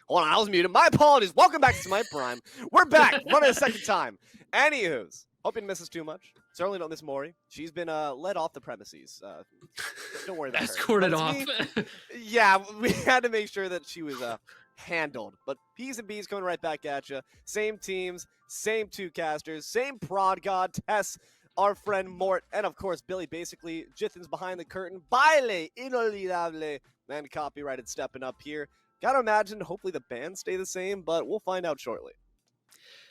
Hold on, I was muted. My apologies. Welcome back to My Prime. We're back, running a second time. Anywho's, hope you didn't miss us too much. Certainly don't miss Maury. She's been let off the premises. Don't worry about her. Escorted off. Yeah, we had to make sure that she was handled. But P's and B's coming right back at you. Same teams, same two casters, same prod god, Tess, our friend Mort, and of course Billy. Basically, Jithin's behind the curtain. Baile inolvidable. And copyrighted stepping up here. Gotta imagine, hopefully the bands stay the same, but we'll find out shortly.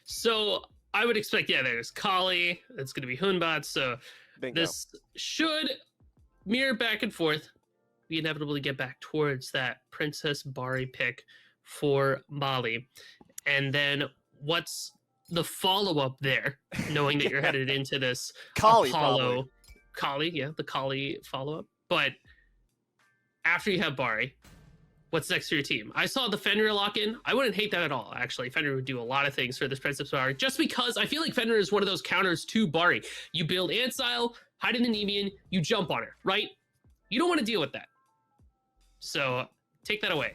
So I would expect, there's Kali, it's going to be Hunbat, so Bingo. This should mirror back and forth. We inevitably get back towards that Princess Bari pick for Mali. And then what's the follow-up there, knowing that you're headed into this Kali, Apollo... Kali, the Kali follow-up. But after you have Bari, what's next for your team? I saw the Fenrir lock-in. I wouldn't hate that at all, actually. Fenrir would do a lot of things for this Princess Bari, just because I feel like Fenrir is one of those counters to Bari. You build Ancile, hide in an Evian, you jump on her, right? You don't want to deal with that. So take that away.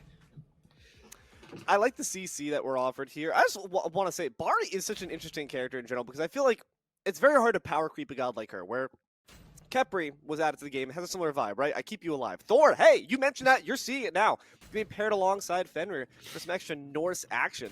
I like the CC that we're offered here. I just want to say, Bari is such an interesting character in general, because I feel like it's very hard to power creep a god like her, where Khepri was added to the game, has a similar vibe, right? I keep you alive. Thor, hey, you mentioned that, you're seeing it now. Being paired alongside Fenrir for some extra Norse action.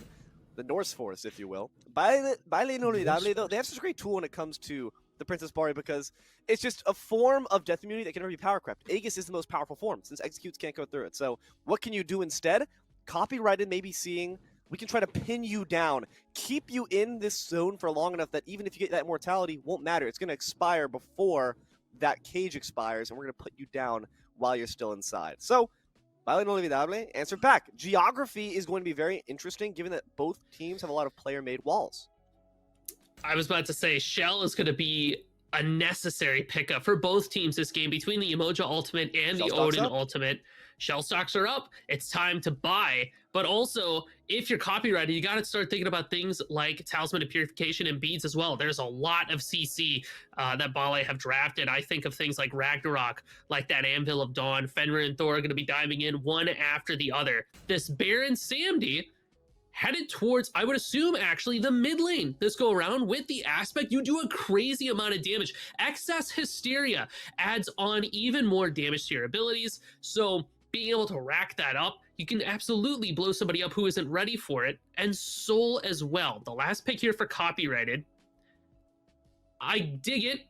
The Norse force, if you will. Baile Inolvidable, though, they have such a great tool when it comes to the Princess Bari, because it's just a form of death immunity that can never be power crept. Aegis is the most powerful form, since executes can't go through it. So what can you do instead? Copyrighted, maybe seeing, we can try to pin you down, keep you in this zone for long enough that even if you get that immortality, won't matter. It's going to expire before that cage expires, and we're going to put you down while you're still inside. So, Baile Inolvidable, answer back. Geography is going to be very interesting, given that both teams have a lot of player-made walls. I was about to say, Shell is going to be a necessary pickup for both teams this game. Between the Emoja Ultimate and the Odin Ultimate, Shell stocks are up. It's time to buy. But also, if you're copyrighted, you got to start thinking about things like Talisman of Purification and beads as well. There's a lot of CC that Baile have drafted. I think of things like Ragnarok, like that Anvil of Dawn. Fenrir and Thor are going to be diving in one after the other. This Baron Samedi headed towards, I would assume, actually, the mid lane this go around. With the aspect, you do a crazy amount of damage. Excess Hysteria adds on even more damage to your abilities. So being able to rack that up, you can absolutely blow somebody up who isn't ready for it. And Soul as well. The last pick here for copyrighted. I dig it.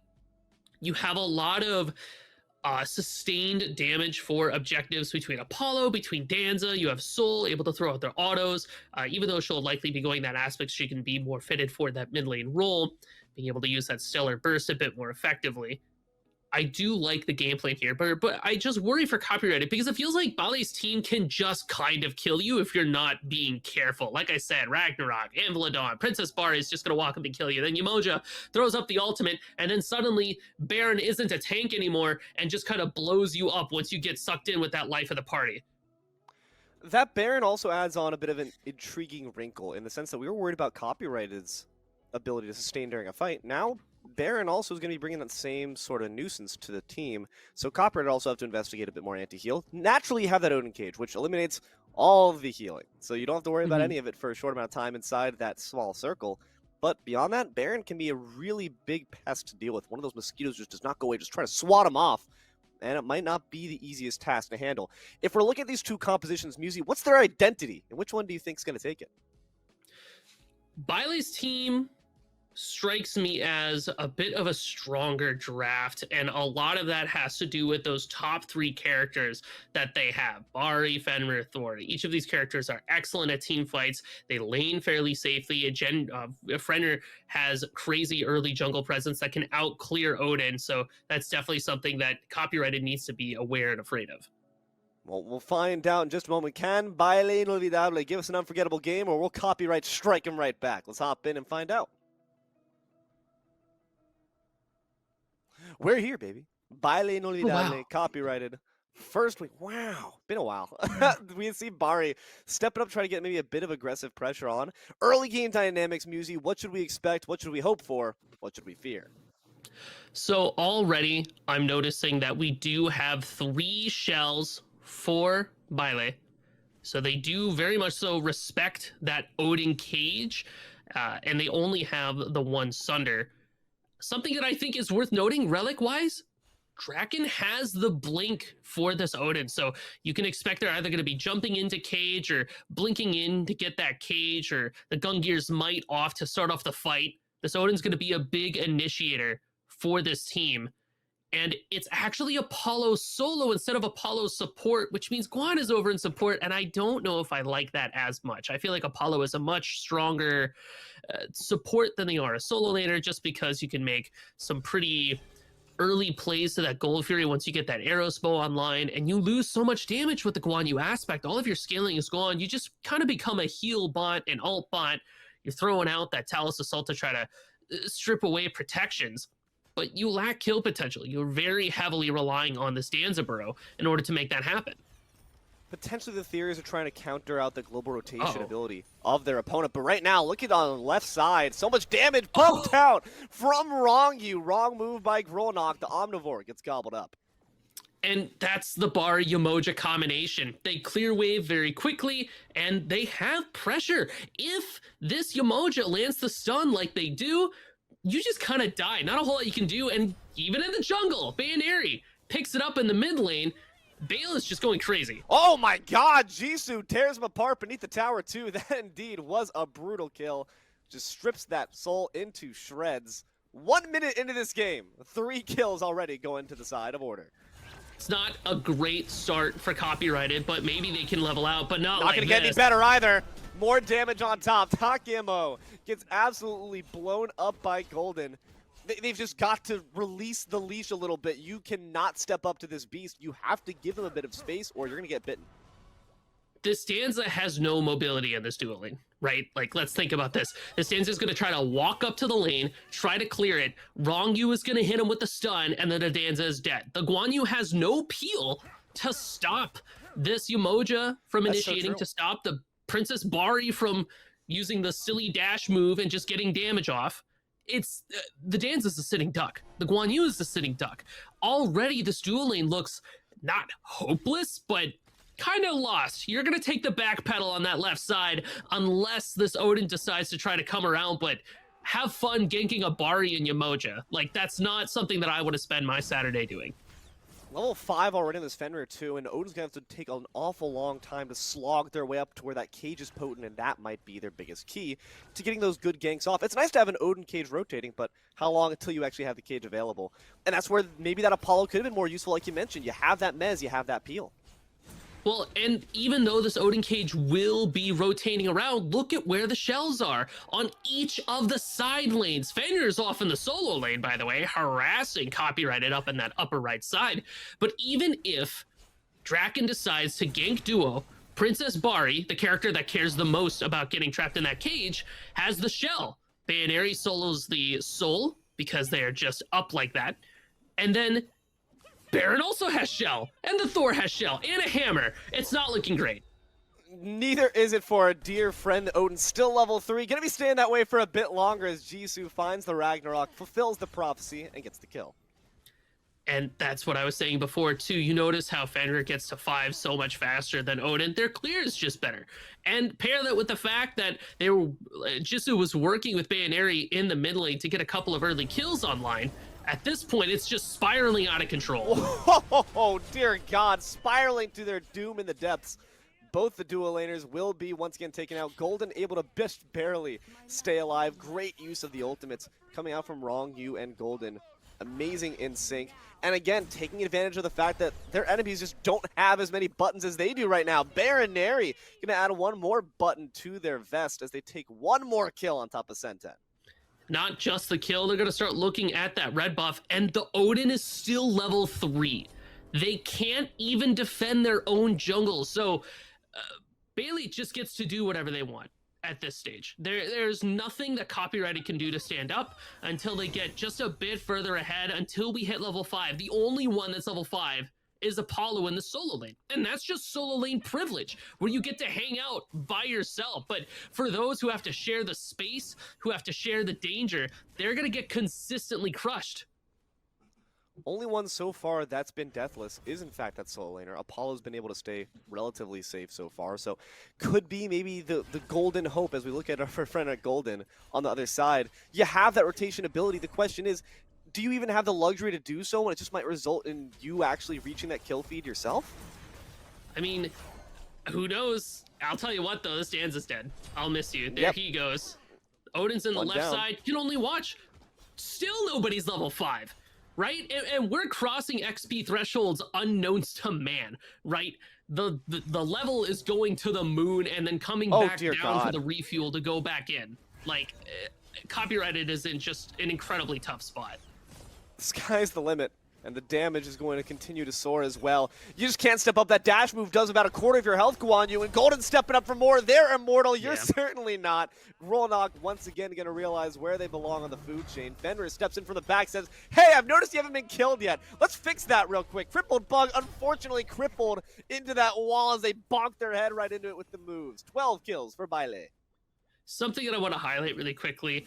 You have a lot of sustained damage for objectives between Apollo, between Danza. You have Soul able to throw out their autos, even though she'll likely be going that aspect, she can be more fitted for that mid lane role, being able to use that Stellar Burst a bit more effectively. I do like the game plan here, but I just worry for copyrighted, because it feels like Baile's team can just kind of kill you if you're not being careful. Like I said, Ragnarok, Anvil of Dawn, Princess Bari is just going to walk up and kill you. Then Umoja throws up the ultimate, and then suddenly Baron isn't a tank anymore and just kind of blows you up once you get sucked in with that life of the party. That Baron also adds on a bit of an intriguing wrinkle, in the sense that we were worried about copyrighted's ability to sustain during a fight. Now, Baron also is going to be bringing that same sort of nuisance to the team, so Copyrighted also have to investigate a bit more anti-heal. Naturally, you have that Odin Cage, which eliminates all of the healing, so you don't have to worry about any of it for a short amount of time inside that small circle. But beyond that, Baron can be a really big pest to deal with. One of those mosquitoes just does not go away, just try to swat him off, and it might not be the easiest task to handle. If we're looking at these two compositions, Musi, what's their identity, and which one do you think is going to take it? Baile's team strikes me as a bit of a stronger draft, and a lot of that has to do with those top three characters that they have: Bari, Fenrir, Thor. Each of these characters are excellent at team fights. They lane fairly safely. Fenrir has crazy early jungle presence that can out clear Odin, so that's definitely something that Copyrighted needs to be aware and afraid of. Well, we'll find out in just a moment. Can Baile Inolvidable give us an unforgettable game, or will Copyright strike him right back? Let's hop in and find out. We're here, baby. Baile Inolvidable, Copyrighted. First week. Wow. Been a while. We see Bari stepping up, trying to get maybe a bit of aggressive pressure on. Early game dynamics, Musi. What should we expect? What should we hope for? What should we fear? So already I'm noticing that we do have 3 shells for Baile. So they do very much so respect that Odin cage, and they only have the one Sunder. Something that I think is worth noting, relic-wise, Draken has the blink for this Odin, so you can expect they're either going to be jumping into cage or blinking in to get that cage, or the Gungnir's might off to start off the fight. This Odin's going to be a big initiator for this team. And it's actually Apollo solo instead of Apollo support, which means Guan is over in support, and I don't know if I like that as much. I feel like Apollo is a much stronger support than they are a solo laner, just because you can make some pretty early plays to that Gold Fury once you get that Arrows bow online, and you lose so much damage with the Guan Yu aspect. All of your scaling is gone. You just kind of become a heal bot, an alt bot. You're throwing out that Talus Assault to try to strip away protections, but you lack kill potential. You're very heavily relying on this Danzaburrow in order to make that happen. Potentially the theories are trying to counter out the global rotation ability of their opponent. But right now, look at on the left side. So much damage pumped out from Rongyu. Wrong move by Grolnok. The Omnivore gets gobbled up. And that's the Bar Yamoja combination. They clear wave very quickly, and they have pressure. If this Yamoja lands the stun like they do, you just kind of die. Not a whole lot you can do, and even in the jungle, Bayonary picks it up in the mid lane. Bale is just going crazy. Oh my god, Jisoo tears him apart beneath the tower too. That indeed was a brutal kill. Just strips that soul into shreds. 1 minute into this game, 3 kills already going to the side of Order. It's not a great start for Copyrighted, but maybe they can level out, but not like gonna get any better either. More damage on top. Takemo gets absolutely blown up by Golden. They've just got to release the leash a little bit. You cannot step up to this beast. You have to give them a bit of space or you're going to get bitten. This Stanza has no mobility in this duel lane, right? Like, let's think about this. This Stanza is going to try to walk up to the lane, try to clear it. Rongyu is going to hit him with the stun, and then the Danza is dead. The Guan Yu has no peel to stop this Yamoja from initiating, to stop the Princess Bari from using the silly dash move and just getting damage off. It's the Danza's a sitting duck. The Guan Yu is the sitting duck. Already this duel lane looks not hopeless, but kind of lost. You're going to take the back pedal on that left side unless this Odin decides to try to come around, but have fun ganking a Bari and Yamoja. Like, that's not something that I would have spent my Saturday doing. Level 5 already in this Fenrir too, and Odin's going to have to take an awful long time to slog their way up to where that cage is potent, and that might be their biggest key to getting those good ganks off. It's nice to have an Odin cage rotating, but how long until you actually have the cage available? And that's where maybe that Apollo could have been more useful, like you mentioned. You have that Mez, you have that peel. Well, and even though this Odin cage will be rotating around, look at where the shells are on each of the side lanes. Fenrir's off in the solo lane, by the way, harassing Copyrighted up in that upper right side. But even if Draken decides to gank duo, Princess Bari, the character that cares the most about getting trapped in that cage, has the shell. Bayonary solos the soul because they are just up like that. And then Baron also has shell, and the Thor has shell, and a hammer. It's not looking great. Neither is it for our dear friend Odin, still level 3. Gonna be staying that way for a bit longer as Jisoo finds the Ragnarok, fulfills the prophecy, and gets the kill. And that's what I was saying before, too. You notice how Fenrir gets to 5 so much faster than Odin. Their clear is just better. And pair that with the fact that Jisoo was working with Bayonary in the mid lane to get a couple of early kills online. At this point, it's just spiraling out of control. Oh, dear God. Spiraling to their doom in the depths. Both the dual laners will be once again taken out. Golden able to just barely stay alive. Great use of the ultimates coming out from Rongyu and Golden. Amazing in sync. And again, taking advantage of the fact that their enemies just don't have as many buttons as they do right now. Baronary gonna add one more button to their vest as they take one more kill on top of Senten. Not just the kill, they're going to start looking at that red buff, and the Odin is still level 3. They can't even defend their own jungle, so Bailey just gets to do whatever they want at this stage. There's nothing that Copyrighted can do to stand up until they get just a bit further ahead, until we hit level 5. The only one that's level 5 is Apollo in the solo lane. And that's just solo lane privilege, where you get to hang out by yourself. But for those who have to share the space, who have to share the danger, they're going to get consistently crushed. Only one so far that's been deathless is, in fact, that solo laner. Apollo's been able to stay relatively safe so far, so could be maybe the golden hope as we look at our friend at Golden on the other side. You have that rotation ability. The question is, do you even have the luxury to do so when it just might result in you actually reaching that kill feed yourself? I mean, who knows? I'll tell you what, though, this Danza's dead. I'll miss you. There he goes. Odin's in the left side. Can only watch. Still nobody's level 5. Right? And we're crossing XP thresholds unknowns to man, right? The level is going to the moon and then coming back down for the refuel to go back in. Like, copyrighted is in just an incredibly tough spot. The sky's the limit, and the damage is going to continue to soar as well. You just can't step up. That dash move does about a quarter of your health, Guan Yu, and Golden stepping up for more. They're immortal. You're certainly not. Rolnock once again going to realize where they belong on the food chain. Fenrir steps in from the back, says, hey, I've noticed you haven't been killed yet. Let's fix that real quick. Crippled Bug, unfortunately crippled into that wall as they bonk their head right into it with the moves. 12 kills for Baile. Something that I want to highlight really quickly,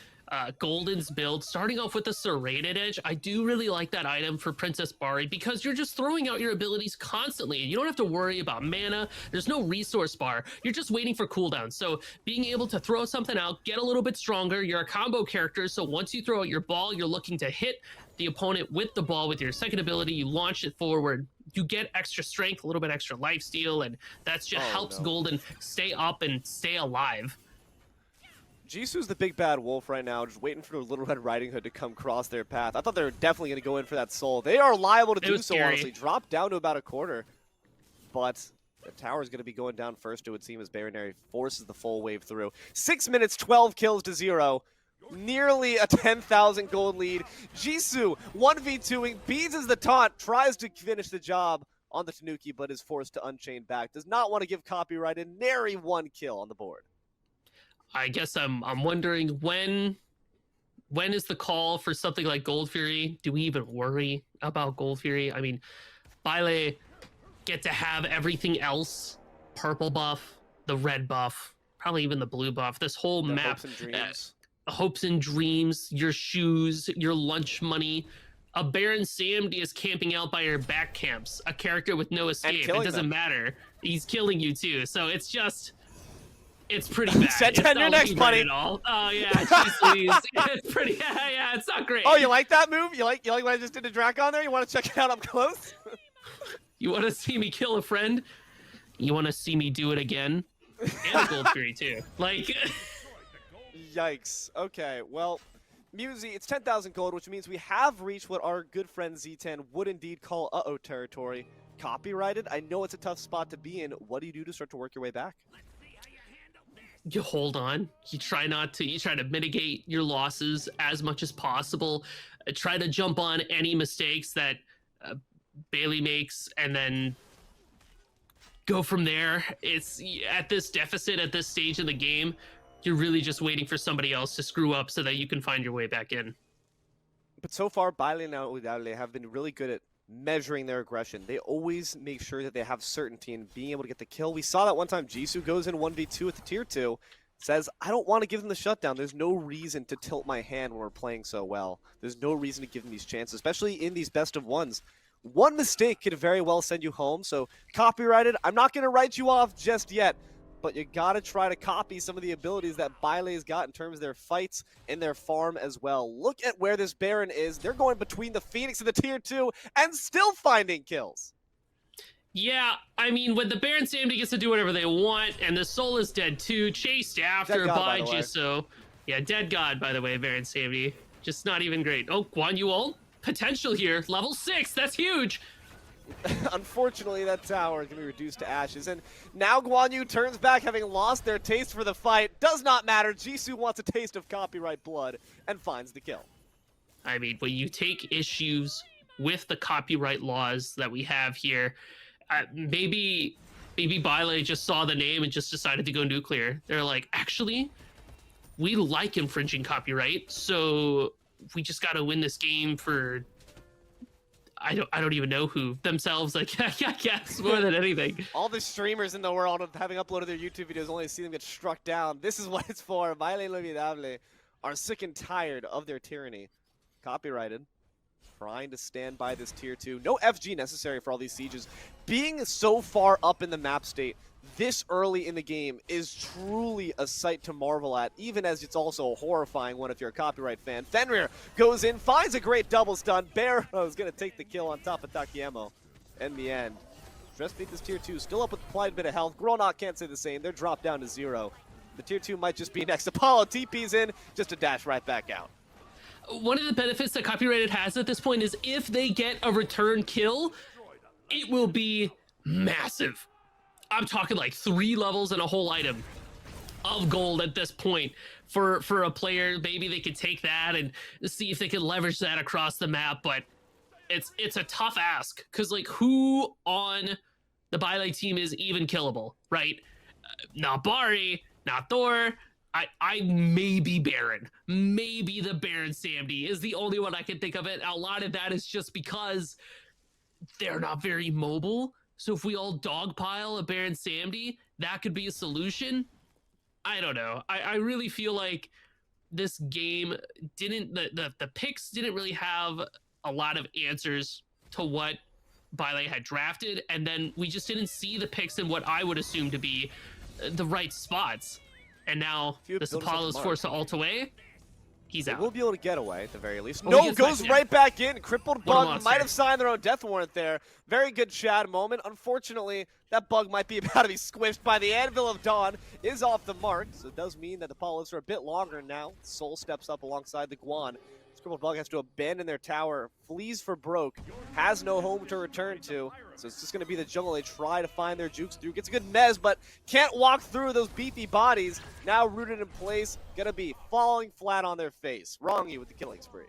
Golden's build, starting off with the Serrated Edge. I do really like that item for Princess Bari because you're just throwing out your abilities constantly. You don't have to worry about mana. There's no resource bar. You're just waiting for cooldown. So being able to throw something out, get a little bit stronger. You're a combo character, so once you throw out your ball, you're looking to hit the opponent with the ball with your second ability. You launch it forward. You get extra strength, a little bit extra lifesteal, and that just helps Golden stay up and stay alive. Jisoo's the big bad wolf right now, just waiting for Little Red Riding Hood to come cross their path. I thought they were definitely going to go in for that soul. They are liable to do so, honestly. Drop down to about a quarter. But the tower is going to be going down first, it would seem, as Baronary forces the full wave through. 6 minutes, 12 kills to 0. Nearly a 10,000 gold lead. Jisoo 1v2ing, beats as the taunt, tries to finish the job on the Tanuki, but is forced to unchain back. Does not want to give copyrighted. Nary 1 kill on the board. I guess I'm wondering when is the call for something like Gold Fury? Do we even worry about Gold Fury? I mean, Baile get to have everything else, purple buff, the red buff, probably even the blue buff. This whole map, hopes and dreams, your shoes, your lunch money. A Baron Samedi is camping out by your back camps. A character with no escape. It doesn't matter. He's killing you too. So it's just. It's pretty bad. Set 10 your next, buddy. Oh yeah, geez, it's pretty. Yeah, it's not great. Oh, you like that move? You like what I just did to Drakon there? You want to check it out up close? You want to see me kill a friend? You want to see me do it again? And Gold Fury too. Like. Yikes. Okay, well, Musi, it's 10,000 gold, which means we have reached what our good friend Z10 would indeed call uh-oh territory. Copyrighted. I know it's a tough spot to be in. What do you do to start to work your way back? You hold on. You try to mitigate your losses as much as possible. Try to jump on any mistakes that Bailey makes and then go from there. It's at this deficit, at this stage of the game, you're really just waiting for somebody else to screw up so that you can find your way back in. But so far, Baile and Udale have been really good at measuring their aggression. They always make sure that they have certainty in being able to get the kill. We saw that one time Jisoo goes in 1v2 with the tier 2, says, I don't want to give them the shutdown. There's no reason to tilt my hand when we're playing so well. There's no reason to give them these chances, especially in these best of ones. One mistake could very well send you home, so copyrighted, I'm not going to write you off just yet, but you got to try to copy some of the abilities that Baile's got in terms of their fights and their farm as well. Look at where this Baron is. They're going between the Phoenix and the tier 2 and still finding kills. Yeah, I mean, when the Baron Samedi gets to do whatever they want, and the soul is dead too, chased after by Jisoo. Yeah, dead god, by the way, Baron Samedi. Just not even great. Oh, Guan Yu ult. Potential here. Level 6. That's huge. Unfortunately, that tower is going to be reduced to ashes. And now Guan Yu turns back, having lost their taste for the fight. Does not matter. Jisoo wants a taste of copyright blood and finds the kill. I mean, when you take issues with the copyright laws that we have here, maybe Baile just saw the name and just decided to go nuclear. They're like, actually, we like infringing copyright, so we just got to win this game for... I don't even know who themselves. Like, I guess more than anything. All the streamers in the world having uploaded their YouTube videos only to see them get struck down. This is what it's for. Baile Inolvidable are sick and tired of their tyranny. Copyrighted. trying to stand by this tier 2. No FG necessary for all these sieges. Being so far up in the map state this early in the game is truly a sight to marvel at, even as it's also a horrifying one if you're a copyright fan. Fenrir goes in, finds a great double stun. Bear is going to take the kill on top of Takiemo in the end. Just beat this tier 2, still up with quite a bit of health. Gronok can't say the same. They're dropped down to 0. The tier 2 might just be next. Apollo TP's in, just to dash right back out. One of the benefits that Copyrighted has at this point is if they get a return kill, it will be massive. I'm talking like 3 levels and a whole item of gold at this point for a player. Maybe they could take that and see if they can leverage that across the map, but it's a tough ask because like who on the Bile team is even killable, right? Not Bari, not Thor. I maybe Baron. Maybe the Baron Samdi is the only one I can think of it. A lot of that is just because they're not very mobile. So if we all dogpile a Baron Samdi, that could be a solution. I don't know. I really feel like this game didn't, the picks didn't really have a lot of answers to what Bile had drafted. And then we just didn't see the picks in what I would assume to be the right spots. And now this Apollo's forced to ult away. He's out. We'll be able to get away at the very least. Oh, No, goes right back in. Crippled Bug might have signed their own death warrant there. Very good Chad moment. Unfortunately, that Bug might be about to be squished by the Anvil of Dawn. Is off the mark, so it does mean that the Apollos are a bit longer now. Soul steps up alongside the Guan. Crippled Bug has to abandon their tower, flees for Broke, has no home to return to, so it's just going to be the jungle. They try to find their jukes through, gets a good mez, but can't walk through those beefy bodies. Now rooted in place, going to be falling flat on their face. Wrongy with the killing spree.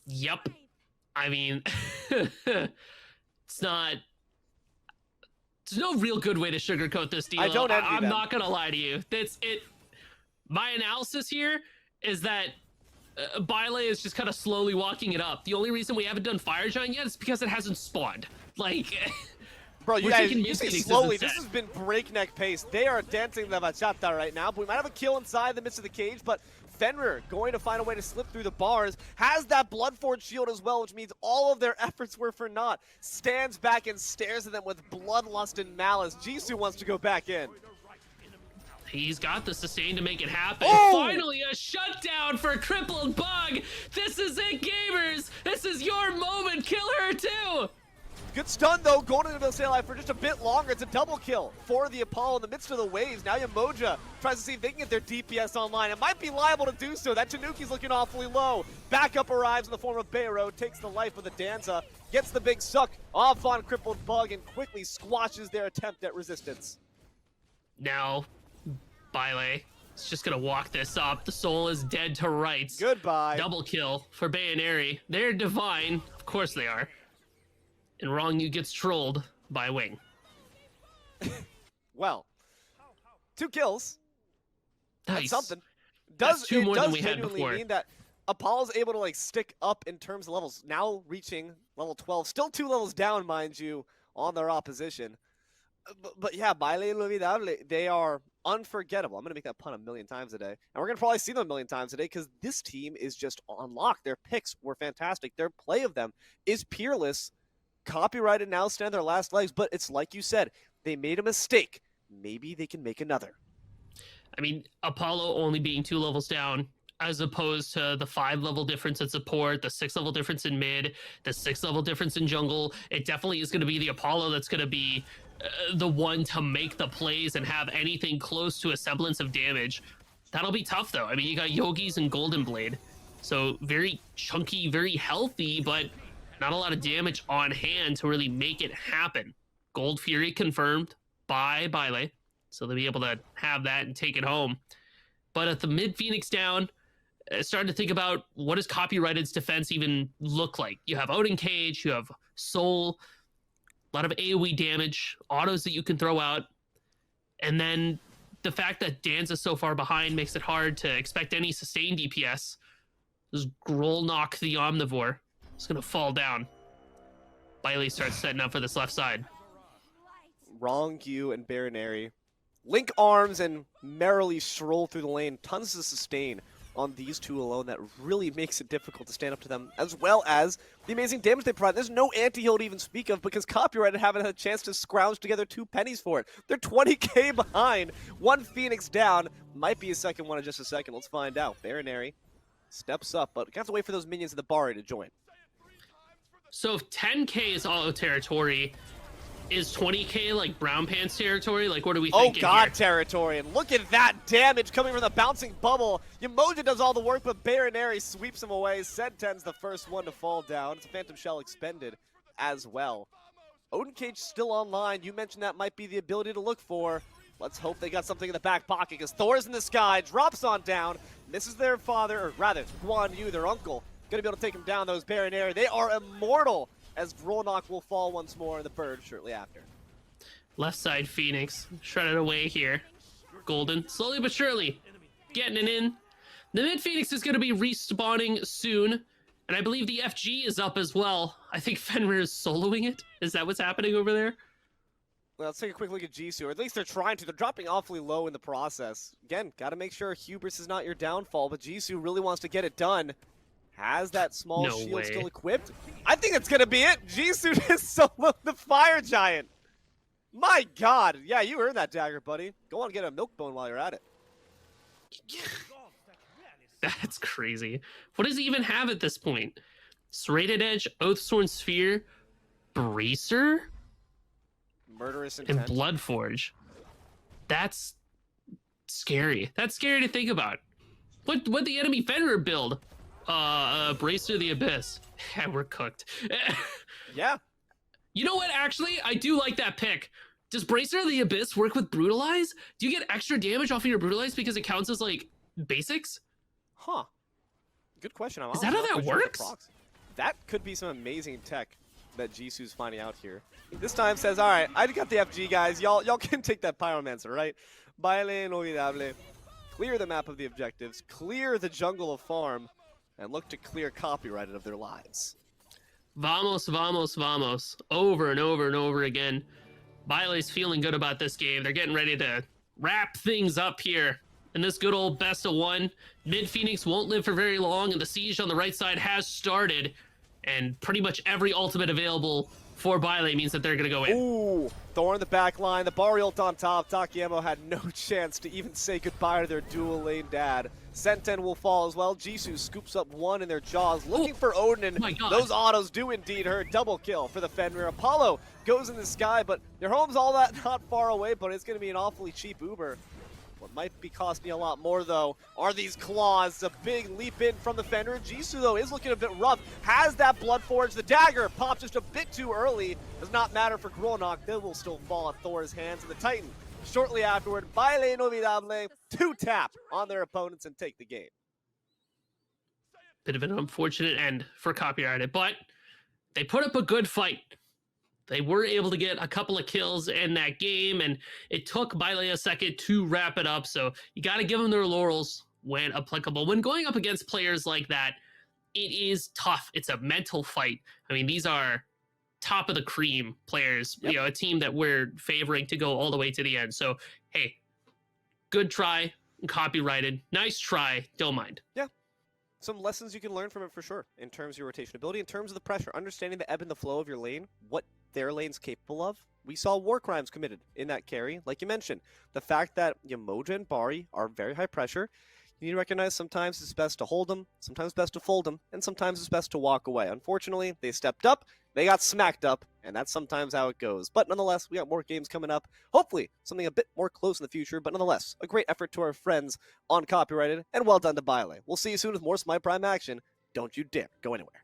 Yep. I mean, it's not... There's no real good way to sugarcoat this deal. I don't envy I'm them. not going to lie to you. That's it. My analysis here is that Bile is just kind of slowly walking it up. The only reason we haven't done Fire Giant yet is because it hasn't spawned. Like, bro, you guys, taking you say Phoenix slowly. as a This set. has been breakneck pace. They are dancing the bachata right now, but we might have a kill inside the midst of the cage, but Fenrir going to find a way to slip through the bars, has that Bloodforge shield as well, which means all of their efforts were for naught. Stands back and stares at them with bloodlust and malice. Jisoo wants to go back in. He's got the sustain to make it happen. Oh! Finally, a shutdown for Crippled Bug. This is it, gamers. This is your moment. Kill her too. Good stun though, Golden will stay alive for just a bit longer. It's a double kill for the Apollo in the midst of the waves. Now Yamoja tries to see if they can get their DPS online. It might be liable to do so. That Tanuki's looking awfully low. Backup arrives in the form of Bayro, takes the life of the Danza, gets the big suck off on Crippled Bug and quickly squashes their attempt at resistance. Now, Bile is just gonna walk this up. The soul is dead to rights. Goodbye. Double kill for Bayonary. They're divine. Of course they are. And Wrong gets trolled by Wing. Well, 2 kills. Nice. That's something. That's 2 more than we had genuinely before. mean that Apollo's able to like stick up in terms of levels. Now reaching level 12. Still 2 levels down, mind you, on their opposition. But yeah, Baile Inolvidable, they are unforgettable. I'm going to make that pun a million times a day. And we're going to probably see them a million times a day because this team is just on lock. Their picks were fantastic. Their play of them is peerless. Copyrighted now stand their last legs, but it's like you said, they made a mistake. Maybe they can make another. I mean, Apollo only being 2 levels down, as opposed to the 5 level difference in support, the 6 level difference in mid, the 6 level difference in jungle. It definitely is going to be the Apollo that's going to be the one to make the plays and have anything close to a semblance of damage. That'll be tough, though. I mean, you got Yogis and Golden Blade. So very chunky, very healthy, but not a lot of damage on hand to really make it happen. Gold Fury confirmed by Bile, so they'll be able to have that and take it home. But at the mid Phoenix down, starting to think about what does Copyrighted's defense even look like. You have Odin Cage, you have Soul, a lot of AoE damage, autos that you can throw out, and then the fact that Danza's so far behind makes it hard to expect any sustained DPS. Does Grolnok the Omnivore is going to fall down. Bailey starts setting up for this left side. Wrong and Baronary link arms and merrily stroll through the lane. Tons of sustain on these two alone that really makes it difficult to stand up to them, as well as the amazing damage they provide. There's no anti-heal to even speak of because Copyrighted haven't had a chance to scrounge together 2 pennies for it. They're 20k behind, 1 Phoenix down. Might be a second one in just a second. Let's find out. Baronary steps up, but we have to wait for those minions of the Bari to join. So if 10k is auto territory, is 20k like Brown Pants territory? Like, what are we thinking? Oh god, here? territory, and look at that damage coming from the bouncing bubble. Yemoja does all the work, but Baronary sweeps him away. Senten's the first one to fall down. It's a Phantom Shell expended as well. Odin Cage still online. You mentioned that might be the ability to look for. Let's hope they got something in the back pocket, because Thor's in the sky, drops on down, misses their father, or rather, it's Guan Yu, their uncle. Gonna be able to take him down, those Baronary. They are immortal, as Grolnok will fall once more in the bird shortly after. Left side Phoenix, shredded away here. Golden, slowly but surely, getting it in. The mid Phoenix is gonna be respawning soon, and I believe the FG is up as well. I think Fenrir is soloing it. Is that what's happening over there? Well, let's take a quick look at Jisoo, or at least they're trying to. They're dropping awfully low in the process. Again, gotta make sure hubris is not your downfall, but Jisoo really wants to get it done. Has that small shield still equipped? I think that's gonna be it. Jisoo just soloed the Fire Giant. My god. Yeah, you earned that dagger, buddy. Go on and get a milk bone while you're at it. That's crazy. What does he even have at this point? Serrated Edge, Oathsworn Sphere, Bracer, Murderous Intent, and Bloodforge. That's scary. That's scary to think about. What the enemy Fenrir build? Bracer the Abyss. Yeah, we're cooked. Yeah. You know what? Actually, I do like that pick. Does Bracer the Abyss work with Brutalize? Do you get extra damage off of your Brutalize because it counts as like basics? Huh. Good question. Is that how that works? That could be some amazing tech that Jisoo's finding out here. This time says, all right, I got the FG, guys. Y'all can take that Pyromancer, right? Baile Inolvidable. Clear the map of the objectives. Clear the jungle of farm. And look to clear Copyrighted of their lives. Vamos, vamos, vamos. Over and over and over again. Baile's feeling good about this game. They're getting ready to wrap things up here in this good old best of one. Mid Phoenix won't live for very long, and the siege on the right side has started. And pretty much every ultimate available for Baile means that they're going to go in. Ooh, Thor in the back line. The Bari ult on top. Takayama had no chance to even say goodbye to their dual lane dad. Senten will fall as well. Jisoo scoops up one in their jaws, looking for Odin, and those autos do indeed hurt. Double kill for the Fenrir. Apollo goes in the sky, but their home's all that not far away, but it's going to be an awfully cheap Uber. What might be costing a lot more, though, are these claws. A big leap in from the Fenrir. Jisoo, though, is looking a bit rough. Has that Bloodforge. The dagger pops just a bit too early. Does not matter for Grolnok. They will still fall at Thor's hands. And the Titan, shortly afterward, Baile Inolvidable, 2-tap on their opponents and take the game. Bit of an unfortunate end for Copyrighted, but they put up a good fight. They were able to get a couple of kills in that game, and it took Baile a second to wrap it up. So you got to give them their laurels when applicable. When going up against players like that, it is tough. It's a mental fight. I mean, these are top of the cream players, you know, a team that we're favoring to go all the way to the end. So, hey, good try, Copyrighted. Nice try, don't mind. Yeah. Some lessons you can learn from it for sure, in terms of your rotation ability, in terms of the pressure, understanding the ebb and the flow of your lane, what their lane's capable of. We saw war crimes committed in that carry, like you mentioned. The fact that Yemoja and Bari are very high pressure, you need to recognize sometimes it's best to hold them, sometimes best to fold them, and sometimes it's best to walk away. Unfortunately, they stepped up, they got smacked up, and that's sometimes how it goes. But nonetheless, we got more games coming up. Hopefully, something a bit more close in the future, but nonetheless, a great effort to our friends on Copyrighted, and well done to Baile. We'll see you soon with more Smite Prime action. Don't you dare go anywhere.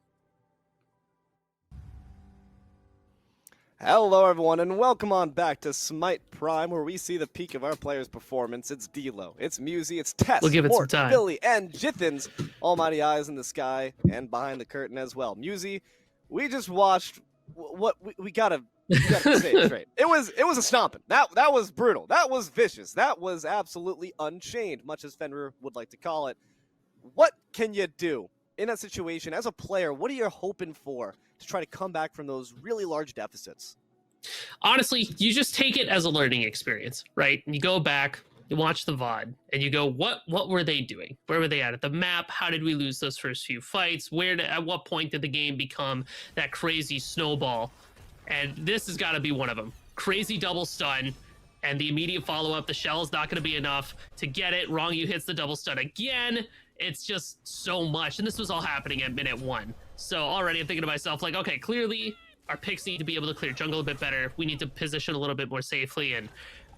Hello everyone, and welcome on back to Smite Prime, where we see the peak of our players' performance. It's D'Lo, it's Musi, it's Tess, we'll give it some time. Billy, and Jithin's almighty eyes in the sky and behind the curtain as well. Musi, we just watched what we gotta say it straight. It was a stomping. That was brutal. That was vicious. That was absolutely unchained, much as Fenrir would like to call it. What can you do in that situation as a player? What are you hoping for to try to come back from those really large deficits? Honestly, you just take it as a learning experience, right? And you go back, you watch the VOD and you go, what were they doing? Where were they at the map? How did we lose those first few fights? At what point did the game become that crazy snowball? And this has got to be one of them. Crazy double stun, and the immediate follow-up, the shell is not going to be enough to get it. Wrongyu hits the double stun again. It's just so much. And this was all happening at minute 1. So already I'm thinking to myself, like, okay, clearly our picks need to be able to clear jungle a bit better. We need to position a little bit more safely. And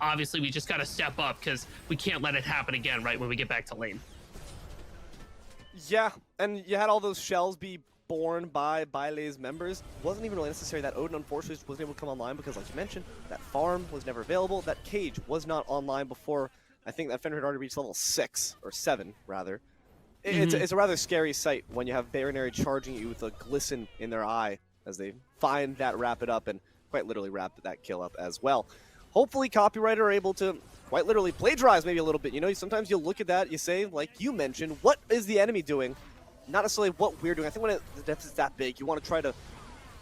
obviously we just got to step up because we can't let it happen again right when we get back to lane. Yeah, and you had all those shells be born by Bailei's members. Wasn't even really necessary. That Odin unfortunately just wasn't able to come online because, like you mentioned, that farm was never available. That cage was not online before. I think that Fenrir had already reached level 6 or 7 rather. It's a rather scary sight when you have Baronary charging you with a glisten in their eye as they find that, wrap it up, and quite literally wrap that kill up as well. Hopefully Copyrighter are able to quite literally plagiarize maybe a little bit. You know, sometimes you'll look at that, you say, like you mentioned, what is the enemy doing? Not necessarily what we're doing. I think when the depth is that big, you want to try to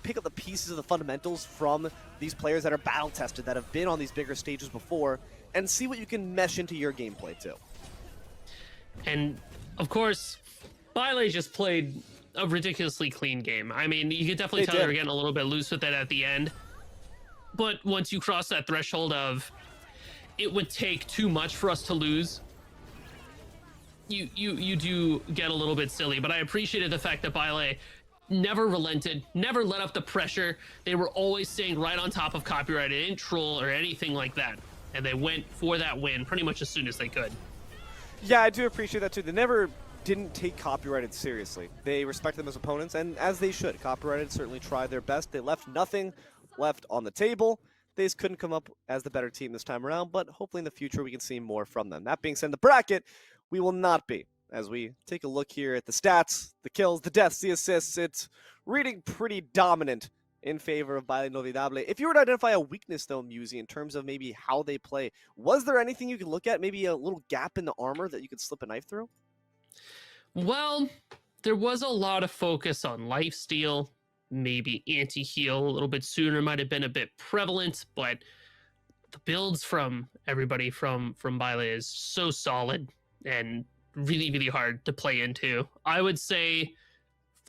pick up the pieces of the fundamentals from these players that are battle-tested, that have been on these bigger stages before, and see what you can mesh into your gameplay too. And of course, Bailey just played a ridiculously clean game. I mean, you could definitely tell they were getting a little bit loose with it at the end. But once you cross that threshold of it would take too much for us to lose, you do get a little bit silly. But I appreciated the fact that Bailey never relented, never let up the pressure. They were always staying right on top of Copyright. They didn't troll or anything like that. And they went for that win pretty much as soon as they could. Yeah, I do appreciate that too. They never didn't take Copyrighted seriously. They respect them as opponents, and as they should. Copyrighted certainly tried their best. They left nothing left on the table. They just couldn't come up as the better team this time around, but hopefully in the future we can see more from them. That being said, in the bracket, we will not be. As we take a look here at the stats, the kills, the deaths, the assists, it's reading pretty dominant in favor of Baile Inolvidable. If you were to identify a weakness, though, Musi, in terms of maybe how they play, was there anything you could look at, maybe a little gap in the armor that you could slip a knife through? Well, there was a lot of focus on lifesteal, maybe anti-heal a little bit sooner might have been a bit prevalent, but the builds from everybody from Baile is so solid and really, really hard to play into. I would say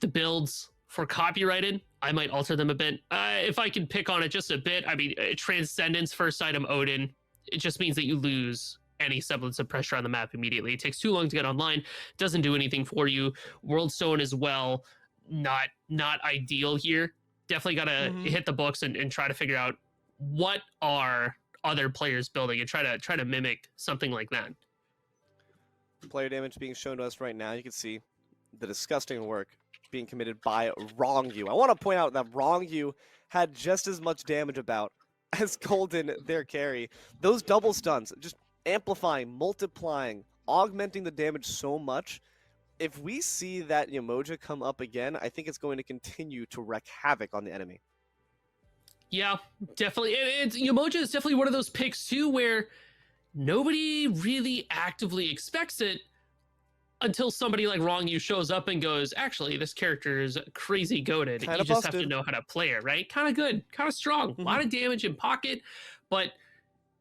the builds for Copyrighted, I might alter them a bit. If I can pick on it just a bit, I mean, Transcendence, first item Odin, it just means that you lose any semblance of pressure on the map immediately. It takes too long to get online, doesn't do anything for you. World Stone as well, not ideal here. Definitely got to hit the books and try to figure out what are other players building and try to mimic something like that. Player damage being shown to us right now. You can see the disgusting work being committed by Wrongyu. I want to point out that Wrongyu had just as much damage about as Golden, their carry. Those double stuns, just amplifying, multiplying, augmenting the damage so much. If we see that Yemoja come up again, I think it's going to continue to wreak havoc on the enemy. Yeah, definitely. Yemoja is definitely one of those picks too where nobody really actively expects it until somebody like Wrongyu shows up and goes, actually, this character is crazy goated. You just have to know how to play it, right? Kind of good, kind of strong. A lot of damage in pocket, but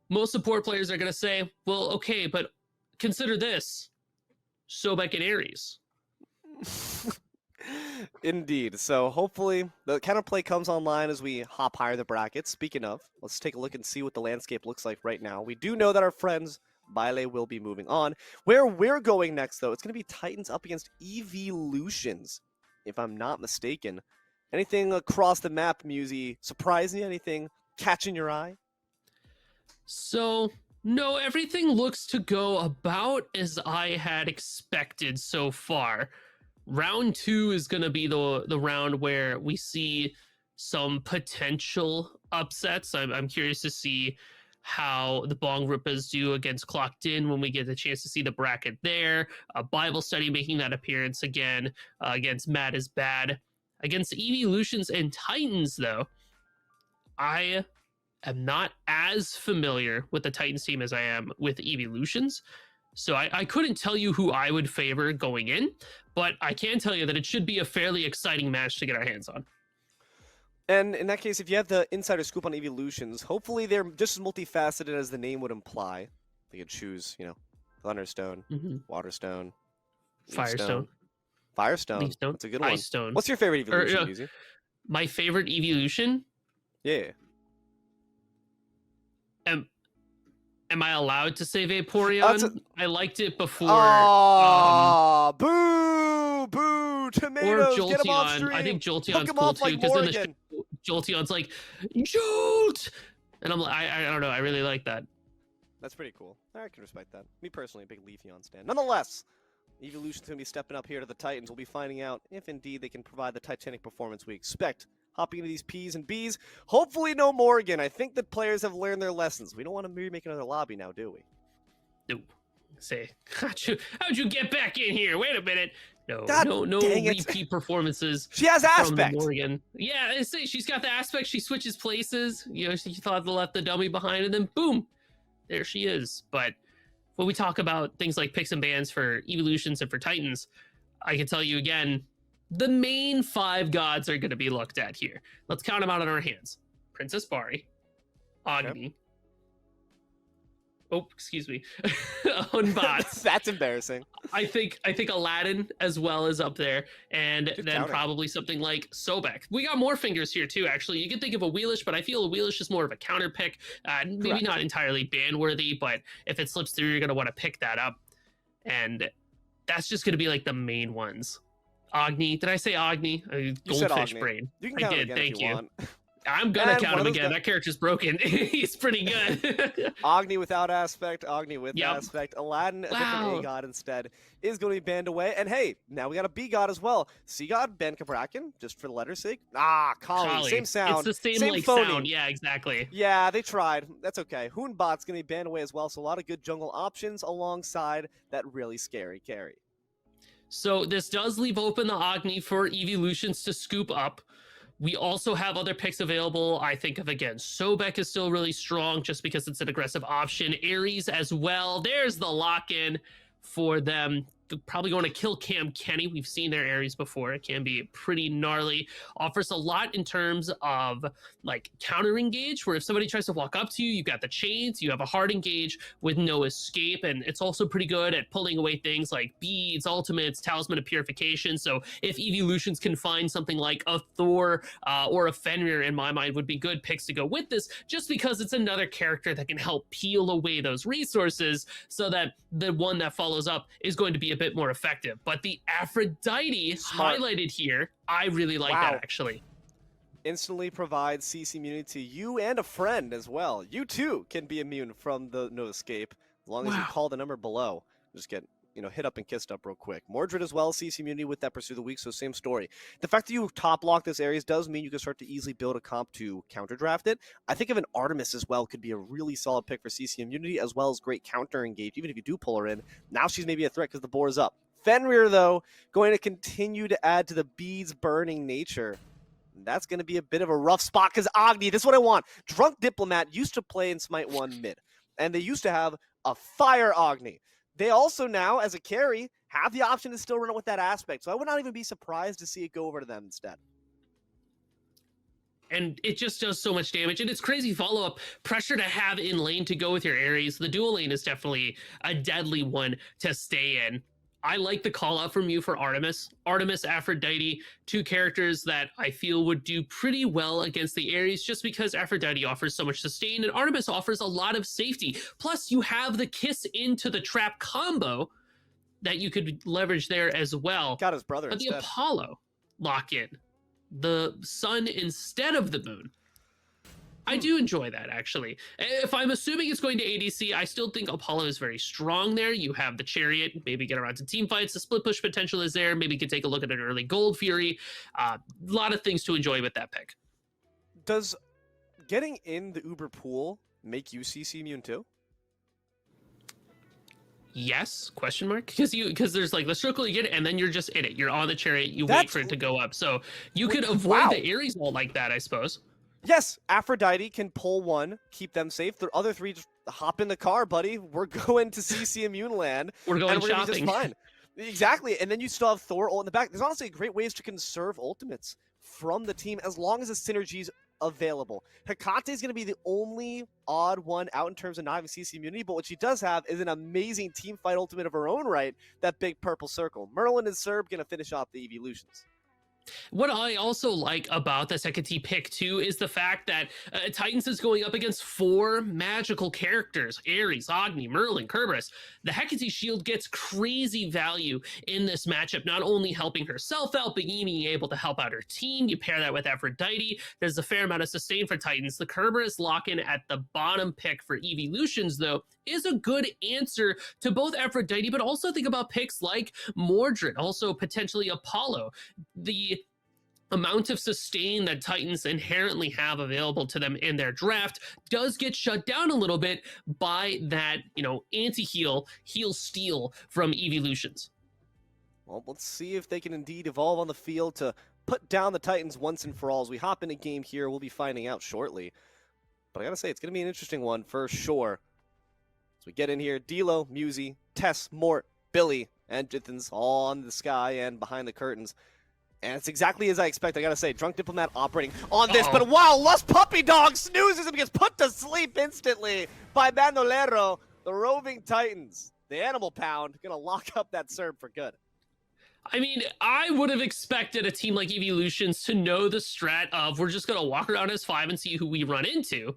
most support players are going to say, well, okay, but consider this. Sobek and Ares. Indeed. So hopefully the counterplay comes online as we hop higher the brackets. Speaking of, let's take a look and see what the landscape looks like right now. We do know that our friends Baile will be moving on. Where we're going next, though, it's going to be Titans up against Evolutions, if I'm not mistaken. Anything across the map, Musi, surprising you? Anything catching your eye? So, no, everything looks to go about as I had expected so far. Round 2 is going to be the round where we see some potential upsets. I'm curious to see how the Bong Rupas do against Clocked In when we get the chance to see the bracket there. A Bible Study making that appearance again against Mad is Bad. Against Evolutions and Titans, though, I am not as familiar with the Titans team as I am with Evolutions. So I couldn't tell you who I would favor going in, but I can tell you that it should be a fairly exciting match to get our hands on. And in that case, if you have the insider scoop on Evolutions, hopefully they're just as multifaceted as the name would imply. They could choose, Thunderstone, Hmm. Waterstone, Firestone, Firestone. Leafstone, That's a good one. Ice Stone. What's your favorite evolution, Or, Yuzi? my favorite evolution. Yeah. Am I allowed to say Vaporeon? That's I liked it before. Oh, boo, boo, tomatoes, Or get them off Jolteon. stream. I think Hook Jolteon's 'em cool off too like because in the Morgan. show, Jolteon's like Jolt, and I'm like, I don't know. I really like that. That's pretty cool. I can respect that. Me personally, a big Leafeon stan. Nonetheless, Evolution's going to be stepping up here to the Titans. We'll be finding out if indeed they can provide the Titanic performance we expect. Hopping into these P's and B's. Hopefully no Morgan. I think the players have learned their lessons. We don't want to remake another lobby now, do we? No, say how'd you get back in here? Wait a minute. No, God no dang it. repeat performances. She has From the aspect. Morgan. Yeah, I say she's got the aspect. She switches places. She thought to left the dummy behind, and then boom, there she is. But when we talk about things like picks and bans for evolutions and for Titans, I can tell you again, the main 5 gods are going to be looked at here. Let's count them out on our hands: Princess Bari, Agni. Oh, excuse me, Unbots. That's embarrassing. I think Aladdin as well is up there, and Good then counter. probably something like Sobek. We got more fingers here too. Actually, you can think of a Wheelish, but I feel a Wheelish is more of a counter pick. Maybe Correct. not entirely ban worthy, but if it slips through, you're gonna want to pick that up, and that's just gonna be like the main ones. Agni, did I say Agni? You said Goldfish Agni. brain. You can I count did. again Thank if you you. want. I'm gonna And count one him of those again. guys- That character's broken. He's pretty good. Agni without aspect, Agni with Yep. aspect. Aladdin, a different Wow. A god instead, is going to be banned away. And hey, now we got a B god as well. C god, Ben Kabrakan, just for the letter's sake. Kali, Kali. same sound. It's the same like phoneme. sound. Yeah, exactly. Yeah, they tried. That's okay. Hoonbot's going to be banned away as well, so a lot of good jungle options alongside that really scary carry. So this does leave open the Agni for evolutions to scoop up. We also have other picks available. I think of, again, Sobek is still really strong just because it's an aggressive option. Ares as well. There's the lock-in for them. Probably going to kill Cam Kenny. We've seen their Ares before. It can be pretty gnarly. Offers a lot in terms of like counter engage, where if somebody tries to walk up to you, you've got the chains, you have a hard engage with no escape. And it's also pretty good at pulling away things like beads, ultimates, talisman of purification. So if evolutions can find something like a Thor or a Fenrir, in my mind, would be good picks to go with this, just because it's another character that can help peel away those resources so that the one that follows up is going to be a bit more effective. But the Aphrodite Smart. highlighted here, I really like Wow. that actually. Instantly provides CC immunity to you and a friend as well. You too can be immune from the no escape as long as you Wow. call the number below. Just get hit up and kissed up real quick. Mordred as well, CC immunity with that Pursue the Weak, so same story. The fact that you top lock this areas does mean you can start to easily build a comp to counter draft it. I think of an Artemis as well could be a really solid pick for CC immunity as well as great counter engage. Even if you do pull her in, now she's maybe a threat because the board is up. Fenrir though, going to continue to add to the beads burning nature. That's going to be a bit of a rough spot because Agni, this is what I want. Drunk Diplomat used to play in Smite 1 mid, and they used to have a Fire Agni. They also now, as a carry, have the option to still run it with that aspect. So I would not even be surprised to see it go over to them instead. And it just does so much damage. And it's crazy follow-up pressure to have in lane to go with your Ares. The dual lane is definitely a deadly one to stay in. I like the call out from you for Artemis. Artemis, Aphrodite, 2 characters that I feel would do pretty well against the Ares just because Aphrodite offers so much sustain and Artemis offers a lot of safety. Plus, you have the kiss into the trap combo that you could leverage there as well. Got his brother But the instead. Apollo lock in, the sun instead of the moon. I do enjoy that, actually. If I'm assuming it's going to ADC, I still think Apollo is very strong there. You have the Chariot, maybe get around to team fights. The split push potential is there. Maybe you can take a look at an early Gold Fury. A lot of things to enjoy with that pick. Does getting in the Uber pool make you CC immune too? Yes? Question mark? Because there's like the circle you get it, and then you're just in it. You're on the Chariot. You wait That's- for it to go up. So you could Wow. avoid the Ares ult like that, I suppose. Yes, Aphrodite can pull one, keep them safe. The other 3 just hop in the car, buddy. We're going to CC immune land. We're going and we're gonna be shopping. just fine. Exactly, and then you still have Thor ult in the back. There's honestly great ways to conserve ultimates from the team as long as the synergies available. Hecate is going to be the only odd one out in terms of not having CC immunity, but what she does have is an amazing team fight ultimate of her own right, that big purple circle. Merlin and Serb going to finish off the evolutions. What I also like about the Hecate pick too is the fact that Titans is going up against 4 magical characters: Ares, Agni, Merlin, Kerberos. The Hecate shield gets crazy value in this matchup, not only helping herself out, but being able to help out her team. You pair that with Aphrodite, there's a fair amount of sustain for Titans. The Kerberos lock-in at the bottom pick for evolutions, though, is a good answer to both Aphrodite, but also think about picks like Mordred, also potentially Apollo. The amount of sustain that Titans inherently have available to them in their draft does get shut down a little bit by that, anti-heal, heal steal from evolutions. Well, let's see if they can indeed evolve on the field to put down the Titans once and for all. As we hop in a game here, we'll be finding out shortly. But I gotta say, it's gonna be an interesting one for sure. As we get in here, Dilo, Musi, Tess, Mort, Billy, and Jithens all on the sky and behind the curtains. And it's exactly as I expect. I gotta say, Drunk Diplomat operating on this, but wow, Lust Puppy Dog snoozes and gets put to sleep instantly by Bandolero. The Roving Titans, the Animal Pound, gonna lock up that Serb for good. I mean, I would have expected a team like Evolutions to know the strat of we're just gonna walk around as 5 and see who we run into.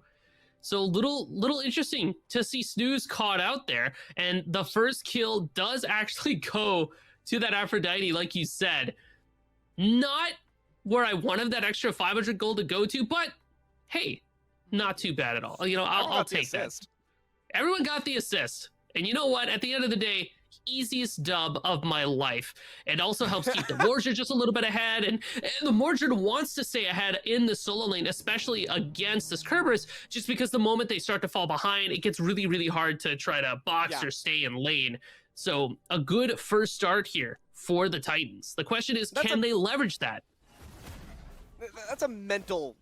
So little interesting to see Snooze caught out there, and the first kill does actually go to that Aphrodite, like you said. Not where I wanted that extra 500 gold to go to, but hey, not too bad at all. I'll take that. Everyone got the assist. And you know what? At the end of the day, easiest dub of my life. It also helps keep the Mordred just a little bit ahead, and the Mordred wants to stay ahead in the solo lane, especially against this Kerberos, just because the moment they start to fall behind, it gets really, really hard to try to box or stay in lane. So a good first start here for the Titans. The question is, can they leverage that? That's a mental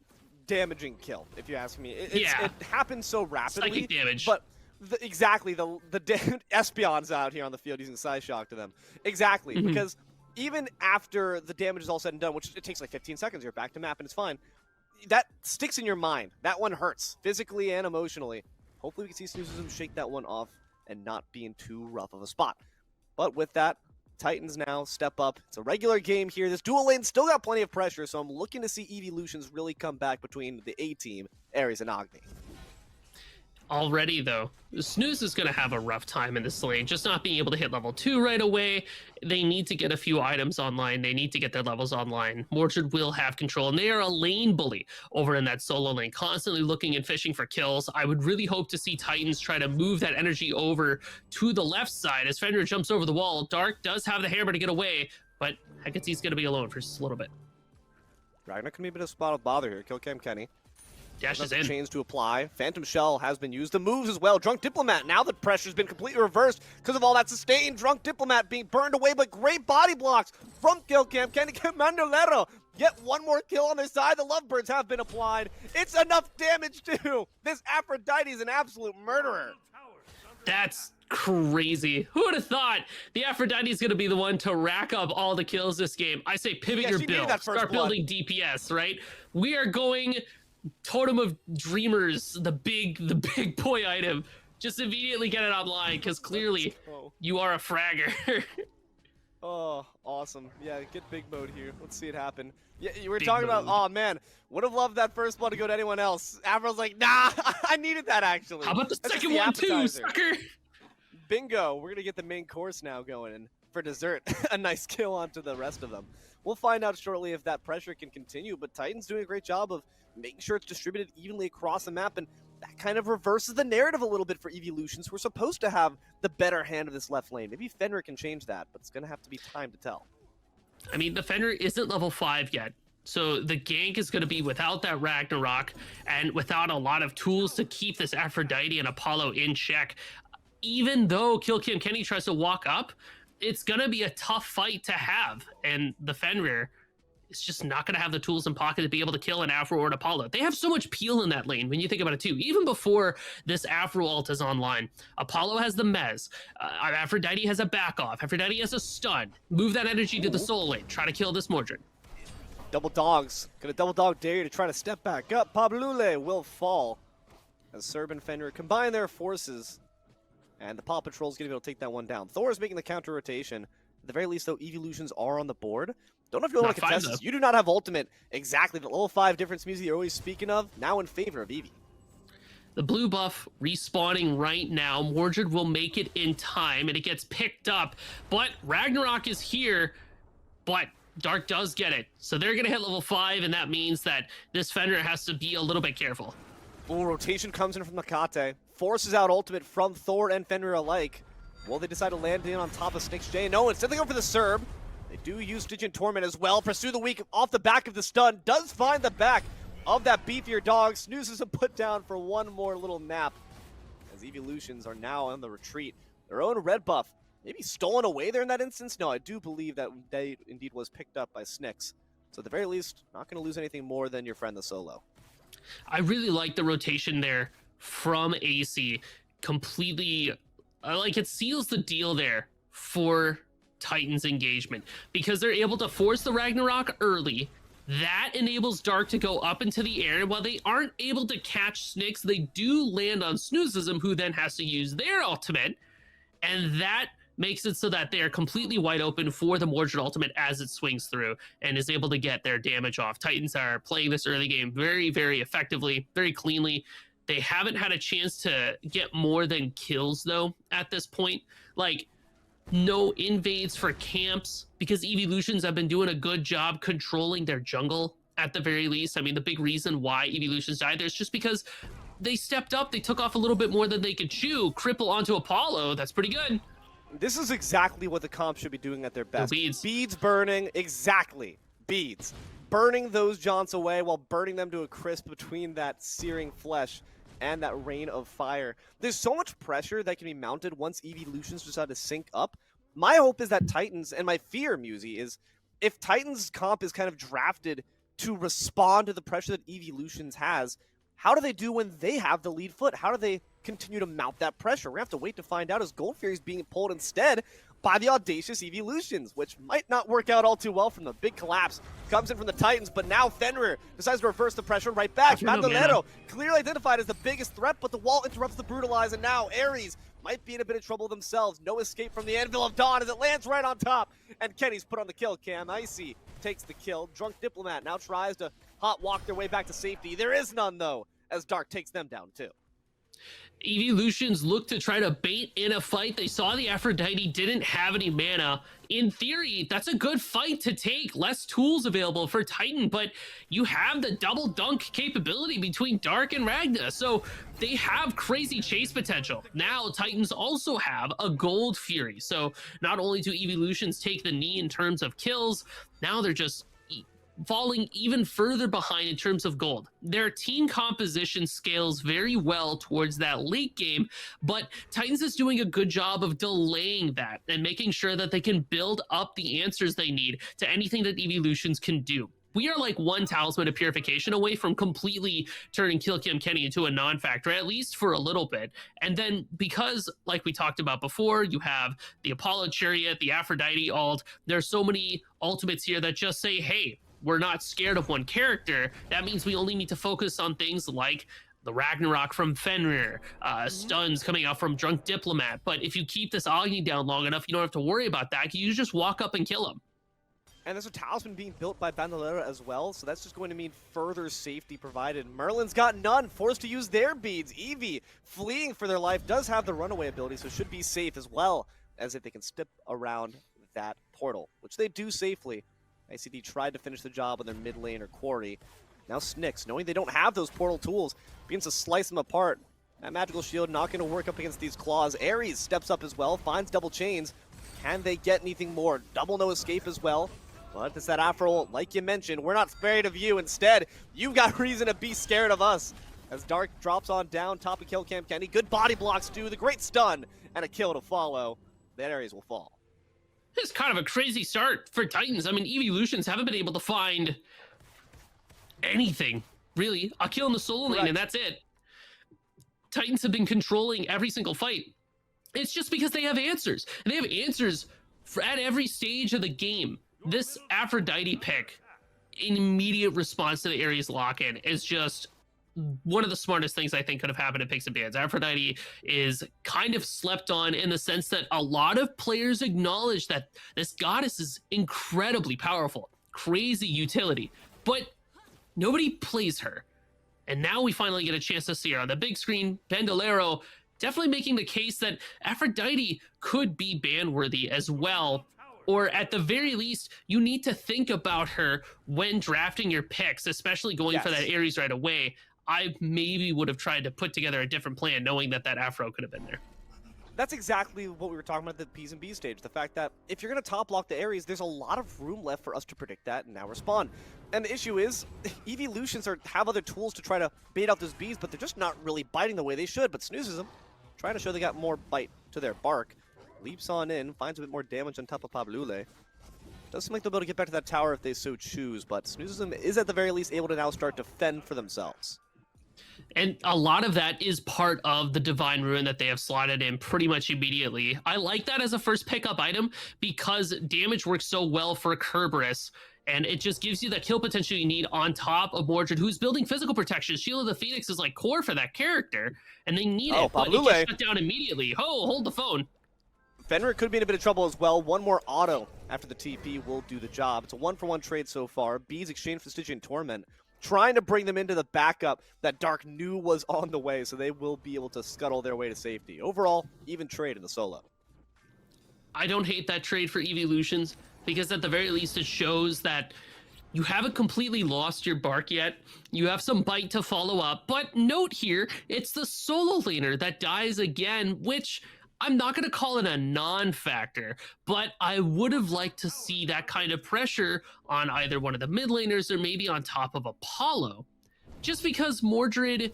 damaging kill, if you ask me. It happens so rapidly. Psychic damage. But exactly, the Espion's out here on the field using Psyshock to them. Exactly, because even after the damage is all said and done, which it takes like 15 seconds, you're back to map and it's fine, that sticks in your mind. That one hurts, physically and emotionally. Hopefully we can see Snoozism shake that one off and not be in too rough of a spot. But with that, Titans now step up. It's a regular game here. This dual lane still got plenty of pressure, so I'm looking to see Evolutions really come back between the A team, Ares and Agni. Already, though, Snooze is going to have a rough time in this lane, just not being able to hit level 2 right away. They need to get a few items online. They need to get their levels online. Mordred will have control, and they are a lane bully over in that solo lane, constantly looking and fishing for kills. I would really hope to see Titans try to move that energy over to the left side as Fenrir jumps over the wall. Dark does have the hammer to get away, but Hecate's going to be alone for just a little bit. Ragnar can be a bit of a spot of bother here. Kill Cam Kenny. Dashes in. Chains to apply. Phantom Shell has been used. The moves as well. Drunk Diplomat. Now the pressure's been completely reversed because of all that sustain. Drunk Diplomat being burned away, but great body blocks from Killcam. Kenny Bandolero. Yet one more kill on their side. The Lovebirds have been applied. It's enough damage too. This Aphrodite is an absolute murderer. That's crazy. Who would have thought the Aphrodite is going to be the one to rack up all the kills this game? I say pivot your build. Start building DPS, right? We are going Totem of Dreamers, the big boy item. Just immediately get it online, because clearly you are a fragger. Oh, awesome. Yeah, get big mode here. Let's see it happen. Yeah, you were talking about, oh man, would have loved that first one to go to anyone else. Avril's like, nah, I needed that actually. How about the second one too, sucker? Bingo, we're gonna get the main course now going, and for dessert, a nice kill onto the rest of them. We'll find out shortly if that pressure can continue, but Titan's doing a great job of making sure it's distributed evenly across the map, and that kind of reverses the narrative a little bit for Evolutions. We're supposed to have the better hand of this left lane. Maybe Fenrir can change that, but it's going to have to be time to tell. I mean, the Fenrir isn't level 5 yet, so the gank is going to be without that Ragnarok and without a lot of tools to keep this Aphrodite and Apollo in check. Even though Killcam Kenny tries to walk up, it's going to be a tough fight to have, and the Fenrir is just not going to have the tools in pocket to be able to kill an Afro or an Apollo. They have so much peel in that lane when you think about it too. Even before this Afro ult is online, Apollo has the Mez. Aphrodite has a back off. Aphrodite has a stun. Move that energy to the soul lane. Try to kill this Mordred. Double dogs. Gonna double dog dare to try to step back up. Pablule will fall as Serb and Fenrir combine their forces. And the Paw Patrol's gonna be able to take that one down. Thor is making the counter rotation. At the very least, though, Evolutions are on the board. Don't know if you want to contest this. You do not have ultimate. Exactly. The level 5 difference music you're always speaking of, now in favor of Eevee. The blue buff respawning right now. Mordred will make it in time, and it gets picked up. But Ragnarok is here, but Dark does get it. So they're going to hit level 5, and that means that this Fenrir has to be a little bit careful. Full rotation comes in from Makate. Forces out ultimate from Thor and Fenrir alike. Will they decide to land in on top of Snix J? No, instead they go for the Serb. They do use Stygian Torment as well. Pursue the weak off the back of the stun. Does find the back of that beefier dog. Snoozes him put down for one more little nap. As Evolutions are now on the retreat. Their own red buff maybe stolen away there in that instance. No, I do believe that they indeed was picked up by Snix. So at the very least, not going to lose anything more than your friend the Solo. I really like the rotation there from AC. Completely, like it seals the deal there for Titan's engagement because they're able to force the Ragnarok early. That enables Dark to go up into the air, and while they aren't able to catch Snix, they do land on Snoozism, who then has to use their ultimate, and that makes it so that they are completely wide open for the Mordred ultimate as it swings through and is able to get their damage off. Titans are playing this early game very, very effectively, very cleanly. They haven't had a chance to get more than kills, though, at this point. Like, no invades for camps because Evolutions have been doing a good job controlling their jungle at the very least. I mean, the big reason why Evolutions died there is just because they stepped up. They took off a little bit more than they could chew. Cripple onto Apollo. That's pretty good. This is exactly what the comp should be doing at their best. Beads. Beads burning. Exactly. Beads. Burning those jaunts away while burning them to a crisp between that searing flesh and that rain of fire. There's so much pressure that can be mounted once Evolutions decide to sync up. My hope is that Titans, and my fear, Musi, is if Titans comp is kind of drafted to respond to the pressure that Evolutions has, how do they do when they have the lead foot? How do they continue to mount that pressure? We're going to have to wait to find out as Gold Fury is being pulled instead by the audacious Evolutions, which might not work out all too well from the big collapse. Comes in from the Titans, but now Fenrir decides to reverse the pressure right back. Bandolero clearly identified as the biggest threat, but the wall interrupts the Brutalize, and now Ares might be in a bit of trouble themselves. No escape from the Anvil of Dawn as it lands right on top, and Kenny's put on the kill cam. Icy takes the kill. Drunk Diplomat now tries to hot walk their way back to safety. There is none, though, as Dark takes them down, too. Evolutions look to try to bait in a fight. They saw the Aphrodite didn't have any mana. In theory, that's a good fight to take. Less tools available for Titan, but you have the double dunk capability between Dark and Ragna, so they have crazy chase potential. Now, Titans also have a Gold Fury, so not only do Evolutions take the knee in terms of kills, now they're just falling even further behind in terms of gold. Their team composition scales very well towards that late game, but Titans is doing a good job of delaying that and making sure that they can build up the answers they need to anything that Evolutions can do. We are like one Talisman of Purification away from completely turning Kill Cam Kenny into a non-factor, at least for a little bit. And then because, like we talked about before, you have the Apollo Chariot, the Aphrodite ult, there's so many ultimates here that just say, hey, we're not scared of one character. That means we only need to focus on things like the Ragnarok from Fenrir, stuns coming out from Drunk Diplomat. But if you keep this Agni down long enough, you don't have to worry about that. You just walk up and kill him. And there's a Talisman being built by Bandolero as well, so that's just going to mean further safety provided. Merlin's got none, forced to use their beads. Eevee, fleeing for their life, does have the runaway ability, so should be safe as well as if they can step around that portal, which they do safely. ICD tried to finish the job on their mid lane or quarry. Now Snix, knowing they don't have those portal tools, begins to slice them apart. That magical shield not going to work up against these claws. Ares steps up as well, finds double chains. Can they get anything more? Double no escape as well. But it's that Afro, like you mentioned, we're not scared of you. Instead, you've got reason to be scared of us. As Dark drops on down, top of Kill Cam Kenny. Good body blocks too, the great stun, and a kill to follow. That Ares will fall. It's kind of a crazy start for Titans. I mean, Evolutions haven't been able to find anything, really. A kill in the solo lane, and that's it. Titans have been controlling every single fight. It's just because they have answers. And they have answers at every stage of the game. This Aphrodite pick an immediate response to the Ares lock-in is just one of the smartest things I think could have happened at Picks and Bans. Aphrodite is kind of slept on in the sense that a lot of players acknowledge that this goddess is incredibly powerful, crazy utility, but nobody plays her. And now we finally get a chance to see her on the big screen. Bandolero definitely making the case that Aphrodite could be ban-worthy as well. Or at the very least, you need to think about her when drafting your picks, especially going for that Ares right away. I maybe would have tried to put together a different plan, knowing that that Afro could have been there. That's exactly what we were talking about at the P's and B stage. The fact that if you're going to top lock the Ares, there's a lot of room left for us to predict that and now respond. And the issue is, Evolutions have other tools to try to bait out those Bs, but they're just not really biting the way they should. But Snoozes them, trying to show they got more bite to their bark. Leaps on in, finds a bit more damage on top of Pablule. Does seem like they'll be able to get back to that tower if they so choose, but Snoozes them is at the very least able to now start to fend for themselves. And a lot of that is part of the Divine Ruin that they have slotted in pretty much immediately. I like that as a first pickup item because damage works so well for Kerberos, and it just gives you the kill potential you need on top of Mordred, who's building physical protection. Shield of the Phoenix is like core for that character, and they need it, but it gets shut down immediately. Oh, hold the phone. Fenrir could be in a bit of trouble as well. One more auto after the TP will do the job. It's a 1-for-1 trade so far. Bees exchange for Stygian Torment, trying to bring them into the backup that Dark knew was on the way, so they will be able to scuttle their way to safety. Overall, even trade in the solo. I don't hate that trade for Evolutions, because at the very least it shows that you haven't completely lost your bark yet. You have some bite to follow up, but note here, it's the solo laner that dies again, which I'm not going to call it a non-factor, but I would have liked to see that kind of pressure on either one of the mid laners or maybe on top of Apollo. Just because Mordred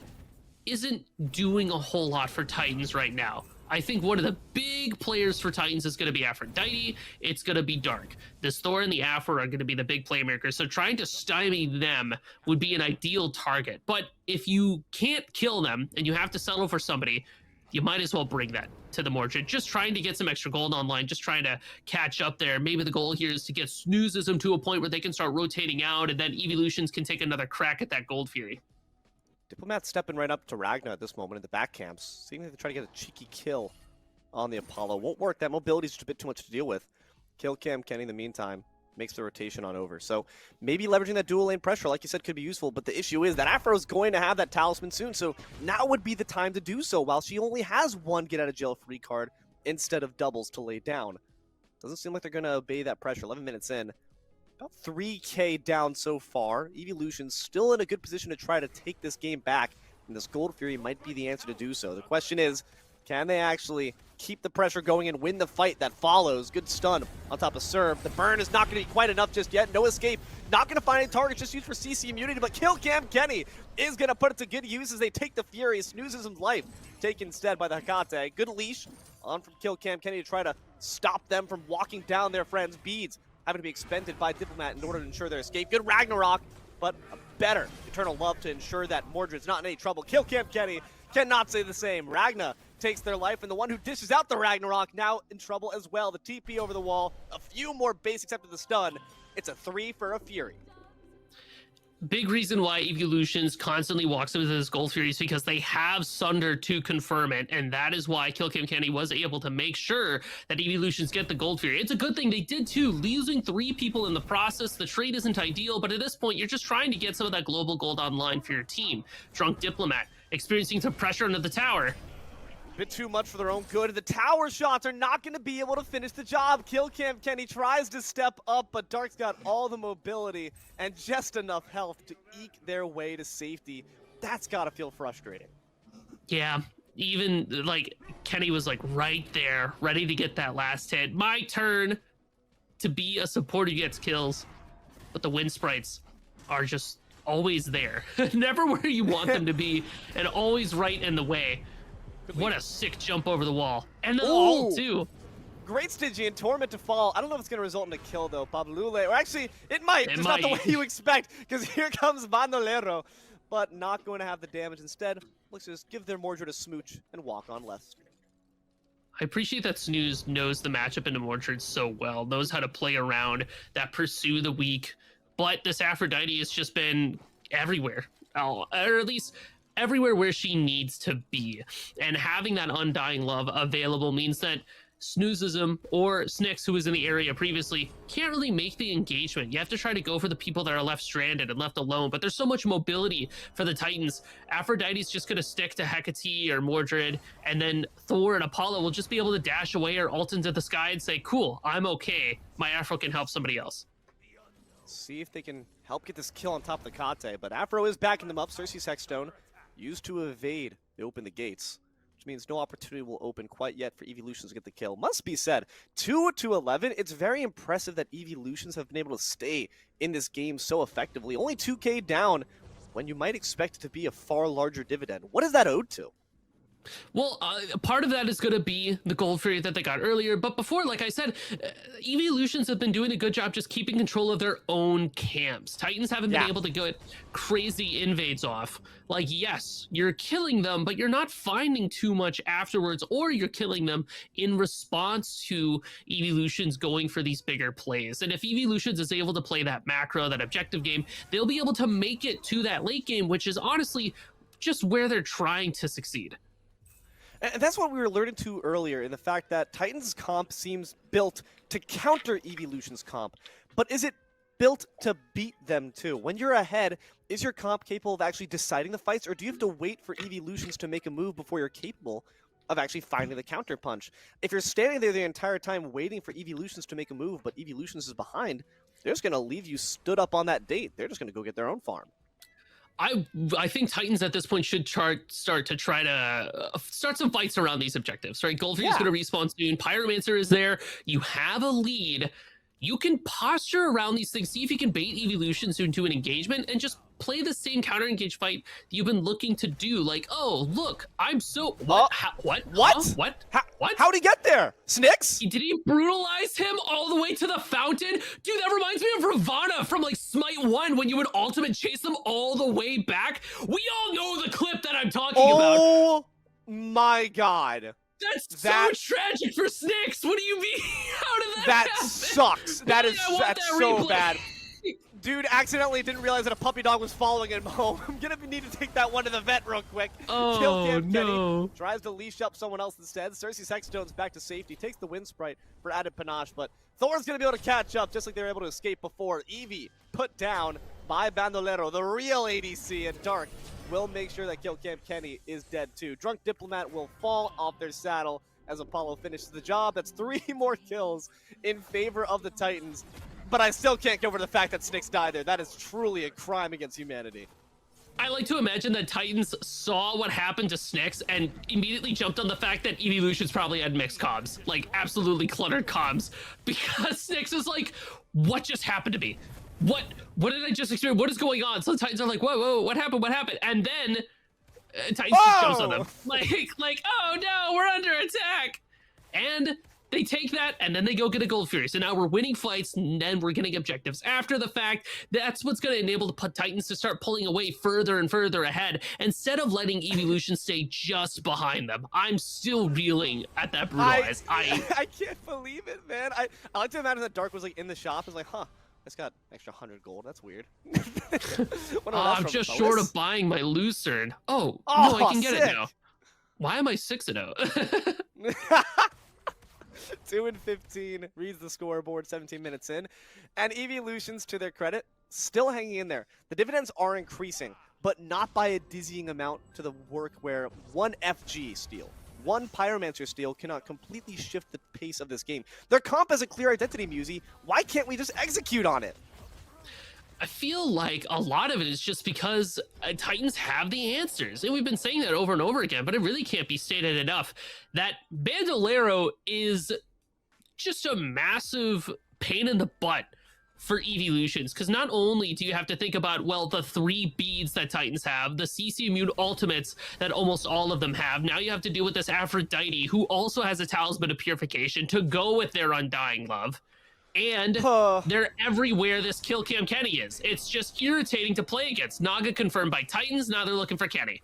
isn't doing a whole lot for Titans right now. I think one of the big players for Titans is going to be Aphrodite. It's going to be Dark. This Thor and the Afro are going to be the big playmakers, so trying to stymie them would be an ideal target. But if you can't kill them and you have to settle for somebody, you might as well bring that to the Mordred. Just trying to get some extra gold online, just trying to catch up there. Maybe the goal here is to get Snoozes them to a point where they can start rotating out, and then Evolutions can take another crack at that Gold Fury. Diplomat stepping right up to Ragnar at this moment in the back camps, seeing if they try to get a cheeky kill on the Apollo. Won't work. That mobility is just a bit too much to deal with. Kill Cam Kenny in the meantime makes the rotation on over. So maybe leveraging that dual lane pressure, like you said, could be useful, but the issue is that Afro is going to have that talisman soon, so now would be the time to do so, while she only has one get out of jail free card instead of doubles to lay down. Doesn't seem like they're going to obey that pressure. 11 minutes in. About 3k down so far. Evolution's still in a good position to try to take this game back, and this Gold Fury might be the answer to do so. The question is, can they actually keep the pressure going and win the fight that follows? Good stun on top of Serve. The burn is not going to be quite enough just yet. No escape. Not going to find any targets, just used for CC immunity, but Kill Cam Kenny is going to put it to good use as they take the Fury. Snoozes his life, taken instead by the Hekate. Good leash on from Kill Cam Kenny to try to stop them from walking down their friends. Beads having to be expended by Diplomat in order to ensure their escape. Good Ragnarok, but a better Eternal Love to ensure that Mordred's not in any trouble. Kill Cam Kenny cannot say the same. Ragna takes their life, and the one who dishes out the Ragnarok now in trouble as well. The TP over the wall, a few more basics after the stun. It's a 3 for a Fury. Big reason why Evolutions constantly walks into this Gold Fury is because they have Sunder to confirm it, and that is why Kill Cam Kenny was able to make sure that Evolutions get the Gold Fury. It's a good thing they did too, losing 3 people in the process. The trade isn't ideal, but at this point, you're just trying to get some of that global gold online for your team. Drunk Diplomat experiencing some pressure into the tower. Bit too much for their own good. The tower shots are not going to be able to finish the job. Kill Cam Kenny tries to step up, but Dark's got all the mobility and just enough health to eke their way to safety. That's got to feel frustrating. Yeah, even like Kenny was like right there, ready to get that last hit. My turn to be a support who gets kills, but the wind sprites are just always there. Never where you want them to be, and always right in the way. What a sick jump over the wall. And then the ult, too. Great Stygian Torment to fall. I don't know if it's going to result in a kill, though. Pablule, or actually, it might. Just not the way you expect, because here comes Bandolero, but not going to have the damage. Instead, let's just give their Mordred a smooch and walk on left. I appreciate that Snooze knows the matchup into Mordred so well, knows how to play around that pursue the weak, but this Aphrodite has just been everywhere, or at least everywhere where she needs to be. And having that Undying Love available means that Snoozism or Snyx, who was in the area previously, can't really make the engagement. You have to try to go for the people that are left stranded and left alone, but there's so much mobility for the Titans. Aphrodite's just going to stick to Hecate or Mordred, and then Thor and Apollo will just be able to dash away or ult into the sky and say, cool, I'm okay. My Afro can help somebody else. See if they can help get this kill on top of the Kate, but Afro is backing them up. Cersei's Hexstone used to evade. They open the gates, which means no opportunity will open quite yet for Evolutions to get the kill. Must be said, 2-11, it's very impressive that Evolutions have been able to stay in this game so effectively. Only 2k down when you might expect it to be a far larger dividend. What is that owed to? Well, part of that is going to be the Gold Fury that they got earlier. But before, like I said, Evolutions have been doing a good job just keeping control of their own camps. Titans haven't been able to get crazy invades off. Like, yes, you're killing them, but you're not finding too much afterwards, or you're killing them in response to Evolutions going for these bigger plays. And if Evolutions is able to play that macro, that objective game, they'll be able to make it to that late game, which is honestly just where they're trying to succeed. And that's what we were alerted to earlier in the fact that Titans' comp seems built to counter Evolution's comp. But is it built to beat them too? When you're ahead, is your comp capable of actually deciding the fights, or do you have to wait for Evolutions to make a move before you're capable of actually finding the counter punch? If you're standing there the entire time waiting for Evolutions to make a move, but Evolutions is behind, they're just going to leave you stood up on that date. They're just going to go get their own farm. I think Titans at this point should start to try to start some fights around these objectives, right? Goldfury is going to respawn soon. Pyromancer is there. You have a lead. You can posture around these things, see if you can bait Evolutions into an engagement, and just play the same counter engage fight that you've been looking to do. Like, oh, look, I'm so what? What? How'd he get there? Snyx? Did he brutalize him all the way to the fountain? Dude, that reminds me of Ravana from like Smite 1 when you would ultimate chase them all the way back. We all know the clip that I'm talking about. Oh my god. That's so tragic for Snyx. What do you mean? How did that happen? Sucks. That's so bad. Dude accidentally didn't realize that a puppy dog was following him home. I'm gonna need to take that one to the vet real quick. Oh, Kill Cam no. Kenny. Tries to leash up someone else instead. Cersei's Hexstone's back to safety. Takes the Wind Sprite for added panache, but Thor's gonna be able to catch up just like they were able to escape before. Eevee put down by Bandolero, the real ADC, and Dark will make sure that Kill Cam Kenny is dead too. Drunk Diplomat will fall off their saddle as Apollo finishes the job. That's 3 more kills in favor of the Titans. But I still can't get over the fact that Snyx died there. That is truly a crime against humanity. I like to imagine that Titans saw what happened to Snyx and immediately jumped on the fact that Evolutions probably had mixed comms, like absolutely cluttered comms, because Snyx is like, what just happened to me? What did I just experience? What is going on? So the Titans are like, whoa, what happened? And then Titans just jumps on them. Like, oh no, we're under attack. And they take that, and then they go get a Gold Fury. So now we're winning fights, and then we're getting objectives after the fact. That's what's going to enable the Titans to start pulling away further and further ahead, instead of letting Evolution stay just behind them. I'm still reeling at that brutalized. I can't believe it, man. I like to imagine that Dark was like in the shop. It's like, huh, it's got extra 100 gold. That's weird. I'm just short of buying my Lucerne. Oh, no, I can get it now. Why am I 6-0? 2-15, reads the scoreboard 17 minutes in. And Evolutions, to their credit, still hanging in there. The dividends are increasing, but not by a dizzying amount to the work where one FG steal, one Pyromancer steal cannot completely shift the pace of this game. Their comp has a clear identity, Musi. Why can't we just execute on it? I feel like a lot of it is just because Titans have the answers. And we've been saying that over and over again, but it really can't be stated enough that Bandolero is just a massive pain in the butt for Evolutions. Because not only do you have to think about, well, the 3 beads that Titans have, the CC immune ultimates that almost all of them have. Now you have to deal with this Aphrodite, who also has a Talisman of Purification to go with their Undying Love. And they're everywhere this Kill Cam Kenny is. It's just irritating to play against. Naga confirmed by Titans, now they're looking for Kenny.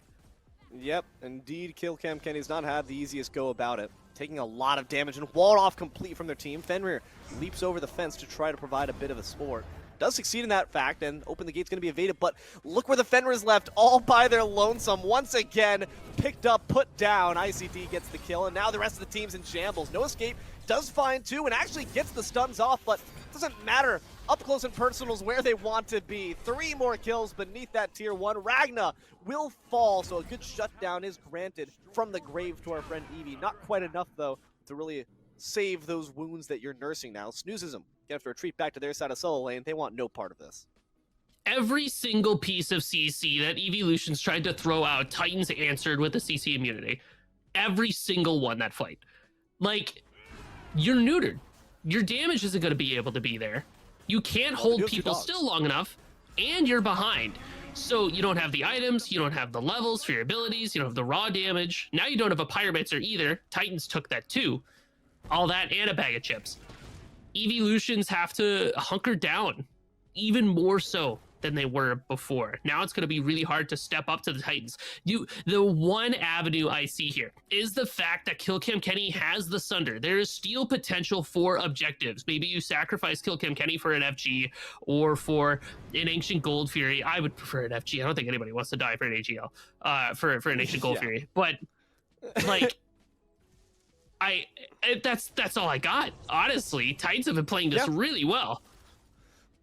Yep, indeed, Kill Cam Kenny's not had the easiest go about it. Taking a lot of damage and walled off complete from their team. Fenrir leaps over the fence to try to provide a bit of a support. does succeed in that fact, and Open the Gate's going to be evaded, but look where the Fenris left, all by their lonesome. Once again, picked up, put down. ICD gets the kill, and now the rest of the team's in shambles. No Escape does find 2 and actually gets the stuns off, but it doesn't matter. Up close and personal is where they want to be. 3 more kills beneath that tier 1. Ragna will fall, so a good shutdown is granted from the grave to our friend Eevee. Not quite enough, though, to really save those wounds that you're nursing now. Snoozism gonna have to retreat back to their side of solo lane. They want no part of this. Every single piece of CC that Evolutions tried to throw out, Titans answered with a CC immunity. Every single one that fight. Like, you're neutered. Your damage isn't going to be able to be there. You can't hold people still long enough, and you're behind. So you don't have the items, you don't have the levels for your abilities, you don't have the raw damage. Now you don't have a Pyromancer either. Titans took that too. All that and a bag of chips. Evolutions have to hunker down, even more so than they were before. Now it's going to be really hard to step up to the Titans. The one avenue I see here is the fact that Killcam Kenny has the Sunder. There is still potential for objectives. Maybe you sacrifice Killcam Kenny for an FG or for an Ancient Gold Fury. I would prefer an FG. I don't think anybody wants to die for an AGL, for an Ancient Gold Fury. But like, that's all I got. Honestly, Titans have been playing this really well.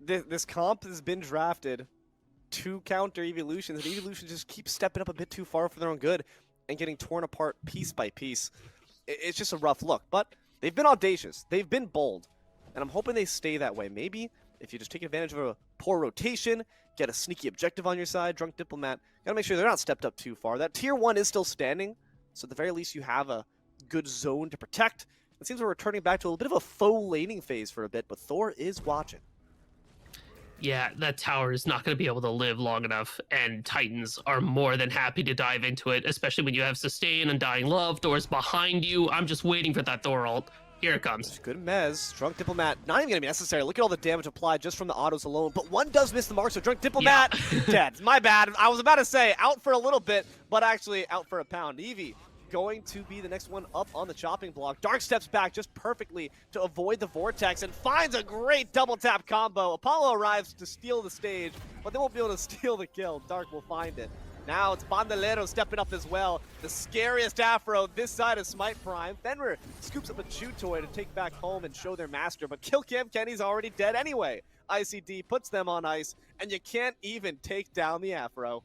This comp has been drafted to counter Evolutions, and Evolutions just keep stepping up a bit too far for their own good and getting torn apart piece by piece. It's just a rough look, but they've been audacious. They've been bold, and I'm hoping they stay that way. Maybe if you just take advantage of a poor rotation, get a sneaky objective on your side, Drunk Diplomat, gotta make sure they're not stepped up too far. That tier 1 is still standing, so at the very least you have a good zone to protect. It seems we're returning back to a little bit of a faux laning phase for a bit, but Thor is watching. Yeah, that tower is not going to be able to live long enough, and Titans are more than happy to dive into it, especially when you have Sustain, Undying Love, Thor's behind you. I'm just waiting for that Thor ult. Here it comes. Good Mez. Drunk Diplomat, not even going to be necessary. Look at all the damage applied just from the autos alone, but one does miss the mark, so Drunk Diplomat, dead. My bad. I was about to say out for a little bit, but actually out for a pound. Eevee going to be the next one up on the chopping block. Dark steps back just perfectly to avoid the vortex and finds a great double tap combo. Apollo arrives to steal the stage, but they won't be able to steal the kill. Dark will find it. Now it's Bandolero stepping up as well. The scariest Afro this side of Smite Prime. Fenrir scoops up a chew toy to take back home and show their master, but Killcam Kenny's already dead anyway. ICD puts them on ice, and you can't even take down the Afro.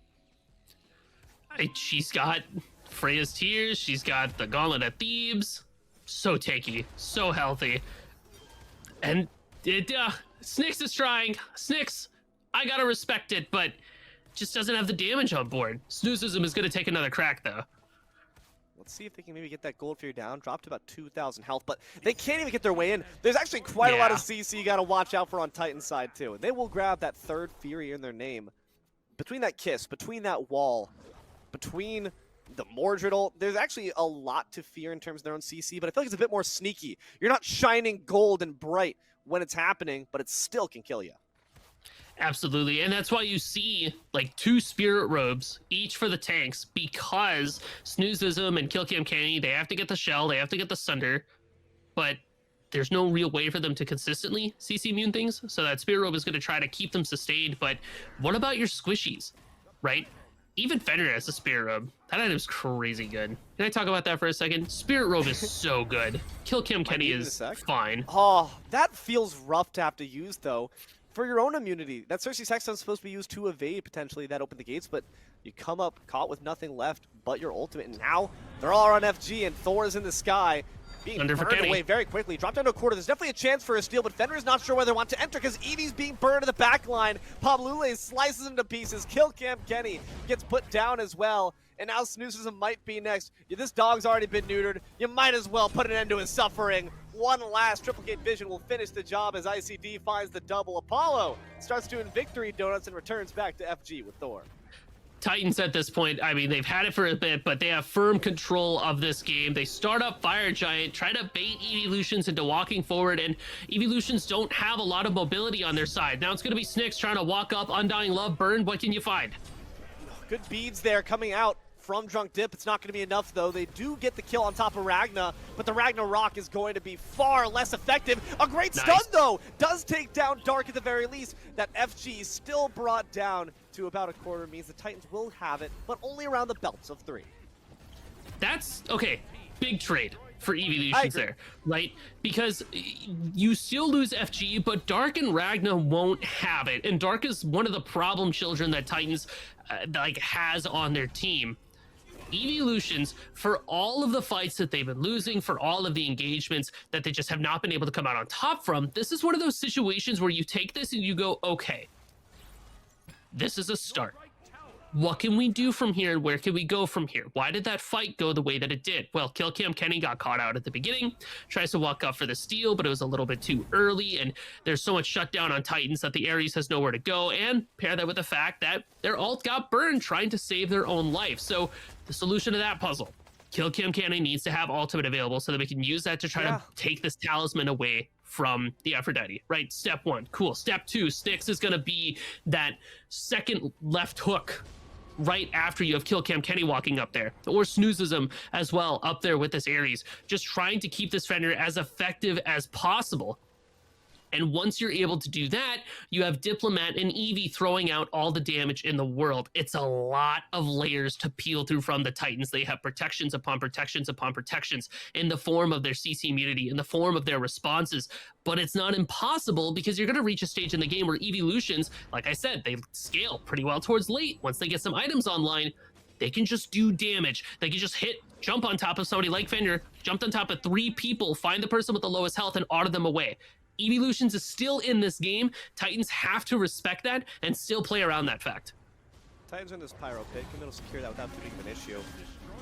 She's got Freya's Tears, she's got the Gauntlet of Thebes. So tanky, so healthy. And Snyx is trying. Snyx, I gotta respect it, but just doesn't have the damage on board. Snoozism is gonna take another crack, though. Let's see if they can maybe get that Gold Fury down. Dropped to about 2,000 health, but they can't even get their way in. There's actually quite a lot of CC you gotta watch out for on Titan's side, too. And they will grab that third Fury in their name. Between that kiss, between that wall, between the Mordred ult, there's actually a lot to fear in terms of their own CC, but I feel like it's a bit more sneaky. You're not shining gold and bright when it's happening, but it still can kill you. Absolutely, and that's why you see like 2 Spirit Robes, each for the tanks, because Snoozism and Killcam Kenny, they have to get the Shell, they have to get the Sunder, but there's no real way for them to consistently CC immune things, so that Spirit Robe is going to try to keep them sustained. But what about your squishies, right? Even Fenrir has a Spirit Robe. That item's crazy good. Can I talk about that for a second? Spirit Robe is so good. Killcam Kenny is fine. Oh, that feels rough to have to use, though. For your own immunity. That Cersei's Hexstone is supposed to be used to evade, potentially, that open the gates, but you come up caught with nothing left but your ultimate, and now they're all on FG, and Thor is in the sky, being burned away very quickly. Dropped down to a quarter. There's definitely a chance for a steal, but Fenrir's not sure whether they want to enter because Eevee's being burned to the back line. Pablule slices him to pieces. Killcam Kenny gets put down as well. And now Snoozism might be next. This dog's already been neutered. You might as well put an end to his suffering. One last Triplicate Vision will finish the job as ICD finds the double. Apollo starts doing victory donuts and returns back to FG with Thor. Titans at this point, I mean, they've had it for a bit, but they have firm control of this game. They start up Fire Giant, try to bait Evolutions into walking forward, and Evolutions don't have a lot of mobility on their side. Now it's going to be Snyx trying to walk up, Undying Love, burn. What can you find? Good beads there coming out from Drunk Dip. It's not going to be enough, though. They do get the kill on top of Ragna, but the Ragnarok is going to be far less effective. A great stun, though, does take down Dark at the very least. That FG is still brought down to about a quarter, means the Titans will have it, but only around the belts of 3. That's, okay, big trade for Evolutions there, right? Because you still lose FG, but Dark and Ragna won't have it. And Dark is one of the problem children that Titans like has on their team. Evolutions, for all of the fights that they've been losing, for all of the engagements that they just have not been able to come out on top from, this is one of those situations where you take this and you go, okay, this is a start. What can we do from here, and where can we go from here? Why did that fight go the way that it did? Well, Killcam Kenny got caught out at the beginning, tries to walk up for the steal, but it was a little bit too early, and there's so much shutdown on Titans that the Ares has nowhere to go, and pair that with the fact that their ult got burned trying to save their own life. So the solution to that puzzle, Killcam Kenny needs to have ultimate available so that we can use that to try to take this talisman away from the Aphrodite, right? Step 1, cool. Step 2, Styx is going to be that second left hook right after you have Killcam Kenny walking up there, or Snoozism as well up there with this Ares, just trying to keep this Fenrir as effective as possible. And once you're able to do that, you have Diplomat and Eevee throwing out all the damage in the world. It's a lot of layers to peel through from the Titans. They have protections upon protections upon protections in the form of their CC immunity, in the form of their responses. But it's not impossible, because you're going to reach a stage in the game where Evolutions, like I said, they scale pretty well towards late. Once they get some items online, they can just do damage. They can just jump on top of somebody like Fenrir, jump on top of 3 people, find the person with the lowest health, and auto them away. Evolutions is still in this game. Titans have to respect that and still play around that fact. Titans are in this Pyro pick, and they'll secure that without being an issue.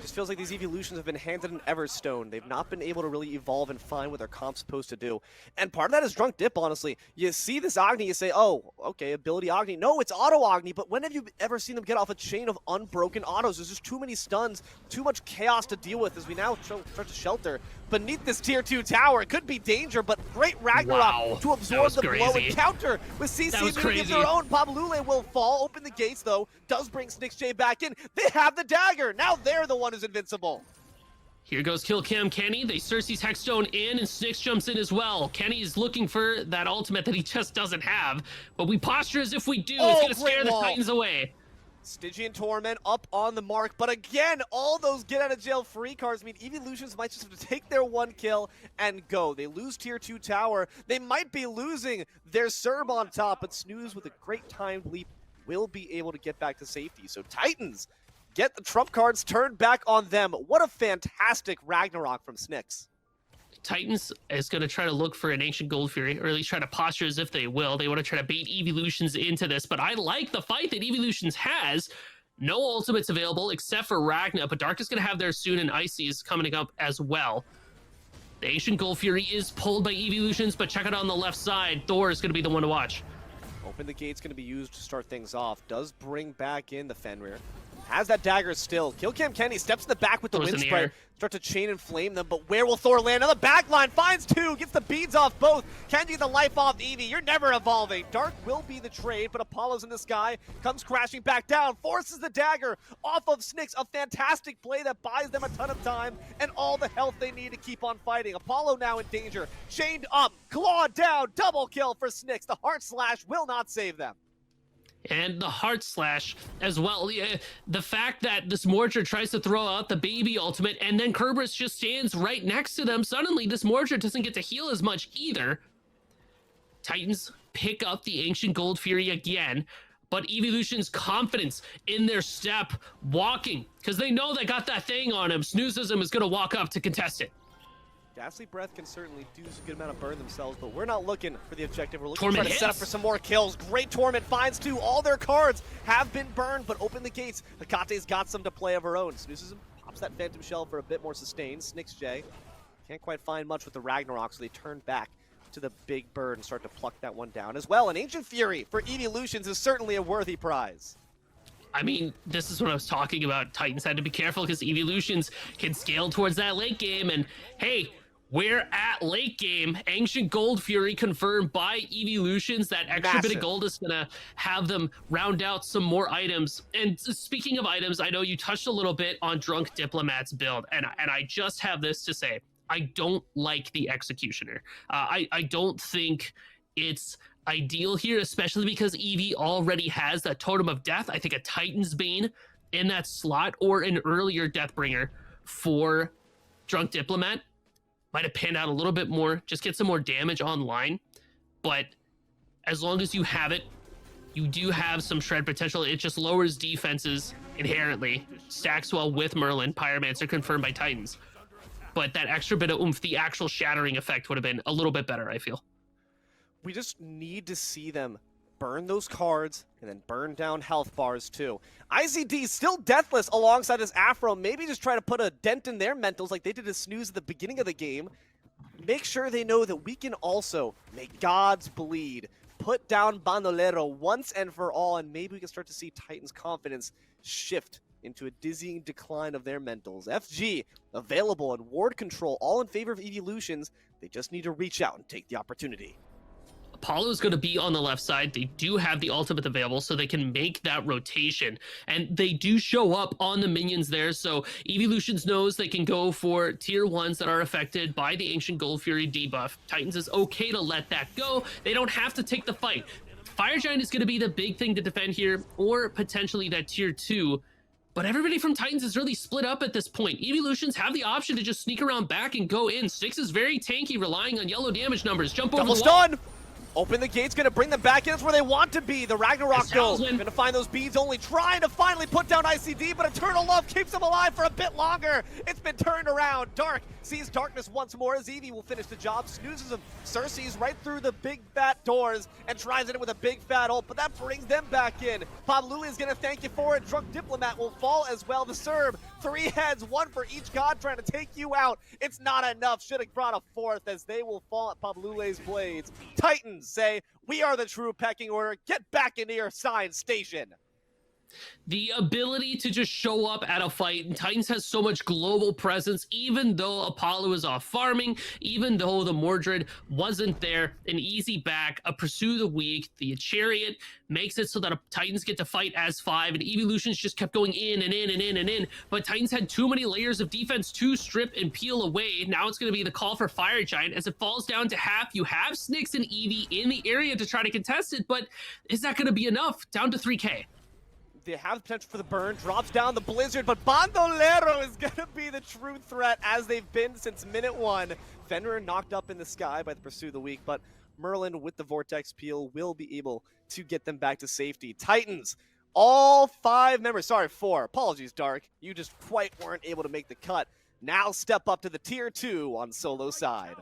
Just feels like these Evolutions have been handed an Everstone. They've not been able to really evolve and find what their comp's supposed to do. And part of that is Drunk Dip, honestly. You see this Agni, you say, oh, okay, ability Agni. No, it's auto Agni, but when have you ever seen them get off a chain of unbroken autos? There's just too many stuns, too much chaos to deal with as we now start to shelter beneath this tier 2 tower. It could be danger, but great Ragnarok to absorb the blow and counter with CC immunity of their own. Pablule will fall, open the gates though, does bring SnixJ back in. They have the dagger, now they're the one who's invincible. Here goes Killcam Kenny. They Cersei's Hexstone in, and Styx jumps in as well. Kenny's looking for that ultimate that he just doesn't have, but we posture as if we do. It's gonna scare the Titans away. Stygian Torment up on the mark, but again, all those get out of jail free cards mean Evolutions might just have to take their 1 kill and go. They lose tier 2 tower. They might be losing their Serb on top, but Snooze with a great timed leap will be able to get back to safety. So Titans get the trump cards turned back on them. What a fantastic Ragnarok from Snix. Titans is going to try to look for an Ancient Gold Fury, or at least try to posture as if they will. They want to try to bait Evolutions into this, but I like the fight that Evolutions has. No ultimates available except for Ragna, but Dark is going to have theirs soon, and Icy's coming up as well. The Ancient Gold Fury is pulled by Evolutions, but check it out on the left side. Thor is going to be the one to watch. Open the gate's going to be used to start things off. Does bring back in the Fenrir. Has that dagger still. Killcam Kenny steps in the back with the wind spray. Start to chain and flame them, but where will Thor land? On the back line, finds 2, gets the beads off both. Can get the life off Eevee. You're never evolving. Dark will be the trade, but Apollo's in the sky, comes crashing back down, forces the dagger off of Snix. A fantastic play that buys them a ton of time and all the health they need to keep on fighting. Apollo now in danger, chained up, clawed down, double kill for Snix. The Heart Slash will not save them. And the Heart Slash as well. The fact that this Mordred tries to throw out the baby ultimate and then Kerberos just stands right next to them. Suddenly, this Mordred doesn't get to heal as much either. Titans pick up the Ancient Gold Fury again, but Evolution's confidence in their step, walking, because they know they got that thing on him. Snoozism is going to walk up to contest it. Ghastly Breath can certainly do a good amount of burn themselves, but we're not looking for the objective. We're looking to set up for some more kills. Great Torment finds 2. All their cards have been burned, but open the gates. Hekate's got some to play of her own. Snoozism pops that Phantom Shell for a bit more sustain. SnixJ can't quite find much with the Ragnarok, so they turn back to the big bird and start to pluck that one down as well. An Ancient Fury for Evolutions is certainly a worthy prize. I mean, this is what I was talking about. Titans had to be careful because Evolutions can scale towards that late game, and hey, We're at late game. Ancient Gold Fury confirmed by Evolutions. That extra bit of gold is going to have them round out some more items. And speaking of items, I know you touched a little bit on Drunk Diplomat's build, and I just have this to say. I don't like the Executioner. I don't think it's ideal here, especially because Eevee already has that Totem of Death. I think a Titan's Bane in that slot or an earlier Deathbringer for Drunk Diplomat might have panned out a little bit more, just get some more damage online. But as long as you have it, you do have some shred potential. It just lowers defenses inherently. Stacks well with Merlin. Pyromancer confirmed by Titans. But that extra bit of oomph, the actual shattering effect would have been a little bit better, I feel. We just need to see them burn those cards and then burn down health bars too. ICD still deathless alongside his Afro. Maybe just try to put a dent in their mentals like they did to Snooze at the beginning of the game. Make sure they know that we can also make gods bleed. Put down Bandolero once and for all, and maybe we can start to see Titan's confidence shift into a dizzying decline of their mentals. FG available and ward control all in favor of Evolutions. They just need to reach out and take the opportunity. Apollo is going to be on the left side. They do have the ultimate available, so they can make that rotation. And they do show up on the minions there, so Evolutions knows they can go for tier 1s that are affected by the Ancient Gold Fury debuff. Titans is okay to let that go. They don't have to take the fight. Fire Giant is going to be the big thing to defend here, or potentially that tier 2. But everybody from Titans is really split up at this point. Evolutions have the option to just sneak around back and go in. Styx is very tanky, relying on yellow damage numbers. Jump over the wall. Stun! Open the gates, gonna bring them back in. That's where they want to be. The Ragnarok goes. Gonna find those beads only, trying to finally put down ICD, but Eternal Love keeps him alive for a bit longer. It's been turned around. Dark sees darkness once more as Eevee will finish the job. Snoozes him. Cersei's right through the big fat doors and tries it with a big fat ult, but that brings them back in. Pabluli is gonna thank you for it. Drunk Diplomat will fall as well. The Serb, 3 heads, 1 for each god trying to take you out. It's not enough. Should have brought a 4th as they will fall at Pablule's blades. Titans say, we are the true pecking order. Get back into your assigned station. The ability to just show up at a fight, and Titans has so much global presence, even though Apollo is off farming, even though the Mordred wasn't there. An easy back, a Pursue the Weak, the Chariot makes it so that Titans get to fight as 5, and Evolutions just kept going in and in and in and in, but Titans had too many layers of defense to strip and peel away. Now it's going to be the call for Fire Giant. As it falls down to half, you have Snyx and Eevee in the area to try to contest it, but is that going to be enough? Down to 3k. They have the potential for the burn, drops down the Blizzard, but Bandolero is going to be the true threat as they've been since minute 1. Fenrir knocked up in the sky by the Pursue the Weak, but Merlin with the Vortex Peel will be able to get them back to safety. Titans, all 5 members, sorry, 4, apologies Dark, you just quite weren't able to make the cut. Now step up to the tier 2 on solo side.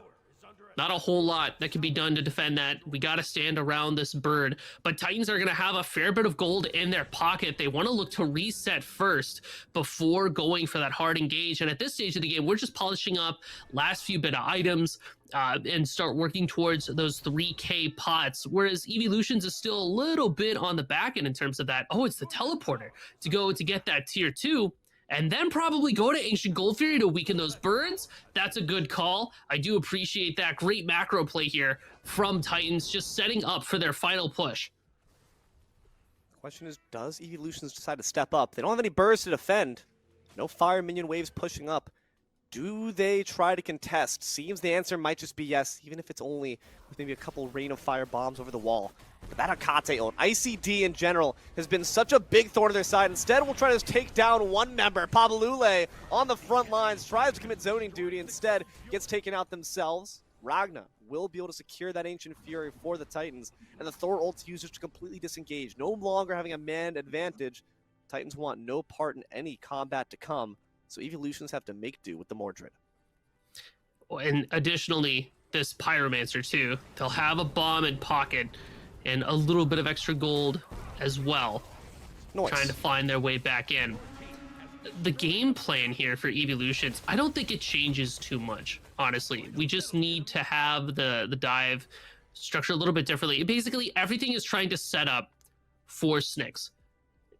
Not a whole lot that can be done to defend that. We got to stand around this bird. But Titans are going to have a fair bit of gold in their pocket. They want to look to reset first before going for that hard engage. And at this stage of the game, we're just polishing up last few bit of items and start working towards those 3k pots. Whereas Evolutions is still a little bit on the back end in terms of that. Oh, it's the teleporter to go to get that tier 2. And then probably go to Ancient Gold Fury to weaken those birds. That's a good call. I do appreciate that. Great macro play here from Titans, just setting up for their final push. The question is, does Evolutions decide to step up? They don't have any birds to defend. No fire minion waves pushing up. Do they try to contest? Seems the answer might just be yes, even if it's only with maybe a couple Rain of Fire bombs over the wall. But that Akate ult, ICD in general, has been such a big thorn to their side. Instead, we'll try to take down one member. Pablule on the front lines, tries to commit zoning duty. Instead, gets taken out themselves. Ragna will be able to secure that Ancient Fury for the Titans. And the Thor ult's used to completely disengage. No longer having a manned advantage. Titans want no part in any combat to come. So Evolutions have to make do with the Mordred. And additionally, this Pyromancer too. They'll have a bomb in pocket and a little bit of extra gold as well. Nice. Trying to find their way back in. The game plan here for Evolutions, I don't think it changes too much, honestly. We just need to have the dive structured a little bit differently. Basically, everything is trying to set up for Snyx.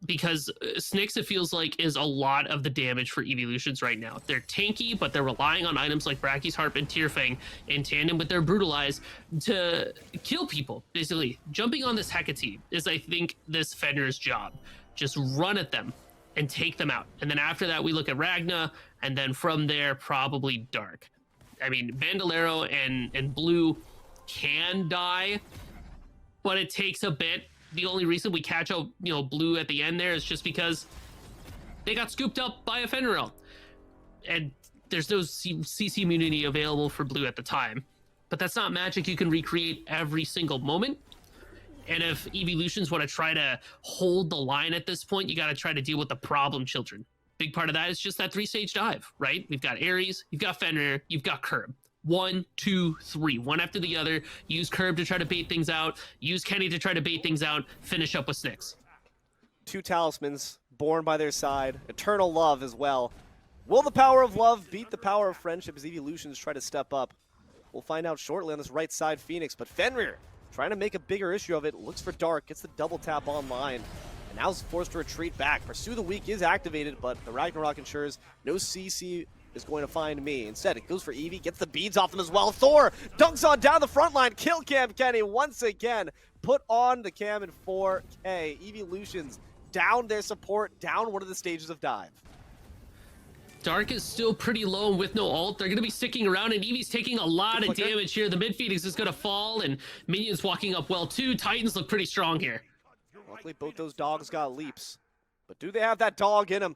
because Snicks, it feels like, is a lot of the damage for Evolutions right now. They're tanky, but they're relying on items like Brachy's Harp and Tearfang in tandem with their Brutalize to kill people, basically. Jumping on this Hecate is, I think, this Fenrir's job. Just run at them and take them out. And then after that, we look at Ragna, and then from there, probably Dark. I mean, Bandolero and Blue can die, but it takes a bit. The only reason we catch out, Blue at the end there is just because they got scooped up by a Fenrir. And there's no CC immunity available for Blue at the time. But that's not magic you can recreate every single moment. And if Evolutions want to try to hold the line at this point, you got to try to deal with the problem children. Big part of that is just that 3-stage dive, right? We've got Ares, you've got Fenrir, you've got Curb. 1, 2, 3, one after the other. Use Curb to try to bait things out. Use Kenny to try to bait things out. Finish up with Snicks. 2 talismans born by their side. Eternal love as well. Will the power of love beat the power of friendship as Evolutions try to step up? We'll find out shortly on this right side, Phoenix. But Fenrir, trying to make a bigger issue of it, looks for Dark, gets the double tap online. And now is forced to retreat back. Pursue the Weak is activated, but the Ragnarok ensures no CC is going to find me. Instead, it goes for Eevee, gets the beads off him as well. Thor dunks on down the front line. Kill Cam Kenny once again. Put on the cam in 4K. Evolutions down their support, down one of the stages of dive. Dark is still pretty low with no ult. They're going to be sticking around, and Eevee's taking a lot of damage here. The mid Phoenix is going to fall, and Minions walking up well too. Titans look pretty strong here. Luckily, both those dogs got leaps. But do they have that dog in them?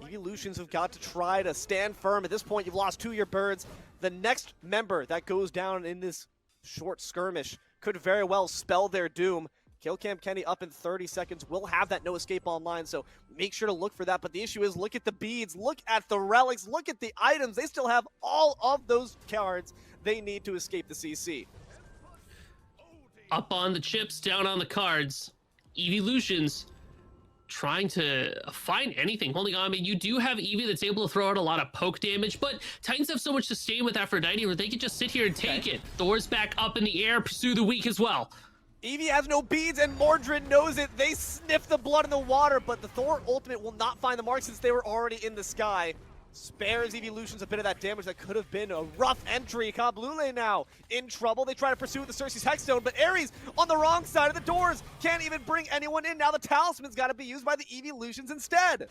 Evolutions have got to try to stand firm. At this point, you've lost 2 of your birds. The next member that goes down in this short skirmish could very well spell their doom. Killcam Kenny up in 30 seconds. Will have that no escape online, so make sure to look for that. But the issue is, look at the beads, look at the relics, look at the items. They still have all of those cards they need to escape the CC. Up on the chips, down on the cards. Evolutions trying to find anything, holding on. I mean, you do have Eevee that's able to throw out a lot of poke damage, but Titans have so much sustain with Aphrodite where they can just sit here and take it. Thor's back up in the air, pursue the Weak as well. Eevee has no beads, and Mordred knows it. They sniff the blood in the water, but the Thor ultimate will not find the mark since they were already in the sky. Spares Evolutions a bit of that damage that could have been a rough entry. Kablule now in trouble. They try to pursue with the Cersei's Hexstone, but Ares on the wrong side of the doors. Can't even bring anyone in. Now the Talisman's got to be used by the Evolutions instead.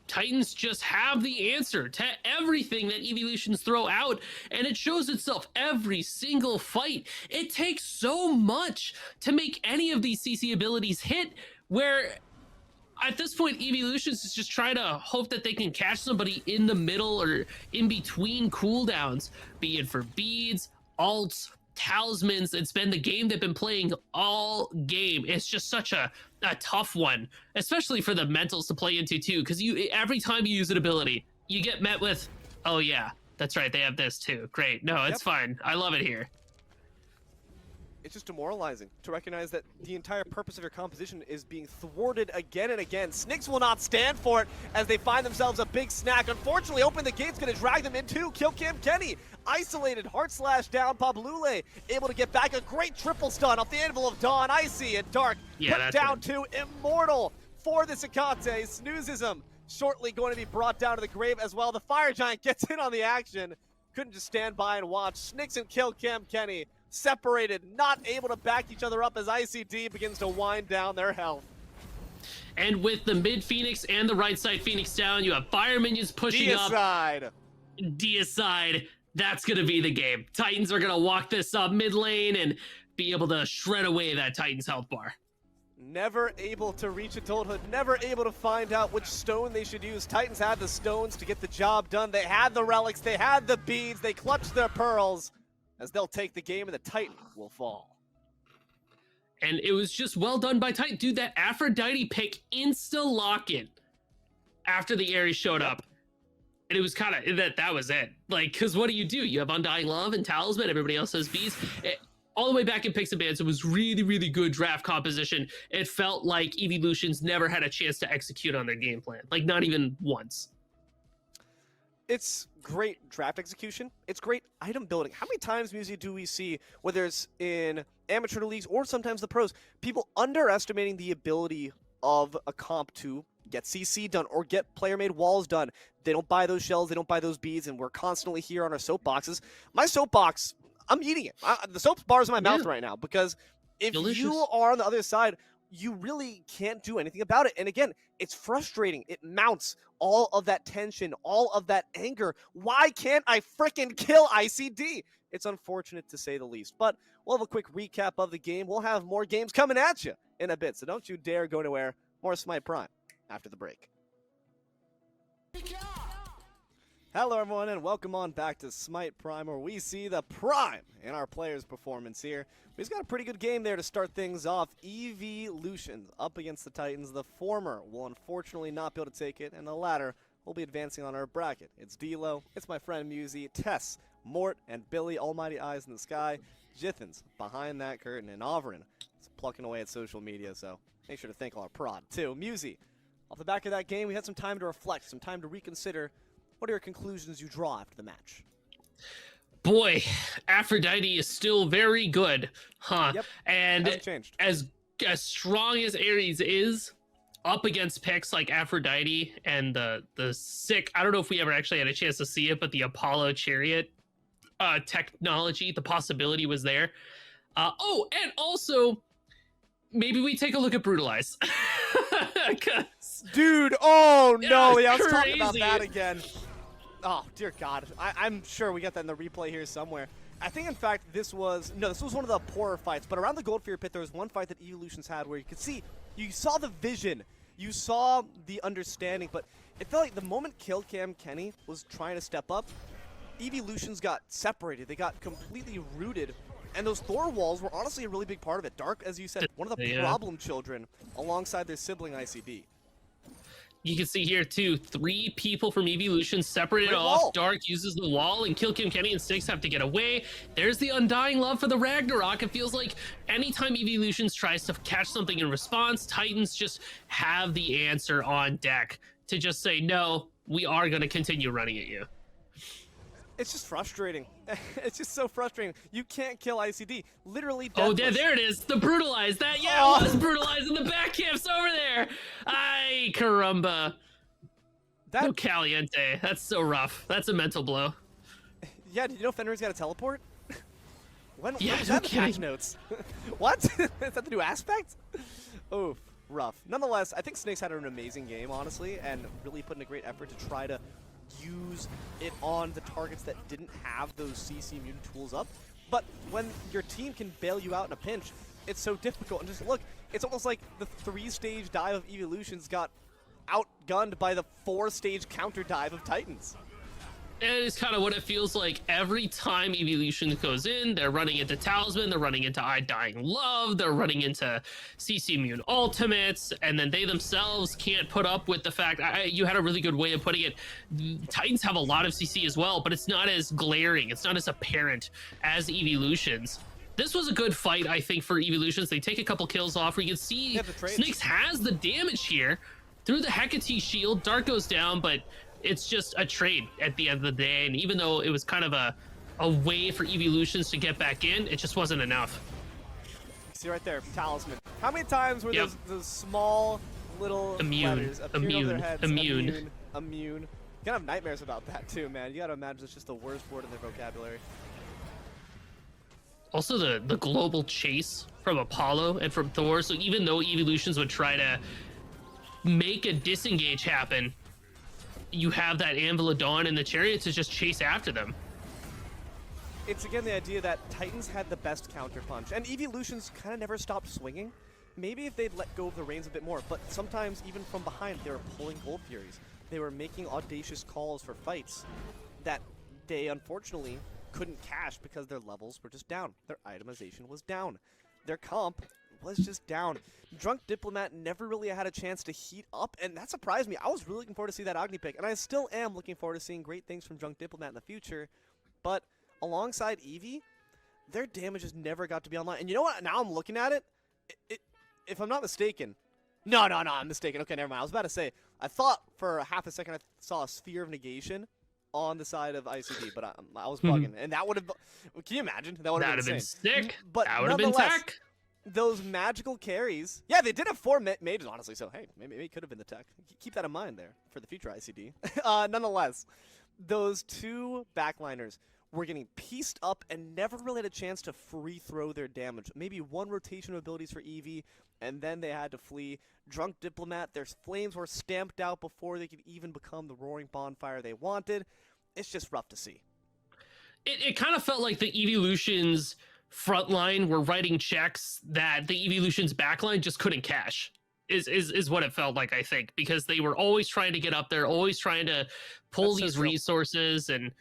Titans just have the answer to everything that Evolutions throw out, and it shows itself every single fight. It takes so much to make any of these CC abilities hit, where at this point, Evolutions is just trying to hope that they can catch somebody in the middle or in between cooldowns, be it for beads, ults, talismans. It's been the game they've been playing all game. It's just such a tough one, especially for the mentals to play into too, because every time you use an ability, you get met with, oh yeah, that's right, they have this too. Great. No, it's fine. I love it here. It's just demoralizing to recognize that the entire purpose of your composition is being thwarted again and again. Snicks will not stand for it as they find themselves a big snack. Unfortunately, open the gate's going to drag them into Killcam Kenny. Isolated, Heart Slash down, Pablule able to get back a great triple stun off the Anvil of Dawn. Icy and Dark put down to Immortal for the Sakate. Snoozes him. Shortly going to be brought down to the grave as well. The Fire Giant gets in on the action. Couldn't just stand by and watch. Snicks and Killcam Kenny separated, not able to back each other up as ICD begins to wind down their health. And with the mid Phoenix and the right side Phoenix down, you have Fire Minions pushing up. Deicide. That's going to be the game. Titans are going to walk this up mid lane and be able to shred away that Titans health bar. Never able to reach adulthood, never able to find out which stone they should use. Titans had the stones to get the job done. They had the relics, they had the beads, they clutched their pearls. As they'll take the game and the Titan will fall. And it was just well done by Titan. Dude, that Aphrodite pick insta-lock-in after the Ares showed up. And it was kind of, that was it. Like, because what do? You have Undying Love and Talisman, everybody else has bees. All the way back in Picks and Bans, it was really, really good draft composition. It felt like Evolutions never had a chance to execute on their game plan. Like, not even once. It's great draft execution. It's great item building. How many times, Musi, do we see, whether it's in amateur leagues or sometimes the pros, people underestimating the ability of a comp to get CC done or get player-made walls done. They don't buy those shells, they don't buy those beads, and we're constantly here on our soapboxes. My soapbox, I'm eating it. The soap bar's in my mouth right now because if you are on the other side, you really can't do anything about it. And again, it's frustrating. It mounts all of that tension, all of that anger. Why can't I freaking kill ICD? It's unfortunate to say the least. But we'll have a quick recap of the game. We'll have more games coming at you in a bit, so don't you dare go anywhere. More Smite Prime after the break. Hello everyone and welcome on back to Smite Prime, where we see the prime in our players' performance here. We've got a pretty good game there to start things off. Evolution up against the Titans. The former will unfortunately not be able to take it, and the latter will be advancing on our bracket. It's D'Lo, it's my friend Musi, Tess, Mort, and Billy, Almighty Eyes in the Sky. Jithin's behind that curtain, and Overin is plucking away at social media, so make sure to thank all our prod too. Musi, off the back of that game, we had some time to reflect, some time to reconsider. What are your conclusions you draw after the match? Boy, Aphrodite is still very good, huh? Yep. And hasn't changed. As strong as Ares is, up against picks like Aphrodite and the sick, I don't know if we ever actually had a chance to see it, but the Apollo chariot technology, the possibility was there. Oh, and also, maybe we take a look at Brutalize. Dude, oh no, yeah, I was talking about that again. Oh, dear God. I'm sure we got that in the replay here somewhere. I think, in fact, this was one of the poorer fights, but around the Goldfear Pit, there was one fight that Evolutions had where you saw the vision, you saw the understanding, but it felt like the moment Killcam Kenny was trying to step up, Evolutions got separated. They got completely rooted, and those Thor walls were honestly a really big part of it. Dark, as you said, one of the problem children alongside their sibling ICD. You can see here, too, 3 people from Evolution separated off. Wall. Dark uses the wall, and Killcam Kenny and Styx have to get away. There's the undying love for the Ragnarok. It feels like anytime Evolutions tries to catch something in response, Titans just have the answer on deck to just say, no, we are going to continue running at you. It's just frustrating. It's just so frustrating. You can't kill ICD. Literally deathless. Oh, yeah, there it is. The Brutalize. That, yeah, it was Brutalize in the back camps over there. Ay, caramba. No caliente. That's so rough. That's a mental blow. Yeah, did you know Fenrir's got a teleport? when was that in the patch notes? What? Is that the new aspect? Oh, rough. Nonetheless, I think Snakes had an amazing game, honestly, and really put in a great effort to try to use it on the targets that didn't have those CC mutant tools up. But when your team can bail you out in a pinch, it's so difficult. And just look, it's almost like the 3-stage dive of Evolutions got outgunned by the 4-stage counter dive of Titans. And it's kind of what it feels like every time Evolution goes in. They're running into Talisman, they're running into Undying Love, they're running into CC Immune Ultimates, and then they themselves can't put up with the fact, you had a really good way of putting it, Titans have a lot of CC as well, but it's not as glaring, it's not as apparent as Evolution's. This was a good fight, I think, for Evolutions. They take a couple kills off where you can see Snakes has the damage here through the Hecate shield. Dark goes down, but it's just a trade at the end of the day, and even though it was kind of a way for Evolutions to get back in, it just wasn't enough. See right there, Talisman. How many times were those small little letters appeared over their heads? Immune. You gotta have nightmares about that too, man. You gotta imagine it's just the worst word in their vocabulary. Also, the global chase from Apollo and from Thor, so even though Evolutions would try to make a disengage happen, you have that Anvil of Dawn and the Chariot to just chase after them. It's again the idea that Titans had the best counterpunch, and Evolutions kind of never stopped swinging. Maybe if they'd let go of the reins a bit more, but sometimes even from behind they were pulling Gold Furies. They were making audacious calls for fights that they unfortunately couldn't cash because their levels were just down. Their itemization was down. Their comp was just down. Drunk Diplomat never really had a chance to heat up, and that surprised me. I was really looking forward to see that Agni pick, and I still am looking forward to seeing great things from Drunk Diplomat in the future. But alongside Eevee, their damage just never got to be online. And you know what? Now I'm looking at it. If I'm not mistaken, no, I'm mistaken. Okay, never mind. I was about to say, I thought for a half a second I saw a Sphere of Negation on the side of ICD, but I was bugging, and that would have. Can you imagine? That would have been sick. But that would have been tech. those magical carries. Yeah, they did have 4 mages, honestly, so hey, maybe it could have been the tech. Keep that in mind there for the future ICD. Nonetheless, those 2 backliners were getting pieced up and never really had a chance to free throw their damage. Maybe 1 rotation of abilities for Eevee, and then they had to flee. Drunk Diplomat, their flames were stamped out before they could even become the roaring bonfire they wanted. It's just rough to see. It kind of felt like the Evolutions frontline were writing checks that the Evolutions backline just couldn't cash. Is what it felt like, I think, because they were always trying to get up there, always trying to pull these resources and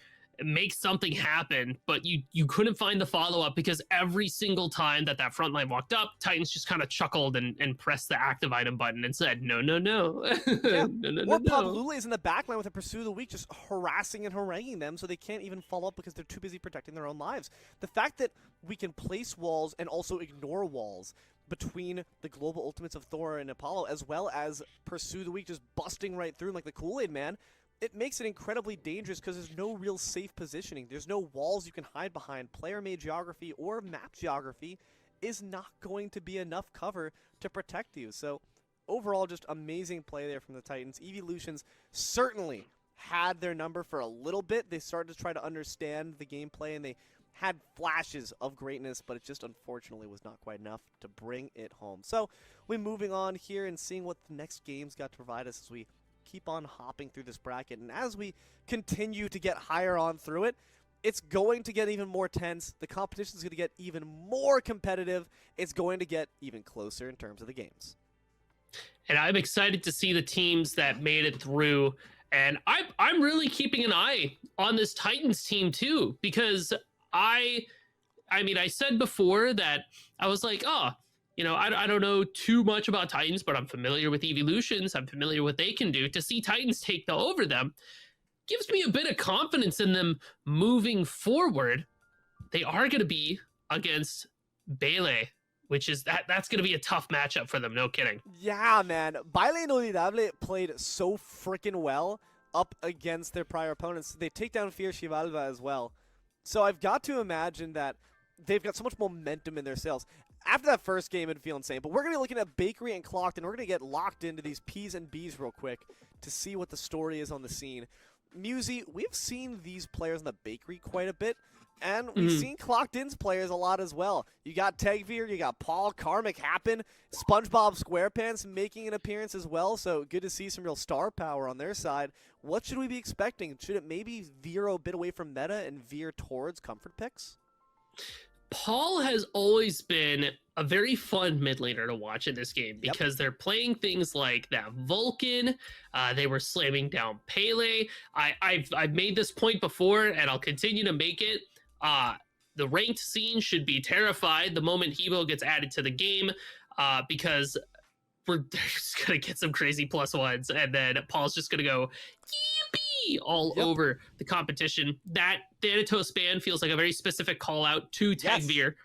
make something happen, but you couldn't find the follow-up because every single time that front line walked up, Titans just kind of chuckled and pressed the active item button and said, no. Yeah. no. Pop Lule is in the backline with a Pursue of the Weak, just harassing and haranguing them so they can't even follow up because they're too busy protecting their own lives. The fact that we can place walls and also ignore walls between the global ultimates of Thor and Apollo, as well as Pursue the Weak just busting right through like the Kool-Aid Man, it makes it incredibly dangerous because there's no real safe positioning. There's no walls you can hide behind. Player-made geography or map geography is not going to be enough cover to protect you. So overall, just amazing play there from the Titans. Evolutions certainly had their number for a little bit. They started to try to understand the gameplay, and they had flashes of greatness, but it just unfortunately was not quite enough to bring it home. So we're moving on here and seeing what the next game's got to provide us as we keep on hopping through this bracket. And as we continue to get higher on through it, it's going to get even more tense. The competition is going to get even more competitive. It's going to get even closer in terms of the games. And I'm excited to see the teams that made it through. And I'm really keeping an eye on this Titans team too, because I said before that I was like, I don't know too much about Titans, but I'm familiar with Evolutions. I'm familiar with what they can do. To see Titans take over them gives me a bit of confidence in them moving forward. They are going to be against Bayle, which is that's going to be a tough matchup for them. No kidding. Yeah, man. Bayle Inolvidable played so freaking well up against their prior opponents. They take down Fear Xivalva as well. So I've got to imagine that they've got so much momentum in their sales. After that first game, it'd feel insane. But we're going to be looking at Bakery and Clocked, and we're going to get locked into these P's and B's real quick to see what the story is on the scene. Musi, we've seen these players in the Bakery quite a bit, and we've seen Clocked In's players a lot as well. You got Tegveer, you got Paul, Karmic Happen, SpongeBob SquarePants making an appearance as well, so good to see some real star power on their side. What should we be expecting? Should it maybe veer a bit away from meta and veer towards comfort picks? Paul has always been a very fun mid laner to watch in this game because they're playing things like that Vulcan. They were slamming down Pele. I've made this point before, and I'll continue to make it. The ranked scene should be terrified the moment Hebo gets added to the game because we're just going to get some crazy +1s, and then Paul's just going to go all over the competition. That Thanatos ban feels like a very specific call out to Tegveer.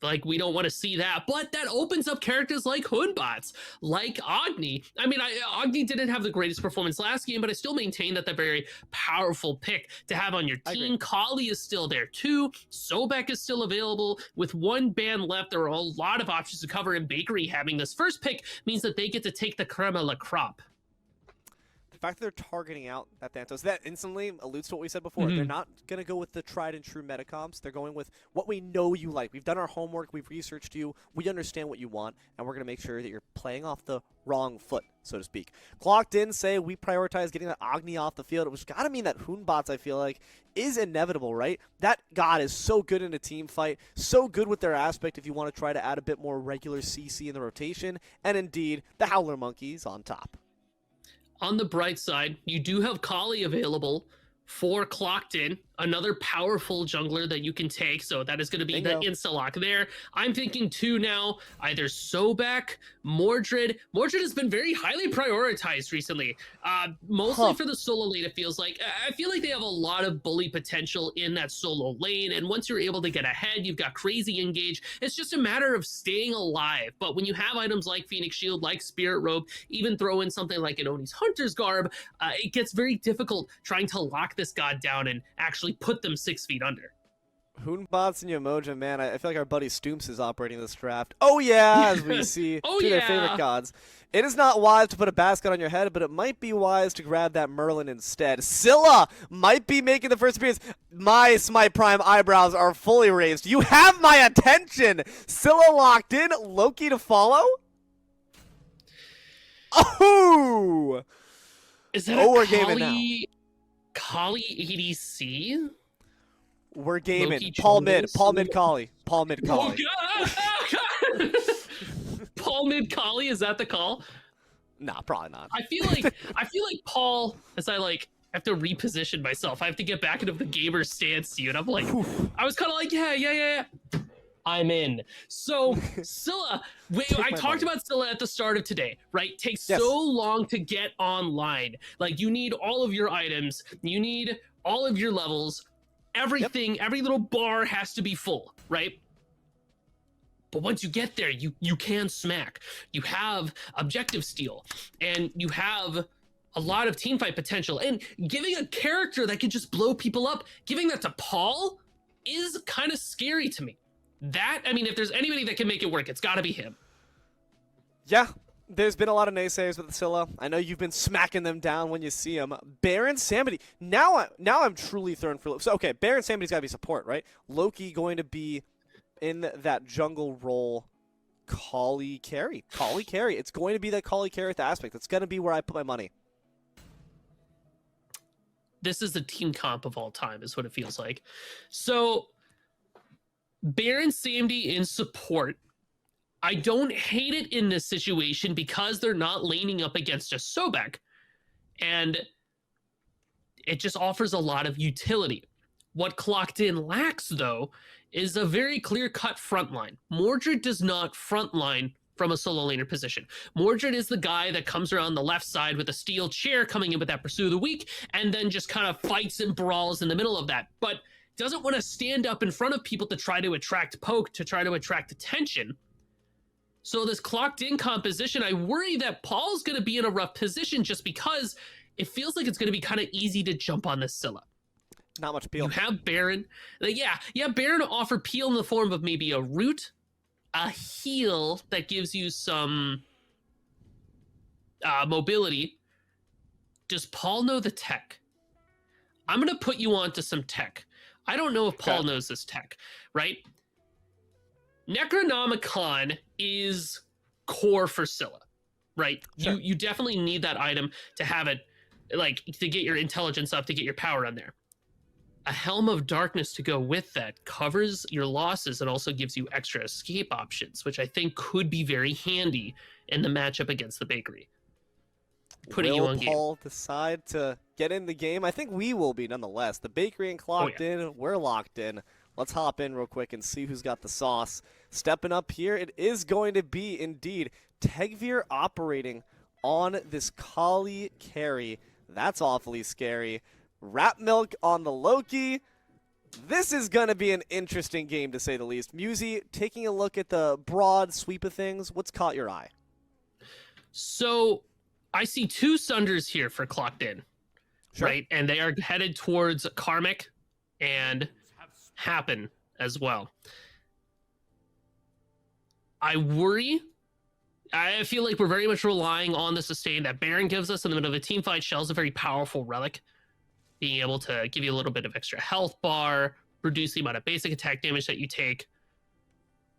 Like, we don't want to see that, but that opens up characters like Hunbots, like Agni. I mean, Agni didn't have the greatest performance last game, but I still maintain that they're very powerful pick to have on your team. Kali is still there too. Sobek is still available. With 1 ban left, there are a lot of options to cover, and Bakery having this first pick means that they get to take the creme de la crop. The fact that they're targeting out that Thanatos, that instantly alludes to what we said before. They're not going to go with the tried and true meta comps. They're going with what we know you like. We've done our homework. We've researched you. We understand what you want, and we're going to make sure that you're playing off the wrong foot, so to speak. Clocked In say we prioritize getting that Agni off the field, which got to mean that Hunbots, I feel like, is inevitable, right? That god is so good in a team fight, so good with their aspect if you want to try to add a bit more regular CC in the rotation, and indeed, the Howler Monkeys on top. On the bright side, you do have Kali available for Clocked In, another powerful jungler that you can take. So that is going to be the insta-lock there. I'm thinking too now, either Sobek, Mordred. Mordred has been very highly prioritized recently, mostly for the solo lane, it feels like. I feel like they have a lot of bully potential in that solo lane, and once you're able to get ahead, you've got crazy engage. It's just a matter of staying alive. But when you have items like Phoenix Shield, like Spirit Robe, even throw in something like an Oni's Hunter's Garb, it gets very difficult trying to lock this god down and actually put them 6 feet under. Hoonbots and Yamoja, man, I feel like our buddy Stoops is operating this draft. Oh yeah, as we see Oh, two of their yeah. favorite gods. It is not wise to put a basket on your head, but it might be wise to grab that Merlin instead. Scylla might be making the first appearance. My Smite Prime eyebrows are fully raised. You have my attention! Scylla locked in, Loki to follow? Oh! Is that Oh, a we're gaming now. Kali EDC? We're gaming. Loki Paul jungle, mid, Paul mid Kali. Paul mid Kali. Oh, God. Paul mid Kali, is that the call? Nah, probably not. I feel like Paul, as I have to reposition myself. I have to get back into the gamer stance to you, and I'm like, I was kind of like, yeah. I'm in. So Scylla, I talked about Scylla at the start of today, right? Takes so long to get online. Like, you need all of your items, you need all of your levels, everything, every little bar has to be full, right? But once you get there, you can smack. You have objective steal, and you have a lot of teamfight potential. And giving a character that can just blow people up, giving that to Paul is kind of scary to me. If there's anybody that can make it work, it's got to be him. Yeah, there's been a lot of naysayers with Scylla. I know you've been smacking them down when you see them. Baron Samedi. Now I'm truly thrown for a loop. So, okay, Baron Samedi's got to be support, right? Loki going to be in that jungle role. Kali carry. It's going to be that Kali carry aspect. That's going to be where I put my money. This is the team comp of all time, is what it feels like. So, Baron Samedi in support. I don't hate it in this situation because they're not laning up against a Sobek. And it just offers a lot of utility. What Clocked In lacks, though, is a very clear-cut frontline. Mordred does not frontline from a solo laner position. Mordred is the guy that comes around the left side with a steel chair coming in with that Pursue of the Weak, and then just kind of fights and brawls in the middle of that. But doesn't want to stand up in front of people to try to attract poke, to try to attract attention. So this Clocked In composition, I worry that Paul's going to be in a rough position just because it feels like it's going to be kind of easy to jump on this Scylla. Not much peel. You have Baron. Baron to offer peel in the form of maybe a root, a heal that gives you some mobility. Does Paul know the tech? I'm going to put you onto some tech. I don't know if Paul knows this tech, right? Necronomicon is core for Scylla, right? Sure. You definitely need that item to have it, to get your intelligence up, to get your power on there. A Helm of Darkness to go with that covers your losses and also gives you extra escape options, which I think could be very handy in the matchup against the Bakery. Putting you on game. Will Paul decide to get in the game? I think we will be nonetheless. The Bakery and Clocked In, we're locked in. Let's hop in real quick and see who's got the sauce. Stepping up here, it is going to be indeed Tegvir operating on this Kali carry. That's awfully scary. Rat Milk on the Loki. This is going to be an interesting game, to say the least. Musi, taking a look at the broad sweep of things, what's caught your eye? So, I see two Sunders here for Clocked In, right? And they are headed towards Karmic and Happen as well. I worry. I feel like we're very much relying on the sustain that Baron gives us in the middle of a team fight. Shell's a very powerful relic, being able to give you a little bit of extra health bar, reduce the amount of basic attack damage that you take.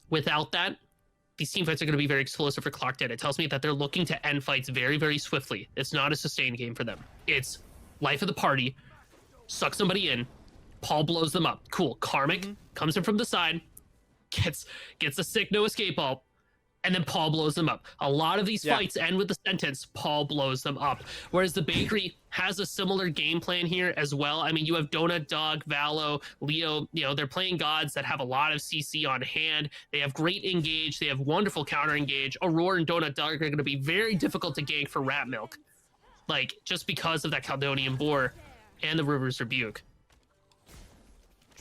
Without that, these team fights are going to be very explosive for Clocked In. It tells me that they're looking to end fights very, very swiftly. It's not a sustained game for them. It's life of the party, suck somebody in, Paul blows them up. Cool. Karmic comes in from the side, gets a sick no escape ult, and then Paul blows them up. A lot of these fights end with the sentence, Paul blows them up. Whereas the Bakery has a similar game plan here as well. I mean, you have Donut Dog, Valo, Leo, they're playing gods that have a lot of CC on hand. They have great engage. They have wonderful counter engage. Aurora and Donut Dog are going to be very difficult to gank for Rat Milk. Just because of that Caledonian Boar and the River's Rebuke.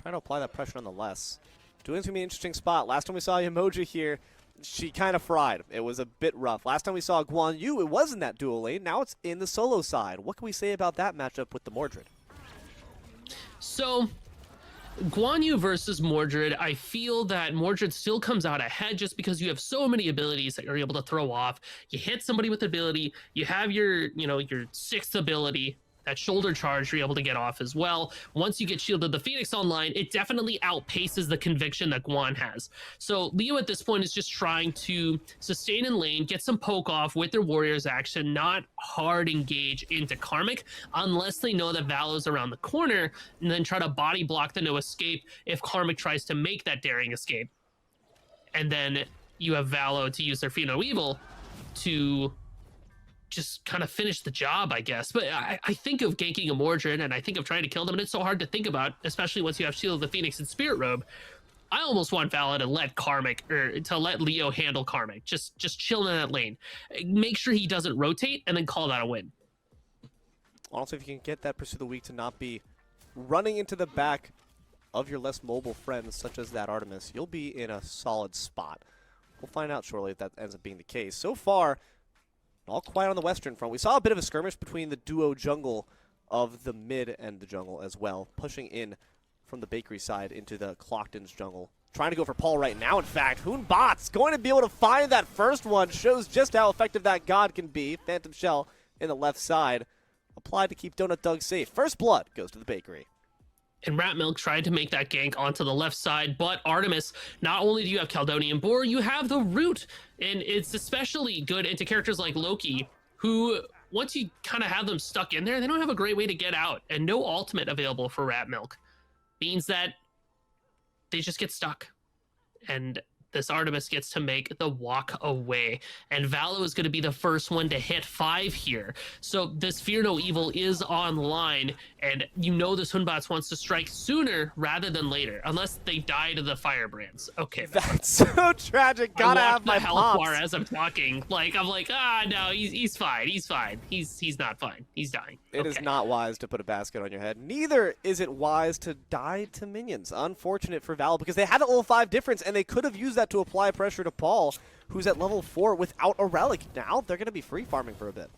Trying to apply that pressure nonetheless. Dueling's going to be an interesting spot. Last time we saw Yamoja here, she kind of fried. It was a bit rough. Last time we saw Guan Yu, it was in that dual lane. Now it's in the solo side. What can we say about that matchup with the Mordred? So, Guan Yu versus Mordred, I feel that Mordred still comes out ahead just because you have so many abilities that you're able to throw off. You hit somebody with ability, you have your, your sixth ability, that shoulder charge you're able to get off as well. Once you get Shield of the Phoenix online, it definitely outpaces the conviction that Guan has. So Leo at this point is just trying to sustain in lane, get some poke off with their Warriors action, not hard engage into Karmic unless they know that Valo's around the corner, and then try to body block the no escape if Karmic tries to make that daring escape. And then you have Valo to use their Fear No Evil to just kind of finish the job, I guess. But I think of ganking a Mordred, and I think of trying to kill them, and it's so hard to think about, especially once you have Shield of the Phoenix and Spirit Robe. I almost want Valo to let Karmic, or to let Leo handle Karmic. Just chill in that lane. Make sure he doesn't rotate, and then call that a win. Honestly, if you can get that Pursue the Weak to not be running into the back of your less mobile friends, such as that Artemis, you'll be in a solid spot. We'll find out shortly if that ends up being the case. So far, all quiet on the western front. We saw a bit of a skirmish between the duo jungle of the mid and the jungle as well, pushing in from the bakery side into the Clockton's jungle. Trying to go for Paul right now, in fact. Hoonbot's going to be able to find that first one. Shows just how effective that god can be. Phantom Shell in the left side. Applied to keep Donut Doug safe. First blood goes to the bakery. And Ratmilk tried to make that gank onto the left side, but Artemis, not only do you have Caledonian Boar, you have the Root, and it's especially good into characters like Loki, who, once you kind of have them stuck in there, they don't have a great way to get out, and no ultimate available for Ratmilk. Means that they just get stuck, and this Artemis gets to make the walk away. And Valo is going to be the first one to hit 5 here. So this Fear No Evil is online, and this Hoonbots wants to strike sooner rather than later, unless they die to the Firebrands. Okay. That's so tragic. Gotta have my health pops. bar as I'm talking. I'm like, no, he's fine. He's fine. He's not fine. He's dying. It is not wise to put a basket on your head. Neither is it wise to die to minions. Unfortunate for Valo, because they had a level 5 difference, and they could have used that to apply pressure to Paul, who's at level 4 without a relic. Now they're going to be free farming for a bit.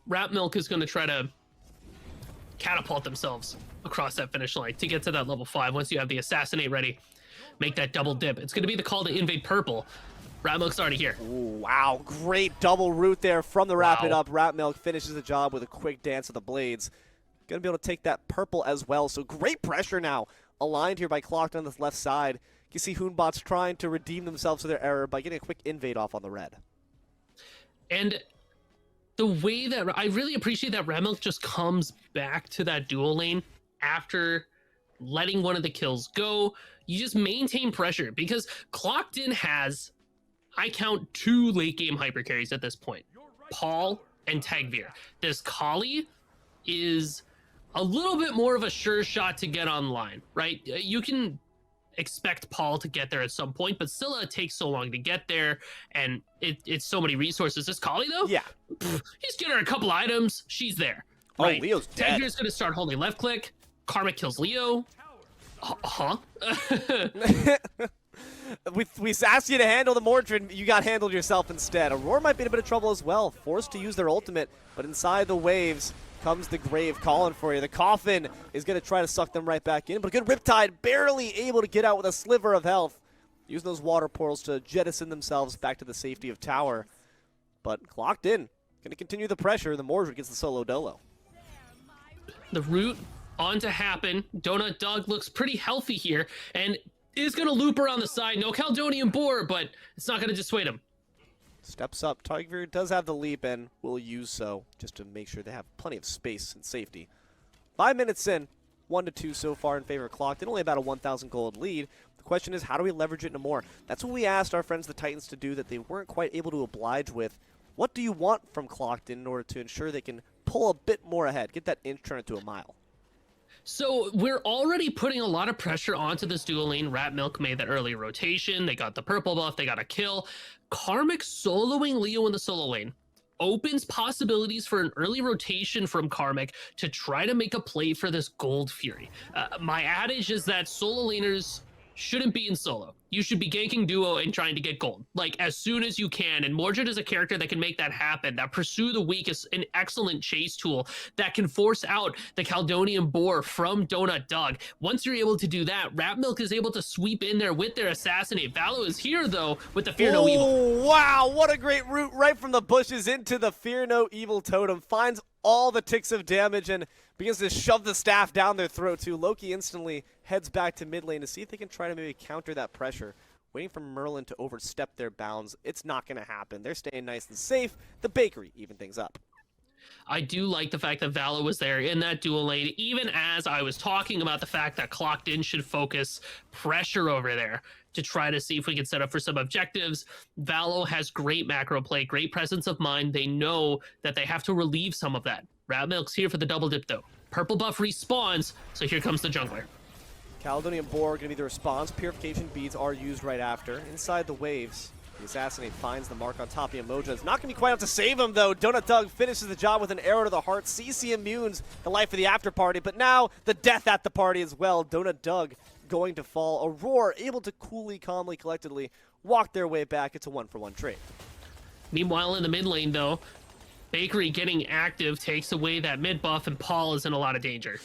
Ratmilk is going to try to catapult themselves across that finish line to get to that level 5. Once you have the Assassinate ready, make that double dip. It's going to be the call to invade purple. Ratmilk's already here. Ooh, wow, great double root there from the Wrap It Up. Ratmilk finishes the job with a quick dance of the blades. Going to be able to take that purple as well. So great pressure now aligned here by Clockton on this left side. You see Hoonbots trying to redeem themselves of their error by getting a quick invade off on the red. And the way that I really appreciate that Ratmilk just comes back to that dual lane after letting one of the kills go. You just maintain pressure, because Clockton has, I count, 2 late game hyper carries at this point, Paul and Tagveer. This Kali is a little bit more of a sure shot to get online, right? You can expect Paul to get there at some point, but Scylla takes so long to get there, and it's so many resources. This Kali, though? Yeah. He's getting her a couple items. She's there. Right? Oh, Leo's dead. Tagveer's going to start holding left click. Karmic kills Leo. Huh? we asked you to handle the Mordred, you got handled yourself instead. Aurora might be in a bit of trouble as well, forced to use their ultimate, but inside the waves comes the Grave calling for you. The Coffin is going to try to suck them right back in, but a good Riptide, barely able to get out with a sliver of health. Using those water portals to jettison themselves back to the safety of tower. But clocked in, going to continue the pressure. The Mordred gets the solo dolo. The root on to happen. Donut Doug looks pretty healthy here, and is going to loop around the side. No Caledonian Boar, but it's not going to dissuade him. Steps up. Tagveer does have the leap and will use so just to make sure they have plenty of space and safety. 5 minutes in, 1-2 so far in favor of Clockton. Only about a 1,000 gold lead. The question is, how do we leverage it into more? That's what we asked our friends the Titans to do that they weren't quite able to oblige with. What do you want from Clockton in order to ensure they can pull a bit more ahead, get that inch turn into a mile? So we're already putting a lot of pressure onto this dual lane. Ratmilk made that early rotation. They got the purple buff. They got a kill. Karmic soloing Leo in the solo lane opens possibilities for an early rotation from Karmic to try to make a play for this Gold Fury. My adage is that solo laners shouldn't be in solo. You should be ganking duo and trying to get gold, like, as soon as you can. And Mordred is a character that can make that happen. That Pursue the Weak is an excellent chase tool that can force out the Caledonian Boar from Donut Dog. Once you're able to do that, Ratmilk is able to sweep in there with their Assassinate. Valo is here, though, with the Fear No Evil. Oh, wow, what a great route right from the bushes into the Fear No Evil totem. Finds all the ticks of damage and begins to shove the staff down their throat, too. Loki instantly heads back to mid lane to see if they can try to maybe counter that pressure. Waiting for Merlin to overstep their bounds. It's not going to happen. They're staying nice and safe. The Bakery even things up. I do like the fact that Valo was there in that dual lane, even as I was talking about the fact that Clocked In should focus pressure over there to try to see if we can set up for some objectives. Valo has great macro play, great presence of mind. They know that they have to relieve some of that. Ratmilk's here for the double dip, though. Purple buff respawns, so here comes the jungler. Caledonian Boar going to be the response. Purification beads are used right after. Inside the waves, the Assassinate finds the mark on top of Emoja. It's not going to be quite enough to save him, though. Donut Dog finishes the job with an arrow to the heart. CC immunes the life of the after party, but now the death at the party as well. Donut Dog going to fall. Aurora able to coolly, calmly, collectedly walk their way back. It's a 1-for-1 trade. Meanwhile, in the mid lane, though, Bakery getting active takes away that mid buff, and Paul is in a lot of danger.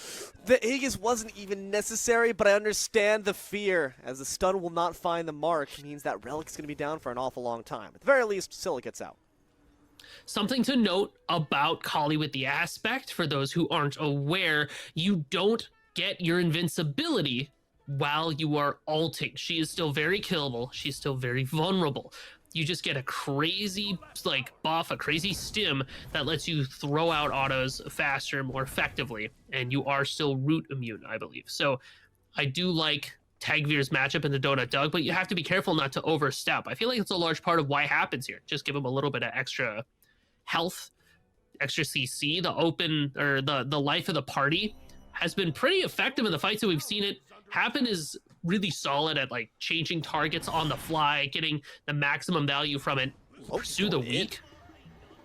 The Aegis wasn't even necessary, but I understand the fear, as the stun will not find the mark. Means that Relic's going to be down for an awful long time. At the very least, Scylla gets out. Something to note about Kali with the aspect, for those who aren't aware, you don't get your invincibility while you are ulting. She is still very killable. She's still very vulnerable. You just get a crazy buff, a crazy stim that lets you throw out autos faster, more effectively, and you are still root immune, I believe. So I do like Tagvir's matchup in the Donut Dog, but you have to be careful not to overstep. I feel like it's a large part of why it happens here. Just give him a little bit of extra health, extra CC. The open, or the life of the party has been pretty effective in the fights that we've seen it happen. Is really solid at changing targets on the fly, getting the maximum value from it. Pursue the Weak.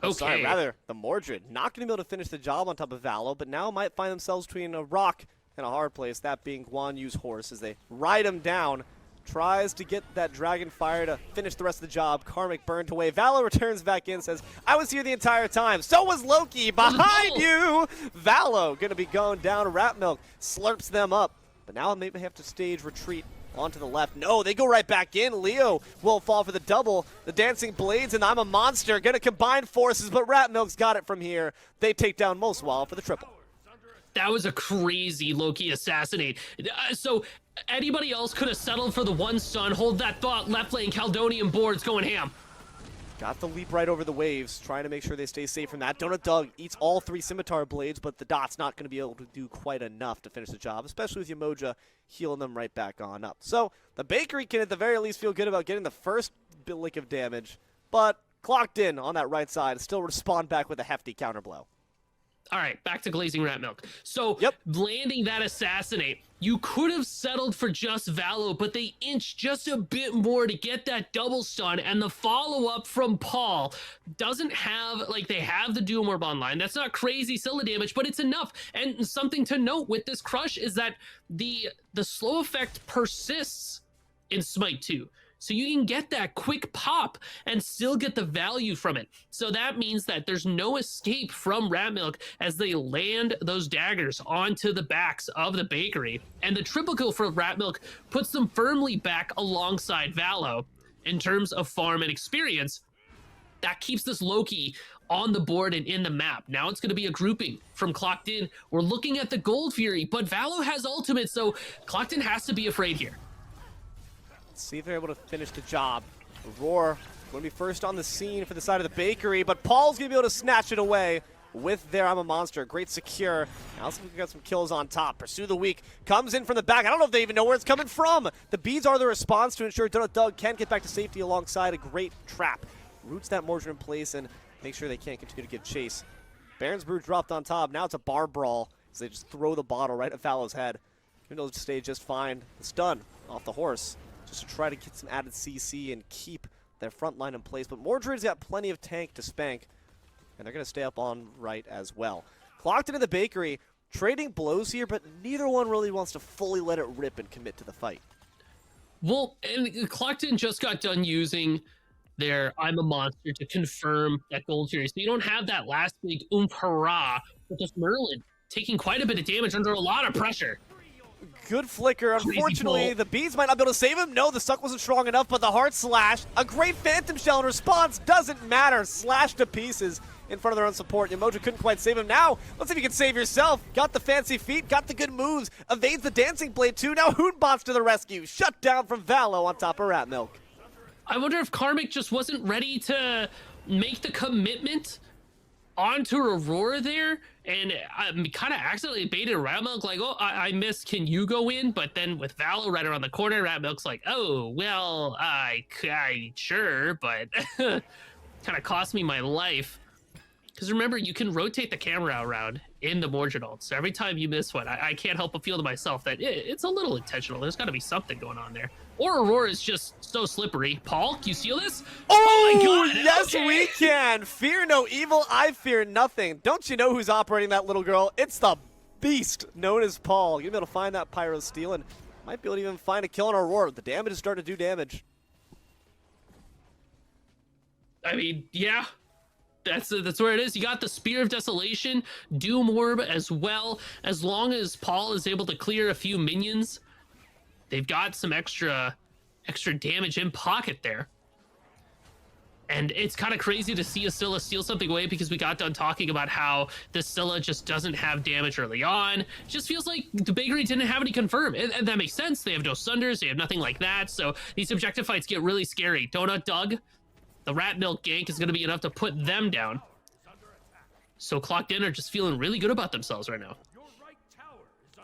Okay. Sorry, rather, the Mordred. Not going to be able to finish the job on top of Valo, but now might find themselves between a rock and a hard place, that being Guan Yu's horse, as they ride him down. Tries to get that Dragon Fire to finish the rest of the job. Karmic burnt away. Valo returns back in, says, I was here the entire time. So was Loki behind you. Valo going to be going down. Ratmilk slurps them up. But now maybe have to stage retreat onto the left. No, they go right back in. Leo will fall for the double. The Dancing Blades and I'm a Monster going to combine forces, but Ratmilk's got it from here. They take down Moswall for the triple. That was a crazy Loki assassinate. So anybody else could have settled for the one stun. Hold that thought. Left lane, Caledonian Boards going ham. Got the leap right over the waves, trying to make sure they stay safe from that. Donut Dog eats all 3 Scimitar Blades, but the Dot's not going to be able to do quite enough to finish the job, especially with Umoja healing them right back on up. So the Bakery can at the very least feel good about getting the first lick of damage, but Clocked In on that right side still respond back with a hefty counterblow. All right, back to Glazing Ratmilk. So landing that assassinate, you could have settled for just Valo, but they inch just a bit more to get that double stun, and the follow-up from Paul doesn't have, they have the Doom Orb online. That's not crazy Scylla damage, but it's enough. And something to note with this crush is that the slow effect persists in Smite 2. So you can get that quick pop and still get the value from it. So that means that there's no escape from Ratmilk as they land those daggers onto the backs of the Bakery. And the triple kill for Ratmilk puts them firmly back alongside Valo in terms of farm and experience. That keeps this Loki on the board and in the map. Now it's going to be a grouping from Clocked In. We're looking at the Gold Fury, but Valo has ultimate, so Clocked In has to be afraid here. See if they're able to finish the job. Aurora going to be first on the scene for the side of the Bakery, but Paul's going to be able to snatch it away with their I'm a Monster. Great secure. Now we've got some kills on top. Pursue the Weak comes in from the back. I don't know if they even know where it's coming from. The beads are the response to ensure Donut Dog can get back to safety alongside a great trap. Roots that Mordred in place and make sure they can't continue to give chase. Baron's Brew dropped on top. Now it's a bar brawl as they just throw the bottle right at Valo's head. Even though stay just fine. The stun off the horse, just to try to get some added CC and keep their front line in place. But Mordred's got plenty of tank to spank, and they're going to stay up on right as well. Clocked into the Bakery, trading blows here, but neither one really wants to fully let it rip and commit to the fight. Well, and Clockton just got done using their I'm a monster to confirm that Gold Fury. So you don't have that last big oomph hurrah with just Merlin taking quite a bit of damage under a lot of pressure. Good flicker. Unfortunately, the beads might not be able to save him. No, the suck wasn't strong enough, but the heart slash. A great Phantom Shell in response. Doesn't matter. Slashed to pieces in front of their own support. Yemoja couldn't quite save him. Now, let's see if you can save yourself. Got the fancy feet, got the good moves. Evades the Dancing Blade too. Now Hoonbots to the rescue. Shut down from Valo on top of Ratmilk. I wonder if Karmic just wasn't ready to make the commitment onto Aurora there, and kind of accidentally baited Ratmilk, like, oh, I missed, can you go in? But then with Valo right around the corner, Ratmilk's like, oh, well, I sure, but kind of cost me my life. Because remember, you can rotate the camera around in the Mordred ult, so every time you miss one, I can't help but feel to myself that it's a little intentional. There's got to be something going on there. Or Aurora is just so slippery. Paul, can you seal this? Oh my god! Yes, okay. we can. Fear no evil, I fear nothing. Don't you know who's operating that little girl? It's the beast known as Paul. You'll be able to find that Pyro Steel and might be able to even find a kill on Aurora. The damage is starting to do damage. I mean, yeah. That's where it is. You got the Spear of Desolation, Doom Orb as well. As long as Paul is able to clear a few minions, they've got some extra damage in pocket there. And it's kind of crazy to see a Scylla steal something away, because we got done talking about how the Scylla just doesn't have damage early on. It just feels like the Bakery didn't have any confirm. And that makes sense. They have no Sunders. They have nothing like that. So these objective fights get really scary. Donut Doug, the Ratmilk gank is going to be enough to put them down. So Clocked In are just feeling really good about themselves right now.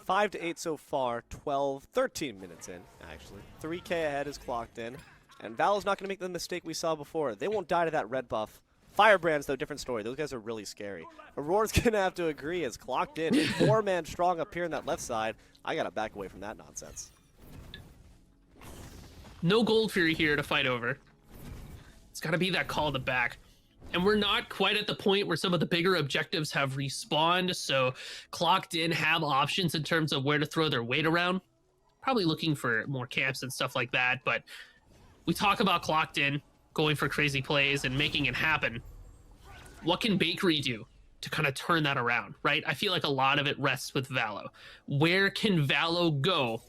5 to 8 so far, 13 minutes in, actually. 3K ahead is Clocked In. And Valo's not going to make the mistake we saw before. They won't die to that red buff. Firebrands, though, different story. Those guys are really scary. Aurora's going to have to agree as Clocked In. 4-man strong up here on that left side. I got to back away from that nonsense. No Gold Fury here to fight over. It's got to be that call to back. And we're not quite at the point where some of the bigger objectives have respawned, so Clocked In have options in terms of where to throw their weight around. Probably looking for more camps and stuff like that, but we talk about Clocked In going for crazy plays and making it happen. What can Bakery do to kind of turn that around, right? I feel like a lot of it rests with Valo. Where can Valo go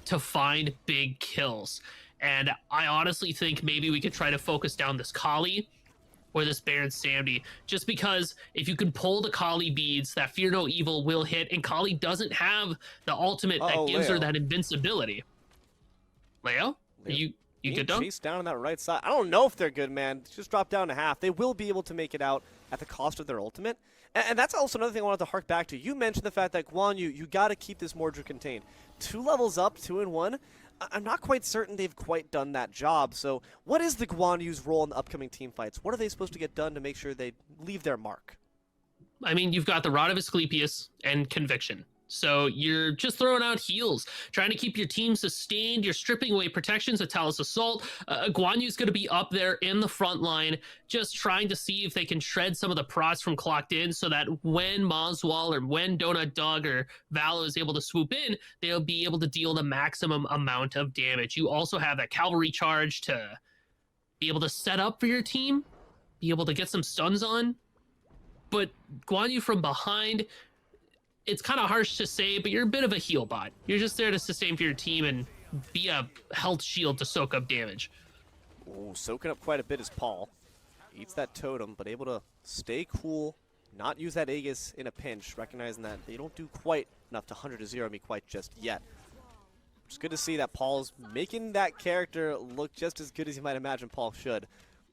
to find big kills? And I honestly think maybe we could try to focus down this Kali or this Baron Samedi, just because if you can pull the Kali beads, that Fear No Evil will hit, and Kali doesn't have the ultimate that gives her that invincibility. Leo? Are you good, Doug? Chase down on that right side. I don't know if they're good, man. Just drop down to half. They will be able to make it out at the cost of their ultimate. And that's also another thing I wanted to hark back to. You mentioned the fact that, Guan Yu, you got to keep this Mordred contained. 2 levels up, 2 and 1. I'm not quite certain they've quite done that job. So what is the Guan Yu's role in the upcoming team fights? What are they supposed to get done to make sure they leave their mark? I mean, you've got the Rod of Asclepius and Conviction. So you're just throwing out heals, trying to keep your team sustained. You're stripping away protections of Talus Assault. Guan Yu's going to be up there in the front line, just trying to see if they can shred some of the procs from Clocked In, so that when Moswall or when Donut Dog or Valo is able to swoop in, they'll be able to deal the maximum amount of damage. You also have that cavalry charge to be able to set up for your team, be able to get some stuns on. But Guan Yu from behind, it's kind of harsh to say, but you're a bit of a heal bot. You're just there to sustain for your team and be a health shield to soak up damage. Ooh, soaking up quite a bit is Paul. Eats that totem, but able to stay cool, not use that Aegis in a pinch, recognizing that they don't do quite enough to 100-0 me quite just yet. It's good to see that Paul's making that character look just as good as you might imagine Paul should.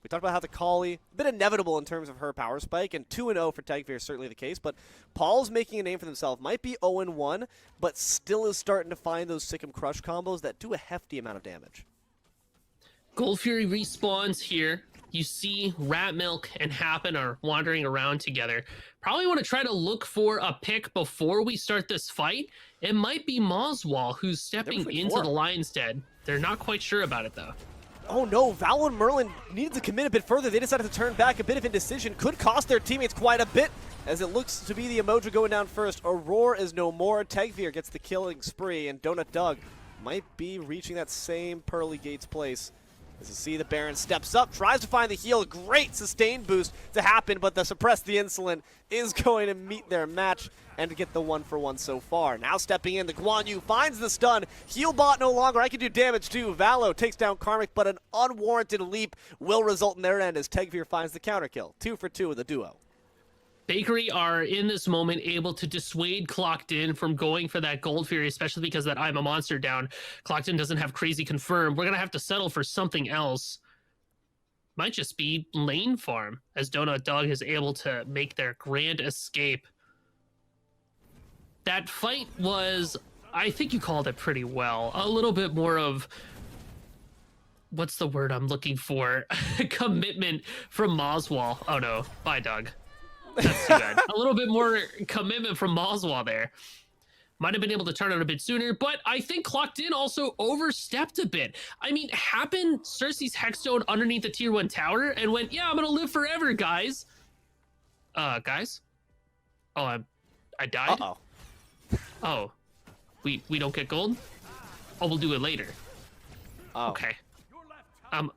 We talked about how the Kali, a bit inevitable in terms of her power spike, and 2-0 for Tagfear is certainly the case, but Paul's making a name for himself. Might be 0-1, but still is starting to find those Sikkim Crush combos that do a hefty amount of damage. Gold Fury respawns here. You see Ratmilk and Happen are wandering around together. Probably want to try to look for a pick before we start this fight. It might be Moswall who's stepping into the Lion's Den. They're not quite sure about it, though. Oh no, Valo and Merlin needed to commit a bit further. They decided to turn back. A bit of indecision could cost their teammates quite a bit, as it looks to be the Emoji going down first. Aurora is no more. Tagfear gets the killing spree, and Donut Doug might be reaching that same Pearly Gates place. As you see, the Baron steps up, tries to find the heal. Great sustained boost to happen, but the Suppress the Insolent is going to meet their match and to get the 1-for-1 so far. Now stepping in, the Guan Yu finds the stun. Heal bot no longer. I can do damage too. Valo takes down Karmic, but an unwarranted leap will result in their end as Tegvir finds the counter kill. 2 for 2 with the duo. Bakery are in this moment able to dissuade Clocked In from going for that Gold Fury, especially because that I'm a Monster down. Clocked In doesn't have crazy confirm. We're going to have to settle for something else. Might just be lane farm, as Donut Dog is able to make their grand escape. That fight was, I think you called it pretty well. A little bit more of, what's the word I'm looking for? Commitment from Moswall. Oh no, bye Doug. That's too bad. A little bit more commitment from Moswall there. Might have been able to turn out a bit sooner, but I think Clocked In also overstepped a bit. I mean, happened Cersei's Hexstone underneath the tier 1 tower and went, yeah, I'm gonna live forever, guys. Guys? Oh, I died? Uh-oh. Oh, we don't get gold? Oh, we'll do it later. Oh. Okay.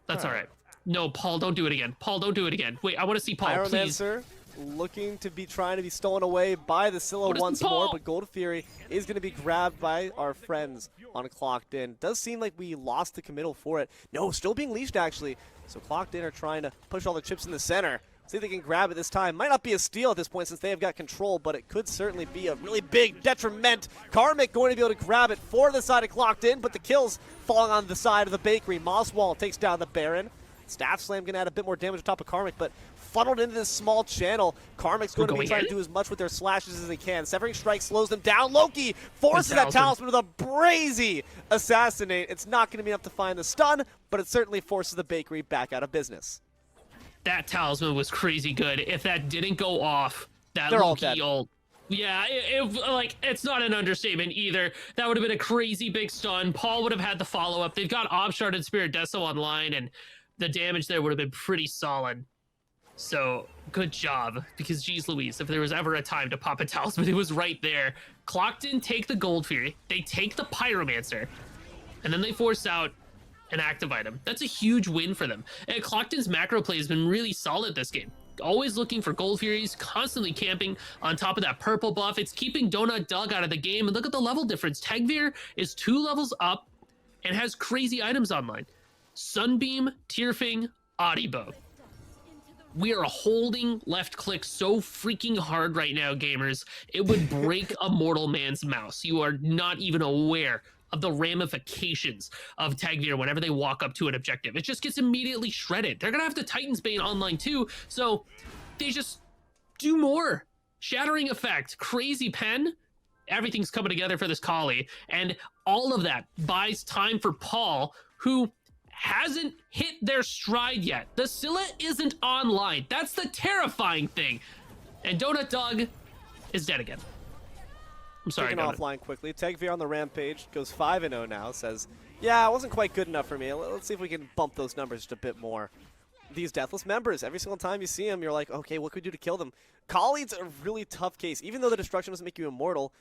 That's all right. No, Paul, don't do it again. Paul, don't do it again. Wait, I want to see Paul, please. Pyromancer looking to be trying to be stolen away by the Scylla once more, but Gold Fury is going to be grabbed by our friends on Clocked In. Does seem like we lost the committal for it. No, still being leashed actually. So Clocked In are trying to push all the chips in the center. See if they can grab it this time. Might not be a steal at this point since they have got control, but it could certainly be a really big detriment. Karmic going to be able to grab it for the side of Clocked In, but the kills falling on the side of the Bakery. Moswall takes down the Baron. Staff Slam going to add a bit more damage on top of Karmic, but funneled into this small channel. Karmic's going to be trying to do as much with their slashes as they can. Severing Strike slows them down. Loki forces that talisman with a brazy assassinate. It's not going to be enough to find the stun, but it certainly forces the Bakery back out of business. That talisman was crazy good. If that didn't go off, that They're Loki ult. Yeah, it's not an understatement either. That would have been a crazy big stun. Paul would have had the follow-up. They've got Obshard and Spirit Deso online, and the damage there would have been pretty solid. So, good job, because geez Louise, if there was ever a time to pop a talisman, it was right there. Clocked In take the Gold Fury, they take the Pyromancer, and then they force out an active item. That's a huge win for them. And Clocked In's macro play has been really solid this game. Always looking for Gold Furies, constantly camping on top of that purple buff. It's keeping Donut Dog out of the game, and look at the level difference. Tegvir is 2 levels up and has crazy items online. Sunbeam, Tearfing, Audibo. We are holding left click so freaking hard right now, gamers. It would break a mortal man's mouse. You are not even aware of the ramifications of Tegvir whenever they walk up to an objective. It just gets immediately shredded. They're gonna have the Titan's Bane online too, so they just do more. Shattering Effect, Crazy Pen, everything's coming together for this Kali, and all of that buys time for Paul, who hasn't hit their stride yet. The Scylla isn't online. That's the terrifying thing. And Donut Dog is dead again. I'm sorry, Taken offline quickly. Tegvir on the rampage goes 5-0 now. Says, yeah, it wasn't quite good enough for me. Let's see if we can bump those numbers just a bit more. These Deathless members, every single time you see them, you're like, okay, what could we do to kill them? Kali's a really tough case. Even though the destruction doesn't make you immortal,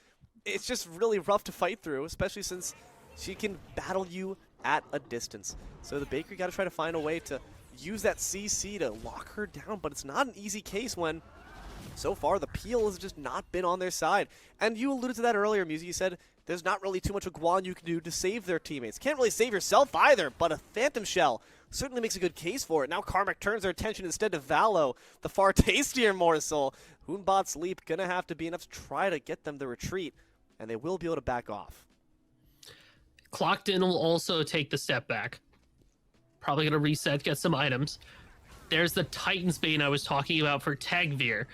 it's just really rough to fight through, especially since she can battle you at a distance. So the Bakery got to try to find a way to use that CC to lock her down, but it's not an easy case when so far the peel has just not been on their side. And you alluded to that earlier, Musi. You said there's not really too much a Guan you can do to save their teammates. Can't really save yourself either, but a Phantom Shell certainly makes a good case for it. Now Karmic turns their attention instead to Valo, the far tastier morsel. Hoonbot's leap gonna have to be enough to try to get them to retreat, and they will be able to back off. Clocked In will also take the step back. Probably gonna reset, get some items. There's the Titan's Bane I was talking about for Tegvir.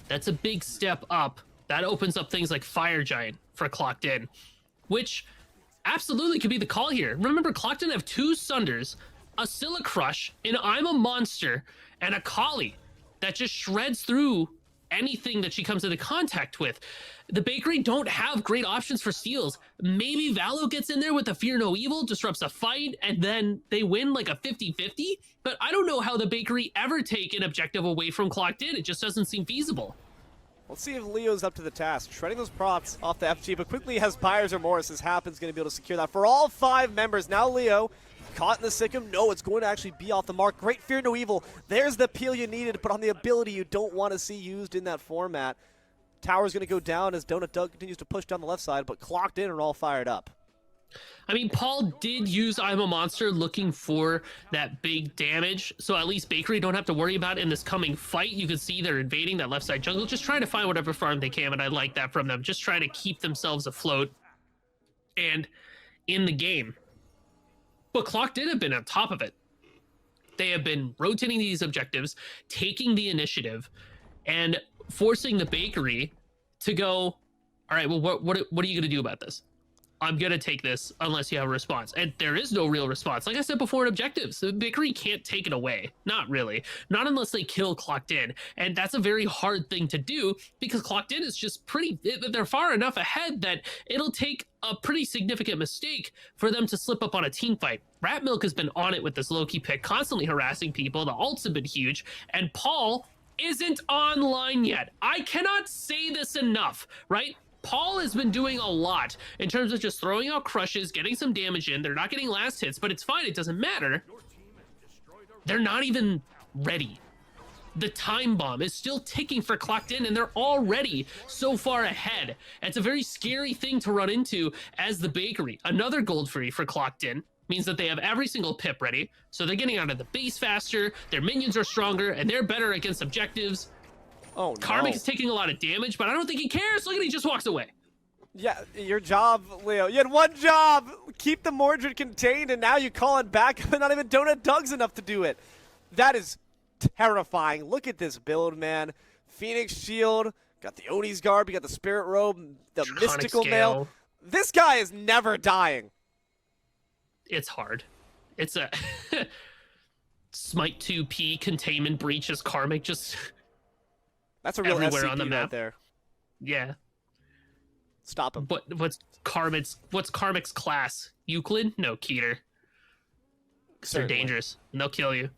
That's a big step up. That opens up things like Fire Giant for Clocked In, which absolutely could be the call here. Remember, Clocked In have 2 Sunders, a Scylla Crush, an I'm a Monster, and a Kali that just shreds through anything that she comes into contact with. The Bakery don't have great options for steals. Maybe Valo gets in there with a Fear No Evil, disrupts a fight, and then they win like a 50-50. But I don't know how the Bakery ever take an objective away from Clocked In. It just doesn't seem feasible. Let's see if Leo's up to the task. Shredding those props off the FG, but quickly has Pyres or Morris as Happens going to be able to secure that for all 5 members. Now Leo caught in the Sikkim. No, it's going to actually be off the mark. Great Fear No Evil. There's the peel you needed, but on the ability you don't want to see used in that format. Tower's going to go down as Donut Doug continues to push down the left side, but clocked in and all fired up. I mean, Paul did use I'm a Monster looking for that big damage, so at least Bakery don't have to worry about it in this coming fight. You can see they're invading that left side jungle, just trying to find whatever farm they can, and I like that from them. Just trying to keep themselves afloat and in the game. But Clock did have been on top of it. They have been rotating these objectives, taking the initiative, and forcing the Bakery to go, all right, well, what are you going to do about this? I'm going to take this unless you have a response. And there is no real response. Like I said before in objectives, the Bakery can't take it away. Not really. Not unless they kill Clocked In. And that's a very hard thing to do because Clocked In is just they're far enough ahead that it'll take a pretty significant mistake for them to slip up on a team fight. Rat Milk has been on it with this Loki pick, constantly harassing people. The ults have been huge. And Paul isn't online yet. I cannot say this enough, right? Paul has been doing a lot in terms of just throwing out crushes, getting some damage in. They're not getting last hits, but it's fine. It doesn't matter. They're not even ready. The time bomb is still ticking for Clocked In, and they're already so far ahead. It's a very scary thing to run into as the Bakery. Another gold free for Clocked In means that they have every single pip ready, so they're getting out of the base faster, their minions are stronger, and they're better against objectives. Oh, no. Karmic is taking a lot of damage, but I don't think he cares. Look at, he just walks away. Yeah, your job, Leo. You had one job. Keep the Mordred contained, and now you call it back, but not even Donut Doug's enough to do it. That is terrifying. Look at this build, man. Phoenix Shield, got the Oni's Garb, you got the Spirit Robe, the Draconic Mystical Scale. Mail. This guy is never dying. It's hard. It's a Smite 2P, Containment Breaches, Karmic, just That's a real everywhere SCP on the right map. there. Yeah. Stop him. What's Karmic's class? Euclid? No, Keter. 'Cause they're Certainly. dangerous and they'll kill you.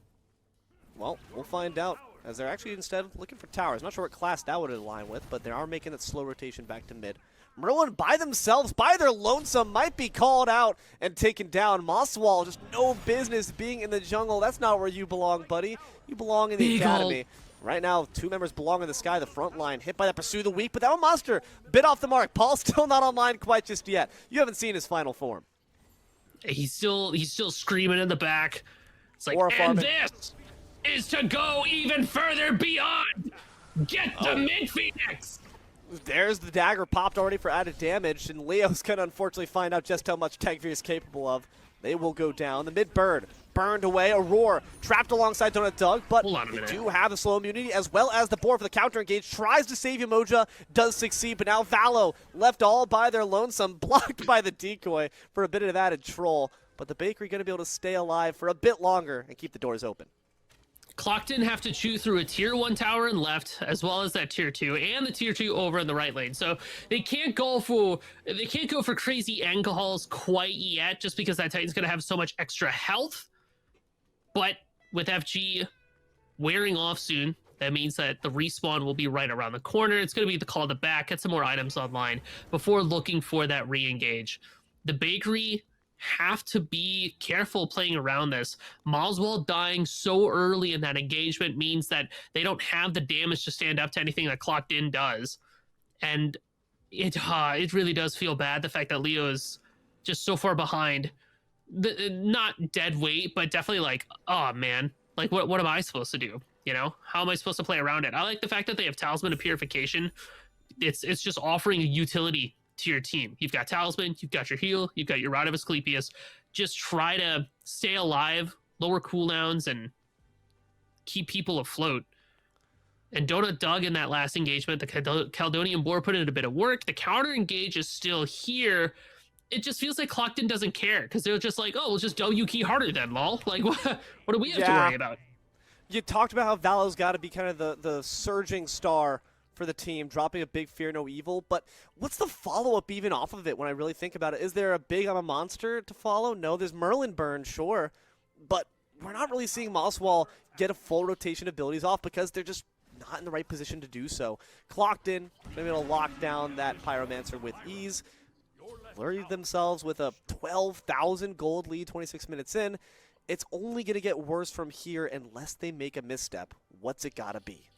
Well, we'll find out, as they're actually instead looking for towers. Not sure what class that would align with, but they are making that slow rotation back to mid. Merlin by themselves, by their lonesome, might be called out and taken down. Mosswall, just no business being in the jungle. That's not where you belong, buddy. You belong in the academy. Right now, 2 members belong in the sky, the front line, hit by the Pursue the Weak, but that one monster bit off the mark. Paul's still not online quite just yet. You haven't seen his final form. He's still screaming in the back. It's like, Or a and farming. this is to go even further beyond. Get the mid Phoenix. There's the dagger popped already for added damage, and Leo's going to unfortunately find out just how much Tagveer is capable of. They will go down. The mid bird burned away. Aurora trapped alongside Donut Doug, but Hold on a they minute. do have the slow immunity as well as the board for the counter engage. Tries to save Umoja, does succeed, but now Valo left all by their lonesome, blocked by the decoy for a bit of added troll. But the Bakery going to be able to stay alive for a bit longer and keep the doors open. Clock didn't have to chew through a tier 1 tower in left, as well as that tier 2, and the tier 2 over in the right lane. So they can't go for crazy alcohols quite yet, just because that Titan's gonna have so much extra health. But with FG wearing off soon, that means that the respawn will be right around the corner. It's gonna be the call to back, get some more items online before looking for that re-engage. The Bakery have to be careful playing around this. Moswell dying so early in that engagement means that they don't have the damage to stand up to anything that Clocked In does. And it really does feel bad, the fact that Leo is just so far behind. Not dead weight, but definitely like, oh man, like what am I supposed to do? You know, how am I supposed to play around it? I like the fact that they have Talisman of Purification. It's just offering a utility to your team. You've got Talisman, you've got your heal, you've got your Rod of Asclepius. Just try to stay alive, lower cooldowns, and keep people afloat. And Donut Doug in that last engagement, the Caledonian Boar put in a bit of work. The counter engage is still here. It just feels like Clockton doesn't care, because they're just like, oh, we'll just W key harder then, lol. Like, what do we have to worry about? You talked about how Valo's got to be kind of the surging star for the team, dropping a big Fear No Evil, but what's the follow-up even off of it when I really think about it? Is there a big I'm a Monster to follow? No, there's Merlin Burn, sure, but we're not really seeing Mosswall get a full rotation abilities off because they're not in the right position to do so. Clocked in, maybe able to lock down that Pyromancer with ease. Lured themselves with a 12,000 gold lead 26 minutes in. It's only going to get worse from here unless they make a misstep. What's it got to be?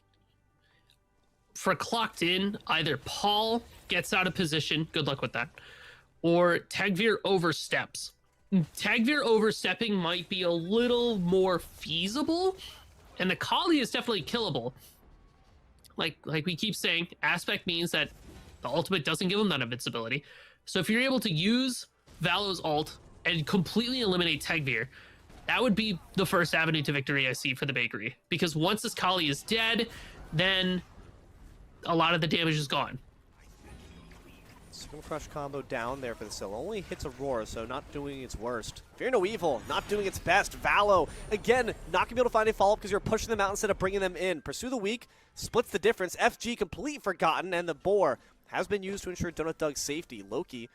For Clocked In, either Paul gets out of position, good luck with that, or Tagveer oversteps. Tagveer overstepping might be a little more feasible, and the Kali is definitely killable. Like we keep saying, Aspect means that the ultimate doesn't give him that invincibility. So if you're able to use Valo's ult and completely eliminate Tagveer, that would be the first avenue to victory I see for the Bakery. Because once this Kali is dead, then a lot of the damage is gone. Scream Crush combo down there for the Syl. Only hits Aurora, so not doing its worst. Fear No Evil, not doing its best. Valo, again, not going to be able to find a follow-up because you're pushing them out instead of bringing them in. Pursue the Weak, splits the difference. FG complete forgotten, and the Boar has been used to ensure Donut Dug's safety. Loki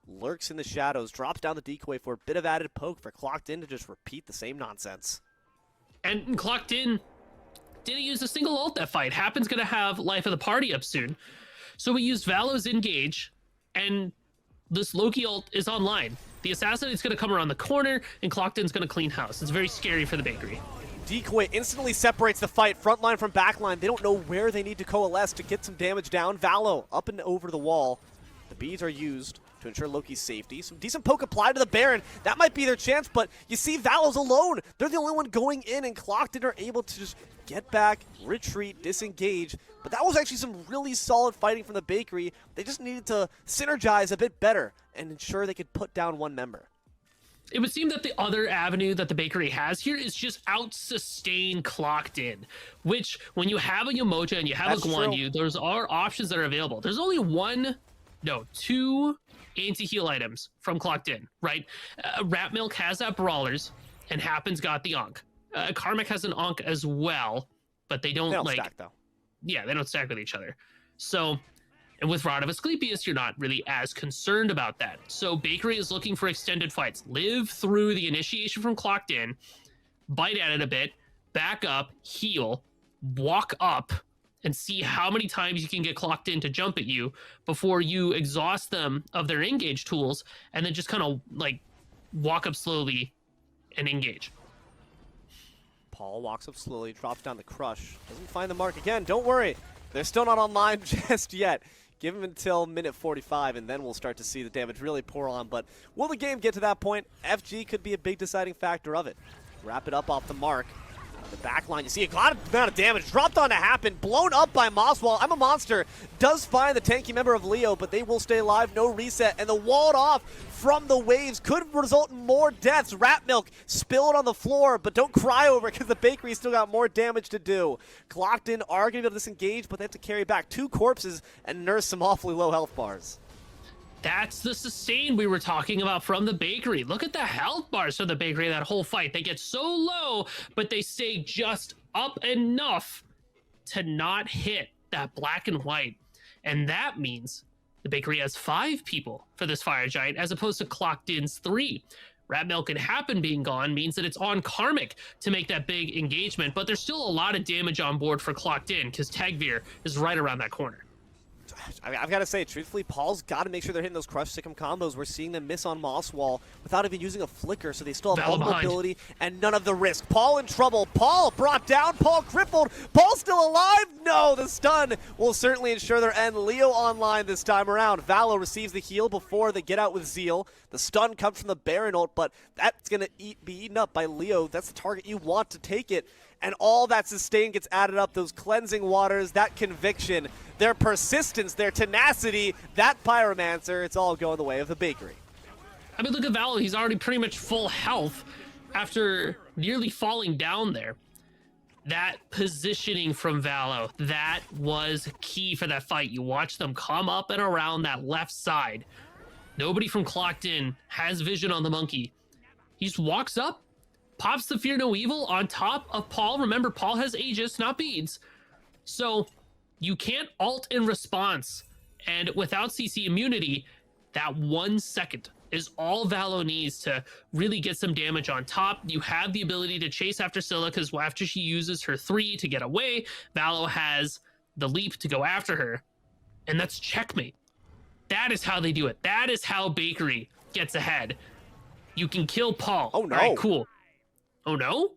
lurks in the shadows, drops down the decoy for a bit of added poke for Clocked In to just repeat the same nonsense. And Clocked In didn't use a single ult that fight. Happen's going to have Life of the Party up soon. So we used Valo's Engage, and this Loki ult is online. The Assassin is going to come around the corner, and Clocked In's going to clean house. It's very scary for the Bakery. Decoy instantly separates the fight, front line from back line. They don't know where they need to coalesce to get some damage down. Valo up and over the wall. The beads are used to ensure Loki's safety. Some decent poke applied to the Baron. That might be their chance, but you see Valo's alone. They're the only one going in, and Clocked In are able to just get back, retreat, disengage. But that was actually some really solid fighting from the Bakery. They just needed to synergize a bit better and ensure they could put down one member. It would seem that the other avenue that the Bakery has here is just out-sustain Clocked In, which when you have a Yamoja and you have a Guan Yu, those are options that are available. There's only two anti-heal items from Clocked In, right? Rat Milk has that Brawlers, and Happen's got the Ankh. Karmic has an Ankh as well, but they don't stack, though. Yeah, they don't stack with each other. So, and with Rod of Asclepius, you're not really as concerned about that. So Bakery is looking for extended fights. Live through the initiation from Clocked In, bite at it a bit, back up, heal, walk up, and see how many times you can get Clocked In to jump at you before you exhaust them of their engage tools, and then just kind of like walk up slowly and engage. Paul walks up slowly, drops down the Crush. Doesn't find the mark again. Don't worry. They're still not online just yet. Give him until minute 45, and then we'll start to see the damage really pour on. But will the game get to that point? FG could be a big deciding factor of it. Wrap it up off the mark. The back line, you see a lot of amount of damage dropped on to Happen, blown up by Mosswall. I'm a Monster does find the tanky member of Leo, but they will stay alive, no reset, and the walled off from the waves could result in more deaths. Rat Milk spilled on the floor, but don't cry over it because the Bakery still got more damage to do. Clocked In are going to be able to disengage, but they have to carry back 2 corpses and nurse some awfully low health bars. That's the sustain we were talking about from the Bakery. Look at the health bars for the Bakery that whole fight. They get so low, but they stay just up enough to not hit that black and white. And that means the Bakery has 5 people for this Fire Giant as opposed to Clocked In's 3. Rat Milk and Happen being gone means that it's on Karmic to make that big engagement, but there's still a lot of damage on board for Clocked In because Tagveer is right around that corner. I've got to say, truthfully, Paul's got to make sure they're hitting those Crush Sikkim combos. We're seeing them miss on Mosswall without even using a flicker, so they still have vulnerability and none of the risk. Paul in trouble. Paul brought down. Paul crippled. Paul still alive? No, the stun will certainly ensure their end. Leo online this time around. Valo receives the heal before they get out with Zeal. The stun comes from the Baron ult, but that's going to be eaten up by Leo. That's the target you want to take it. And all that sustain gets added up, those cleansing waters, that conviction, their persistence, their tenacity, that Pyromancer, it's all going the way of the Bakery. I mean, look at Valo. He's already pretty much full health after nearly falling down there. That positioning from Valo, that was key for that fight. You watch them come up and around that left side. Nobody from Clocked In has vision on the monkey. He just walks up, pops the Fear No Evil on top of Paul. Remember, Paul has Aegis, not beads. So you can't ult in response. And without CC immunity, that 1 second is all Valo needs to really get some damage on top. You have the ability to chase after Scylla because after she uses her 3 to get away, Valo has the leap to go after her. And that's checkmate. That is how they do it. That is how Bakery gets ahead. You can kill Paul. Oh, no. All right, cool. Oh, no?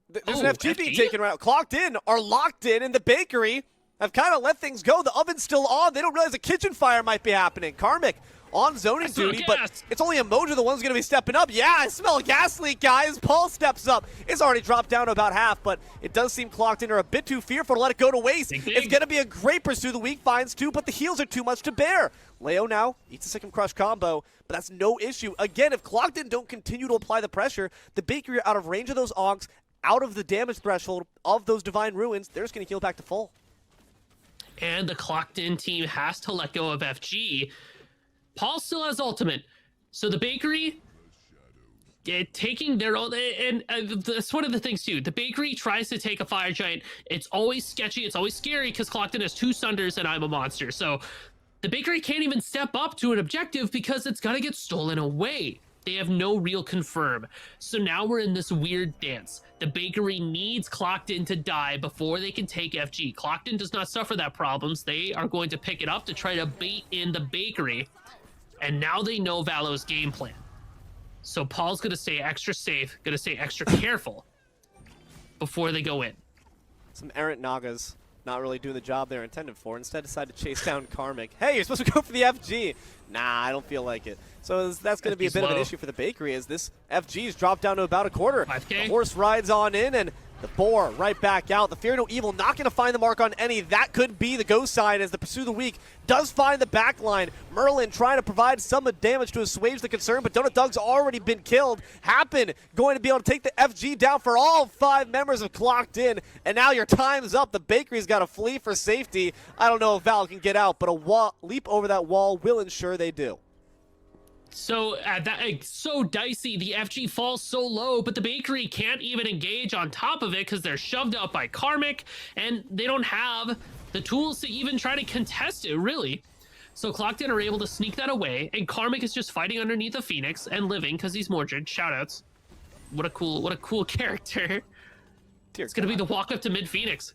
There's an FG being taken around. Clocked in, are locked in the Bakery have kind of let things go. The oven's still on. They don't realize a kitchen fire might be happening. Karmic on zoning duty, but it's only Emoja the one's going to be stepping up. Yeah, I smell a gas leak, guys. Paul steps up. It's already dropped down to about half, but it does seem Clocked in are a bit too fearful to let it go to waste. It's going to be a great pursuit. The weak finds too, but the heals are too much to bear. Leo now eats a Sikkim Crush combo, but that's no issue. Again, if Clocked in don't continue to apply the pressure, the Bakery are out of range of those Augs, out of the damage threshold of those Divine Ruins. They're just going to heal back to full. And the Clocked in team has to let go of FG. Paul still has ultimate. So the Bakery taking their own, and that's one of the things too. The Bakery tries to take a Fire Giant. It's always sketchy. It's always scary because Clocked in has 2 Sunders and I'm a monster. So the Bakery can't even step up to an objective because it's going to get stolen away. They have no real confirm. So now we're in this weird dance. The Bakery needs Clocked in to die before they can take FG. Clocked in does not suffer that problems. They are going to pick it up to try to bait in the Bakery. And now they know Valo's game plan. So Paul's going to stay extra safe, going to stay extra careful before they go in. Some errant Nagas not really doing the job they're intended for. Instead decided to chase down Karmic. Hey, you're supposed to go for the FG. Nah, I don't feel like it. So that's going to be a bit of an issue for the Bakery as this FG's dropped down to about a quarter. 5K. The horse rides on in and the boar right back out. The Fear No Evil not going to find the mark on any. That could be the go sign as the Pursue the Weak does find the back line. Merlin trying to provide some damage to assuage the concern, but Donut Doug's already been killed. Happen going to be able to take the FG down for all 5 members of Clocked in. And now your time's up. The Bakery's got to flee for safety. I don't know if Val can get out, but a leap over that wall will ensure they do. So so dicey. The FG falls so low, but the Bakery can't even engage on top of it because they're shoved out by Karmic, and they don't have the tools to even try to contest it, really. So Clocked in are able to sneak that away, and Karmic is just fighting underneath a Phoenix and living because he's Mordred. Shoutouts. What a cool character. It's gonna be the walk up to mid Phoenix.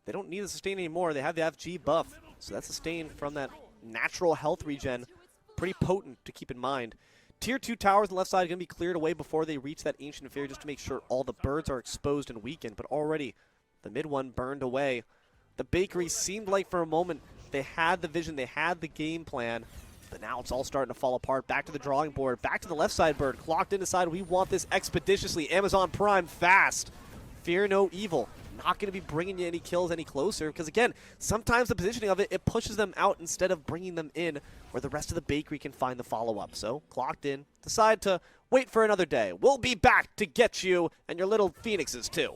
They don't need the sustain anymore. They have the FG buff, so that sustain from that natural health regen. Pretty potent to keep in mind. Tier 2 towers on the left side are going to be cleared away before they reach that Ancient Fear just to make sure all the birds are exposed and weakened, but already the mid one burned away. The Bakery seemed like for a moment they had the vision, they had the game plan, but now it's all starting to fall apart. Back to the drawing board, back to the left side bird. Clocked in decide we want this expeditiously. Amazon Prime fast. Fear No Evil. Not going to be bringing you any kills any closer because, again, sometimes the positioning of it pushes them out instead of bringing them in where the rest of the Bakery can find the follow-up. So, Clocked in, decide to wait for another day. We'll be back to get you and your little Phoenixes, too.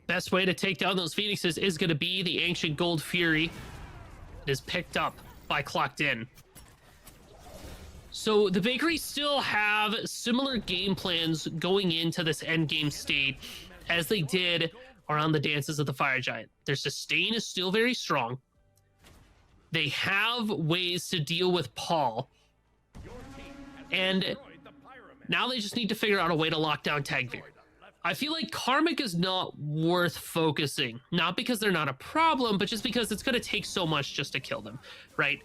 Best way to take down those Phoenixes is going to be the Ancient Gold Fury. It is picked up by Clocked in. So the Bakery still have similar game plans going into this endgame state as they did around the Dances of the Fire Giant. Their sustain is still very strong. They have ways to deal with Paul. And now they just need to figure out a way to lock down Tagveer. I feel like Karmic is not worth focusing. Not because they're not a problem, but just because it's going to take so much just to kill them, right?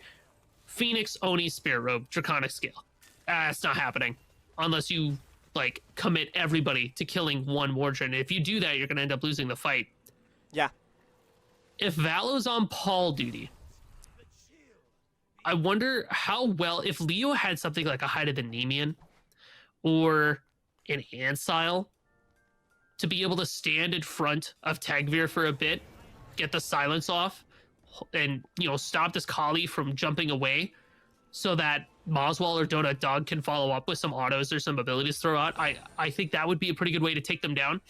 Phoenix, Oni, Spirit Robe, Draconic Scale. It's not happening. Unless you commit everybody to killing one Mordred. If you do that, you're going to end up losing the fight. Yeah. If Valo's on Paul duty, I wonder how well, if Leo had something like a Hide of the Nemean or an Ancile to be able to stand in front of Tagveer for a bit, get the silence off, and, stop this Kali from jumping away so that Moswell or Donut Dog can follow up with some autos or some abilities throw out. I think that would be a pretty good way to take them down.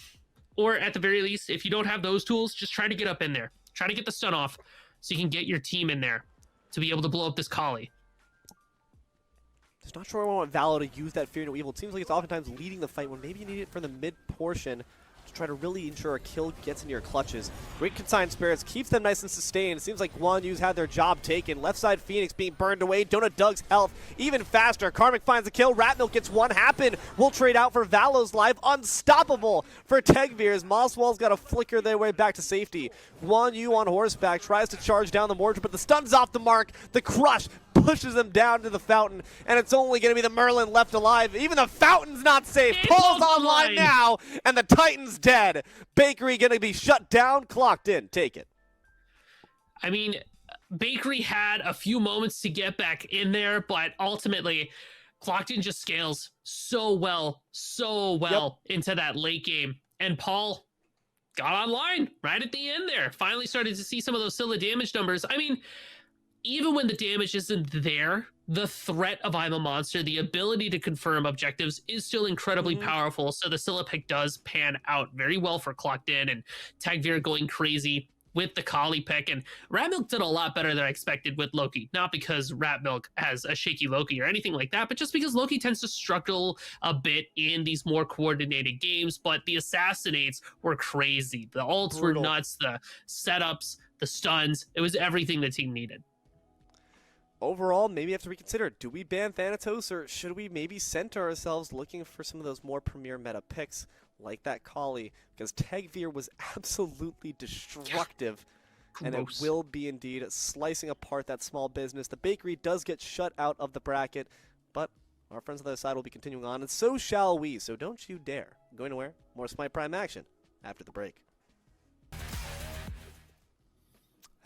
Or at the very least, if you don't have those tools, just try to get up in there. Try to get the stun off so you can get your team in there to be able to blow up this Kali. Just not sure I want Valo to use that Fear No Evil. It seems like it's oftentimes leading the fight when maybe you need it for the mid portion. to try to really ensure a kill gets into your clutches. Great Consigned Spirits keeps them nice and sustained. It seems like Guan Yu's had their job taken. Left side Phoenix being burned away. Donut Doug's health even faster. Karmic finds the kill. Rat Milk gets one happen. We'll trade out for Valo's life. Unstoppable for Tegvir's. Mosswall's got to flicker their way back to safety. Guan Yu on horseback tries to charge down the Mordred, but the stun's off the mark. The crush pushes them down to the fountain, and it's only going to be the Merlin left alive. Even the fountain's not safe. Paul's online now, and the Titan's dead. Bakery going to be shut down, clocked in. Take it. I mean, Bakery had a few moments to get back in there, but ultimately, Clocked In just scales so well into that late game. And Paul got online right at the end there. Finally started to see some of those Scylla damage numbers. I mean, even when the damage isn't there, the threat of I'm a Monster, the ability to confirm objectives is still incredibly powerful. So the Scylla pick does pan out very well for Clocked In, and Tegvir going crazy with the Kali pick. And Rat Milk did a lot better than I expected with Loki. Not because Rat Milk has a shaky Loki or anything like that, but just because Loki tends to struggle a bit in these more coordinated games. But the Assassinates were crazy. The ults were nuts, the setups, the stuns. It was everything the team needed. Overall, maybe you have to reconsider. Do we ban Thanatos, or should we maybe center ourselves looking for some of those more premier meta picks like that Kali? Because Tegvir was absolutely destructive, and it will be indeed slicing apart that small business. The Bakery does get shut out of the bracket, but our friends on the other side will be continuing on, and so shall we. So don't you dare. Going nowhere. More Smite Prime action after the break.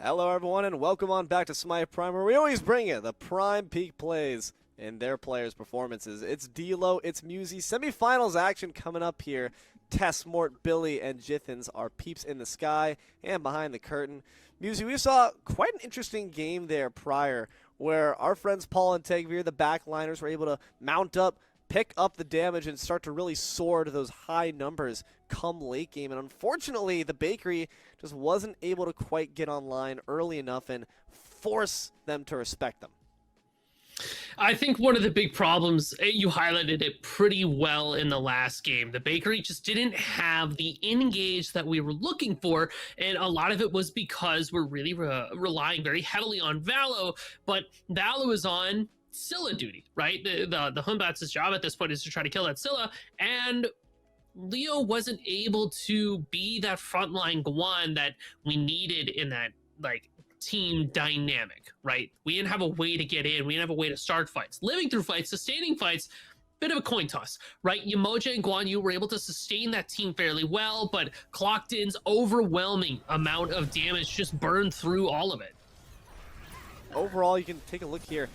Hello everyone, and welcome on back to Smite Prime, where we always bring you the prime peak plays in their players' performances. It's D-Lo, it's Musi. Semifinals action coming up here. Tess, Mort, Billy, and Jithens are peeps in the sky and behind the curtain. Musi, we saw quite an interesting game there prior, where our friends Paul and Tegvir, the backliners, were able to mount up, pick up the damage, and start to really soar to those high numbers come late game. And unfortunately, the Bakery just wasn't able to quite get online early enough and force them to respect them. I think one of the big problems, you highlighted it pretty well in the last game. The Bakery just didn't have the engage that we were looking for, and a lot of it was because we're really relying very heavily on Valo, but Valo is on Scylla duty, right? The Hunbat's job at this point is to try to kill that Scylla, and Leo wasn't able to be that frontline Guan that we needed in that, like, team dynamic, right? We didn't have a way to get in. We didn't have a way to start fights. Living through fights, sustaining fights, bit of a coin toss, right? Yemoja and Guan Yu were able to sustain that team fairly well, but Clocked In's overwhelming amount of damage just burned through all of it. Overall, you can take a look here.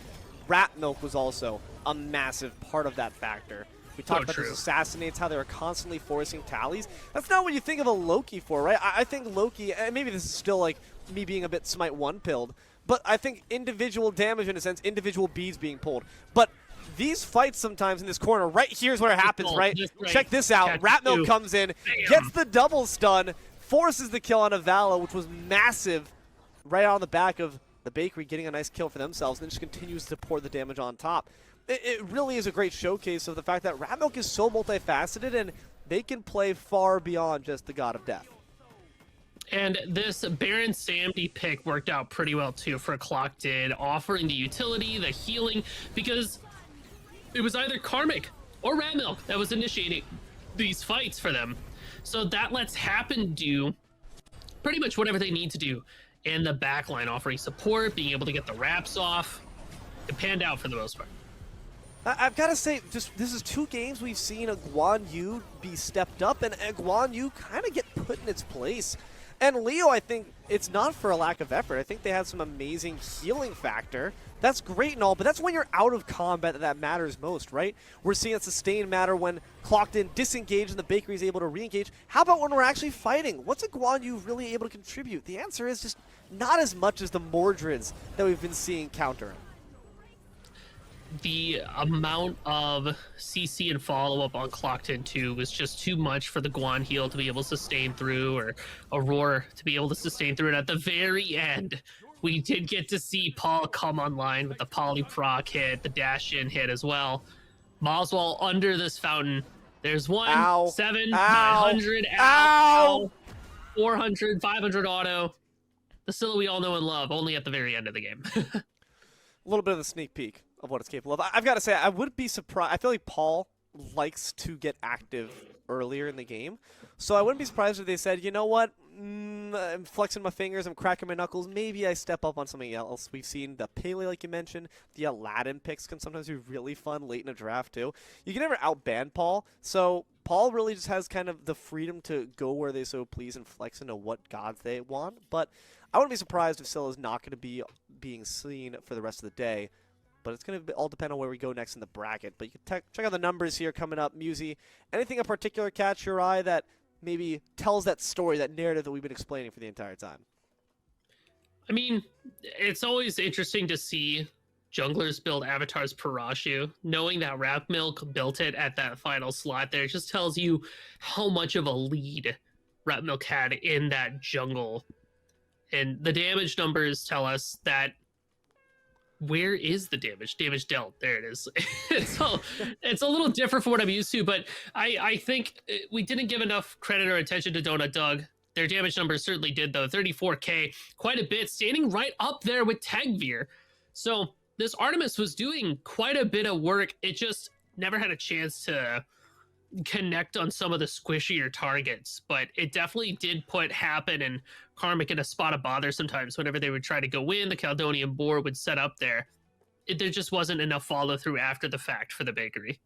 Rat Milk was also a massive part of that factor. We talked about those Assassinates, how they were constantly forcing tallies. That's not what you think of a Loki for, right? I think Loki, and maybe this is still like me being a bit Smite 1-pilled, but I think individual damage, in a sense, individual beads being pulled. But these fights sometimes in this corner, right here's where it happens, right? Check this out. Rat Milk comes in, gets the double stun, forces the kill on Avala, which was massive, right on the back of the Bakery getting a nice kill for themselves, and then just continues to pour the damage on top. It really is a great showcase of the fact that Rat Milk is so multifaceted, and they can play far beyond just the God of Death. And this Baron Samedi pick worked out pretty well too for Clocked In, offering the utility, the healing, because it was either Karmic or Rat Milk that was initiating these fights for them. So that lets Happen do pretty much whatever they need to do in the backline, offering support, being able to get the wraps off. It panned out for the most part. I've got to say, this is 2 games we've seen a Guan Yu be stepped up, and a Guan Yu kind of get put in its place. And Leo, I think it's not for a lack of effort. I think they had some amazing healing factor. That's great and all, but that's when you're out of combat that matters most, right? We're seeing a sustained matter when Clocked In disengaged and the Bakery is able to re-engage. How about when we're actually fighting? What's a Guan Yu really able to contribute? The answer is just not as much as the Mordreds that we've been seeing counter him. The amount of CC and follow-up on Clocked In 2 was just too much for the Guan heal to be able to sustain through, or Aurora to be able to sustain through. And at the very end, we did get to see Paul come online with the poly proc hit, the dash-in hit as well. Moswell under this fountain. There's 1, Ow. 7, Ow. 900, Ow. 400, 500 auto. The Scylla we all know and love, only at the very end of the game. A little bit of a sneak peek of what it's capable of. I've got to say, I wouldn't be surprised. I feel like Paul likes to get active earlier in the game, so I wouldn't be surprised if they said, you know what, I'm flexing my fingers, I'm cracking my knuckles, maybe I step up on something else. We've seen the Pele, like you mentioned, the Aladdin picks can sometimes be really fun late in a draft too. You can never outban Paul, so Paul really just has kind of the freedom to go where they so please and flex into what gods they want, but I wouldn't be surprised if Scylla is not going to be being seen for the rest of the day. But it's going to all depend on where we go next in the bracket. But you can check out the numbers here coming up. Musi, anything in particular catch your eye that maybe tells that story, that narrative that we've been explaining for the entire time? I mean, it's always interesting to see junglers build avatars Parashu. Knowing that Rap Milk built it at that final slot there just tells you how much of a lead Rap Milk had in that jungle. And the damage numbers tell us that where is the damage? Damage dealt. There it is. it's a little different from what I'm used to, but I think we didn't give enough credit or attention to Donut Doug. Their damage numbers certainly did, though. 34k, quite a bit, standing right up there with Tagveer. So this Artemis was doing quite a bit of work. It just never had a chance to connect on some of the squishier targets, but it definitely did put Happen and Karmic in a spot of bother sometimes. Whenever they would try to go in, the Caledonian board would set up there. There just wasn't enough follow through after the fact for the bakery.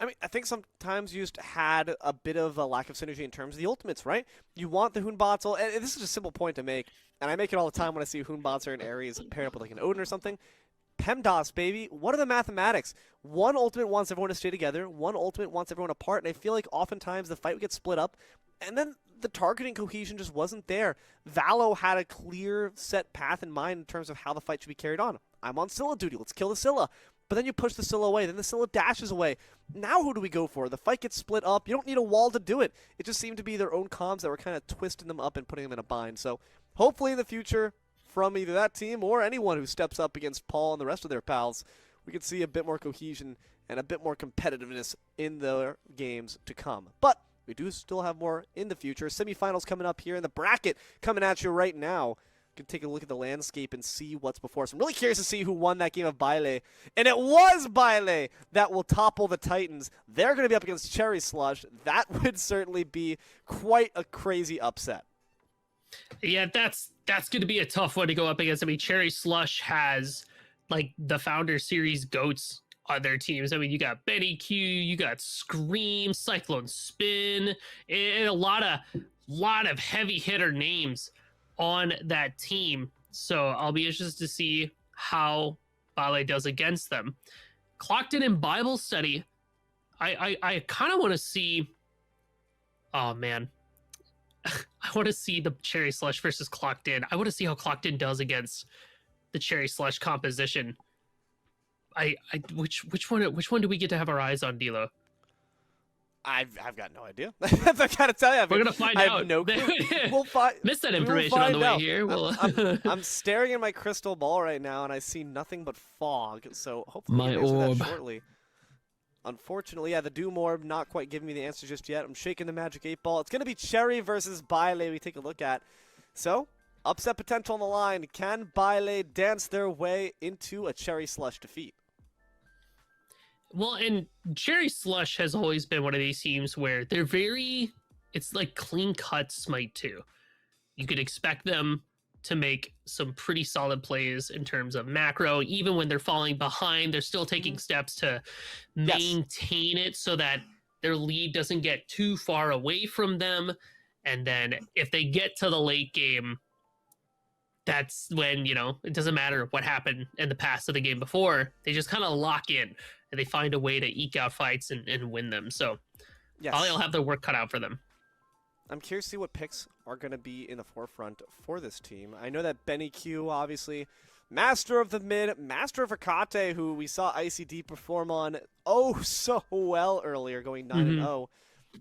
I mean, I think sometimes you just had a bit of a lack of synergy in terms of the ultimates, right? You want the Hoonbottle, and this is a simple point to make, and I make it all the time when I see Hoonbots or an Ares paired up with like an Odin or something. PEMDAS, baby. What are the mathematics? One ultimate wants everyone to stay together. One ultimate wants everyone apart. And I feel like oftentimes the fight would get split up. And then the targeting cohesion just wasn't there. Valo had a clear set path in mind in terms of how the fight should be carried on. I'm on Scylla duty. Let's kill the Scylla. But then you push the Scylla away. Then the Scylla dashes away. Now who do we go for? The fight gets split up. You don't need a wall to do it. It just seemed to be their own comms that were kind of twisting them up and putting them in a bind. So hopefully in the future, from either that team or anyone who steps up against Paul and the rest of their pals, we could see a bit more cohesion and a bit more competitiveness in their games to come. But we do still have more in the future. Semifinals coming up here in the bracket coming at you right now. You can take a look at the landscape and see what's before us. I'm really curious to see who won that game of Baile. And it was Baile that will topple the Titans. They're going to be up against Cherry Slush. That would certainly be quite a crazy upset. Yeah, that's going to be a tough one to go up against. I mean, Cherry Slush has like the Founder Series goats on their teams. I mean, you got Benny Q, you got Scream, Cyclone Spin, and a lot of heavy hitter names on that team. So I'll be interested to see how Baile does against them. Clocked in Bible study. I kind of want to see. Oh man. I want to see the Cherry Slush versus Clocked In. I want to see how Clocked In does against the Cherry Slush composition. Which one do we get to have our eyes on, D'Lo? I've got no idea. I gotta tell you, we're gonna find I out. have no clue. We'll find. Missed that information on the way here. I'm staring at my crystal ball right now, and I see nothing but fog. So hopefully, my we can answer orb. that shortly. Unfortunately, yeah, the Doom Orb not quite giving me the answer just yet. I'm shaking the Magic 8 Ball. It's going to be Cherry versus Baile we take a look at. So, upset potential on the line. Can Baile dance their way into a Cherry Slush defeat? Well, and Cherry Slush has always been one of these teams where they're it's like clean cut Smite 2. You could expect them to make some pretty solid plays in terms of macro. Even when they're falling behind, they're still taking steps to maintain it so that their lead doesn't get too far away from them. And then if they get to the late game, that's when, it doesn't matter what happened in the past of the game before. They just kind of lock in and they find a way to eke out fights and win them. So they'll have their work cut out for them. I'm curious to see what picks are going to be in the forefront for this team. I know that Benny Q, obviously, master of the mid, master of Hecate, who we saw ICD perform on so well earlier, going 9-0.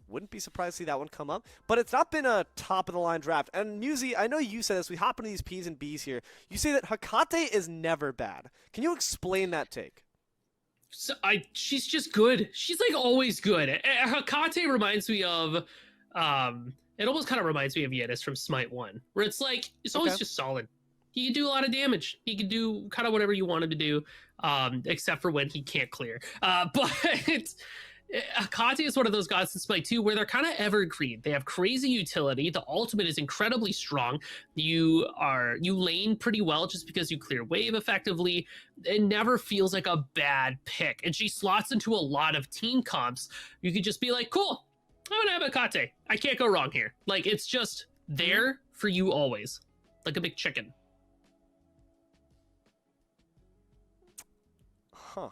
Wouldn't be surprised to see that one come up. But it's not been a top-of-the-line draft. And Musi, I know you said this. We hop into these P's and B's here. You say that Hecate is never bad. Can you explain that take? So she's just good. She's like always good. Hakate reminds me of, it almost kind of reminds me of Yenis from Smite 1, where it's like, it's always just solid. He can do a lot of damage. He can do kind of whatever you want him to do, except for when he can't clear. But Akati is one of those gods in Smite 2 where they're kind of evergreen. They have crazy utility. The ultimate is incredibly strong. You lane pretty well just because you clear wave effectively. It never feels like a bad pick. And she slots into a lot of team comps. You could just be like, cool, I'm gonna have Akate. I can't go wrong here. Like, it's just there for you always. Like a big chicken. Huh.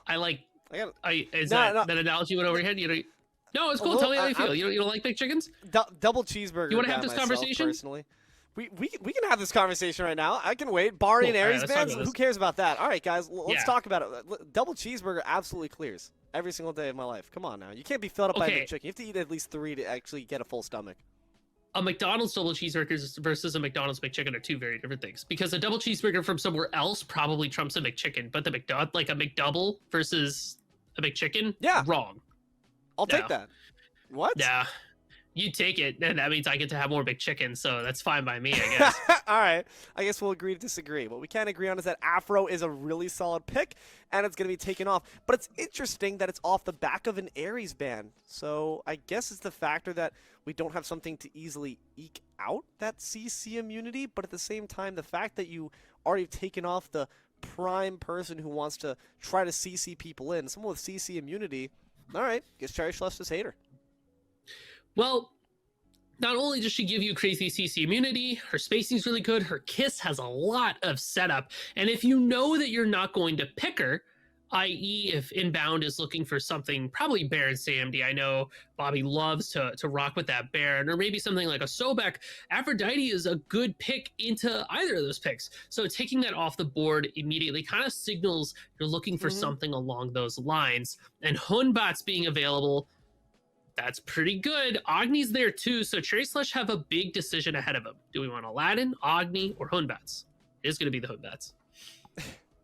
Is that analogy went over your head? No, it's cool. Tell me how you feel. You don't like big chickens? Double cheeseburger. You want to have this conversation? Personally, we can have this conversation right now. I can wait. Bari and Ares bands. Who cares about that? All right, guys, let's talk about it. Double cheeseburger absolutely clears every single day of my life. Come on now, you can't be filled up by a big chicken. You have to eat at least 3 to actually get a full stomach. A McDonald's double cheeseburger versus a McDonald's McChicken are 2 very different things. Because a double cheeseburger from somewhere else probably trumps a McChicken, but the like a McDouble versus a McChicken, wrong. I'll take that. What? Yeah, you take it, and that means I get to have more McChicken, so that's fine by me, I guess. All right, I guess we'll agree to disagree. What we can agree on is that Afro is a really solid pick, and it's going to be taken off. But it's interesting that it's off the back of an Ares ban. So I guess it's the factor that we don't have something to easily eke out that CC immunity, but at the same time, the fact that you already taken off the prime person who wants to try to CC people in, someone with CC immunity, all right, guess Cherry Slush is hater. Well, not only does she give you crazy CC immunity, her spacing's really good, her kiss has a lot of setup, and if you know that you're not going to pick her, i.e. if Inbound is looking for something, probably Baron Samdi. I know Bobby loves to rock with that Baron, or maybe something like a Sobek. Aphrodite is a good pick into either of those picks. So taking that off the board immediately kind of signals you're looking for something along those lines. And Hunbat's being available, that's pretty good. Agni's there too, so Cherry Slush have a big decision ahead of him. Do we want Aladdin, Agni, or Hunbats? It is going to be the Hunbats.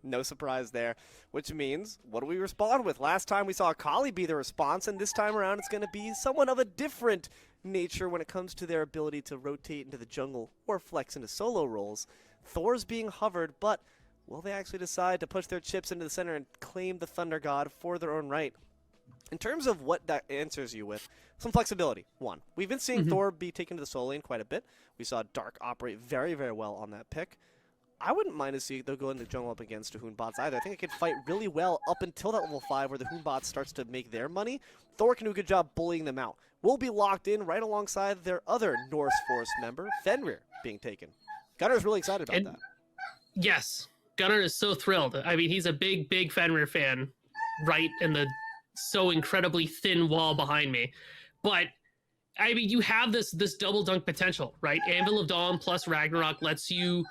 No surprise there, which means, what do we respond with? Last time we saw Akali be the response, and this time around it's going to be someone of a different nature when it comes to their ability to rotate into the jungle or flex into solo roles. Thor's being hovered, but will they actually decide to push their chips into the center and claim the Thunder God for their own right? In terms of what that answers you with, some flexibility. One, we've been seeing Thor be taken to the solo lane quite a bit. We saw Dark operate very, very well on that pick. I wouldn't mind to see they'll go in the jungle up against the Hunbots either. I think it could fight really well up until that level 5 where the Hunbots starts to make their money. Thor can do a good job bullying them out. We'll be locked in right alongside their other Norse Force member, Fenrir, being taken. Gunner's really excited about that. Yes, Gunner is so thrilled. I mean, he's a big, big Fenrir fan, right in the so incredibly thin wall behind me. But I mean, you have this double dunk potential, right? Anvil of Dawn plus Ragnarok lets you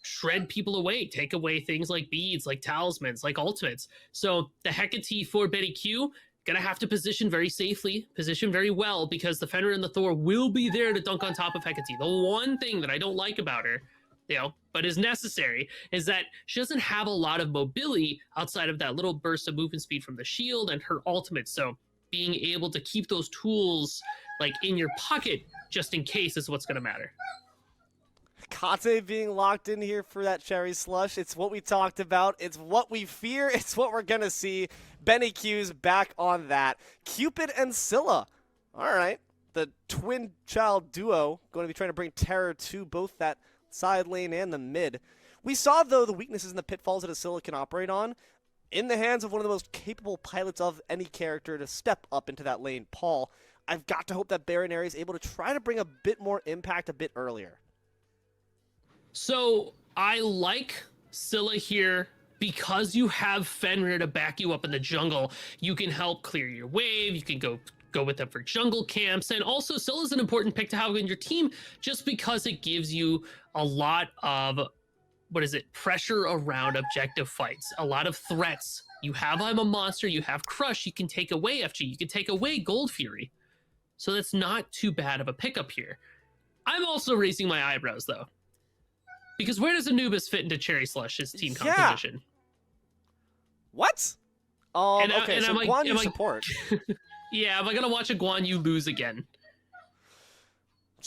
shred people away, take away things like beads, like talismans, like ultimates. So the Hecate for Betty Q, gonna have to position very safely, position very well, because the Fenrir and the Thor will be there to dunk on top of Hecate. The one thing that I don't like about her, but is necessary, is that she doesn't have a lot of mobility outside of that little burst of movement speed from the shield and her ultimate. So being able to keep those tools like in your pocket just in case is what's gonna matter. Kate being locked in here for that Cherry Slush. It's what we talked about. It's what we fear. It's what we're going to see. Benny Q's back on that. Cupid and Scylla. All right. The twin child duo going to be trying to bring terror to both that side lane and the mid. We saw, though, the weaknesses and the pitfalls that a Scylla can operate on in the hands of one of the most capable pilots of any character to step up into that lane, Paul. I've got to hope that Baron Ares is able to try to bring a bit more impact a bit earlier. So I like Scylla here because you have Fenrir to back you up in the jungle. You can help clear your wave. You can go with them for jungle camps. And also Scylla's an important pick to have in your team just because it gives you a lot of, pressure around objective fights. A lot of threats. You have I'm a Monster. You have Crush. You can take away FG. You can take away Gold Fury. So that's not too bad of a pickup here. I'm also raising my eyebrows, though. Because where does Anubis fit into Cherry Slush's team composition? What? Okay, so I'm like, Guan Yu am I, support. yeah, am I gonna watch a Guan Yu lose again?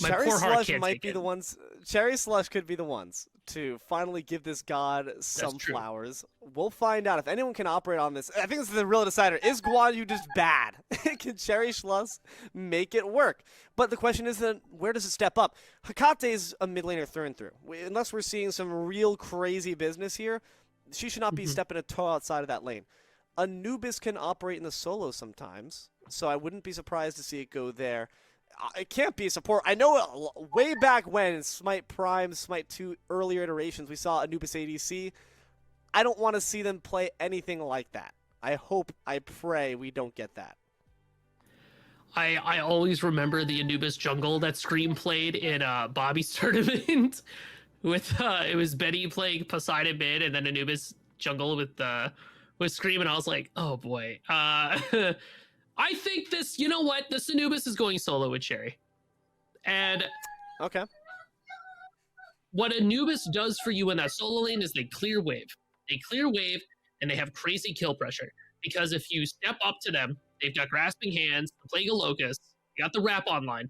My Cherry poor heart Slush can't might take be it. the ones. Cherry Slush could be the ones to finally give this god some true. flowers. We'll find out if anyone can operate on this. I think this is the real decider. Is Guan Yu just bad? Can Cherry Slush make it work? But the question is then, where does it step up? Hakate's a mid laner through and through. Unless we're seeing some real crazy business here, she should not be stepping a toe outside of that lane. Anubis can operate in the solo sometimes, so I wouldn't be surprised to see it go there. It can't be a support. I know way back when in Smite Prime, Smite 2 earlier iterations, we saw Anubis ADC. I don't want to see them play anything like that. I hope, I pray we don't get that. I always remember the Anubis jungle that Scream played in Bobby's tournament with it was Betty playing Poseidon mid and then Anubis jungle with Scream, and I was like, oh boy. I think this, you know what? This Anubis is going solo with Cherry. And okay, what Anubis does for you in that solo lane is they clear wave. They clear wave and they have crazy kill pressure. Because if you step up to them, they've got Grasping Hands, the Plague of Locusts, you got the Wrap online.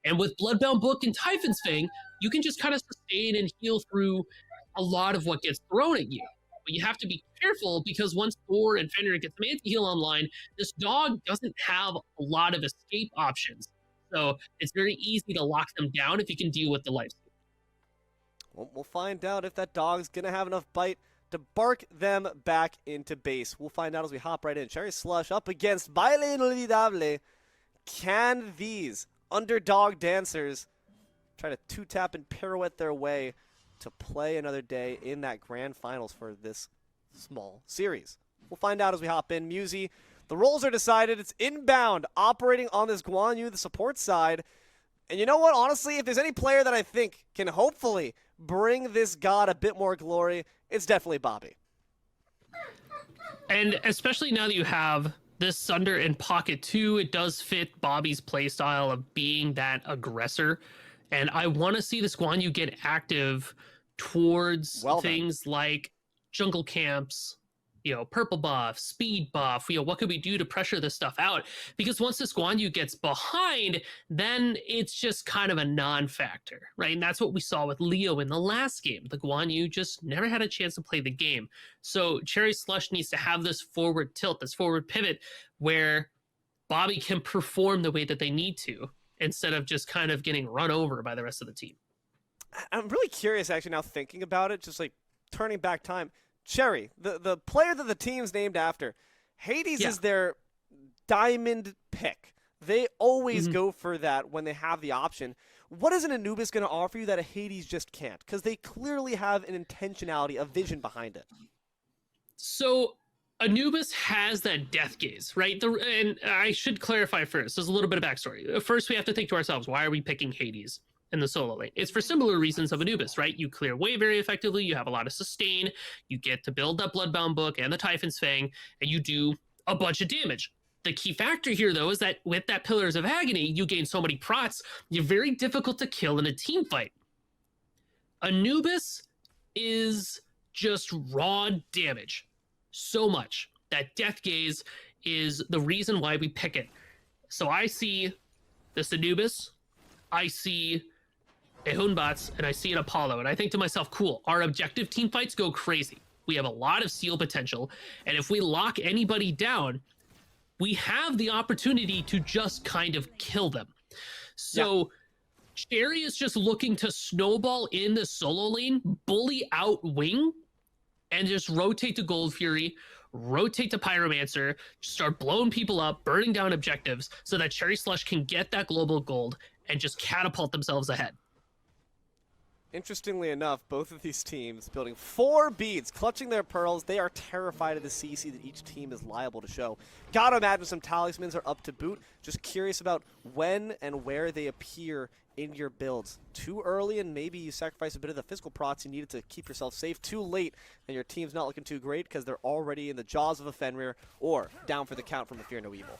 And with Bloodbound Book and Typhon's Fang, you can just kind of sustain and heal through a lot of what gets thrown at you. But you have to be careful because once Thor and Fenrir get some anti-heal online, this dog doesn't have a lot of escape options. So it's very easy to lock them down if you can deal with the life steal. Well, we'll find out if that dog's going to have enough bite to bark them back into base. We'll find out as we hop right in. Cherry Slush up against Baile Inolvidable. Can these underdog dancers try to two-tap and pirouette their way to play another day in that grand finals for this small series? We'll find out as we hop in. Musi, the roles are decided. It's inbound, operating on this Guan Yu, the support side. And you know what? Honestly, if there's any player that I think can hopefully bring this god a bit more glory, it's definitely Bobby. And especially now that you have this Sunder in pocket too, it does fit Bobby's playstyle of being that aggressor. And I want to see this Guan Yu get active towards things like jungle camps, you know, purple buff, speed buff, you know, what could we do to pressure this stuff out? Because once this Guan Yu gets behind, then it's just kind of a non-factor, right? And that's what we saw with Leo in the last game. The Guan Yu just never had a chance to play the game. So Cherry Slush needs to have this forward tilt, this forward pivot, where Bobby can perform the way that they need to, instead of just kind of getting run over by the rest of the team. I'm really curious, actually, now thinking about it, just like turning back time. Cherry, the player that the team's named after, Hades is their diamond pick. They always go for that when they have the option. What is an Anubis going to offer you that a Hades just can't? Because they clearly have an intentionality, a vision behind it. So Anubis has that death gaze, right? And I should clarify first, there's a little bit of backstory. First, we have to think to ourselves, why are we picking Hades in the solo lane? It's for similar reasons of Anubis, right? You clear wave very effectively, you have a lot of sustain, you get to build that Bloodbound Book and the Typhon's Fang, and you do a bunch of damage. The key factor here, though, is that with that Pillars of Agony, you gain so many prots, you're very difficult to kill in a team fight. Anubis is just raw damage. So much. That death gaze is the reason why we pick it. So I see this Anubis, I see a Hunbats, and I see an Apollo, and I think to myself, cool, our objective team fights go crazy. We have a lot of seal potential, and if we lock anybody down, we have the opportunity to just kind of kill them. So Cherry is just looking to snowball in the solo lane, bully out Wing, and just rotate to Gold Fury, rotate to Pyromancer, start blowing people up, burning down objectives, so that Cherry Slush can get that global gold and just catapult themselves ahead. Interestingly enough, both of these teams building 4 beads, clutching their pearls. They are terrified of the CC that each team is liable to show. Gotta imagine some talismans are up to boot. Just curious about when and where they appear in your builds. Too early, and maybe you sacrifice a bit of the physical procs you needed to keep yourself safe. Too late, and your team's not looking too great because they're already in the jaws of a Fenrir or down for the count from a Fear No Evil.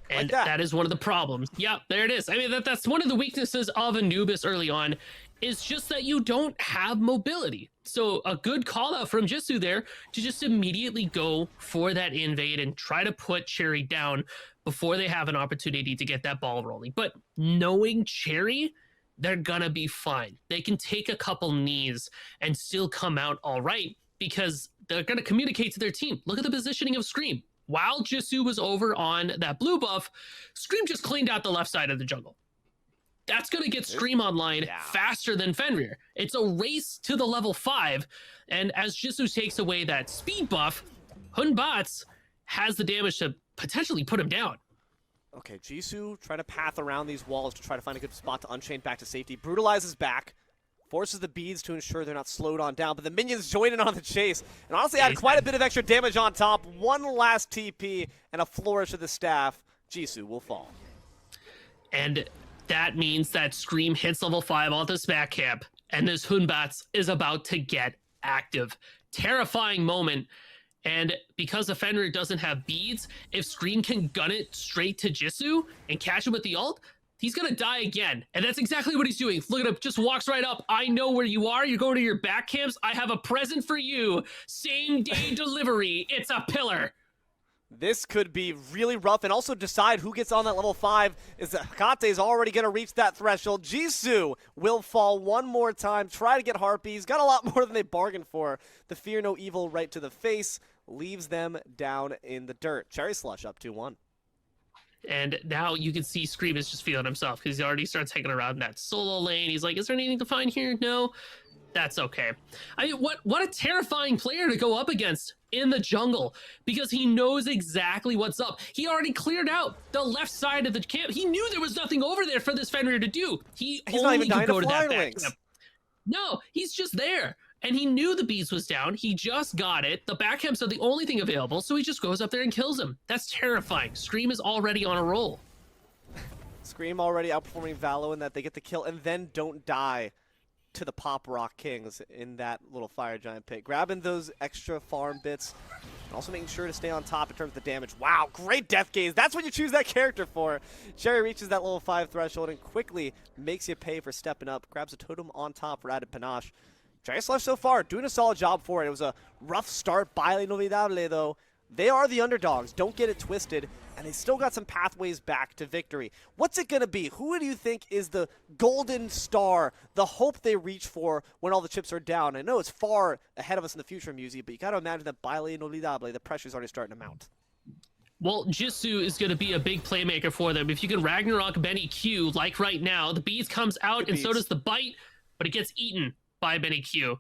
And that is one of the problems. Yeah, there it is. I mean, that's one of the weaknesses of Anubis early on, It's just that you don't have mobility. So a good call out from Jisoo there to just immediately go for that invade and try to put Cherry down before they have an opportunity to get that ball rolling. But knowing Cherry, they're gonna be fine. They can take a couple knees and still come out all right because they're gonna communicate to their team. Look at the positioning of Scream. While Jisoo was over on that blue buff, Scream just cleaned out the left side of the jungle. That's going to get Scream online faster than Fenrir. It's a race to the level 5. And as Jisoo takes away that speed buff, Hunbats has the damage to potentially put him down. Okay, Jisoo trying to path around these walls to try to find a good spot to Unchain back to safety. Brutalizes back. Forces the beads to ensure they're not slowed on down. But the minions join in on the chase. And honestly add quite a bit of extra damage on top. One last TP and a flourish of the staff. Jisoo will fall. And that means that Scream hits level 5 on this back camp, and this Hunbats is about to get active. Terrifying moment. And because the Fenrir doesn't have beads, if Scream can gun it straight to Jisoo and catch him with the ult, he's gonna die again. And that's exactly what he's doing. Look at him, just walks right up. I know where you are. You're going to your back camps. I have a present for you. Same day delivery. It's a pillar. This could be really rough, and also decide who gets on that level 5. Is Hecate is already going to reach that threshold. Jisoo will fall one more time, try to get Harpies. Got a lot more than they bargained for. The Fear No Evil right to the face leaves them down in the dirt. Cherry Slush up 2-1. And now you can see Scream is just feeling himself because he already starts hanging around that solo lane. He's like, is there anything to find here? No. That's okay. I mean, what a terrifying player to go up against in the jungle because he knows exactly what's up. He already cleared out the left side of the camp. He knew there was nothing over there for this Fenrir to do. He's only could go to that back camp. No, he's just there. And he knew the beast was down. He just got it. The back camps are the only thing available, so he just goes up there and kills him. That's terrifying. Scream is already on a roll. Scream already outperforming Valo in that they get the kill and then don't die to the Pop Rock Kings in that little Fire Giant pit. Grabbing those extra farm bits and also making sure to stay on top in terms of the damage. Wow, great death gaze. That's what you choose that character for. Cherry reaches that level 5 threshold and quickly makes you pay for stepping up. Grabs a totem on top for added panache. Cherry Slush so far doing a solid job for it. It was a rough start by Inolvidable though. They are the underdogs. Don't get it twisted. And they still got some pathways back to victory. What's it going to be? Who do you think is the golden star, the hope they reach for when all the chips are down? I know it's far ahead of us in the future, Musi, but you got to imagine that Baile Inolvidable, the pressure's already starting to mount. Well, Jisoo is going to be a big playmaker for them. If you can Ragnarok Benny Q, like right now, the beast comes out and so does the bite, but it gets eaten by Benny Q.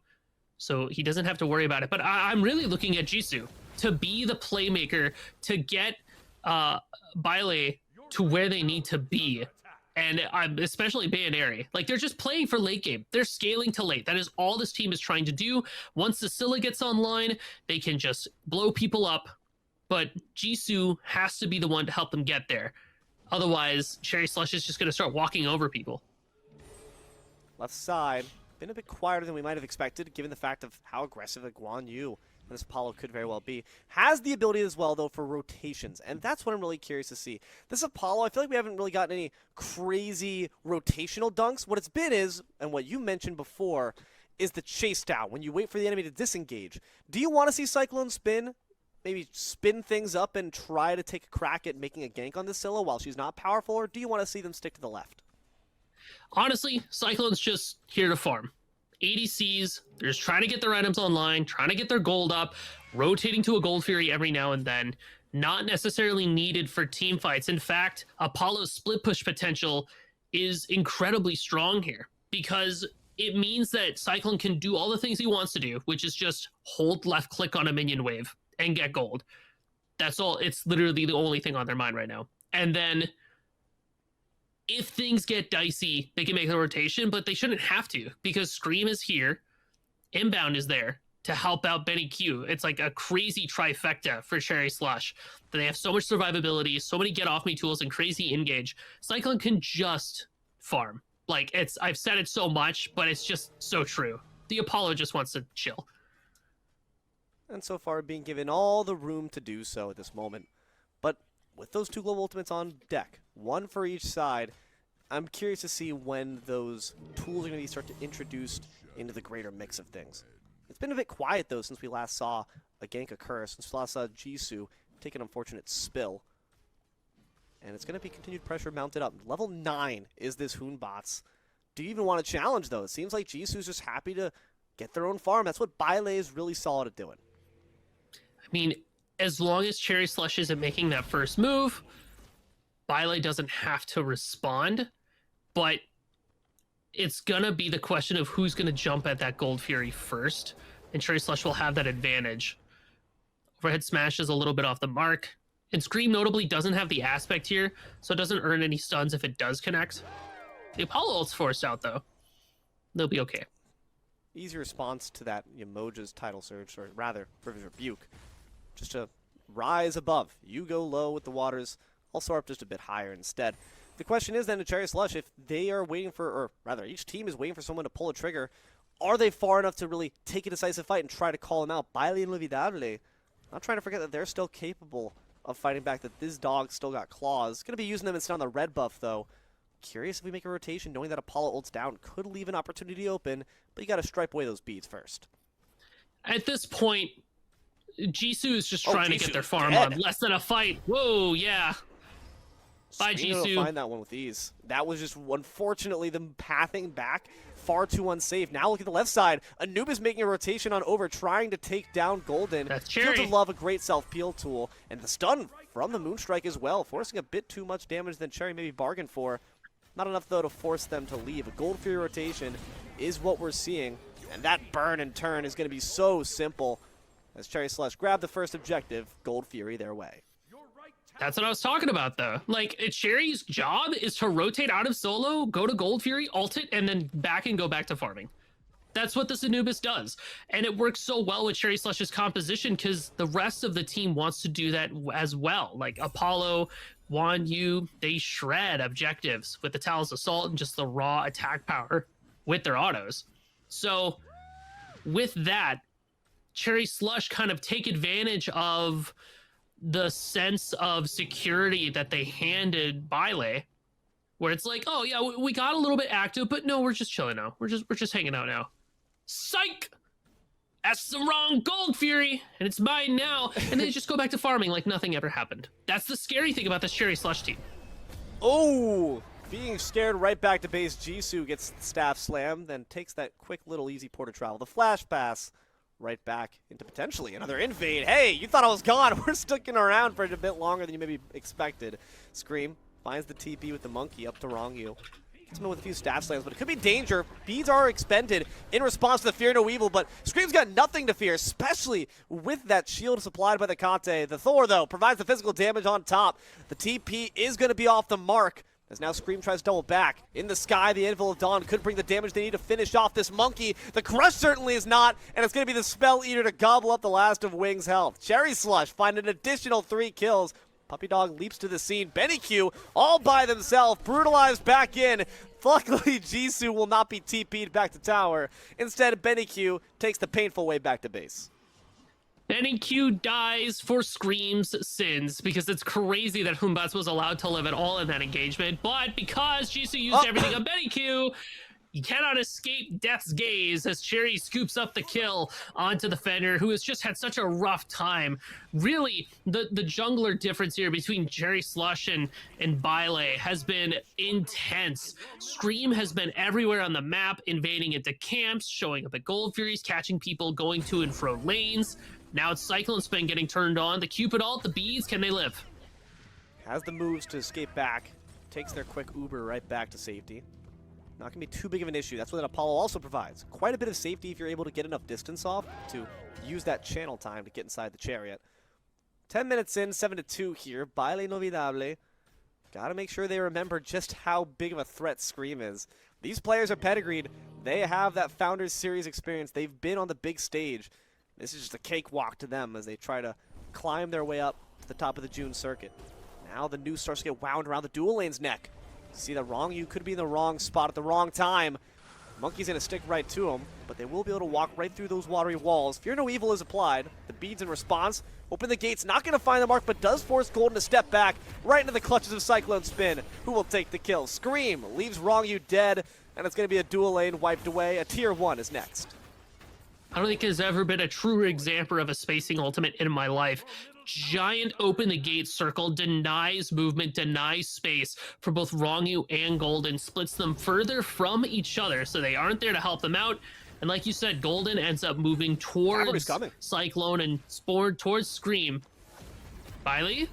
So he doesn't have to worry about it. But I'm really looking at Jisoo to be the playmaker, to get Baile to where they need to be. And especially Bayonary. Like, they're just playing for late game. They're scaling to late. That is all this team is trying to do. Once the Scylla gets online, they can just blow people up. But Jisoo has to be the one to help them get there. Otherwise, Cherry Slush is just going to start walking over people. Left side, been a bit quieter than we might have expected, given the fact of how aggressive Guan Yu and this Apollo could very well be. Has the ability as well, though, for rotations, and that's what I'm really curious to see. This Apollo, I feel like we haven't really gotten any crazy rotational dunks. What it's been is, and what you mentioned before, is the chase down, when you wait for the enemy to disengage. Do you want to see Cyclone spin? Maybe spin things up and try to take a crack at making a gank on the Scylla while she's not powerful, or do you want to see them stick to the left? Honestly, Cyclone's just here to farm. ADCs, they're just trying to get their items online, trying to get their gold up, rotating to a Gold Fury every now and then. Not necessarily needed for team fights. In fact, Apollo's split push potential is incredibly strong here because it means that Cyclone can do all the things he wants to do, which is just hold left click on a minion wave and get gold. That's all. It's literally the only thing on their mind right now. And then if things get dicey, they can make the rotation, but they shouldn't have to because Scream is here, Inbound is there to help out Benny Q. It's like a crazy trifecta for Cherry Slush. They have so much survivability, so many get off me tools, and crazy engage. Cyclone can just farm. Like, I've said it so much, but it's just so true. The Apollo just wants to chill. And so far being given all the room to do so at this moment. But with those two global ultimates on deck, one for each side, I'm curious to see when those tools are going to start to introduced into the greater mix of things. It's been a bit quiet, though, since we last saw a gank occur, since we last saw Jisoo take an unfortunate spill. And it's going to be continued pressure mounted up. Level 9 is this Hoonbots. Do you even want to challenge, though? It seems like Jisoo's just happy to get their own farm. That's what Byle is really solid at doing. I mean, as long as Cherry Slush isn't making that first move, Byle doesn't have to respond, but it's going to be the question of who's going to jump at that Gold Fury first, and Cherry Slush will have that advantage. Overhead smash is a little bit off the mark, and Scream notably doesn't have the aspect here, so it doesn't earn any stuns if it does connect. The Apollo ult's forced out, though. They'll be okay. Easy response to that Moja's title surge, or rather, Privilege Rebuke. Just to rise above. You go low with the waters. I'll soar up just a bit higher instead. The question is then to Cherry Slush, if they are waiting for, or rather, each team is waiting for someone to pull a trigger, are they far enough to really take a decisive fight and try to call him out? Byle Inolvidable, not trying to forget that they're still capable of fighting back, that this dog still got claws. Going to be using them instead on the red buff, though. Curious if we make a rotation, knowing that Apollo ults down could leave an opportunity open, but you got to stripe away those beads first. At this point, Jisoo is just trying to get their farm dead. on. Less than a fight. Whoa, yeah. Bye, Jisoo. Find that one with ease. That was just, unfortunately, them pathing back far too unsafe. Now look at the left side. Anubis making a rotation on over, trying to take down Golden. That's Cherry. Fields of Love, a great self-peel tool. And the stun from the Moonstrike as well, forcing a bit too much damage than Cherry maybe bargained for. Not enough, though, to force them to leave. A Gold Fury rotation is what we're seeing. And that burn and turn is going to be so simple as Cherry Slush grab the first objective, Gold Fury their way. That's what I was talking about, though. Like, Cherry's job is to rotate out of solo, go to Gold Fury, ult it, and then back and go back to farming. That's what this Anubis does. And it works so well with Cherry Slush's composition because the rest of the team wants to do that as well. Like, Apollo, Wan Yu, they shred objectives with the Talus Assault and just the raw attack power with their autos. So, with that, Cherry Slush kind of take advantage of the sense of security that they handed Byle, where it's like, oh yeah, we got a little bit active, but no, we're just chilling now. We're just hanging out now. Psych! That's the wrong Gold Fury, and it's mine now. And they just go back to farming like nothing ever happened. That's the scary thing about this Cherry Slush team. Oh, being scared right back to base. Jisoo gets the staff slam, then takes that quick little easy porter travel. The flash pass right back into potentially another invade. Hey, you thought I was gone. We're sticking around for a bit longer than you maybe expected. Scream finds the TP with the monkey up to Rongyu. Gets him with a few staff slams, but it could be danger. Beads are expended in response to the Fear No Evil, but Scream's got nothing to fear, especially with that shield supplied by the Kante. The Thor, though, provides the physical damage on top. The TP is going to be off the mark, as now Scream tries to double back. In the sky, the Anvil of Dawn could bring the damage they need to finish off this monkey. The Crush certainly is not, and it's going to be the Spell Eater to gobble up the last of Wing's health. Cherry Slush find an additional 3 kills. Puppy Dog leaps to the scene. BennyQ all by themselves, brutalized back in. Luckily, Jisoo will not be TP'd back to tower. Instead, BennyQ takes the painful way back to base. BennyQ dies for Scream's sins because it's crazy that Hoonbots was allowed to live at all in that engagement, but because Jisoo used everything on BennyQ, you cannot escape Death's Gaze as Cherry scoops up the kill onto the Fender, who has just had such a rough time. Really, the jungler difference here between Cherry Slush and Byle has been intense. Scream has been everywhere on the map, invading into camps, showing up at Gold Furies, catching people, going to and fro lanes. Now it's Cyclone Spin getting turned on. The Cupid ult, the bees, can they live? Has the moves to escape back. Takes their quick Uber right back to safety. Not going to be too big of an issue. That's what an Apollo also provides. Quite a bit of safety if you're able to get enough distance off to use that channel time to get inside the chariot. 10 minutes in, 7-2 here. Byle Inolvidable. Got to make sure they remember just how big of a threat Scream is. These players are pedigreed. They have that Founders Series experience. They've been on the big stage. This is just a cakewalk to them as they try to climb their way up to the top of the June circuit. Now the noose starts to get wound around the dual lane's neck. See that Rongyu could be in the wrong spot at the wrong time. Monkey's going to stick right to him, but they will be able to walk right through those watery walls. Fear No Evil is applied. The beads in response. Open the gates, not going to find the mark, but does force Golden to step back right into the clutches of Cyclone Spin, who will take the kill. Scream leaves Wrong You dead, and it's going to be a dual lane wiped away. A tier 1 is next. I don't think there's ever been a truer example of a spacing ultimate in my life. Giant open the gate circle, denies movement, denies space for both Wrong You and Golden, splits them further from each other so they aren't there to help them out. And like you said, Golden ends up moving towards Cyclone and Spore towards Scream. Bailee?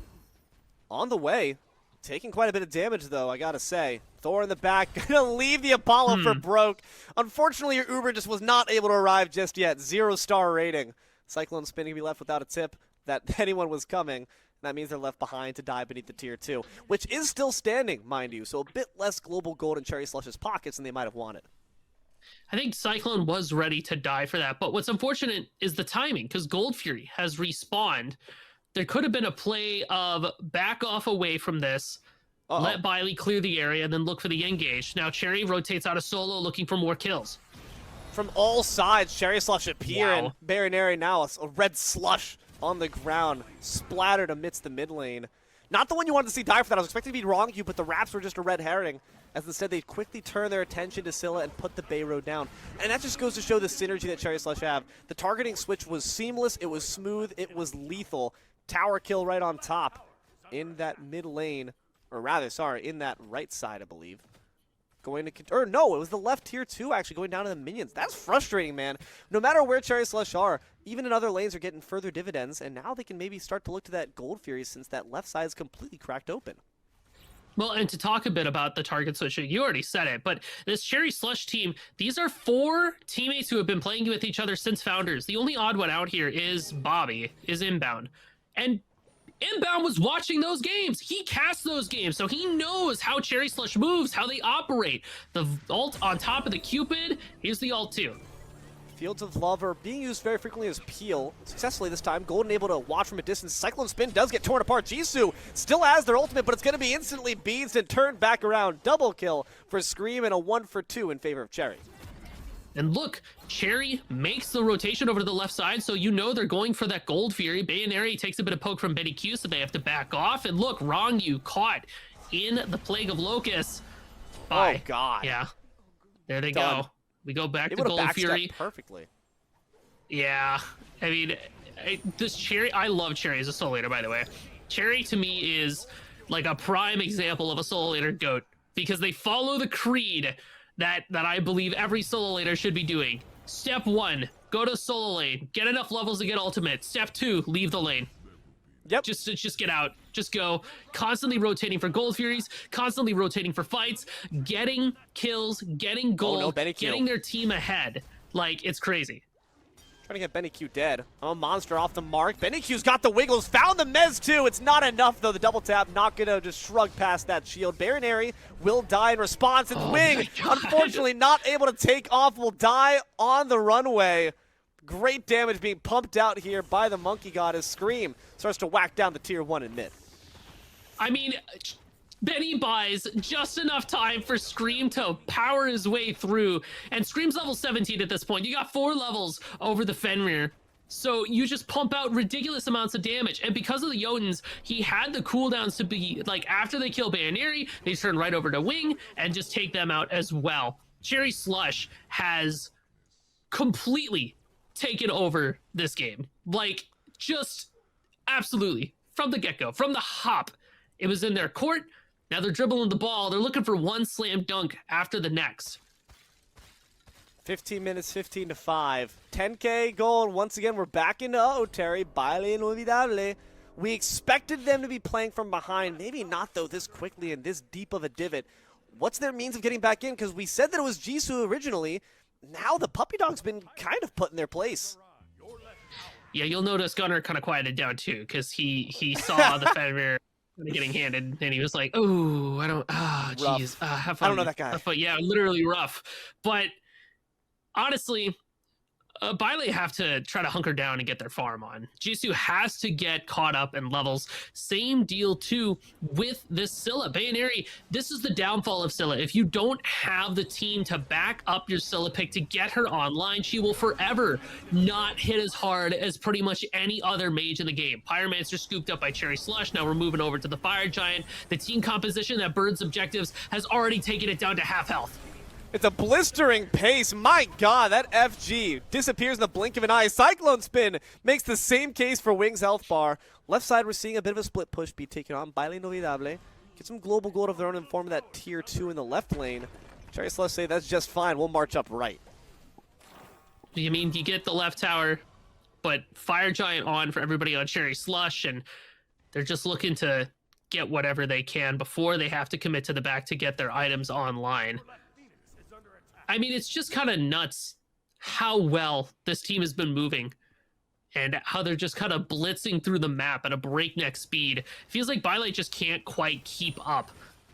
On the way. Taking quite a bit of damage, though, I gotta say. Thor in the back, gonna leave the Apollo for broke. Unfortunately, your Uber just was not able to arrive just yet. 0-star rating. Cyclone Spin gonna be left without a tip that anyone was coming. That means they're left behind to die beneath the tier 2, which is still standing, mind you. So a bit less global gold in Cherry Slush's pockets than they might have wanted. I think Cyclone was ready to die for that, but what's unfortunate is the timing, because Gold Fury has respawned. There could have been a play of back off away from this, let Bailee clear the area, and then look for the engage. Now Cherry rotates out of solo, looking for more kills. From all sides, Cherry Slush appear, and Baronary now a red slush on the ground, splattered amidst the mid lane. Not the one you wanted to see die for that. I was expecting to be Wrong You, but the Raps were just a red herring, as instead they quickly turn their attention to Scylla and put the Bay Road down. And that just goes to show the synergy that Cherry Slush have. The targeting switch was seamless, it was smooth, it was lethal. Tower kill right on top in that mid lane, or rather, sorry, in that right side, I believe. Going to, or no, it was the left tier 2 actually going down to the minions. That's frustrating, man. No matter where Cherry Slush are, even in other lanes are getting further dividends, and now they can maybe start to look to that Gold Fury since that left side is completely cracked open. Well, and to talk a bit about the target switching, you already said it, but this Cherry Slush team, these are 4 teammates who have been playing with each other since Founders. The only odd one out here is Bobby, is Inbound. And Inbound was watching those games. He cast those games, so he knows how Cherry Slush moves, how they operate. The ult on top of the Cupid, here's the ult too. Fields of Love are being used very frequently as peel. Successfully this time, Golden able to watch from a distance. Cyclone Spin does get torn apart. Jisoo still has their ultimate, but it's going to be instantly beads and turned back around. Double kill for Scream and a 1-for-2 in favor of Cherry. And look, Cherry makes the rotation over to the left side, so you know they're going for that Gold Fury. Bayaneri takes a bit of poke from Benny Q, so they have to back off. And look, Wrong You caught in the Plague of Locusts. Bye. Oh, God. Yeah. There they Done. go. We go back They to Gold Fury. Perfectly. Yeah. I mean, this Cherry, I love Cherry as a solo laner, by the way. Cherry to me is like a prime example of a solo laner GOAT, because they follow the creed that I believe every solo laner should be doing. Step 1, go to solo lane, get enough levels to get ultimate. Step 2, leave the lane. Yep. Just get out. Just go. Constantly rotating for Gold Furies, constantly rotating for fights, getting kills, getting gold, getting their team ahead. Like, it's crazy. Trying to get Benny Q dead. Oh, Monster off the mark. Benny Q's got the wiggles. Found the Mez too. It's not enough though. The double tap not gonna just shrug past that shield. Baronary will die in response. And Wing, unfortunately not able to take off, will die on the runway. Great damage being pumped out here by the Monkey God as Scream starts to whack down the tier 1 in mid. I mean, Benny buys just enough time for Scream to power his way through, and Scream's level 17 at this point. You got 4 levels over the Fenrir, so you just pump out ridiculous amounts of damage. And because of the Jotuns, he had the cooldowns to be, like, after they kill Bayaneri, they turn right over to Wing and just take them out as well. Cherry Slush has completely taken over this game. Like, just absolutely, from the get-go, from the hop. It was in their court. Now they're dribbling the ball. They're looking for one slam dunk after the next. 15 minutes, 15-5. 10K gold. Once again, we're back into Terry. Baile inolvidable. We expected them to be playing from behind. Maybe not, though, this quickly and this deep of a divot. What's their means of getting back in? Because we said that it was Jisoo originally. Now the Puppy Dog's been kind of put in their place. Yeah, you'll notice Gunnar kind of quieted down, too, because he saw the Fenrir getting handed, and he was like, oh, jeez, have fun. I don't know that guy. But yeah, literally rough. But honestly, Bile have to try to hunker down and get their farm on. Jisoo has to get caught up in levels. Same deal too with this Scylla. Bayonary, this is the downfall of Scylla. If you don't have the team to back up your Scylla pick to get her online, she will forever not hit as hard as pretty much any other mage in the game. Pyromancer scooped up by Cherry Slush. Now we're moving over to the Fire Giant. The team composition that Bird's objectives has already taken it down to half health. It's a blistering pace. My God, that FG disappears in the blink of an eye. Cyclone Spin makes the same case for Wings health bar. Left side, we're seeing a bit of a split push be taken on. Baile Inolvidable. Get some global gold of their own and form that tier 2 in the left lane. Cherry Slush say that's just fine. We'll march up right. You mean you get the left tower, but Fire Giant on for everybody on Cherry Slush, and they're just looking to get whatever they can before they have to commit to the back to get their items online. I mean, it's just kind of nuts how well this team has been moving and how they're just kind of blitzing through the map at a breakneck speed. It feels like Bile just can't quite keep up.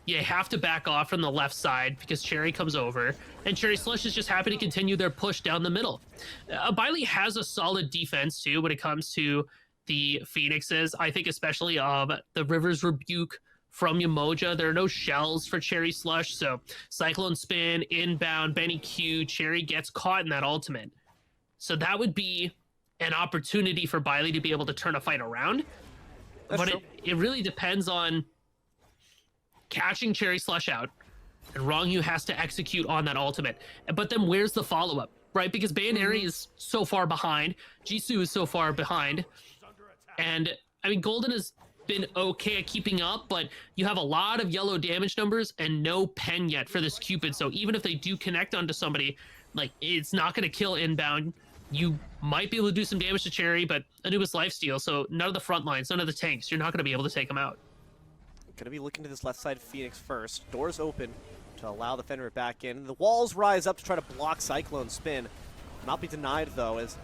You have to back off from the left side because Cherry comes over, and Cherry Slush is just happy to continue their push down the middle. Bile has a solid defense, too, when it comes to the Phoenixes. I think especially the River's Rebuke from Yemoja. There are no shells for Cherry Slush, so Cyclone Spin, inbound, Benny Q, Cherry gets caught in that ultimate. So that would be an opportunity for Bile to be able to turn a fight around. That's but true. it really depends on catching Cherry Slush out, and Rongyu has to execute on that ultimate. But then where's the follow-up, right? Because Bayonary is so far behind, Jisoo is so far behind, and I mean, Golden has been okay at keeping up, but you have a lot of yellow damage numbers and no pen yet for this Cupid. So even if they do connect onto somebody, like, it's not going to kill inbound. You might be able to do some damage to Cherry, but Anubis lifesteal, so none of the front lines, none of the tanks, you're not going to be able to take them out. Gonna be looking to this left side Phoenix first. Doors open to allow the Fenrir back in. The walls rise up to try to block Cyclone Spin. Not be denied though, as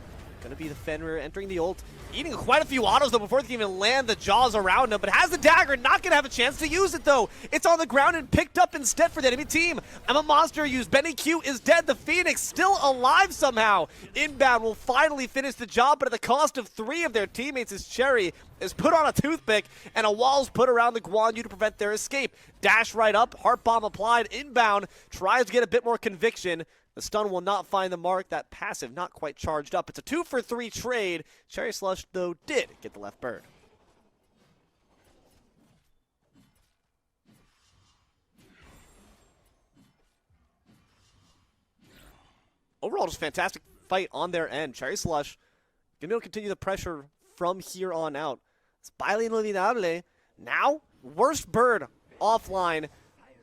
gonna be the Fenrir entering the ult. Eating quite a few autos though before they can even land the jaws around him, but has the dagger, not gonna have a chance to use it though. It's on the ground and picked up instead for the enemy team. I'm a monster used. Benny Q is dead. The Phoenix still alive somehow. Inbound will finally finish the job, but at the cost of 3 of their teammates as Cherry is put on a toothpick and a wall's put around the Guan Yu to prevent their escape. Dash right up, heart bomb applied, inbound, tries to get a bit more conviction. The stun will not find the mark. That passive not quite charged up. It's a 2-for-3 trade. Cherry Slush, though, did get the left bird. Overall, just fantastic fight on their end. Cherry Slush gonna be able to continue the pressure from here on out. It's Baile Inolvidable. Now, worst bird offline.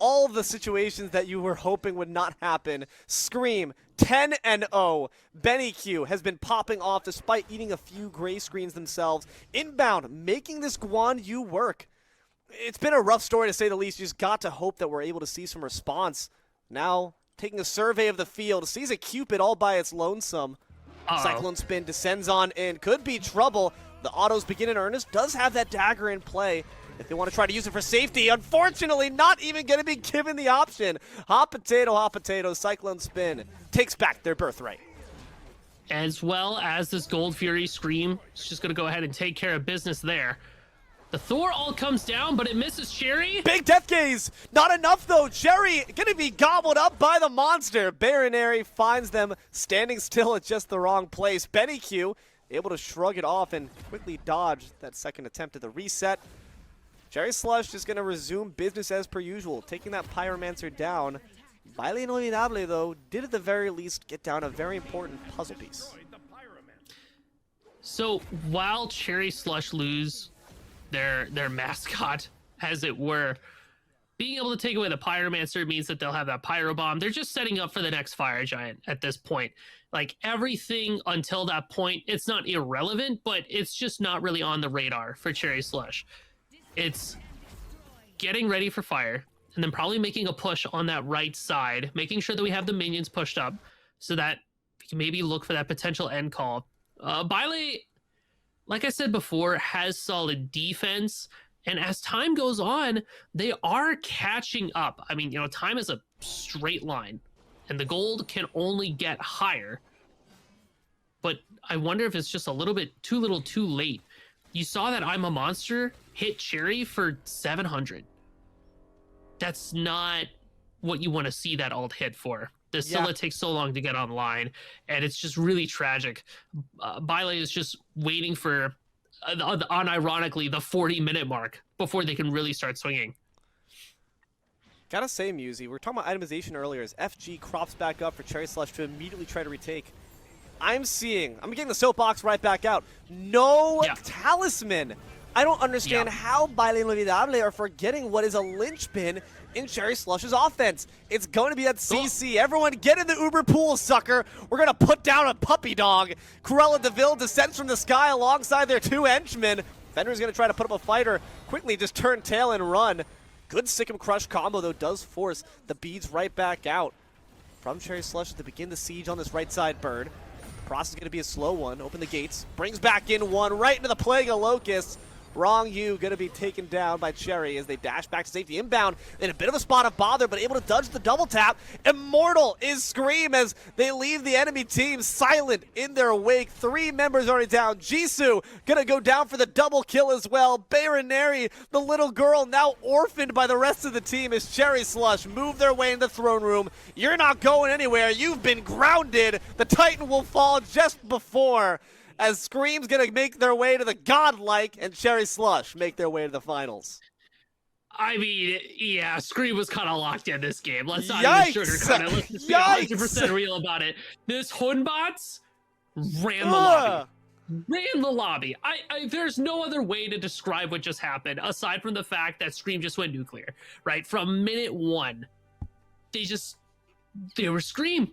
All of the situations that you were hoping would not happen. Scream, 10-0. Benny Q has been popping off despite eating a few gray screens themselves. Inbound, making this Guan Yu work. It's been a rough story to say the least. You just got to hope that we're able to see some response. Now, taking a survey of the field, sees a Cupid all by its lonesome. Cyclone Spin descends on in. Could be trouble. The autos begin in earnest. Does have that dagger in play. If they want to try to use it for safety, unfortunately, not even going to be given the option. Hot potato, Cyclone Spin takes back their birthright. As well as this Gold Fury Scream, it's just going to go ahead and take care of business there. The Thor all comes down, but it misses Cherry. Big Death Gaze, not enough though. Cherry going to be gobbled up by the monster. Baronary finds them standing still at just the wrong place. Benny Q able to shrug it off and quickly dodge that second attempt at the reset. Cherry Slush is going to resume business as per usual, taking that Pyromancer down. Baile Inolvidable, though, did at the very least get down a very important puzzle piece. So while Cherry Slush lose their mascot, as it were, being able to take away the Pyromancer means that they'll have that Pyro Bomb. They're just setting up for the next Fire Giant at this point. Like, everything until that point, it's not irrelevant, but it's just not really on the radar for Cherry Slush. It's getting ready for fire, and then probably making a push on that right side, making sure that we have the minions pushed up so that we can maybe look for that potential end call. Baile, like I said before, has solid defense, and as time goes on, they are catching up. I mean, time is a straight line, and the gold can only get higher. I wonder if it's just a little bit too little too late. You saw that I'm a Monster hit Cherry for 700. That's not what you want to see that ult hit for. The Scylla takes so long to get online, and it's just really tragic. Bile is just waiting for, unironically, the 40-minute mark before they can really start swinging. Gotta say, Musi, we were talking about itemization earlier as FG crops back up for Cherry Slush to immediately try to retake. I'm getting the soapbox right back out. No talisman. I don't understand how Bile Inolvidable are forgetting what is a linchpin in Cherry Slush's offense. It's going to be that CC. Everyone get in the Uber pool, sucker. We're going to put down a puppy dog. Cruella de Vil descends from the sky alongside their 2 henchmen. Fenrir's going to try to put up a fighter. Quickly just turn tail and run. Good Sikkim Crush combo, though, does force the beads right back out from Cherry Slush to begin the siege on this right side bird. The process is going to be a slow one. Open the gates. Brings back in one right into the Plague of Locusts. Wrong You going to be taken down by Cherry as they dash back to safety inbound in a bit of a spot of bother, but able to dodge the double tap. Immortal is Scream as they leave the enemy team silent in their wake. 3 members already down. Jisoo going to go down for the double kill as well. Bayroneri, the little girl, now orphaned by the rest of the team as Cherry Slush move their way in the throne room. You're not going anywhere. You've been grounded. The Titan will fall just before, as Scream's going to make their way to the godlike and Cherry Slush make their way to the finals. I mean, yeah, Scream was kind of locked in this game. Let's not even sugarcoat it. Let's just be 100% real about it. This Hunbots ran the lobby. Ran the lobby. There's no other way to describe what just happened aside from the fact that Scream just went nuclear, right? From minute 1, they were Scream.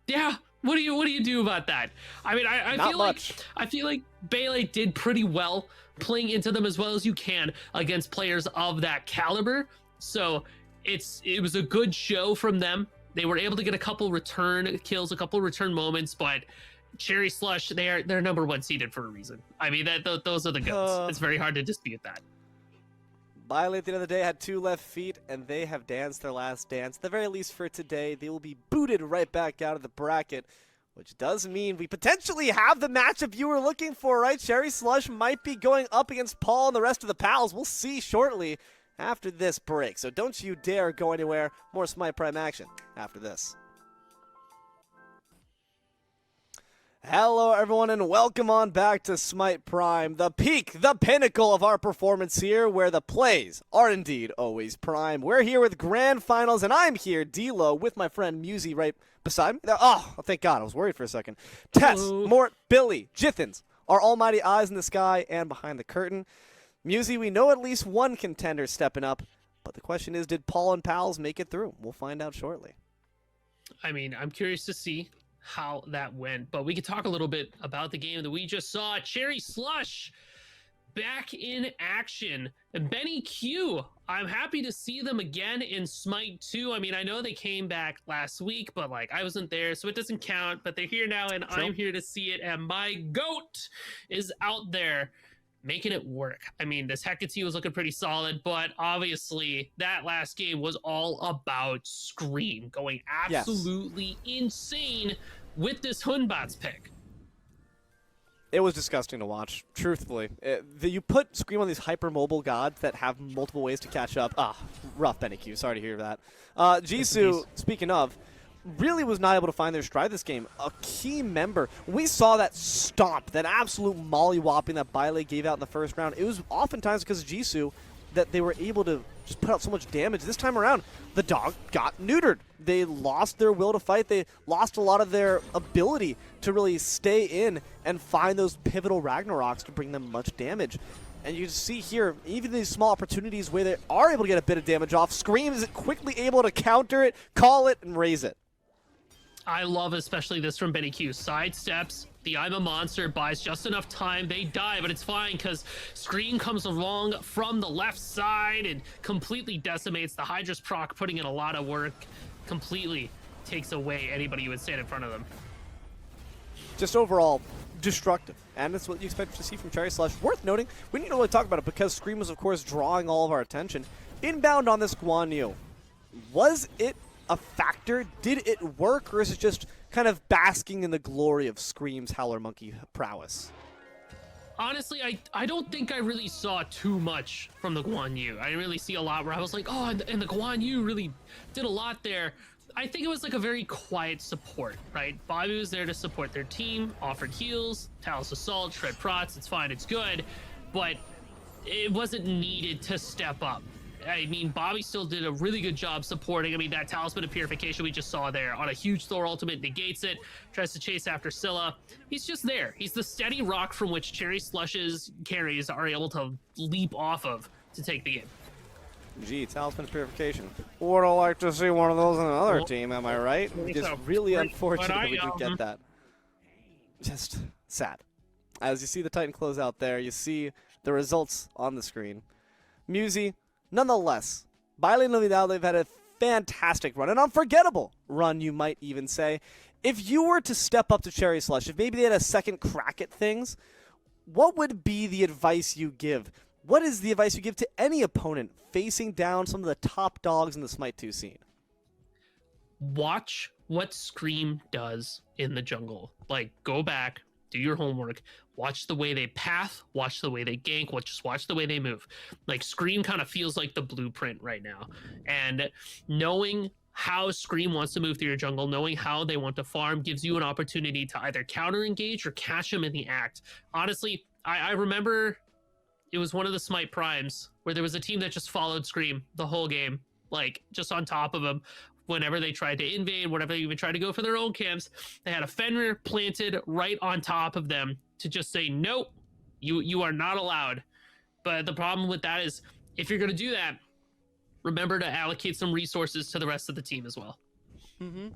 Yeah. What do you do about that? I mean, I feel like Bale did pretty well playing into them as well as you can against players of that caliber. So it was a good show from them. They were able to get a couple return kills, a couple return moments, but Cherry Slush, they're number 1 seeded for a reason. I mean, those are the goats. It's very hard to dispute that. Bile at the end of the day had 2 left feet, and they have danced their last dance. At the very least for today, they will be booted right back out of the bracket, which does mean we potentially have the matchup you were looking for, right? Cherry Slush might be going up against Paul and the rest of the pals. We'll see shortly after this break, so don't you dare go anywhere. More Smite Prime action after this. Hello everyone and welcome on back to Smite Prime, the peak, the pinnacle of our performance here, where the plays are indeed always prime. We're here with grand finals and I'm here, D-Lo, with my friend Musi right beside me. Oh, thank God, I was worried for a second. Tess, Mort, Billy, Jithens, our almighty eyes in the sky and behind the curtain. Musi, we know at least one contender stepping up, but the question is, did Paul and pals make it through? We'll find out shortly. I mean, I'm curious to see how that went, but we could talk a little bit about the game that we just saw. Cherry Slush back in action. And Benny Q, I'm happy to see them again in Smite 2. I mean, I know they came back last week, but like I wasn't there, so it doesn't count, but they're here now and I'm here to see it, and my GOAT is out there making it work. I mean, this Hecate was looking pretty solid, but obviously that last game was all about Scream going absolutely insane with this Hunbots pick. It was disgusting to watch, truthfully. You put Scream on these hypermobile gods that have multiple ways to catch up. Rough, Benny Q. Sorry to hear that. Jisoo, speaking of, really was not able to find their stride this game. A key member. We saw that stomp, that absolute molly-whopping that Bile gave out in the first round. It was oftentimes because of Jisoo that they were able to just put out so much damage. This time around, the dog got neutered. They lost their will to fight. They lost a lot of their ability to really stay in and find those pivotal Ragnaroks to bring them much damage. And you see here, even these small opportunities where they are able to get a bit of damage off, Scream is quickly able to counter it, call it, and raise it. I love especially this from Benny Q. Sidesteps, the I'm a Monster buys just enough time, they die, but it's fine because Scream comes along from the left side and completely decimates the Hydra's proc, putting in a lot of work, completely takes away anybody who would stand in front of them. Just overall, destructive. And that's what you expect to see from Cherry Slush. Worth noting, we need to really talk about it because Scream was, of course, drawing all of our attention. Inbound on this Guan Yu. Was it a factor? Did it work, or is it just kind of basking in the glory of Scream's Howler Monkey prowess? Honestly, I don't think I really saw too much from the Guan Yu. I didn't really see a lot where I was like, oh, and the Guan Yu really did a lot there. I think it was like a very quiet support, right? Bobby was there to support their team, offered heals, Talus Assault, shred prots, it's fine, it's good, but it wasn't needed to step up. I mean, Bobby still did a really good job supporting. I mean, that Talisman of Purification we just saw there on a huge Thor ultimate negates it, tries to chase after Scylla. He's just there. He's the steady rock from which Cherry Slush's carries are able to leap off of to take the game. Gee, Talisman of Purification. Would have liked to see one of those in another team, am I right? Just really unfortunate that we didn't get that. Just sad. As you see the Titan close out there, you see the results on the screen. Musi, nonetheless, Baile Navidad, they've had a fantastic run, an unforgettable run, you might even say. If you were to step up to Cherry Slush, if maybe they had a second crack at things, what would be the advice you give? What is the advice you give to any opponent facing down some of the top dogs in the Smite 2 scene? Watch what Scream does in the jungle. Like, go back, do your homework, watch the way they path, watch the way they gank, just watch the way they move. Like, Scream kind of feels like the blueprint right now. And knowing how Scream wants to move through your jungle, knowing how they want to farm, gives you an opportunity to either counter engage or catch them in the act. Honestly, I remember it was one of the Smite Primes where there was a team that just followed Scream the whole game, like just on top of them. Whenever they tried to invade, whenever they even tried to go for their own camps, they had a Fenrir planted right on top of them to just say, nope, you are not allowed. But the problem with that is, if you're going to do that, remember to allocate some resources to the rest of the team as well. Mm-hmm.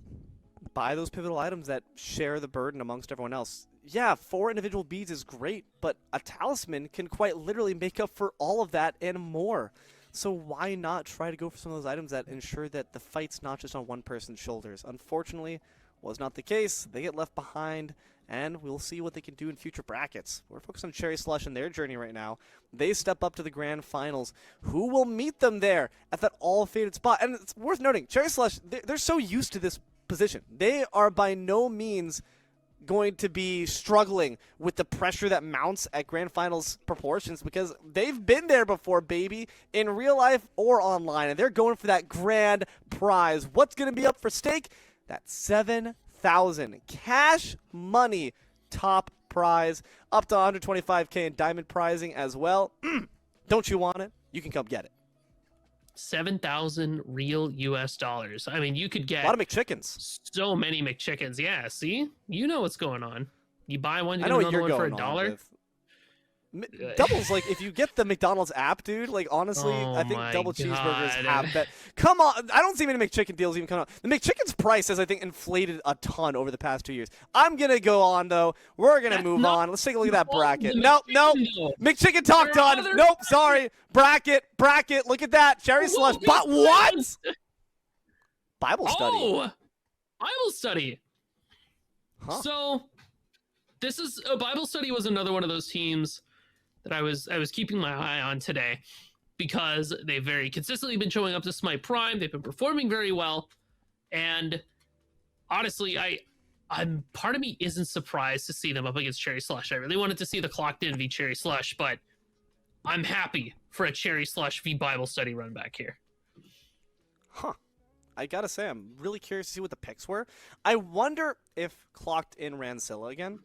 Buy those pivotal items that share the burden amongst everyone else. Yeah, 4 individual beads is great, but a talisman can quite literally make up for all of that and more. So why not try to go for some of those items that ensure that the fight's not just on one person's shoulders? Unfortunately, was not the case. They get left behind, and we'll see what they can do in future brackets. We're focused on Cherry Slush and their journey right now. They step up to the grand finals. Who will meet them there at that all-faded spot? And it's worth noting, Cherry Slush, they're so used to this position. They are by no means going to be struggling with the pressure that mounts at grand finals proportions, because they've been there before, baby, in real life or online, and they're going for that grand prize. What's going to be up for stake? That 7,000 cash money top prize, up to 125K in diamond prizing as well. Don't you want it? You can come get it. 7,000 real US dollars. I mean, you could get a lot of McChickens. So many McChickens. Yeah, see? You know what's going on. You buy one, you get another one for $1. Doubles, like, if you get the McDonald's app, dude, like, honestly, I think double cheeseburgers have that. Come on, I don't see many McChicken deals even come out. The McChicken's price has, I think, inflated a ton over the past 2 years. I'm going to go on, though. We're going to move on. Let's take a look at that bracket. Nope. McChicken talk done. Nope, sorry. Bracket. Look at that. Cherry Slush. But what? Bible study. Oh, Bible study. Huh. So, this is a Bible study was another one of those teams that I was keeping my eye on today, because they've very consistently been showing up to Smite Prime. They've been performing very well, and honestly, I'm part of me isn't surprised to see them up against Cherry Slush. I really wanted to see the Clocked In v Cherry Slush, but I'm happy for a Cherry Slush v Bible Study run back here. Huh. I gotta say, I'm really curious to see what the picks were. I wonder if Clocked In ran Scylla again.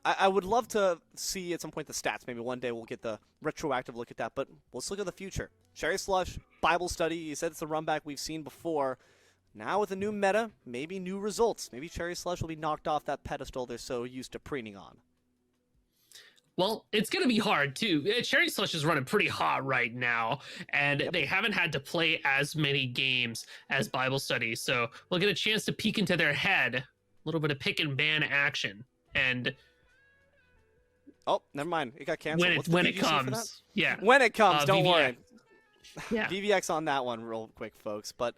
I would love to see at some point the stats. Maybe one day we'll get the retroactive look at that, but let's look at the future. Cherry Slush, Bible Study, you said it's the run back we've seen before. Now with a new meta, maybe new results. Maybe Cherry Slush will be knocked off that pedestal they're so used to preening on. Well, it's going to be hard, too. Cherry Slush is running pretty hot right now, and they haven't had to play as many games as Bible Study, so we'll get a chance to peek into their head, a little bit of pick and ban action, and... Oh, never mind. It got canceled. When it comes. Yeah. When it comes, don't VVX. worry. Yeah. VVX on that one real quick, folks. But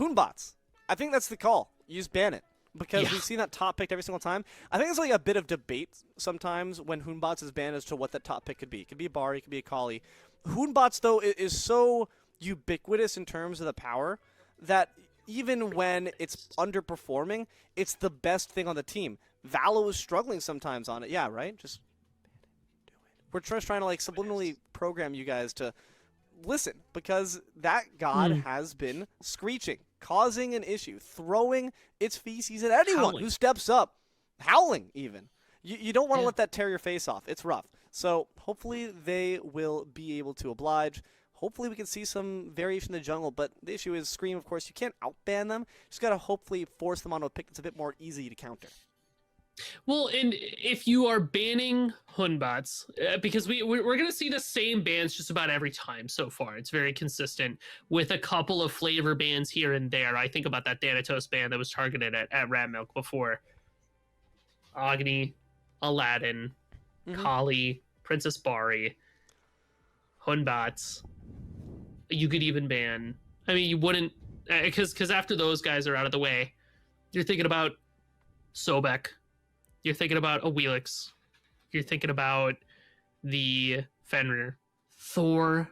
Hoonbots, I think that's the call. You just ban it. Because we've seen that top picked every single time. I think there's like a bit of debate sometimes when Hoonbots is banned as to what that top pick could be. It could be a Bari, it could be a Kali. Hoonbots, though, is so ubiquitous in terms of the power that even when it's underperforming, it's the best thing on the team. Valo is struggling sometimes on it. Yeah, right? Just we're just trying to like subliminally program you guys to listen, because that god has been screeching, causing an issue, throwing its feces at anyone who steps up, howling even. You don't want to let that tear your face off. It's rough. So hopefully they will be able to oblige. Hopefully we can see some variation in the jungle, but the issue is Scream, of course, you can't outban them. Just got to hopefully force them onto a pick that's a bit more easy to counter. Well, and if you are banning Hunbots, because we're going to see the same bans just about every time so far. It's very consistent with a couple of flavor bans here and there. I think about that Thanatos ban that was targeted at Radmilk before. Agni, Aladdin, Kali, Princess Bari, Hunbots. You could even ban. I mean, you wouldn't, because after those guys are out of the way, you're thinking about Sobek. You're thinking about a Wheelix. You're thinking about the Fenrir, Thor.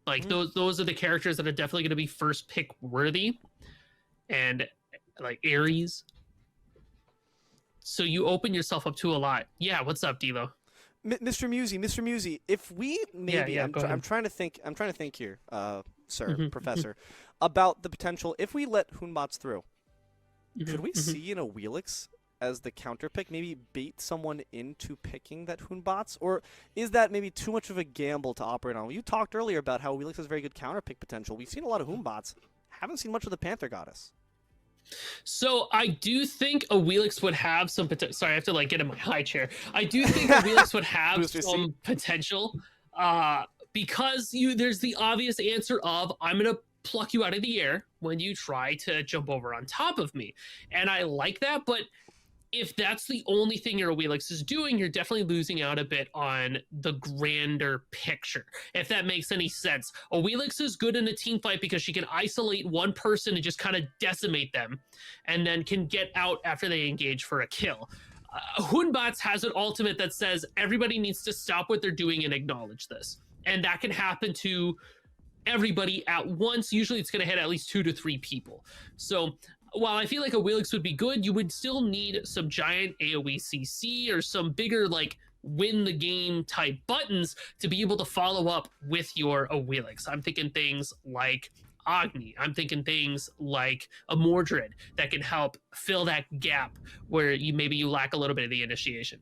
Like those are the characters that are definitely going to be first pick worthy, and like Ares. So you open yourself up to a lot. Yeah, what's up, D'Lo? Mr. Musi, if we maybe I'm trying to think here, sir, professor, about the potential if we let Hunbots through. Could we see in a Wheelix as the counter pick, maybe bait someone into picking that Hunbots? Or is that maybe too much of a gamble to operate on? Well, you talked earlier about how Wheelix has very good counter pick potential. We've seen a lot of Hunbots. Haven't seen much of the Panther Goddess. So I do think a Wheelix would have some potential. Sorry, I have to like get in my high chair. I do think a Wheelix would have some potential because there's the obvious answer of I'm going to pluck you out of the air when you try to jump over on top of me. And I like that, but if that's the only thing your Wheelix is doing, you're definitely losing out a bit on the grander picture, if that makes any sense. A Wheelix is good in a team fight because she can isolate one person and just kind of decimate them, and then can get out after they engage for a kill. Hunbots has an ultimate that says everybody needs to stop what they're doing and acknowledge this. And that can happen to everybody at once. Usually it's going to hit at least 2 to 3 people. So while I feel like a Wheelix would be good, you would still need some giant AoE CC or some bigger, like, win the game type buttons to be able to follow up with your Wheelix. I'm thinking things like Agni. I'm thinking things like a Mordred that can help fill that gap where maybe you lack a little bit of the initiation.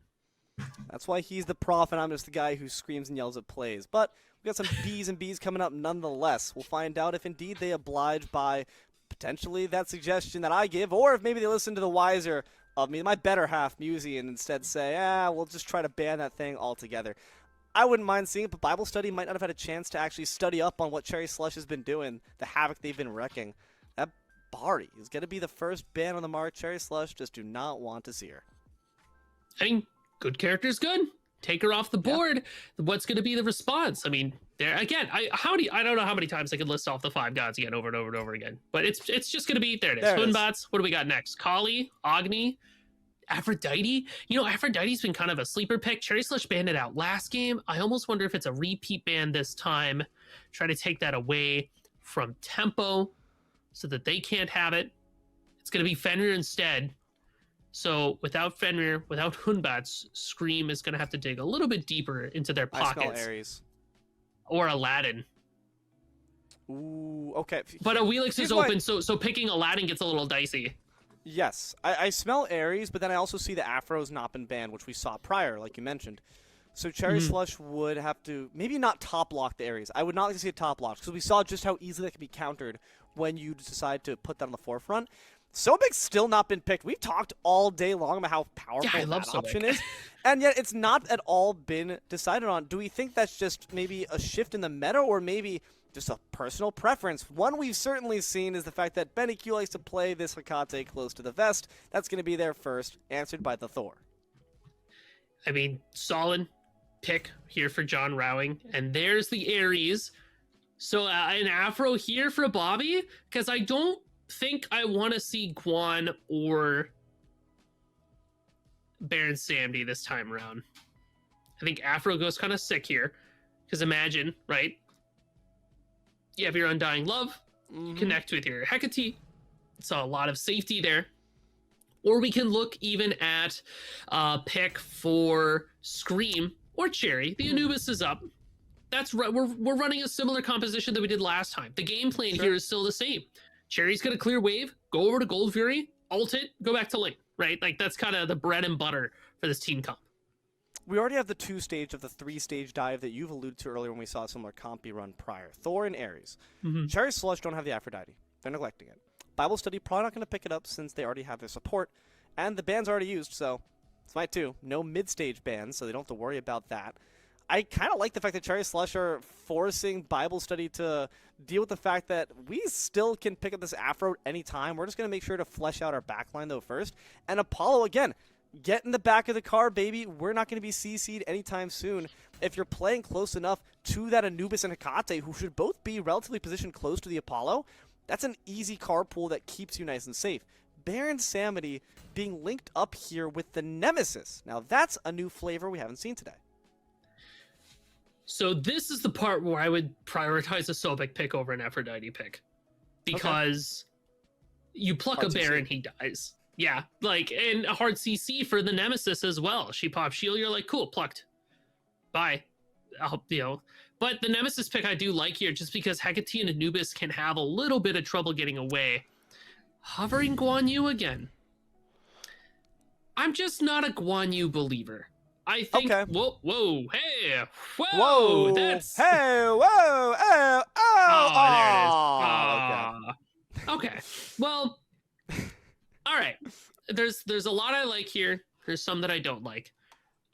That's why he's the prof and I'm just the guy who screams and yells at plays. But we've got some B's and B's coming up nonetheless. We'll find out if indeed they oblige by potentially that suggestion that I give, or if maybe they listen to the wiser of me, my better half, Musi, and instead say, we'll just try to ban that thing altogether. I wouldn't mind seeing it, but Bible Study might not have had a chance to actually study up on what Cherry Slush has been doing, the havoc they've been wrecking. That Bari is going to be the first ban on the mark. Cherry Slush just do not want to see her. I mean, good character's good. Take her off the board. Yeah. What's going to be the response? I mean, there again. I don't know how many times I could list off the 5 gods again over and over and over again. But it's just going to be there. It is. Hunbots. What do we got next? Kali, Agni, Aphrodite. You know, Aphrodite's been kind of a sleeper pick. Cherry Slush banned it out last game. I almost wonder if it's a repeat ban this time. Try to take that away from Tempo so that they can't have it. It's going to be Fenrir instead. So without Fenrir, without Hunbots, Scream is going to have to dig a little bit deeper into their pockets. I smell Ares. Or Aladdin. Ooh, okay. But a Wheelix is open, so picking Aladdin gets a little dicey. Yes, I smell Ares, but then I also see the Afro's not been banned, which we saw prior, like you mentioned. So Cherry Slush would have to maybe not top lock the Ares. I would not like to see a top lock because we saw just how easily that can be countered when you decide to put that on the forefront. Sobek's still not been picked. We've talked all day long about how powerful that option is, and yet it's not at all been decided on. Do we think that's just maybe a shift in the meta, or maybe just a personal preference? One we've certainly seen is the fact that Benny Q likes to play this Hecate close to the vest. That's going to be there first, answered by the Thor. I mean, solid pick here for John Rowing, and there's the Ares. So an Afro here for Bobby, because I don't think I want to see Guan or Baron Samedi this time around. I think Afro goes kind of sick here, because imagine, right? You have your Undying Love, you connect with your Hecate, So a lot of safety there. Or we can look even at pick for Scream or Cherry. The Anubis is up. That's right. We're running a similar composition that we did last time. The game plan here is still the same. Cherry's gonna clear wave, go over to Gold Fury, ult it, go back to lane, right? Like that's kind of the bread and butter for this team comp. We already have the 2-stage of the 3-stage dive that you've alluded to earlier when we saw a similar comp be run prior. Thor and Ares. Cherry Slush don't have the Aphrodite. They're neglecting it. Bible Study probably not going to pick it up since they already have their support, and the ban's already used, so Smite 2. No mid-stage bans, so they don't have to worry about that. I kind of like the fact that Cherry Slush are forcing Bible Study to deal with the fact that we still can pick up this Afro anytime. We're just going to make sure to flesh out our backline, though, first. And Apollo, again, get in the back of the car, baby. We're not going to be CC'd anytime soon. If you're playing close enough to that Anubis and Hecate, who should both be relatively positioned close to the Apollo, that's an easy carpool that keeps you nice and safe. Baron Samedi being linked up here with the Nemesis. Now, that's a new flavor we haven't seen today. So this is the part where I would prioritize a Sobek pick over an Aphrodite pick. Because you pluck hard a Baron, he dies. Yeah, like, and a hard CC for the Nemesis as well. She pops shield, you're like, cool, plucked. Bye. You know. But the Nemesis pick I do like here, just because Hecate and Anubis can have a little bit of trouble getting away. Hovering Guan Yu again. I'm just not a Guan Yu believer. I think, whoa, hey, whoa, that's... Hey, whoa, oh, there it is. Okay, well, all right. There's a lot I like here. There's some that I don't like.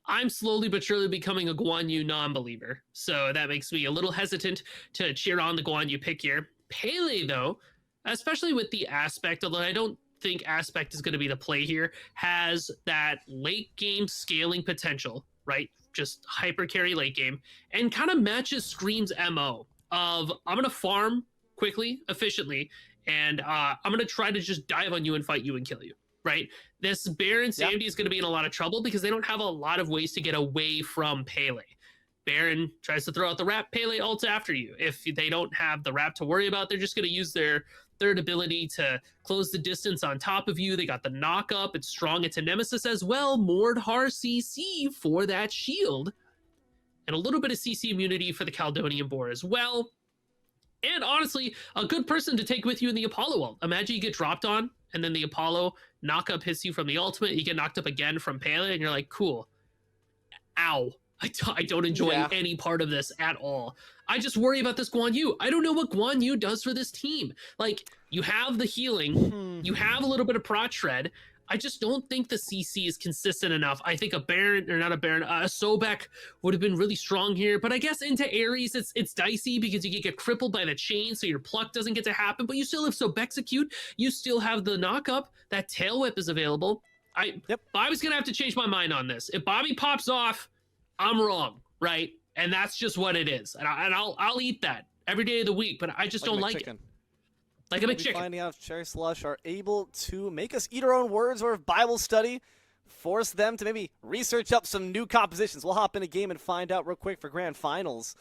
I'm slowly but surely becoming a Guan Yu non-believer, so that makes me a little hesitant to cheer on the Guan Yu pick here. Pele, though, especially with the Aspect, although I don't think Aspect is going to be the play here, has that late game scaling potential, right? Just hyper carry late game, and kind of matches Scream's MO of I'm going to farm quickly, efficiently, and I'm going to try to just dive on you and fight you and kill you, right? This Baron Samedi is going to be in a lot of trouble because they don't have a lot of ways to get away from Pele. Baron tries to throw out the wrap, Pele ults after you. If they don't have the wrap to worry about, they're just going to use their third ability to close the distance on top of you. They got the knock up. It's strong into Nemesis as well. Mordhar CC for that shield. And a little bit of CC immunity for the Caledonian Boar as well. And honestly, a good person to take with you in the Apollo ult. Imagine you get dropped on, and then the Apollo knock up hits you from the ultimate. You get knocked up again from Pele, and you're like, cool. Ow. I don't enjoy any part of this at all. I just worry about this Guan Yu. I don't know what Guan Yu does for this team. Like, you have the healing. You have a little bit of prot shred. I just don't think the CC is consistent enough. I think a Baron, or not a Baron, a Sobek would have been really strong here. But I guess into Ares, it's dicey because you get crippled by the chain, so your pluck doesn't get to happen. But you still have Sobexecute. You still have the knock-up. That tail whip is available. Bobby's going to have to change my mind on this. If Bobby pops off, I'm wrong, right? And that's just what it is. And I'll eat that every day of the week, but I just don't like it. Like a McChicken. Finding out if Cherry Slush are able to make us eat our own words, or if Bible Study force them to maybe research up some new compositions. We'll hop in a game and find out real quick for Grand Finals.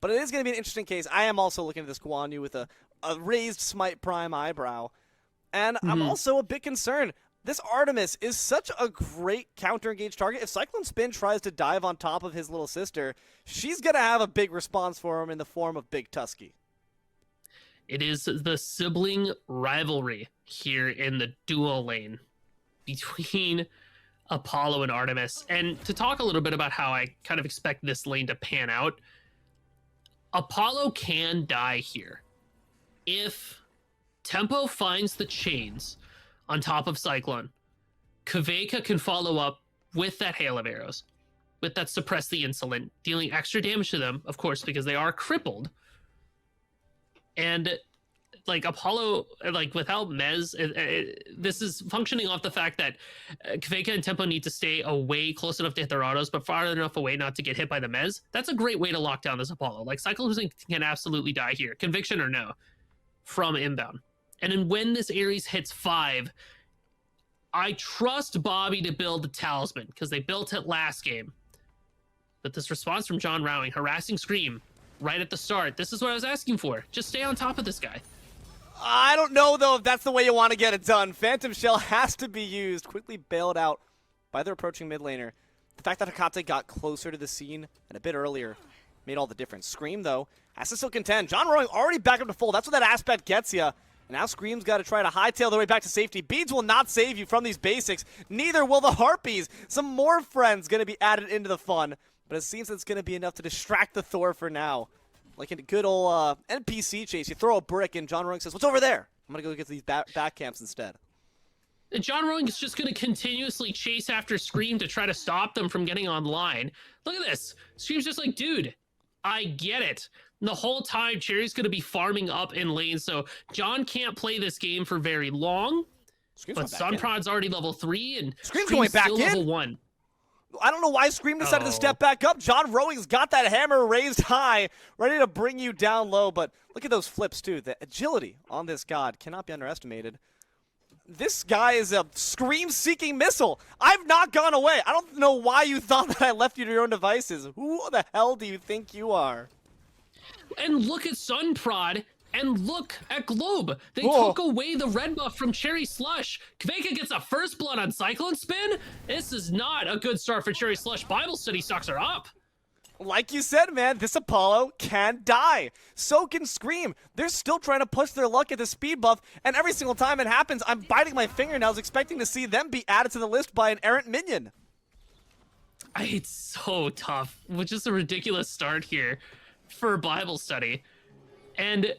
But it is going to be an interesting case. I am also looking at this Guan Yu with a raised Smite Prime eyebrow. And I'm also a bit concerned. This Artemis is such a great counter-engage target. If Cyclone Spin tries to dive on top of his little sister, she's going to have a big response for him in the form of Big Tusky. It is the sibling rivalry here in the dual lane between Apollo and Artemis. And to talk a little bit about how I kind of expect this lane to pan out, Apollo can die here. If Tempo finds the chains on top of Cyclone, Kaveka can follow up with that hail of arrows, with that suppress the insolent, dealing extra damage to them, of course, because they are crippled. And like Apollo, like without Mez, this is functioning off the fact that Kaveka and Tempo need to stay away close enough to hit their autos, but far enough away not to get hit by the Mez. That's a great way to lock down this Apollo. Like Cyclone can absolutely die here, conviction or no, from inbound. And then when this Ares hits 5, I trust Bobby to build the Talisman because they built it last game. But this response from John Rowing, harassing Scream right at the start, this is what I was asking for. Just stay on top of this guy. I don't know, though, if that's the way you want to get it done. Phantom Shell has to be used. Quickly bailed out by their approaching mid laner. The fact that Hakate got closer to the scene and a bit earlier made all the difference. Scream, though, has to still contend. John Rowing already back up to full. That's what that aspect gets you. And now Scream's got to try to hightail their way back to safety. Beads will not save you from these basics. Neither will the Harpies. Some more friends going to be added into the fun. But it seems it's going to be enough to distract the Thor for now. Like in a good old NPC chase, you throw a brick and John Rowing says, "What's over there? I'm going to go get to these back camps instead." John Rowing is just going to continuously chase after Scream to try to stop them from getting online. Look at this. Scream's just like, dude, I get it. And the whole time, Cherry's going to be farming up in lane, so John can't play this game for very long. But Sunprod's already level 3, and Scream's going back still in. level 1. I don't know why Scream decided to step back up. John Rowing's got that hammer raised high, ready to bring you down low. But look at those flips, too. The agility on this god cannot be underestimated. This guy is a Scream-seeking missile. I've not gone away. I don't know why you thought that I left you to your own devices. Who the hell do you think you are? And look at Sunprod, and look at Globe. They took away the red buff from Cherry Slush. Kveka gets a first blood on Cyclone Spin. This is not a good start for Cherry Slush. Bible study stocks are up. Like you said, man, this Apollo can die. So can Scream. They're still trying to push their luck at the speed buff, and every single time it happens, I'm biting my fingernails expecting to see them be added to the list by an errant minion. It's so tough, which is a ridiculous start here for Bible study. And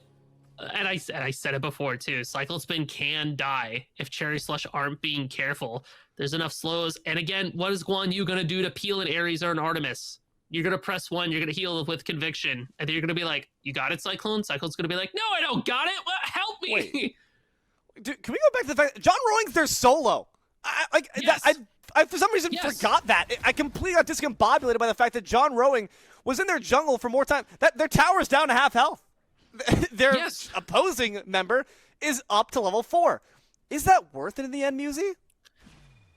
I said it before too, Cycle Spin can die if Cherry Slush aren't being careful. There's enough slows. And again, what is Guan Yu going to do to peel an Ares or an Artemis? You're going to press 1, you're going to heal with conviction. And then you're going to be like, you got it, Cyclone? Cyclone's going to be like, no, I don't got it. Well, help me. Wait. Dude, can we go back to the fact that John Rowing's their solo? I for some reason forgot that. I completely got discombobulated by the fact that John Rowing was in their jungle for more time. That their tower's down to half health. Their opposing member is up to level 4. Is that worth it in the end, Musi?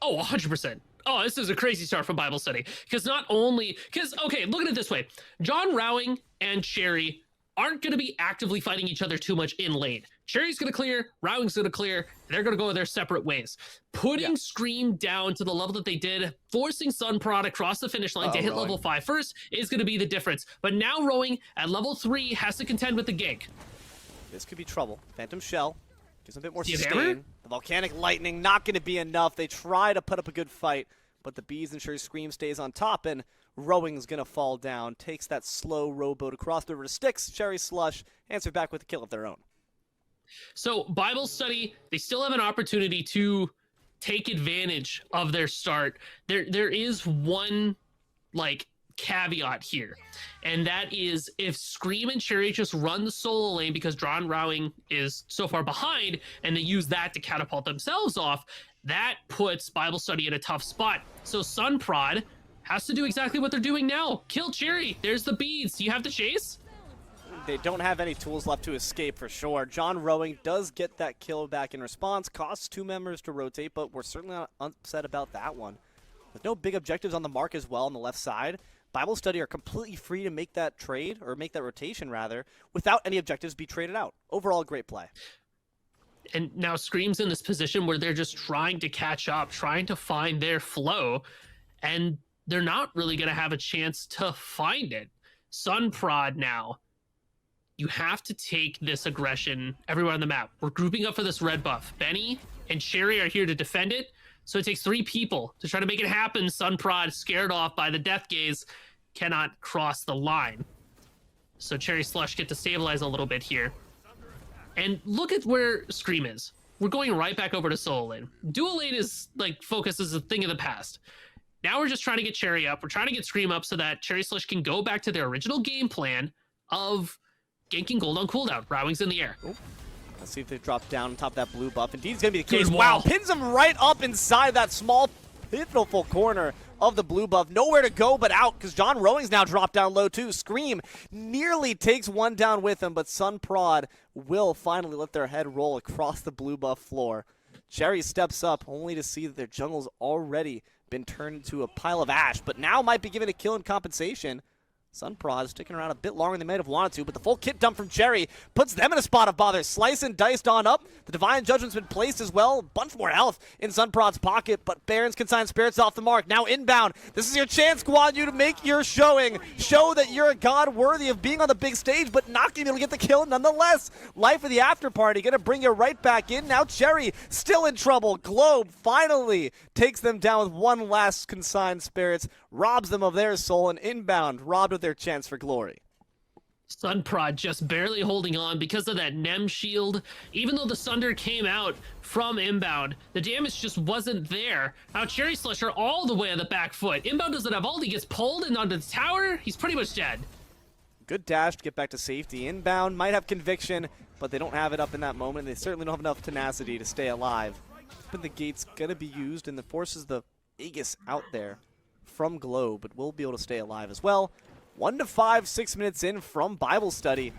Oh, 100%. Oh, this is a crazy start from Bible study. Because okay, look at it this way. John Rowing and Cherry aren't going to be actively fighting each other too much in lane. Cherry's going to clear, Rowing's going to clear, they're going to go their separate ways. Putting Scream down to the level that they did, forcing Sunprod across the finish line to hit level 5 first is going to be the difference. But now Rowing at level 3 has to contend with the gank. This could be trouble. Phantom Shell gives a bit more hammer? sustain. The Volcanic Lightning not going to be enough. They try to put up a good fight, but the bees ensure Scream stays on top, and Rowing's going to fall down. Takes that slow rowboat across the river to Styx. Cherry Slush answer back with a kill of their own. So Bible study, they still have an opportunity to take advantage of their start. There is one caveat here, and that is if Scream and Cherry just run the solo lane because John Rowing is so far behind, and they use that to catapult themselves off, that puts Bible study in a tough spot. So Sunprod has to do exactly what they're doing now. Kill Cherry. There's the beads. Do you have the chase? They don't have any tools left to escape for sure. John Rowing does get that kill back in response. Costs 2 members to rotate, but we're certainly not upset about that one. With no big objectives on the mark as well on the left side, Bible study are completely free to make that trade, or make that rotation rather, without any objectives be traded out. Overall, great play. And now Scream's in this position where they're just trying to catch up, trying to find their flow, and they're not really going to have a chance to find it. Sunprod now, you have to take this aggression everywhere on the map. We're grouping up for this red buff. Benny and Cherry are here to defend it, so it takes 3 people to try to make it happen. Sunprod, scared off by the death gaze, cannot cross the line. So Cherry Slush get to stabilize a little bit here. And look at where Scream is. We're going right back over to solo lane. Dual lane is focus is a thing of the past. Now we're just trying to get Cherry up. We're trying to get Scream up so that Cherry Slush can go back to their original game plan of ganking gold on cooldown. Rowing's in the air. Ooh. Let's see if they drop down on top of that blue buff. Indeed, it's going to be the case. Good Wow, wall. pins him right up inside that small, pitiful corner of the blue buff. Nowhere to go but out, because John Rowing's now dropped down low too. Scream nearly takes one down with him, but Sunprod will finally let their head roll across the blue buff floor. Cherry steps up only to see that their jungle's already been turned into a pile of ash, but now might be given a kill in compensation. Sunprod sticking around a bit longer than they might have wanted to, but the full kit dump from Cherry puts them in a spot of bother. Slice and diced on up. The Divine Judgment's been placed as well. A bunch more health in Sunprod's pocket, but Baron's Consigned Spirits off the mark. Now inbound. This is your chance, Guan Yu, to make your showing. Show that you're a god worthy of being on the big stage, but not going to be able to get the kill nonetheless. Life of the after party going to bring you right back in. Now Cherry still in trouble. Globe finally takes them down with one last Consigned Spirits, robs them of their soul, and inbound robbed of their chance for glory. Sunprod just barely holding on because of that Nem shield. Even though the Sunder came out from inbound, the damage just wasn't there. Now Cherry Slush are all the way on the back foot. Inbound doesn't have ult. He gets pulled and onto the tower. He's pretty much dead. Good dash to get back to safety. Inbound might have conviction, but they don't have it up in that moment. They certainly don't have enough tenacity to stay alive. But the gate's going to be used, and the forces the Aegis out there from Globe, but will be able to stay alive as well. 1 to 5, 6 minutes in from Bible Study.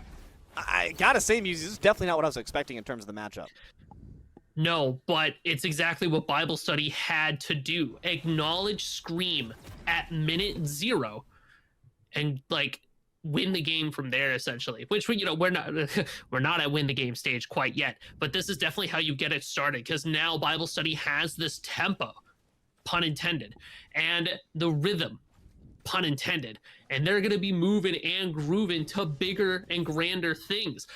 I gotta say, Muse, this is definitely not what I was expecting in terms of the matchup. No, but it's exactly what Bible Study had to do. Acknowledge Scream at minute 0 and like win the game from there, essentially. Which we're not at win the game stage quite yet, but this is definitely how you get it started, because now Bible Study has this tempo, pun intended, and the rhythm, pun intended, and they're going to be moving and grooving to bigger and grander things.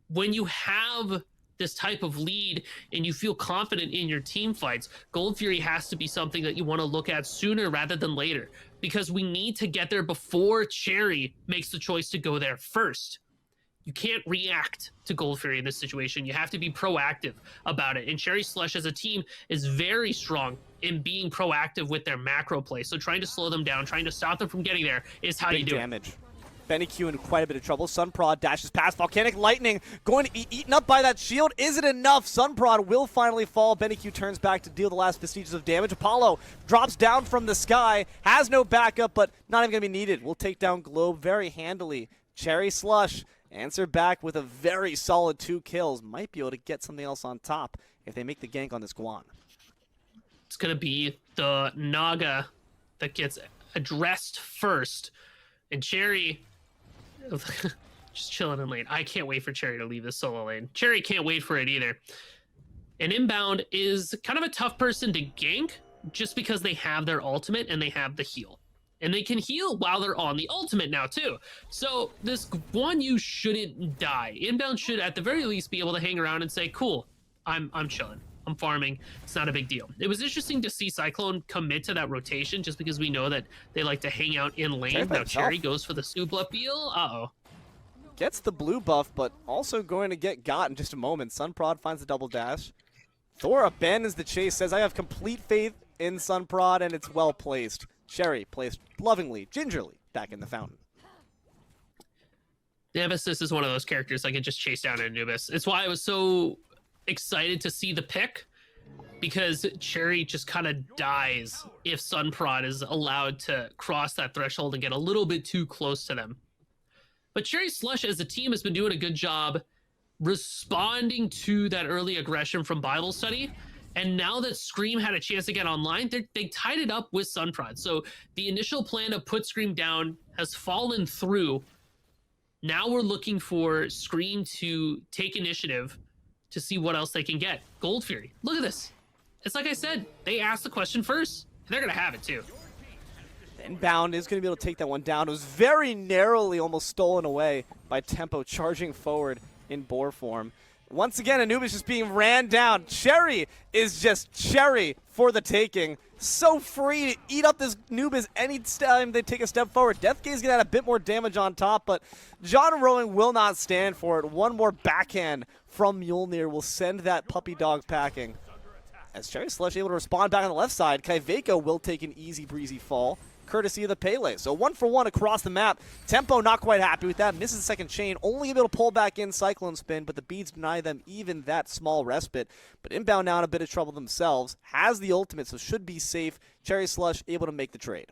When you have this type of lead and you feel confident in your team fights, Gold Fury has to be something that you want to look at sooner rather than later, because we need to get there before Cherry makes the choice to go there first. You can't react to Gold Fury in this situation. You have to be proactive about it. And Cherry Slush as a team is very strong in being proactive with their macro play. So trying to slow them down, trying to stop them from getting there is how you do damage. BennyQ in quite a bit of trouble. Sunprod dashes past. Volcanic Lightning going to be eaten up by that shield. Is it enough? Sunprod will finally fall. BennyQ turns back to deal the last vestiges of damage. Apollo drops down from the sky. Has no backup, but not even going to be needed. Will take down Globe very handily. Cherry Slush answer back with a very solid 2 kills. Might be able to get something else on top if they make the gank on this Guan. It's going to be the Naga that gets addressed first. And Cherry just chilling in lane. I can't wait for Cherry to leave this solo lane. Cherry can't wait for it either. And inbound is kind of a tough person to gank just because they have their ultimate and they have the heal. And they can heal while they're on the ultimate now too. So this Guan Yu shouldn't die. Inbound should at the very least be able to hang around and say, cool, I'm chilling. I'm farming. It's not a big deal. It was interesting to see Cyclone commit to that rotation just because we know that they like to hang out in lane. Now Cherry goes for the Supla peel. Uh-oh. Gets the blue buff, but also going to get got in just a moment. Sunprod finds the double dash. Thor abandons the chase, says, I have complete faith in Sunprod, and it's well placed. Cherry placed lovingly, gingerly, back in the fountain. Nemesis is one of those characters I could just chase down in Anubis. It's why I was so excited to see the pick, because Cherry just kind of dies if Sunprod is allowed to cross that threshold and get a little bit too close to them. But Cherry Slush as a team has been doing a good job responding to that early aggression from Bible Study. And now that Scream had a chance to get online, they tied it up with Sunprod. So the initial plan to put Scream down has fallen through. Now we're looking for Scream to take initiative to see what else they can get. Gold Fury, look at this. It's like I said, they asked the question first, and they're going to have it too. Inbound is going to be able to take that one down. It was very narrowly almost stolen away by Tempo charging forward in boar form. Once again, Anubis just being ran down. Cherry is just Cherry for the taking. So free to eat up this Anubis any time they take a step forward. Deathgaze is going to add a bit more damage on top, but John Rowing will not stand for it. One more backhand from Mjolnir will send that puppy dog packing. As Cherry Slush able to respond back on the left side, Kaiveko will take an easy breezy fall, courtesy of the Pele. So 1-for-1 across the map. Tempo not quite happy with that. Misses the second chain. Only able to pull back in Cyclone Spin, but the beads deny them even that small respite. But inbound now in a bit of trouble themselves. Has the ultimate, so should be safe. Cherry Slush able to make the trade.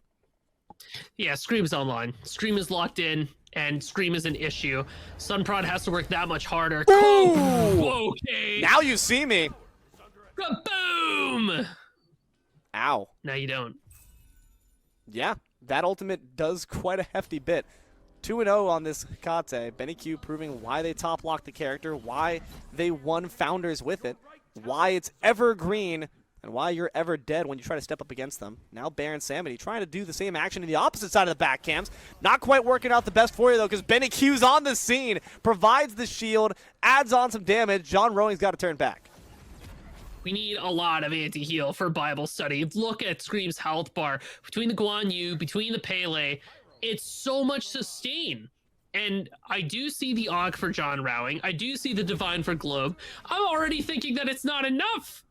Yeah, Scream's online. Scream is locked in, and Scream is an issue. Sunprod has to work that much harder. Ooh! Okay. Now you see me. Boom! Ow. Now you don't. Yeah, That ultimate does quite a hefty bit. 2-0 on this Kate. BennyQ proving why they top locked the character, why they won Founders with it, why it's evergreen, and why you're ever dead when you try to step up against them. Now Baron Samity trying to do the same action in the opposite side of the back cams. Not quite working out the best for you, though, because BennyQ's on the scene, provides the shield, adds on some damage. John Rowing's got to turn back. We need a lot of anti-heal for Bible study. Look at Scream's health bar. Between the Guan Yu, between the Pele, it's so much sustain. And I do see the Ankh for John Rowing. I do see the Divine for Globe. I'm already thinking that it's not enough.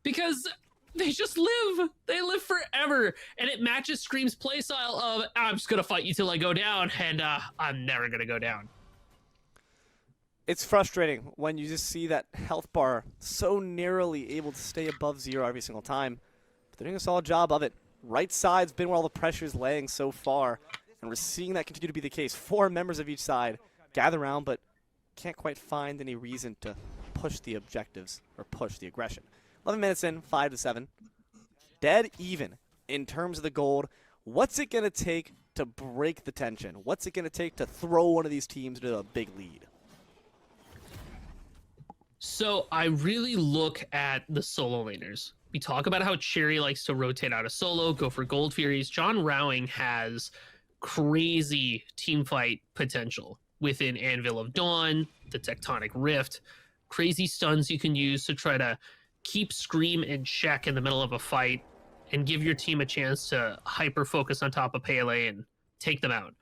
Because they just live. They live forever. And it matches Scream's playstyle of, I'm just going to fight you till I go down, and I'm never going to go down. It's frustrating when you just see that health bar so narrowly able to stay above 0 every single time. But they're doing a solid job of it. Right side's been where all the pressure is laying so far. And we're seeing that continue to be the case. 4 members of each side gather around, but can't quite find any reason to push the objectives or push the aggression. 11 minutes in, 5-7. Dead even in terms of the gold. What's it going to take to break the tension? What's it going to take to throw one of these teams into a big lead? So I really look at the solo laners. We talk about how Cherry likes to rotate out of solo, go for Gold Furies. John Rowing has crazy teamfight potential within Anvil of Dawn, the Tectonic Rift, crazy stuns you can use to try to keep Scream in check in the middle of a fight and give your team a chance to hyper focus on top of Pele and take them out.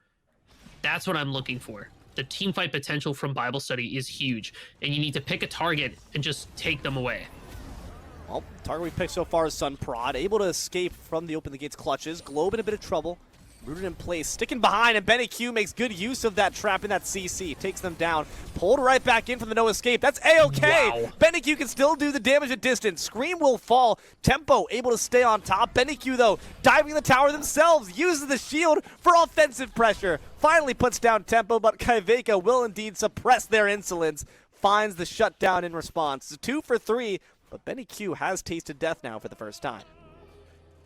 That's what I'm looking for. The team fight potential from Bible study is huge, and you need to pick a target and just take them away. Well, target we picked so far is Sun Prod, able to escape from the Open the Gates clutches. Globe in a bit of trouble. Rooted in place, sticking behind, and BennyQ makes good use of that trap in that CC. Takes them down, pulled right back in for the no escape. That's A-okay. Wow. BennyQ can still do the damage at distance. Scream will fall. Tempo able to stay on top. BennyQ, though, diving the tower themselves, uses the shield for offensive pressure. Finally puts down Tempo, but Kaiveka will indeed suppress their insolence. Finds the shutdown in response. It's 2 for 3, but BennyQ has tasted death now for the first time.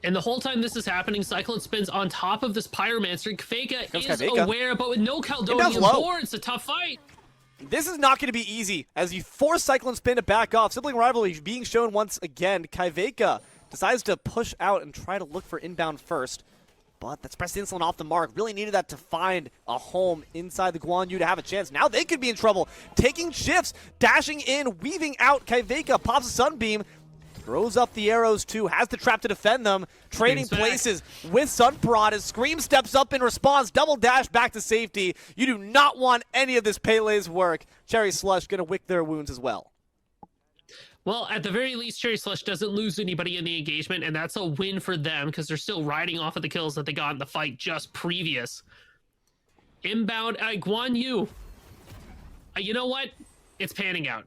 And the whole time this is happening, Cyclone spins on top of this Pyromancer. Kafeka is Kafeka. aware, but with no Caledonian low. board, it's a tough fight. This is not going to be easy as you force Cyclone Spin to back off. Sibling rivalry being shown once again. Kaiveka decides to push out and try to look for inbound first. But that's pressed insulin off the mark. Really needed that to find a home inside the Guan Yu to have a chance. Now they could be in trouble. Taking shifts, dashing in, weaving out. Kaiveka pops a Sunbeam. Throws up the arrows too, has the trap to defend them. Trading places with Sunprod as Scream steps up in response. Double dash back to safety. You do not want any of this Pele's work. Cherry Slush gonna wick their wounds as well. Well, at the very least, Cherry Slush doesn't lose anybody in the engagement, and that's a win for them because they're still riding off of the kills that they got in the fight just previous. Inbound Guan Yu. You know what? It's panning out.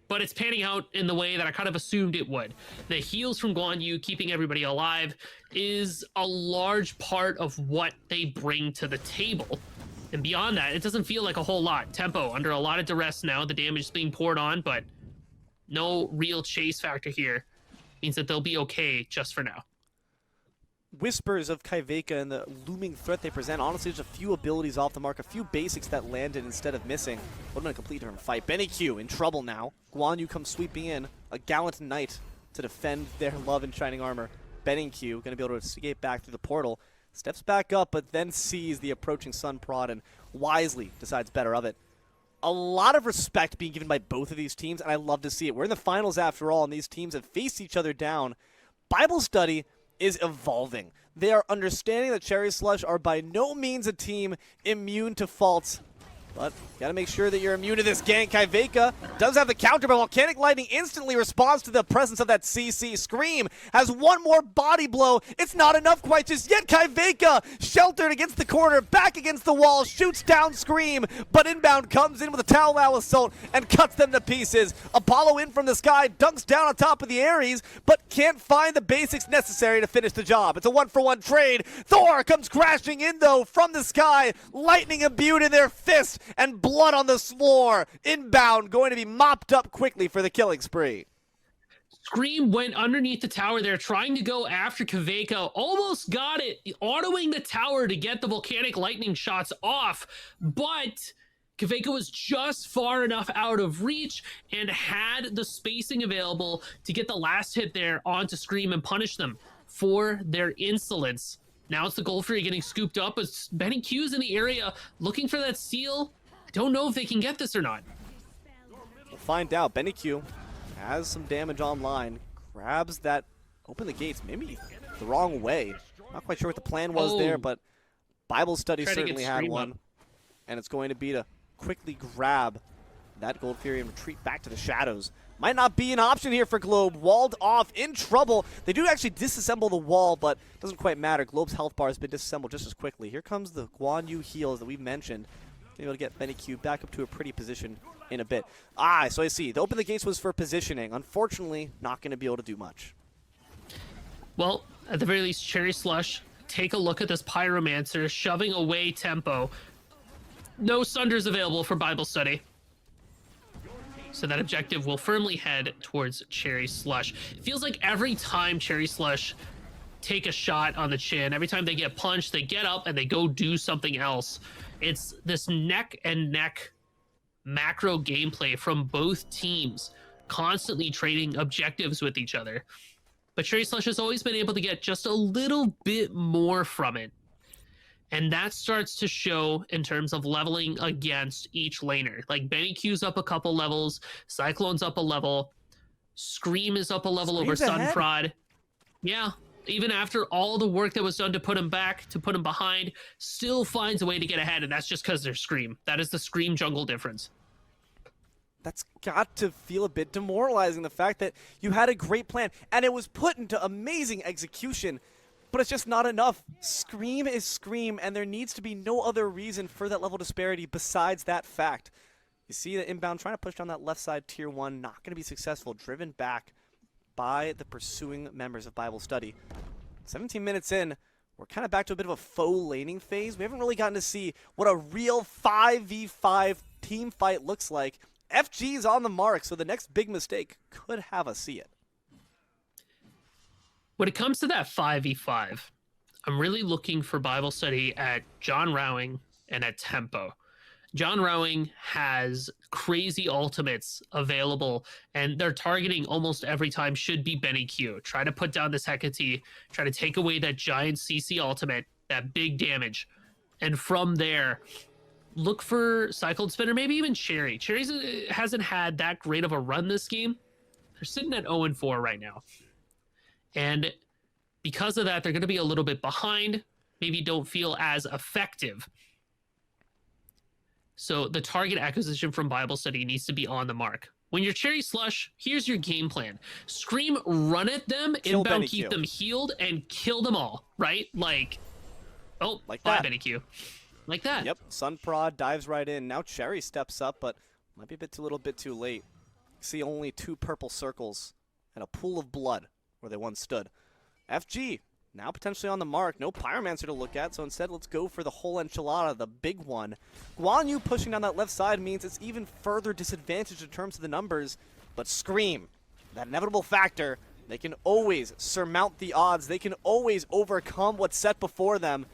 But it's panning out in the way that I kind of assumed it would. The heals from Guan Yu keeping everybody alive is a large part of what they bring to the table. And beyond that, it doesn't feel like a whole lot. Tempo under a lot of duress now. The damage is being poured on, but no real chase factor here. Means that they'll be okay just for now. Whispers of Kaiveka and the looming threat they present. Honestly, there's a few abilities off the mark, a few basics that landed instead of missing. Would have been a complete different fight. BennyQ in trouble now. Guan Yu comes sweeping in. A gallant knight to defend their love in shining armor. BennyQ going to be able to escape back through the portal. Steps back up, but then sees the approaching Sun Prod and wisely decides better of it. A lot of respect being given by both of these teams, and I love to see it. We're in the finals after all, and these teams have faced each other down. Bible study is evolving. They are understanding that Cherry Slush are by no means a team immune to faults. But gotta make sure that you're immune to this gank. Kaiveka does have the counter, but Volcanic Lightning instantly responds to the presence of that CC. Scream has one more body blow. It's not enough quite just yet. Kaiveka sheltered against the corner, back against the wall, shoots down Scream, but inbound comes in with a Tao assault and cuts them to pieces. Apollo in from the sky, dunks down on top of the Ares, but can't find the basics necessary to finish the job. It's a 1-for-1 trade. Thor comes crashing in though from the sky, lightning imbued in their fist, and blood on the floor. Inbound going to be mopped up quickly for the killing spree. Scream went underneath the tower there, trying to go after Kaveka. Almost got it, autoing the tower to get the volcanic lightning shots off, but Kaveka was just far enough out of reach and had the spacing available to get the last hit there onto Scream and punish them for their insolence. Now it's the Gold Fury getting scooped up as Benny Q's in the area looking for that steal. I don't know if they can get this or not. We'll find out. Benny Q has some damage online, grabs that, open the gates, maybe the wrong way. Not quite sure what the plan was there, but Bible Study certainly had one. Up. And it's going to be to quickly grab that Gold Fury and retreat back to the shadows. Might not be an option here for Globe. Walled off, in trouble. They do actually disassemble the wall, but doesn't quite matter. Globe's health bar has been disassembled just as quickly. Here comes the Guan Yu heals that we mentioned. Able to get Benny Q back up to a pretty position in a bit. So I see. The open the gates was for positioning. Unfortunately, not going to be able to do much. Well, at the very least, Cherry Slush, take a look at this Pyromancer, shoving away tempo. No Sunders available for Bible Study. So that objective will firmly head towards Cherry Slush. It feels like every time Cherry Slush take a shot on the chin, every time they get punched, they get up and they go do something else. It's this neck and neck macro gameplay from both teams, constantly trading objectives with each other. But Cherry Slush has always been able to get just a little bit more from it. And that starts to show in terms of leveling against each laner. Like Benny Q's up a couple levels, Cyclone's up a level, Scream is up a level over Sunprod. Yeah, even after all the work that was done to put him back, to put him behind, still finds a way to get ahead, and that's just because they're Scream. That is the Scream jungle difference. That's got to feel a bit demoralizing, the fact that you had a great plan, and it was put into amazing execution, but it's just not enough. Scream is Scream, and there needs to be no other reason for that level disparity besides that fact. You see the inbound trying to push down that left side tier 1, not going to be successful, driven back by the pursuing members of Bible Study. 17 minutes in, we're kind of back to a bit of a faux laning phase. We haven't really gotten to see what a real 5v5 team fight looks like. FG's on the mark, so the next big mistake could have us see it. When it comes to that 5v5, I'm really looking for Bible Study at John Rowing and at Tempo. John Rowing has crazy ultimates available, and their targeting almost every time should be Benny Q. Try to put down this Hecate, try to take away that giant CC ultimate, that big damage. And from there, look for Cyclone Spinner, maybe even Cherry. Cherry hasn't had that great of a run this game. They're sitting at 0-4 right now. And because of that, they're going to be a little bit behind, maybe don't feel as effective. So the target acquisition from Bible Study needs to be on the mark. When you're Cherry Slush, here's your game plan. Scream, run at them, kill inbound, Benny keep Q. them healed, and kill them all, right? Like, oh, like that. Benny Q. Like that. Yep, Sunprod dives right in. Now Cherry steps up, but might be a bit too late. See only 2 purple circles and a pool of blood where they once stood. FG, now potentially on the mark. No Pyromancer to look at, so instead let's go for the whole enchilada, the big one. Guan Yu pushing down that left side means it's even further disadvantaged in terms of the numbers, but Scream, that inevitable factor, they can always surmount the odds. They can always overcome what's set before them.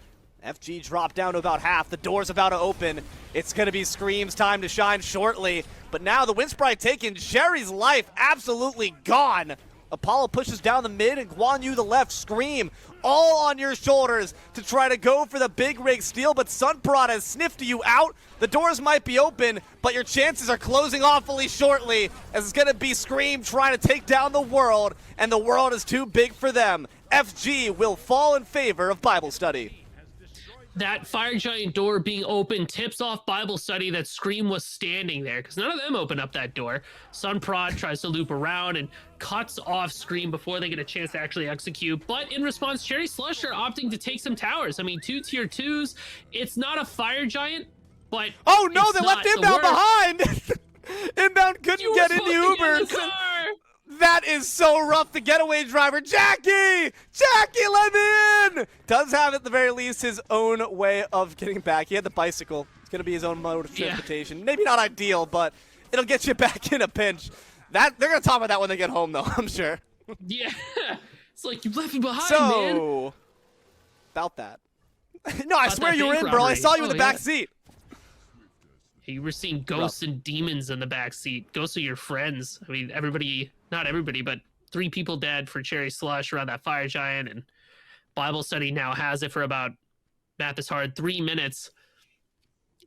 FG dropped down to about half. The door's about to open. It's going to be Scream's time to shine shortly. But now the Windsprite taken. Cherry's life absolutely gone. Apollo pushes down the mid and Guan Yu the left. Scream all on your shoulders to try to go for the big rig steal, but Sunprod has sniffed you out. The doors might be open, but your chances are closing awfully shortly as it's going to be Scream trying to take down the world, and the world is too big for them. FG will fall in favor of Bible Study. That Fire Giant door being open tips off Bible Study that Scream was standing there, because none of them open up that door. Sunprod tries to loop around and cuts off Scream before they get a chance to actually execute. But in response, Cherry Slush are opting to take some towers. I mean, 2 tier 2s. It's not a Fire Giant, but oh no, they left inbound behind. Inbound couldn't get in the Ubers. That is so rough. The getaway driver, Jackie, let me in. Does have at the very least his own way of getting back. He had the bicycle. It's going to be his own mode of transportation. Yeah. Maybe not ideal, but it'll get you back in a pinch. That they're gonna talk about that when they get home, though. I'm sure. Yeah. It's like, you left me behind, man. So, about that. No, I About swear that you were bank in, bro. I robbery. saw you in Oh, the back yeah. seat. You were seeing ghosts and demons in the backseat. Ghosts of your friends. I mean, everybody, not everybody, but 3 people dead for Cherry Slush around that fire giant. And Bible Study now has it for about, math is hard, 3 minutes.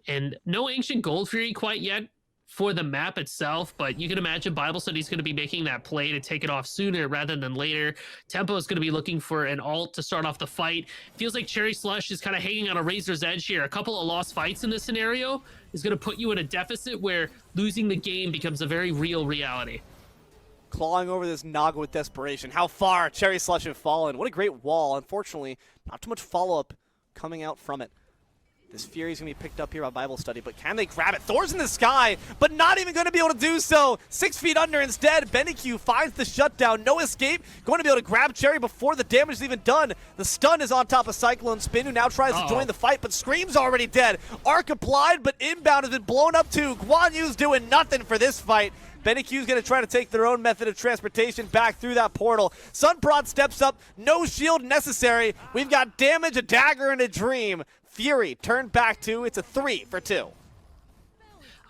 And no Ancient Gold Fury quite yet for the map itself, but you can imagine Bible Study is going to be making that play to take it off sooner rather than later. Tempo is going to be looking for an ult to start off the fight. Feels like Cherry Slush is kind of hanging on a razor's edge here. A couple of lost fights in this scenario is going to put you in a deficit where losing the game becomes a very real reality. Clawing over this Naga with desperation. How far Cherry Slush have fallen. What a great wall. Unfortunately, not too much follow-up coming out from it. This Fury is going to be picked up here by Bible Study, but can they grab it? Thor's in the sky, but not even going to be able to do so. 6 feet under instead. BennyQ finds the shutdown. No escape. Going to be able to grab Cherry before the damage is even done. The stun is on top of Cyclone Spin, who now tries to join the fight, but Scream's already dead. Arc applied, but inbound has been blown up too. Guan Yu's doing nothing for this fight. BennyQ's going to try to take their own method of transportation back through that portal. Sunprod steps up. No shield necessary. We've got damage, a dagger, and a dream. Fury turned back 2. It's a 3 for 2.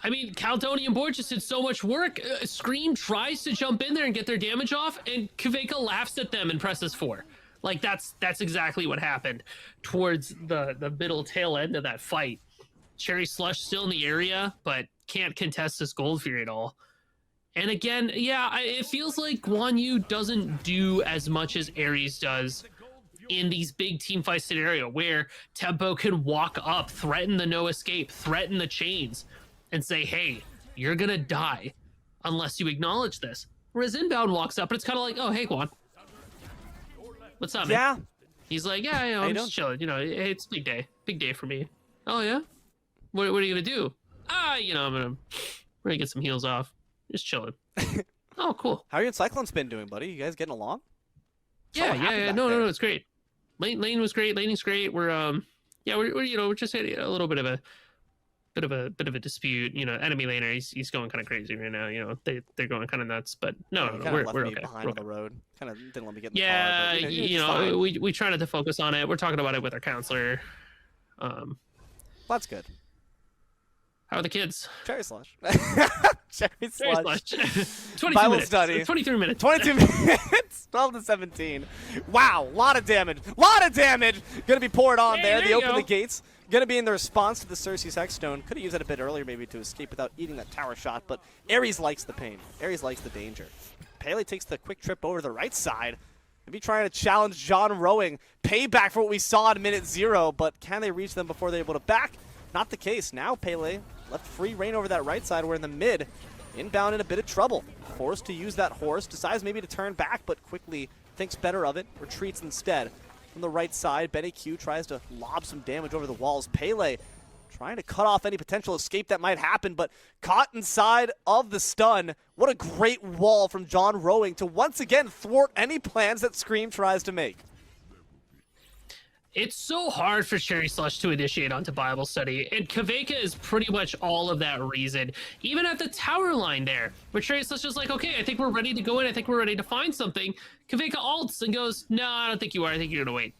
I mean, Caldoni and Board just did so much work. Scream tries to jump in there and get their damage off, and Kveka laughs at them and presses 4. Like, that's exactly what happened towards the middle tail end of that fight. Cherry Slush still in the area, but can't contest this Gold Fury at all. And again, yeah, it feels like Guan Yu doesn't do as much as Ares does in these big team fight scenario where Tempo can walk up, threaten the no escape, threaten the chains, and say, hey, you're gonna die unless you acknowledge this. Whereas Inbound walks up and it's kind of like, oh, hey, Guan. What's up, man? Yeah. He's like, yeah, you know, I'm just chilling. You know, hey, it's a big day. Big day for me. Oh, yeah? What are you gonna do? You know, we're gonna get some heals off. Just chilling. Oh, cool. How are you and Cyclone Spin doing, buddy? You guys getting along? Yeah. No, it's great. Lane was great. Laning's great. We're we're just had a little bit of a dispute. You know, enemy laner, he's going kind of crazy right now. You know, they're going kind of nuts. But no, we're okay. Behind on the road. Kind of didn't let me get in the yeah, car. But, you know, we try not to focus on it. We're talking about it with our counselor. That's good. How are the kids? Cherry Slush. Cherry Slush. 22 Bible minutes. Study. 23 minutes. 22 minutes. 12 to 17. Wow, lot of damage. Gonna be poured on there. They open the gates. Gonna be in the response to the Cersei's Hexstone. Could have used that a bit earlier maybe to escape without eating that tower shot, but Ares likes the pain. Ares likes the danger. Pele takes the quick trip over to the right side. Maybe trying to challenge John Rowing. Payback for what we saw in minute 0, but can they reach them before they're able to back? Not the case. Now Pele left free reign over that right side. We're in the mid. Inbound in a bit of trouble. Forced to use that horse. Decides maybe to turn back, but quickly thinks better of it. Retreats instead. From the right side, BennyQ tries to lob some damage over the walls. Pele trying to cut off any potential escape that might happen, but caught inside of the stun. What a great wall from John Rowing to once again thwart any plans that Scream tries to make. It's so hard for Cherry Slush to initiate onto Bible Study, and Kveka is pretty much all of that reason. Even at the tower line there, where Cherry Slush is like, okay, I think we're ready to go in, I think we're ready to find something. Kveka ults and goes, no, I don't think you are, I think you're gonna wait.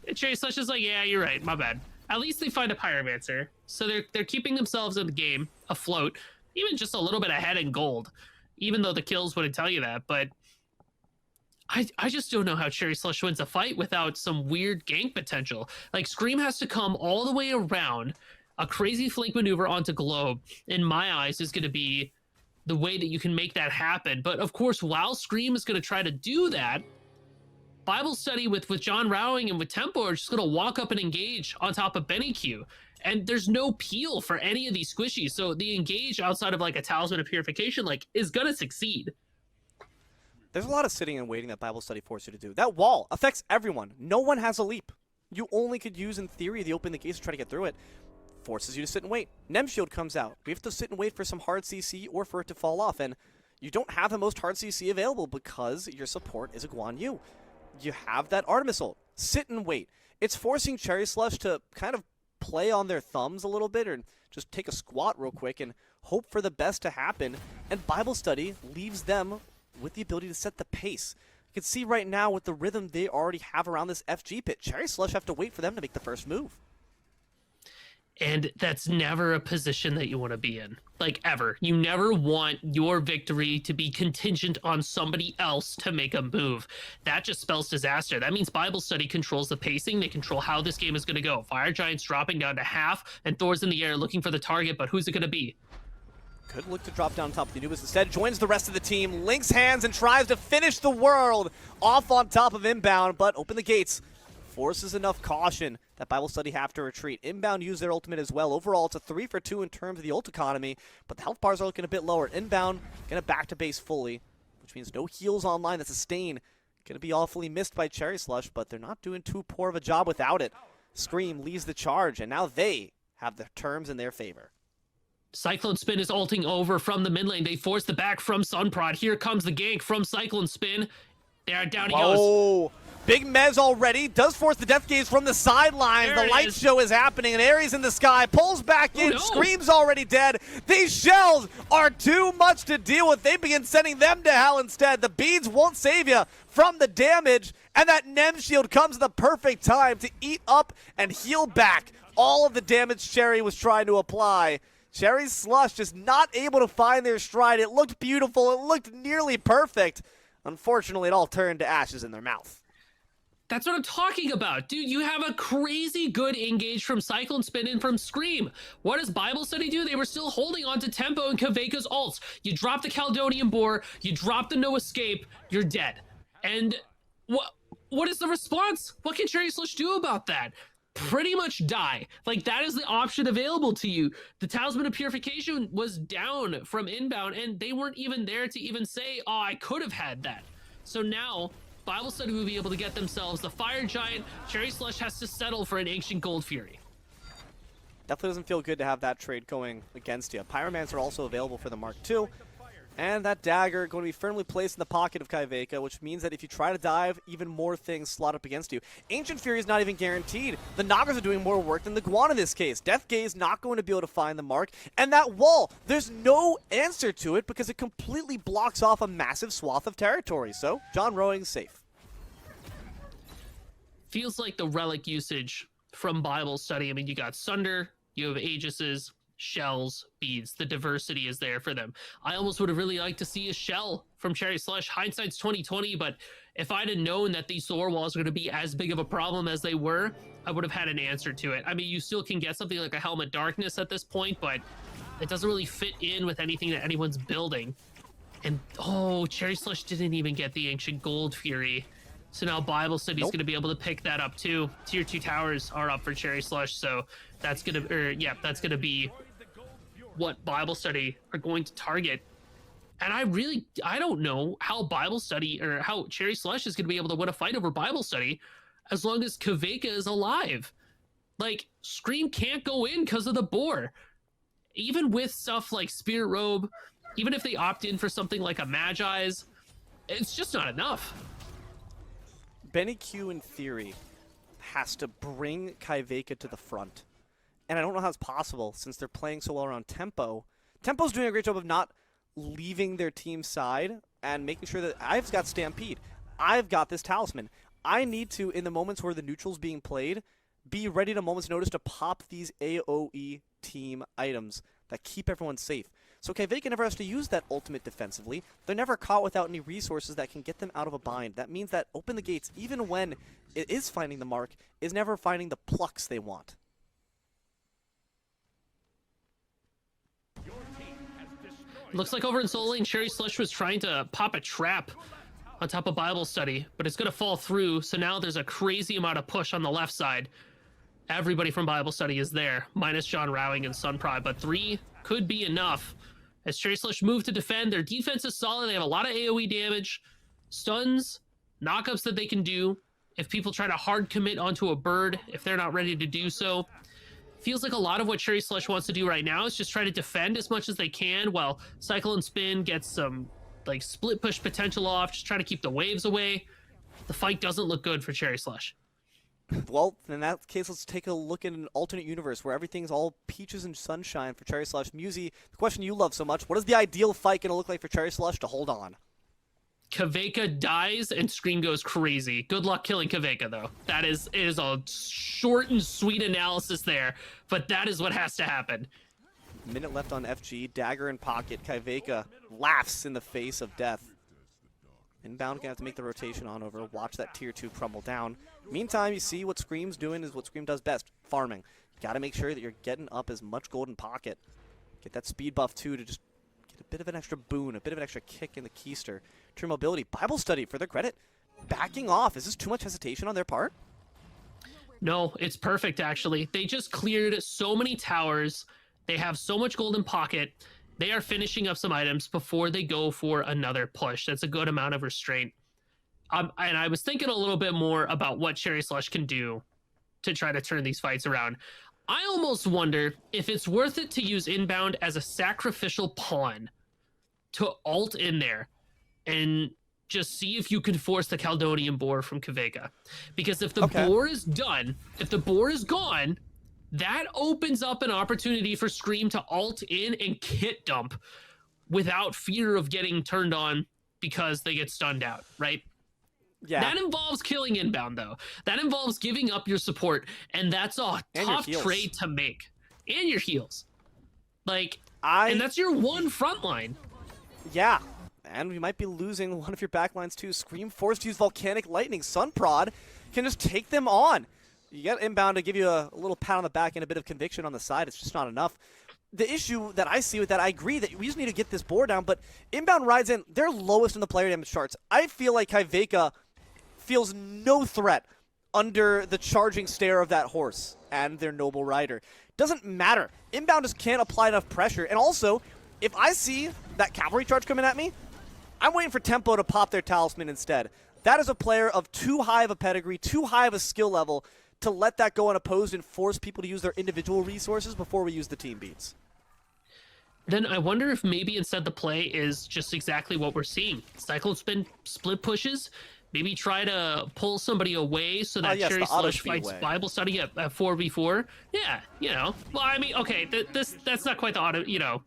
And Cherry Slush is like, yeah, you're right, my bad. At least they find a Pyromancer, so they're keeping themselves in the game afloat, even just a little bit ahead in gold, even though the kills wouldn't tell you that, but I just don't know how Cherry Slush wins a fight without some weird gank potential. Like, Scream has to come all the way around. A crazy flank maneuver onto Globe, in my eyes, is going to be the way that you can make that happen. But, of course, while Scream is going to try to do that, Bible Study with John Rowing and with Tempo are just going to walk up and engage on top of BennyQ. And there's no peel for any of these squishies. So the engage outside of, like, a Talisman of Purification, like, is going to succeed. There's a lot of sitting and waiting that Bible Study forces you to do. That wall affects everyone. No one has a leap. You only could use, in theory, the open the gates to try to get through it. Forces you to sit and wait. Nem Shield comes out. We have to sit and wait for some hard CC or for it to fall off. And you don't have the most hard CC available because your support is a Guan Yu. You have that Artemis ult. Sit and wait. It's forcing Cherry Slush to kind of play on their thumbs a little bit or just take a squat real quick and hope for the best to happen, and Bible Study leaves them with the ability to set the pace. You can see right now with the rhythm they already have around this FG pit, Cherry Slush have to wait for them to make the first move. And that's never a position that you want to be in, like ever. You never want your victory to be contingent on somebody else to make a move. That just spells disaster. That means Bible Study controls the pacing. They control how this game is going to go. Fire Giant's dropping down to half, and Thor's in the air looking for the target, but who's it going to be? Could look to drop down top of the Anubis instead. Joins the rest of the team, links hands, and tries to finish the world off on top of Inbound, but open the gates. Forces enough caution that Bible Study have to retreat. Inbound use their ultimate as well. Overall, it's a 3 for 2 in terms of the ult economy, but the health bars are looking a bit lower. Inbound gonna back to base fully, which means no heals online. That's a stain. Gonna be awfully missed by Cherry Slush, but they're not doing too poor of a job without it. Scream leads the charge, and now they have the terms in their favor. Cyclone Spin is ulting over from the mid lane. They force the back from Sunprod. Here comes the gank from Cyclone Spin. There, down he goes. Oh, big Mez already. Does force the death gaze from the sidelines. The light show is happening, and Ares in the sky pulls back in. No. Scream's already dead. These shells are too much to deal with. They begin sending them to hell instead. The beads won't save you from the damage, and that Nem shield comes at the perfect time to eat up and heal back all of the damage Cherry was trying to apply. Cherry Slush just not able to find their stride. It looked beautiful. It looked nearly perfect. Unfortunately, it all turned to ashes in their mouth. That's what I'm talking about. Dude, you have a crazy good engage from Cyclone Spin and from Scream. What does Bible Study do? They were still holding on to Tempo and Kaveka's ults. You drop the Caledonian Boar, you drop the No Escape, you're dead. And what is the response? What can Cherry Slush do about that? Pretty much die. Like, that is the option available to you. The Talisman of Purification was down from Inbound, and they weren't even there to even say, oh, I could have had that. So now, Bible Study will be able to get themselves the Fire Giant. Cherry Slush has to settle for an Ancient Gold Fury. Definitely doesn't feel good to have that trade going against you. Pyromancer also available for the Mark II. And that dagger going to be firmly placed in the pocket of Kaveka, which means that if you try to dive, even more things slot up against you. Ancient Fury is not even guaranteed. The Nagas are doing more work than the Guan in this case. Death Gaze not going to be able to find the mark. And that wall, there's no answer to it because it completely blocks off a massive swath of territory. So, John Rowing's safe. Feels like the relic usage from Bible Study. I mean, you got Sunder, you have Aegis's, shells, beads. The diversity is there for them. I almost would have really liked to see a shell from Cherry Slush. Hindsight's 2020, but if I'd have known that these Thor walls were going to be as big of a problem as they were, I would have had an answer to it. I mean, you still can get something like a Helmet Darkness at this point, but it doesn't really fit in with anything that anyone's building. And, oh, Cherry Slush didn't even get the Ancient Gold Fury. So now Bible Study's going to be able to pick that up too. Tier 2 towers are up for Cherry Slush, so that's going to, that's going to be what Bible Study are going to target. And I don't know how Bible Study or how Cherry Slush is going to be able to win a fight over Bible Study as long as Kaveka is alive. Like, Scream can't go in because of the boar. Even with stuff like Spirit Robe, even if they opt in for something like a Magi's, it's just not enough. Benny Q, in theory, has to bring Kaveka to the front. And I don't know how it's possible since they're playing so well around Tempo. Tempo's doing a great job of not leaving their team's side and making sure that I've got Stampede. I've got this Talisman. I need to, in the moments where the neutral's being played, be ready at a moment's notice to pop these AoE team items that keep everyone safe. So Kaveka never has to use that ultimate defensively. They're never caught without any resources that can get them out of a bind. That means that Open the Gates, even when it is finding the mark, is never finding the plucks they want. Looks like over in Soul Lane, Cherry Slush was trying to pop a trap on top of Bible Study, but it's going to fall through. So now there's a crazy amount of push on the left side. Everybody from Bible Study is there, minus John Rowing and Sunprod, but 3 could be enough. As Cherry Slush move to defend, their defense is solid. They have a lot of AoE damage, stuns, knockups that they can do. If people try to hard commit onto a bird, if they're not ready to do so. Feels like a lot of what Cherry Slush wants to do right now is just try to defend as much as they can while Cyclone Spin gets some like split push potential off, just try to keep the waves away. The fight doesn't look good for Cherry Slush. Well, in that case, let's take a look at an alternate universe where everything's all peaches and sunshine for Cherry Slush. Musi, the question you love so much, what is the ideal fight going to look like for Cherry Slush to hold on? Kaveka dies and Scream goes crazy. Good luck killing Kaveka, though. It is a short and sweet analysis there, but that is what has to happen. Minute left on FG, dagger in pocket. Kaveka laughs in the face of death. Inbound gonna have to make the rotation on over. Watch that tier 2 crumble down. Meantime, you see what Scream's doing is what Scream does best, farming. You gotta make sure that you're getting up as much gold in pocket. Get that speed buff too to just get a bit of an extra boon, a bit of an extra kick in the keister. True mobility, Bible study for their credit. Backing off, is this too much hesitation on their part? No, it's perfect actually. They just cleared so many towers. They have so much gold in pocket. They are finishing up some items before they go for another push. That's a good amount of restraint. And I was thinking a little bit more about what Cherry Slush can do to try to turn these fights around. I almost wonder if it's worth it to use Inbound as a sacrificial pawn to ult in there and just see if you can force the Caledonian Boar from Kaveka. Because if the boar is done, if the boar is gone, that opens up an opportunity for Scream to ult in and kit dump without fear of getting turned on because they get stunned out, right? Yeah. That involves killing Inbound, though. That involves giving up your support, and that's a tough trade to make. And your heals. Like, and that's your one front line. Yeah. And we might be losing one of your backlines, too. Scream forced to use Volcanic Lightning. Sunprod can just take them on. You get Inbound to give you a little pat on the back and a bit of conviction on the side. It's just not enough. The issue that I see with that, I agree that we just need to get this board down, but Inbound rides in. They're lowest in the player damage charts. I feel like Kaveka feels no threat under the charging stare of that horse and their noble rider. Doesn't matter. Inbound just can't apply enough pressure. And also, if I see that cavalry charge coming at me, I'm waiting for Tempo to pop their talisman instead. That is a player of too high of a pedigree, too high of a skill level to let that go unopposed and force people to use their individual resources before we use the team beats. Then I wonder if maybe instead the play is just exactly what we're seeing. Cyclone Spin split pushes. Maybe try to pull somebody away so that yes, Cherry Slush fights Bible Study at 4v4. Yeah, you know. Well, I mean, okay, that's not quite the auto, you know.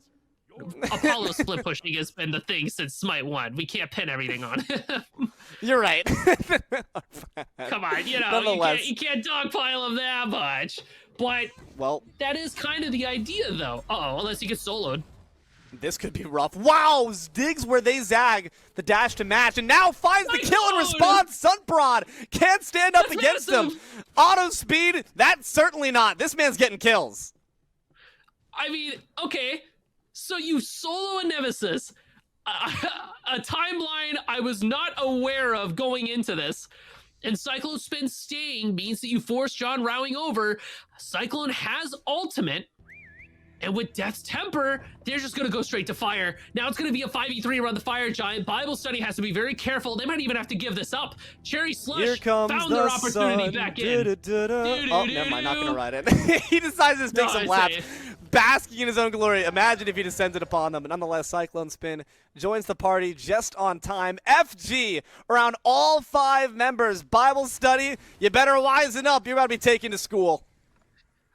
Apollo split pushing has been the thing since Smite 1. We can't pin everything on him. You're right. Come on, you know, you can't dogpile him that much. But that is kind of the idea, though. Uh-oh, unless he gets soloed. This could be rough. Wow, digs where they zag the dash to match, and now finds the kill in response. Sunprod can't stand up against him. Auto speed, that's certainly not. This man's getting kills. I mean, okay, so you solo a Nemesis, a timeline I was not aware of going into this, and Cyclone Spin staying means that you force John Rowing over. Cyclone has ultimate. And with Death's Temper, they're just going to go straight to fire. Now it's going to be a 5v3 around the Fire Giant. Bible Study has to be very careful. They might even have to give this up. Cherry Slush found their opportunity back in. Oh, never mind. Not going to ride it. He decides to take some laps, basking in his own glory. Imagine if he descended upon them. But nonetheless, Cyclone Spin joins the party just on time. FG around all 5 members. Bible Study, you better wisen up. You're about to be taken to school.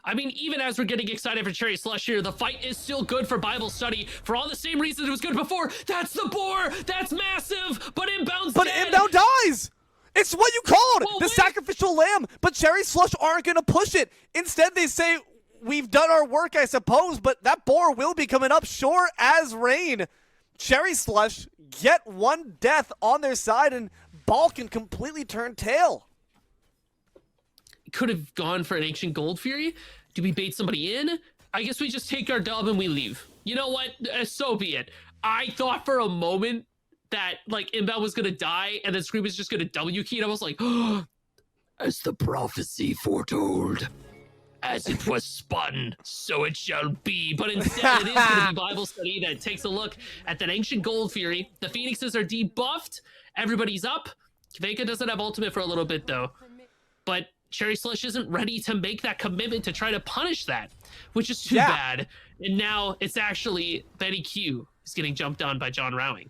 I mean, even as we're getting excited for Cherry Slush here, the fight is still good for Bible Study for all the same reasons it was good before. That's the boar! That's massive! But Inbound's dead! But Inbound dies! It's what you called! The sacrificial lamb! But Cherry Slush aren't going to push it. Instead, they say, we've done our work, I suppose, but that boar will be coming up sure as rain. Cherry Slush get one death on their side, and Ball can completely turn tail. Could have gone for an Ancient Gold Fury. Do we bait somebody in? I guess we just take our dub and we leave. You know what? So be it. I thought for a moment that like Inbound was gonna die and then Scream was just gonna W key, and I was like, oh, as the prophecy foretold, as it was spun, so it shall be. But instead, it is gonna be Bible Study that takes a look at that Ancient Gold Fury. The Phoenixes are debuffed. Everybody's up. Kaveka doesn't have ultimate for a little bit though, but Cherry Slush isn't ready to make that commitment to try to punish that, which is too bad. And now it's actually Betty Q who's getting jumped on by John Rowing.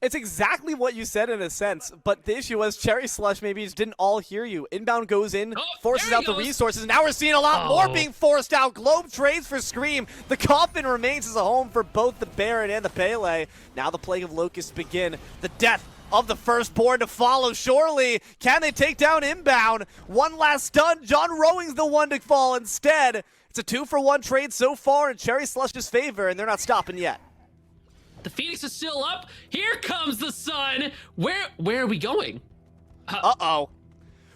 It's exactly what you said in a sense, but the issue was Cherry Slush maybe just didn't all hear you. Inbound goes in, forces out the resources. Now we're seeing a lot more being forced out. Globe trades for Scream. The Coffin remains as a home for both the Baron and the Pele. Now the Plague of Locusts begin. The death of the firstborn to follow, surely. Can they take down Inbound? One last stun. John Rowing's the one to fall instead. It's a 2-for-1 trade so far in Cherry Slush's favor, and they're not stopping yet. The Phoenix is still up. Here comes the sun. Where are we going? Uh-oh.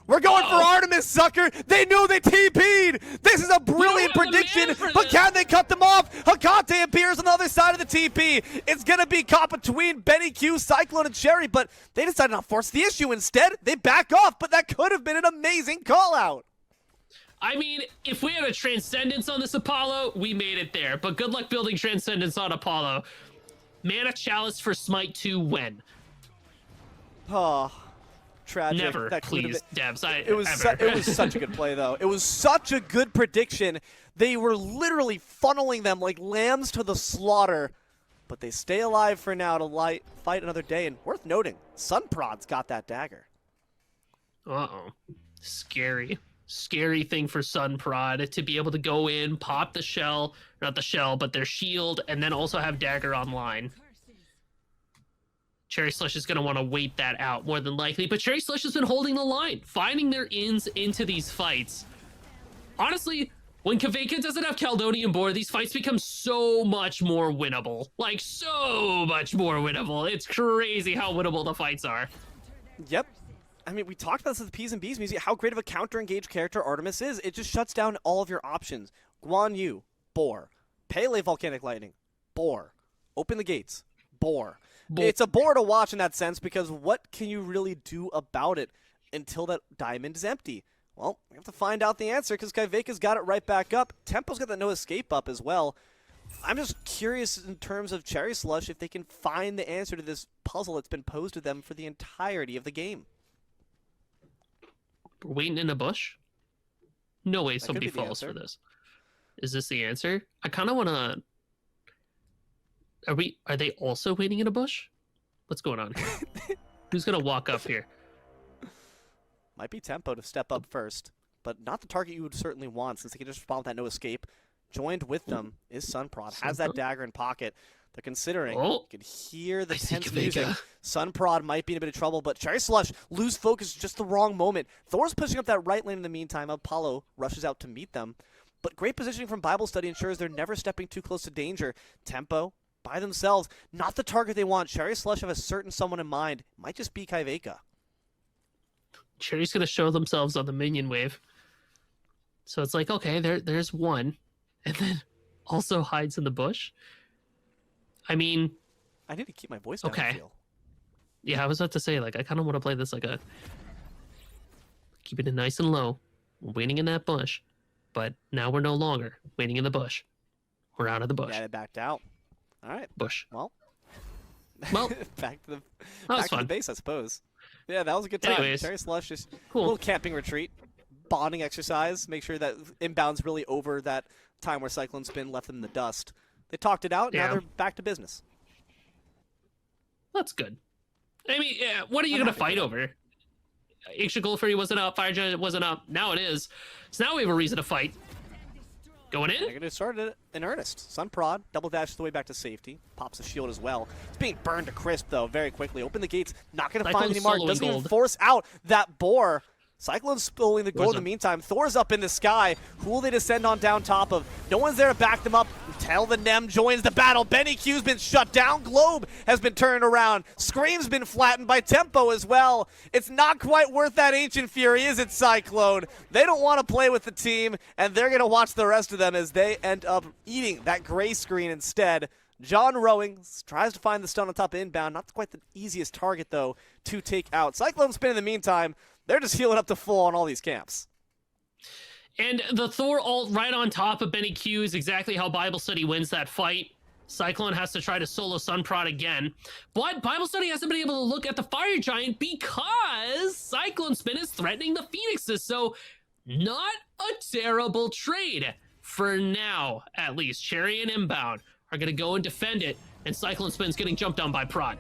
We're going for Artemis, sucker. They knew they TP'd. This is a brilliant prediction, but can they cut them off? Hakate appears on the other side of the TP. It's going to be caught between Benny Q, Cyclone, and Cherry, but they decided not to force the issue. Instead, they back off, but that could have been an amazing call-out. I mean, if we had a Transcendence on this Apollo, we made it there, but good luck building Transcendence on Apollo. Mana Chalice for Smite 2 when? Oh, tragic. Never, that please, devs. It was such a good play, though. It was such a good prediction. They were literally funneling them like lambs to the slaughter, but they stay alive for now to fight another day. And worth noting, Sunprod's got that dagger. Uh-oh. Scary thing for Sunprod to be able to go in, pop the shell, not the shell, but their shield, and then also have dagger online. Cherry Slush is going to want to wait that out more than likely, but Cherry Slush has been holding the line, finding their ins into these fights. Honestly, when Kaveka doesn't have Caldonian board, these fights become so much more winnable. Like, so much more winnable. It's crazy how winnable the fights are. Yep. I mean, we talked about this with the P's and B's music, how great of a counter-engaged character Artemis is. It just shuts down all of your options. Guan Yu, bore. Pele Volcanic Lightning, bore. Open the gates, bore. It's a bore to watch in that sense, because what can you really do about it until that diamond is empty? Well, we have to find out the answer, because Kaiveka's got it right back up. Tempo's got that no escape up as well. I'm just curious in terms of Cherry Slush if they can find the answer to this puzzle that's been posed to them for the entirety of the game. We're waiting in a bush? No way somebody falls for this. Is this the answer? I kind of want to... Are they also waiting in a bush? What's going on here? Who's going to walk up here? Might be Tempo to step up first, but not the target you would certainly want, since they can just respond with that no escape. Joined with them is Sunprod. Has that dagger in pocket. They're considering. You can hear the tense music. Sunprod might be in a bit of trouble, but Cherry Slush lose focus just the wrong moment. Thor's pushing up that right lane in the meantime. Apollo rushes out to meet them. But great positioning from Bible Study ensures they're never stepping too close to danger. Tempo, by themselves, not the target they want. Cherry Slush have a certain someone in mind. Might just be Kaiveka. Cherry's going to show themselves on the minion wave. So it's like, okay, there's one. And then also hides in the bush. I mean... I need to keep my voice down. Okay. Yeah, I was about to say, like, I kind of want to play this like a... Keep it nice and low. We're waiting in that bush. But now we're no longer waiting in the bush. We're out of the bush. Yeah, they backed out. All right. Bush. Well, back to the base, I suppose. Yeah, that was a good time. Anyways, Cherry Slush, just cool. A little camping retreat, bonding exercise, make sure that Inbound's really over that time where Cyclone Spin left them in the dust. They talked it out, now they're back to business. That's good. I mean, yeah, what are you going to fight over? Ancient Goldfairy wasn't up, Fire Giant wasn't up, now it is. So now we have a reason to fight. Going in? They're going to start it in earnest. Sunprod double dashes the way back to safety. Pops the shield as well. It's being burned to crisp, though, very quickly. Open the gates. Not going to find any mark. Doesn't even force out that boar. Cyclone's spilling the gold in the meantime. Thor's up in the sky. Who will they descend on down top of? No one's there to back them up until the Nem joins the battle. Benny Q's been shut down. Globe has been turned around. Scream's been flattened by Tempo as well. It's not quite worth that Ancient Fury, is it, Cyclone? They don't want to play with the team, and they're going to watch the rest of them as they end up eating that gray screen instead. John Rowing tries to find the stun on top of Inbound. Not quite the easiest target, though, to take out. Cyclone Spin in the meantime. They're just healing up to full on all these camps. And the Thor ult right on top of Benny Q is exactly how Bible Study wins that fight. Cyclone has to try to solo Sunprod again. But Bible Study hasn't been able to look at the Fire Giant because Cyclone Spin is threatening the Phoenixes. So not a terrible trade. For now, at least. Cherry and Inbound are going to go and defend it. And Cyclone Spin's getting jumped on by Prod.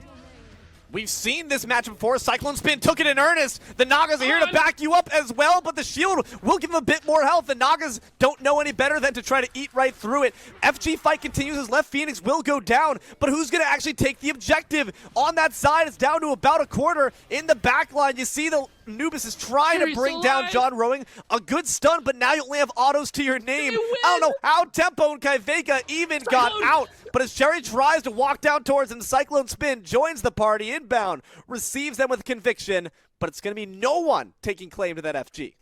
We've seen this match before. Cyclone Spin took it in earnest. The Nagas are here to back you up as well, but the shield will give them a bit more health. The Nagas don't know any better than to try to eat right through it. FG fight continues as Left Phoenix will go down, but who's going to actually take the objective? On that side, it's down to about a quarter. In the back line, you see the Anubis is trying to bring down John Rowing. A good stun, but now you only have autos to your name. I don't know how Tempo and Kaiveka even got out, but as Cherry tries to walk down towards him, Cyclone Spin joins the party inbound, receives them with conviction, but it's going to be no one taking claim to that FG.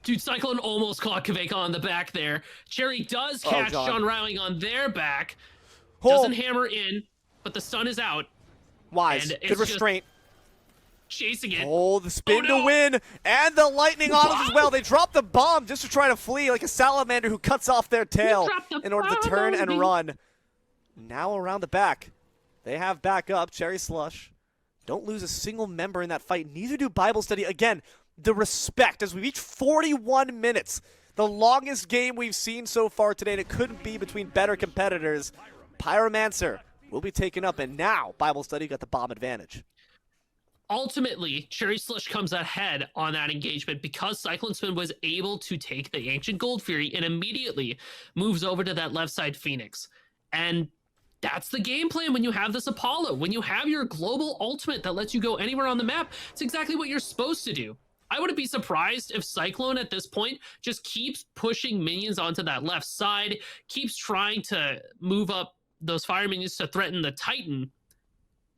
Dude, Cyclone almost caught Kaiveka on the back there. Cherry does catch John Rowing on their back. Doesn't hammer in, but the stun is out. Wise. Good restraint. Chasing it. Oh, the spin to win, and the lightning autos as well. They drop the bomb just to try to flee like a salamander who cuts off their tail in order to turn and run. Now around the back, they have backup. Cherry Slush. Don't lose a single member in that fight. Neither do Bible Study. Again, the respect as we reach 41 minutes. The longest game we've seen so far today, and it couldn't be between better competitors. Pyromancer will be taken up, and now Bible Study got the bomb advantage. Ultimately, Cherry Slush comes ahead on that engagement because Cyclone Spin was able to take the Ancient Gold Fury and immediately moves over to that left side Phoenix. And that's the game plan when you have this Apollo. When you have your global ultimate that lets you go anywhere on the map, it's exactly what you're supposed to do. I wouldn't be surprised if Cyclone at this point just keeps pushing minions onto that left side, keeps trying to move up those fire minions to threaten the Titan,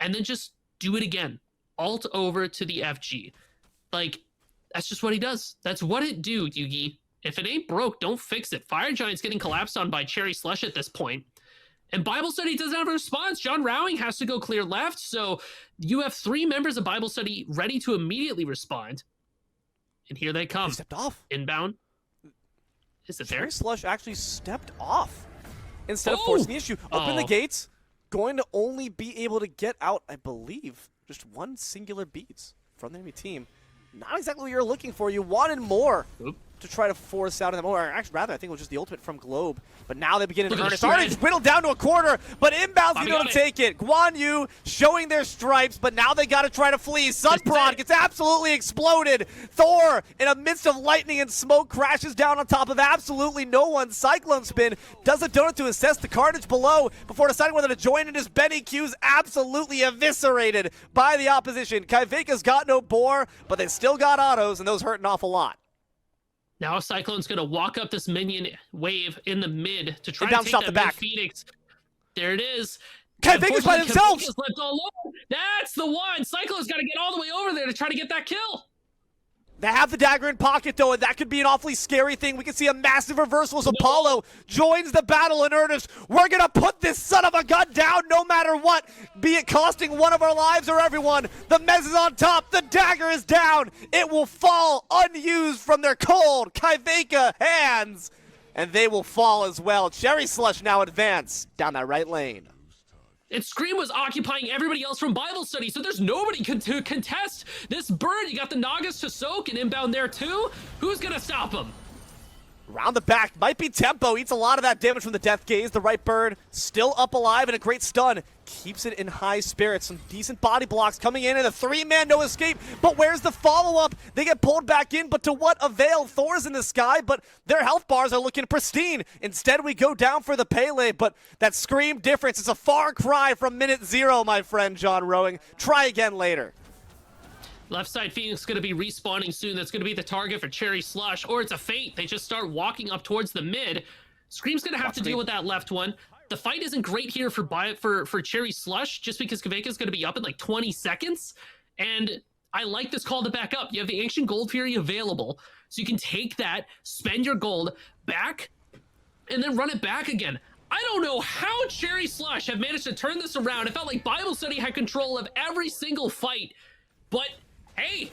and then just do it again. Alt over to the FG. Like, that's just what he does. That's what it do, Yugi. If it ain't broke, don't fix it. Fire Giant's getting collapsed on by Cherry Slush at this point. And Bible Study doesn't have a response. John Rowing has to go clear left, so you have 3 members of Bible Study ready to immediately respond. And here they come. They stepped off. Inbound. Is it there? Cherry Slush actually stepped off. Instead of forcing the issue. Open the gates. Going to only be able to get out, I believe, just one singular beats from the enemy team. Not exactly what you're looking for. You wanted more to try to force out of them. Or actually, rather, I think it was just the ultimate from Globe. But now they begin in earnest. Already whittled down to a quarter, but inbounds you don't take it. Guan Yu showing their stripes, but now they got to try to flee. Sunprod gets absolutely exploded. Thor, in the midst of lightning and smoke, crashes down on top of absolutely no one. Cyclone Spin does a donut to assess the carnage below before deciding whether to join in. His Benny Q's absolutely eviscerated by the opposition. Kaiveka's got no bore, but they still got autos, and those hurt an awful lot. Now Cyclone's going to walk up this minion wave in the mid to try to take that back. Phoenix. There it is. Kaiveka's by themselves. Left all over. That's the one. Cyclone's got to get all the way over there to try to get that kill. They have the dagger in pocket, though, and that could be an awfully scary thing. We can see a massive reversal as Apollo joins the battle in earnest. We're going to put this son of a gun down no matter what, be it costing one of our lives or everyone. The Mez is on top. The dagger is down. It will fall unused from their cold Kaiveka hands, and they will fall as well. Cherry Slush now advance down that right lane. And Scream was occupying everybody else from Bible Study, so there's nobody to contest this bird. You got the Nagas to soak and inbound there too. Who's gonna stop him? Round the back, might be Tempo, eats a lot of that damage from the Death Gaze. The right bird still up alive and a great stun. Keeps it in high spirits. Some decent body blocks coming in and a 3-man no escape. But where's the follow-up? They get pulled back in, but to what avail? Thor's in the sky, but their health bars are looking pristine. Instead, we go down for the Pele, but that Scream difference is a far cry from minute 0, my friend John Rowing. Try again later. Left side Phoenix is going to be respawning soon. That's going to be the target for Cherry Slush, or it's a feint. They just start walking up towards the mid. Scream's going to have to deal with that left one. The fight isn't great here for Cherry Slush, just because Kaiveka's going to be up in like 20 seconds. And I like this call to back up. You have the Ancient Gold Fury available, so you can take that, spend your gold back, and then run it back again. I don't know how Cherry Slush have managed to turn this around. It felt like Bible Study had control of every single fight, but hey,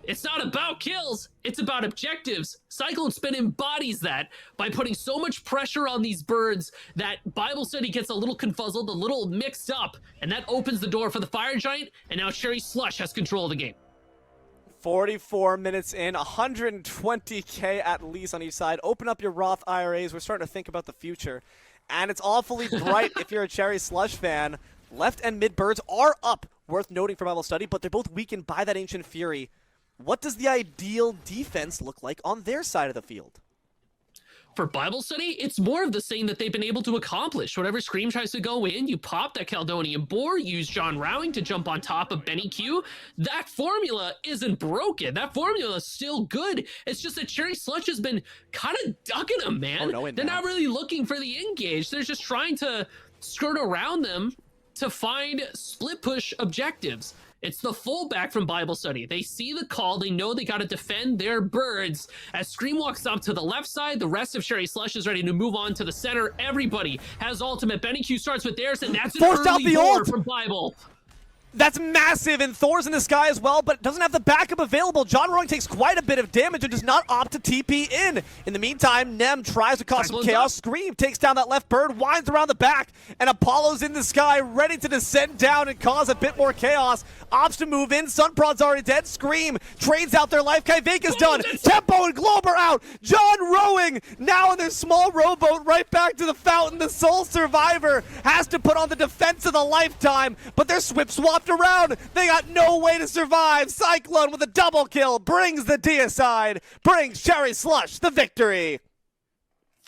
it's not about kills, it's about objectives. Cyclone Spin embodies that by putting so much pressure on these birds that Bible Study gets a little confuzzled, a little mixed up, and that opens the door for the Fire Giant, and now Cherry Slush has control of the game. 44 minutes in, 120K at least on each side. Open up your Roth IRAs, we're starting to think about the future. And it's awfully bright if you're a Cherry Slush fan. Left and mid birds are up worth noting for Bible Study, but they're both weakened by that Ancient Fury. What does the ideal defense look like on their side of the field? For Bible Study, it's more of the same that they've been able to accomplish. Whenever Scream tries to go in, you pop that Caledonian Boar, use John Rowing to jump on top of Benny Q. That formula isn't broken. That formula is still good. It's just that Cherry Slush has been kind of ducking them, man. They're not really looking for the engage. They're just trying to skirt around them to find split push objectives. It's the fullback from Bible Study. They see the call. They know they got to defend their birds. As Scream walks up to the left side, the rest of Cherry Slush is ready to move on to the center. Everybody has ultimate. Benny Q starts with theirs, and that's an early door from Bible. That's massive, and Thor's in the sky as well, but doesn't have the backup available. John Rowing takes quite a bit of damage and does not opt to TP in. In the meantime, Nem tries to cause some chaos. Scream takes down that left bird, winds around the back, and Apollo's in the sky, ready to descend down and cause a bit more chaos. Opts to move in. Sunprod's already dead. Scream trades out their life. Kaiveka's done. Tempo and Globe are out. John Rowing now in their small rowboat right back to the fountain. The sole survivor has to put on the defense of the lifetime, but they're swip swapped around. They got no way to survive. Cyclone with a double kill brings the deicide, brings Cherry Slush the victory.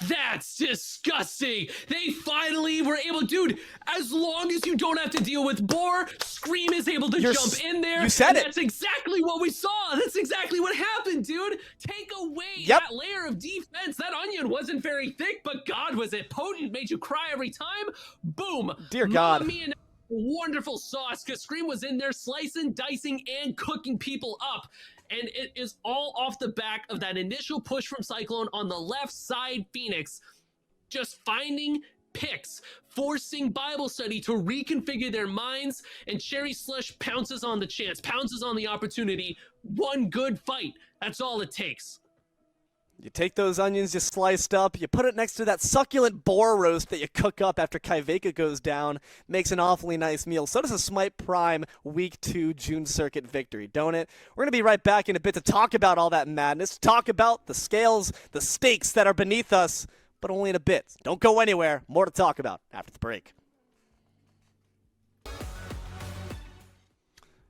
That's disgusting. They finally were able, dude, as long as you don't have to deal with Boar, Scream is able to jump in there. You said it. That's exactly what we saw. That's exactly what happened, dude. Take away that layer of defense. That onion wasn't very thick, but God, was it potent. Made you cry every time. Boom. Dear God. Mommy and wonderful sauce, because Scream was in there slicing, dicing, and cooking people up. And it is all off the back of that initial push from Cyclone on the left side. Phoenix just finding picks, forcing Bible Study to reconfigure their minds, and Cherry Slush pounces on the chance, pounces on the opportunity. One good fight, that's all it takes. You take those onions you sliced up, you put it next to that succulent boar roast that you cook up after Kaiveka goes down, makes an awfully nice meal. So does a Smite Prime Week 2 June Circuit victory, don't it? We're going to be right back in a bit to talk about all that madness, talk about the scales, the stakes that are beneath us, but only in a bit. Don't go anywhere. More to talk about after the break.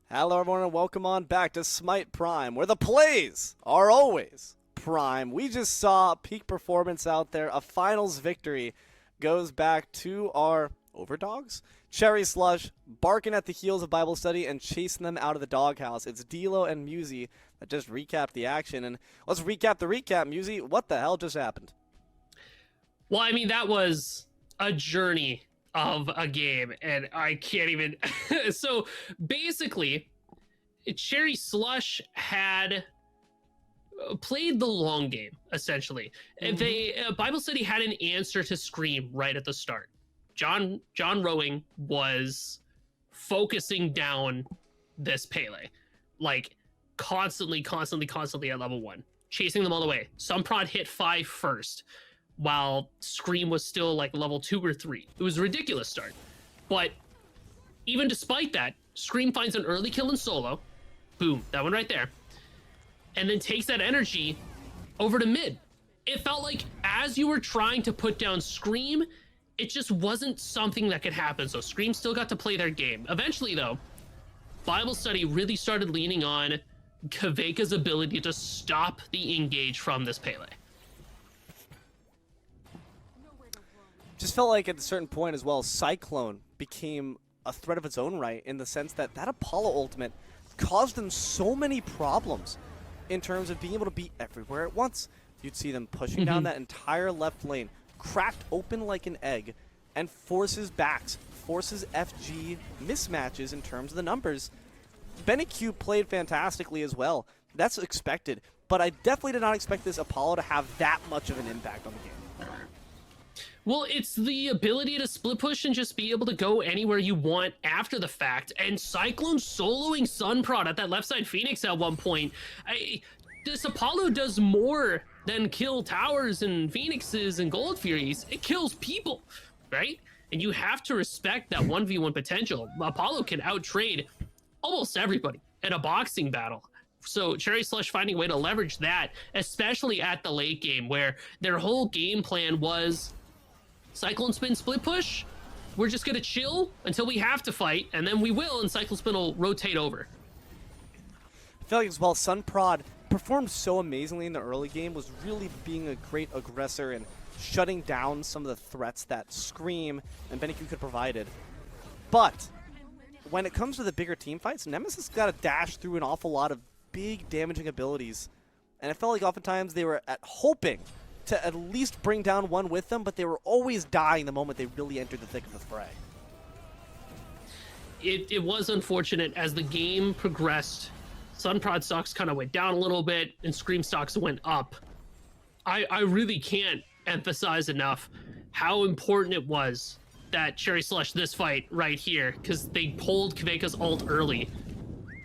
Hello everyone and welcome on back to Smite Prime, where the plays are always prime. We just saw peak performance out there. A finals victory goes back to our overdogs. Cherry Slush barking at the heels of Bible Study and chasing them out of the doghouse. It's D'Lo and Musi that just recapped the action. And let's recap the recap. Musi, what the hell just happened? Well, I mean, that was a journey of a game, and I can't even... So, basically, Cherry Slush had played the long game, essentially. They Bible Study had an answer to Scream right at the start. John Rowing was focusing down this Pele, like constantly at level 1, chasing them all the way. Sunprod hit 5 first, while Scream was still like level 2 or 3. It was a ridiculous start. But even despite that, Scream finds an early kill in solo. Boom, that one right there. And then takes that energy over to mid. It felt like as you were trying to put down Scream, it just wasn't something that could happen. So Scream still got to play their game. Eventually, though, Bible Study really started leaning on Kaiveka's ability to stop the engage from this Pele. Just felt like at a certain point as well, Cyclone became a threat of its own right, in the sense that that Apollo ultimate caused them so many problems in terms of being able to be everywhere at once. You'd see them pushing down that entire left lane, cracked open like an egg, and forces backs, forces FG mismatches in terms of the numbers. Benny Q played fantastically as well. That's expected, but I definitely did not expect this Apollo to have that much of an impact on the game. Well, it's the ability to split push and just be able to go anywhere you want after the fact. And Cyclone soloing Sunprod at that left side Phoenix at one point. This Apollo does more than kill towers and Phoenixes and Gold Furies. It kills people, right? And you have to respect that 1v1 potential. Apollo can outtrade almost everybody in a boxing battle. So Cherry Slush finding a way to leverage that, especially at the late game, where their whole game plan was Cyclone spin split push, we're just going to chill until we have to fight, and then we will, and Cyclospin will rotate over. I feel like as well, Sunprod performed so amazingly in the early game, was really being a great aggressor and shutting down some of the threats that Scream and Benny Q could have provided. But when it comes to the bigger team fights, Nemesis got to dash through an awful lot of big damaging abilities. And it felt like oftentimes they were hoping to at least bring down one with them, but they were always dying the moment they really entered the thick of the fray. It was unfortunate as the game progressed. Sunprod stocks kind of went down a little bit, and Scream stocks went up. I really can't emphasize enough how important it was that Cherry Slush this fight right here, because they pulled Kveika's ult early.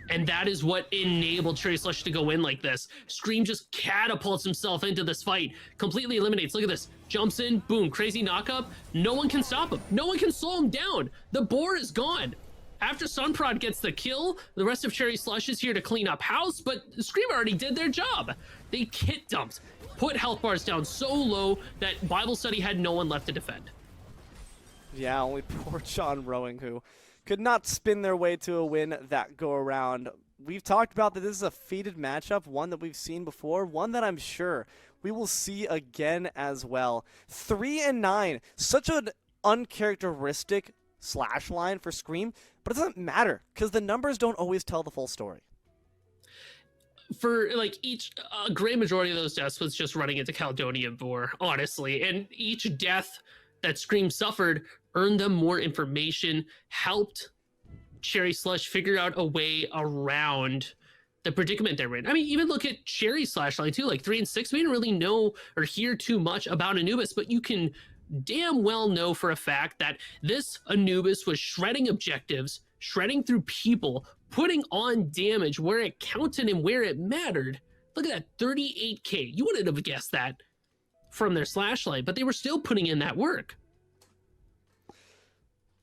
And that is what enabled Cherry Slush to go in like this. Scream just catapults himself into this fight, completely eliminates. Look at this. Jumps in, boom, crazy knockup. No one can stop him. No one can slow him down. The board is gone. After Sunprod gets the kill, the rest of Cherry Slush is here to clean up house, but Scream already did their job. They kit dumped, put health bars down so low that Bible Study had no one left to defend. Yeah, only poor John Rowing, who could not spin their way to a win that go around. We've talked about that this is a fated matchup, one that we've seen before, one that I'm sure we will see again as well. 3-9, such an uncharacteristic slash line for Scream, but it doesn't matter because the numbers don't always tell the full story. For like a great majority of those deaths was just running into Caledonian Boar, honestly, and each death that Scream suffered earned them more information, helped Cherry Slush figure out a way around the predicament they're in. I mean, even look at Cherry Slash line too, like 3 and 6. We didn't really know or hear too much about Anubis, but you can damn well know for a fact that this Anubis was shredding objectives, shredding through people, putting on damage where it counted and where it mattered. Look at that, 38k. You wouldn't have guessed that from their slash line, but they were still putting in that work.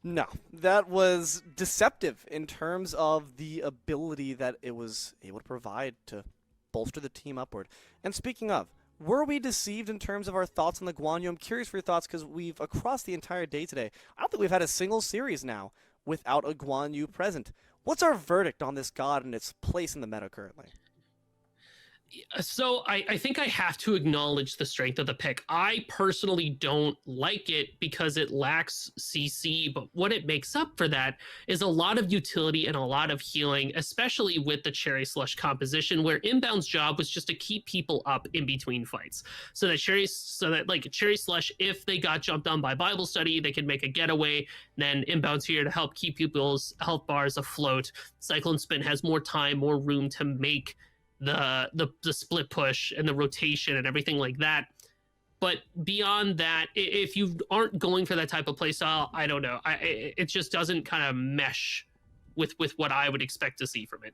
No, that was deceptive in terms of the ability that it was able to provide to bolster the team upward. And speaking of, were we deceived in terms of our thoughts on the Guan Yu? I'm curious for your thoughts because we've, across the entire day today, I don't think we've had a single series now without a Guan Yu present. What's our verdict on this god and its place in the meta currently? So I think I have to acknowledge the strength of the pick. I personally don't like it because it lacks CC, but what it makes up for that is a lot of utility and a lot of healing, especially with the Cherry Slush composition, where Inbound's job was just to keep people up in between fights. So that Cherry Slush, if they got jumped on by Bible Study, they could make a getaway. Then Inbound's here to help keep people's health bars afloat. Cyclone Spin has more time, more room to make the split push and the rotation and everything like that. But beyond that, if you aren't going for that type of playstyle, I don't know. It just doesn't kind of mesh with what I would expect to see from it.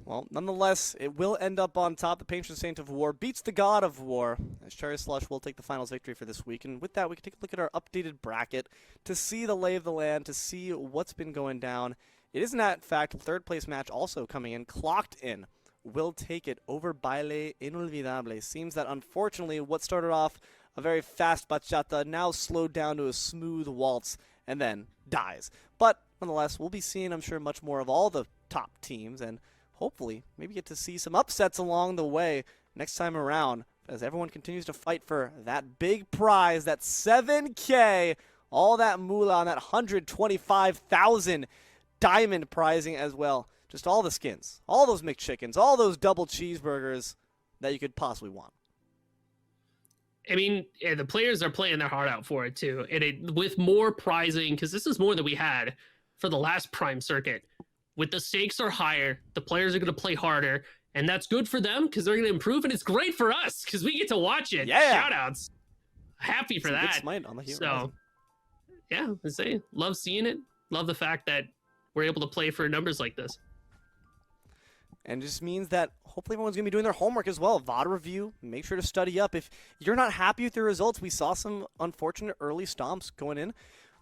Well, nonetheless, it will end up on top. The Patron Saint of War beats the God of War, as Cherry Slush will take the finals victory for this week. And with that, we can take a look at our updated bracket to see the lay of the land, to see what's been going down. It is, in fact, third place match also coming in, clocked in. Will take it over Baile Inolvidable. Seems that unfortunately what started off a very fast bachata now slowed down to a smooth waltz and then dies. But nonetheless, we'll be seeing, I'm sure, much more of all the top teams and hopefully maybe get to see some upsets along the way next time around as everyone continues to fight for that big prize, that 7K, all that moolah on that 125,000 diamond prizing as well. Just all the skins, all those McChickens, all those double cheeseburgers that you could possibly want. I mean, the players are playing their heart out for it too. And with more prizing, because this is more than we had for the last Prime circuit. With the stakes are higher, the players are going to play harder, and that's good for them because they're going to improve, and it's great for us because we get to watch it. Yeah. Shoutouts. Happy for that. Good smite on the hero. So, yeah, I say, love seeing it. Love the fact that we're able to play for numbers like this. And it just means that hopefully everyone's going to be doing their homework as well. VOD review, make sure to study up. If you're not happy with the results, we saw some unfortunate early stomps going in.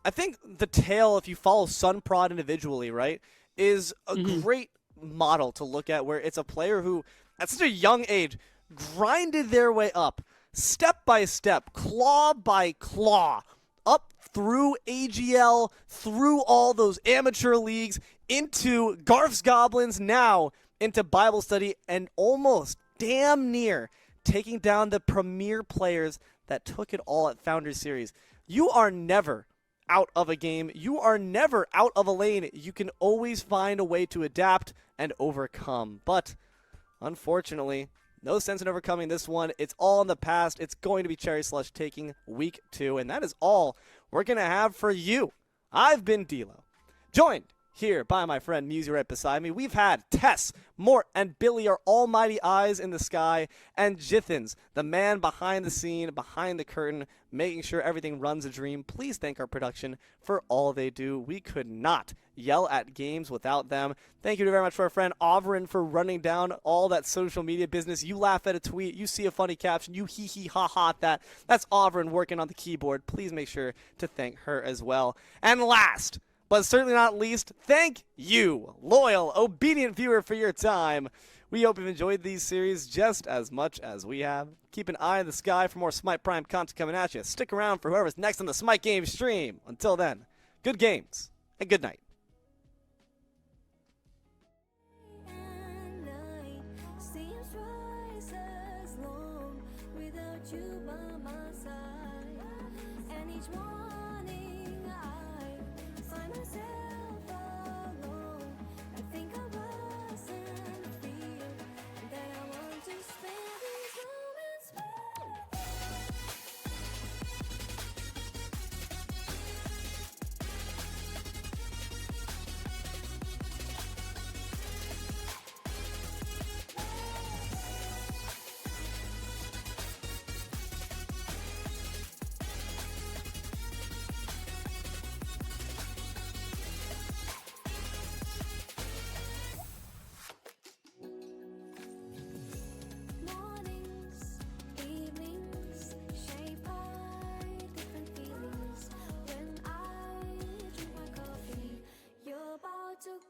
I think the tale, if you follow Sunprod individually, right, is a great model to look at where it's a player who, at such a young age, grinded their way up, step by step, claw by claw, up through AGL, through all those amateur leagues, into Garth's Goblins, now into Bible study, and almost damn near taking down the premier players that took it all at Founders Series. You are never out of a game. You are never out of a lane. You can always find a way to adapt and overcome. But unfortunately, no sense in overcoming this one. It's all in the past. It's going to be Cherry Slush taking week 2, and that is all we're going to have for you. I've been D'Lo, joined here by my friend Musi right beside me. We've had Tess, Mort, and Billy, our almighty eyes in the sky, and Jithens, the man behind the scene, behind the curtain, making sure everything runs a dream. Please thank our production for all they do. We could not yell at games without them. Thank you very much for our friend Overin for running down all that social media business. You laugh at a tweet, you see a funny caption, you hee hee ha ha at that. That's Overin working on the keyboard. Please make sure to thank her as well. And last, but certainly not least, thank you, loyal, obedient viewer, for your time. We hope you've enjoyed these series just as much as we have. Keep an eye in the sky for more Smite Prime content coming at you. Stick around for whoever's next on the Smite Games stream. Until then, good games and good night.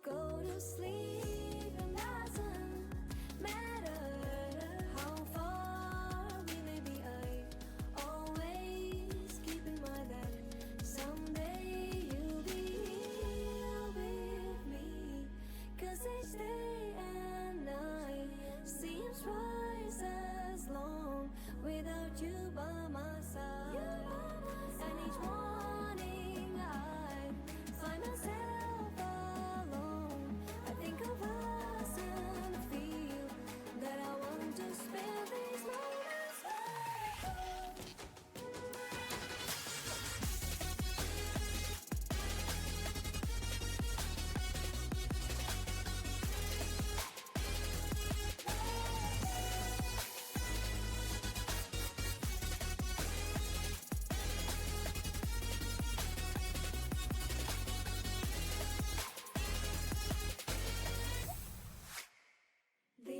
Go to sleep, and doesn't matter how far we may be. I always keep in mind that someday you'll be here with me. 'Cause each day and night seems twice as long without you by my side. And each morning I find myself think of us and feel that I want to spend these moments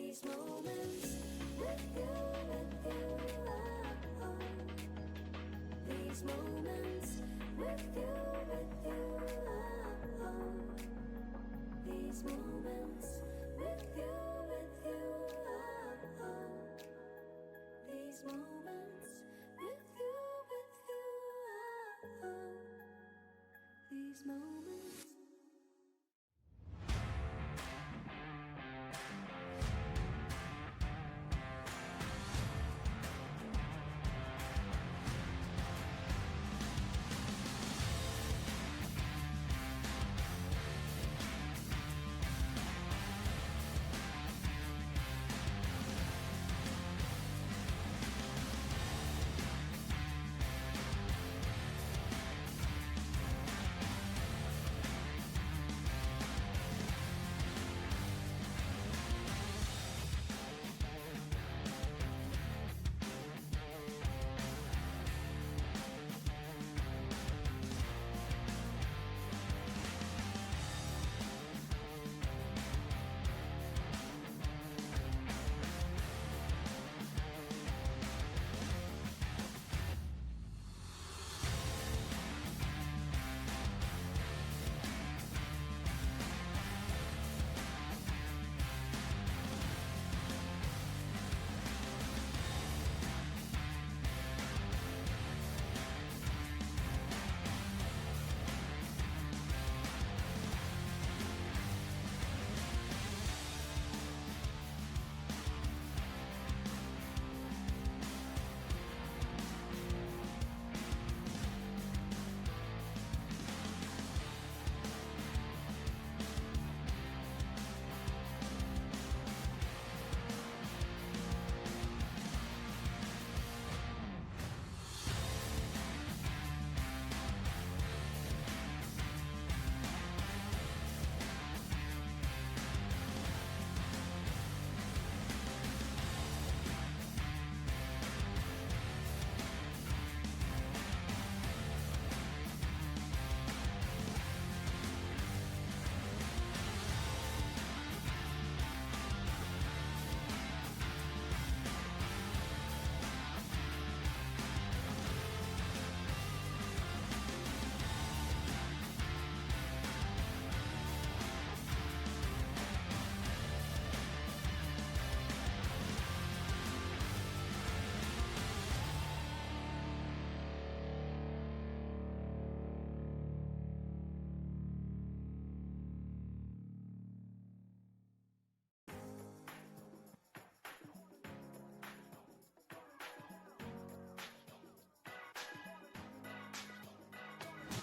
these moments with you, oh. These moments with you, oh. These moments with you, oh. These moments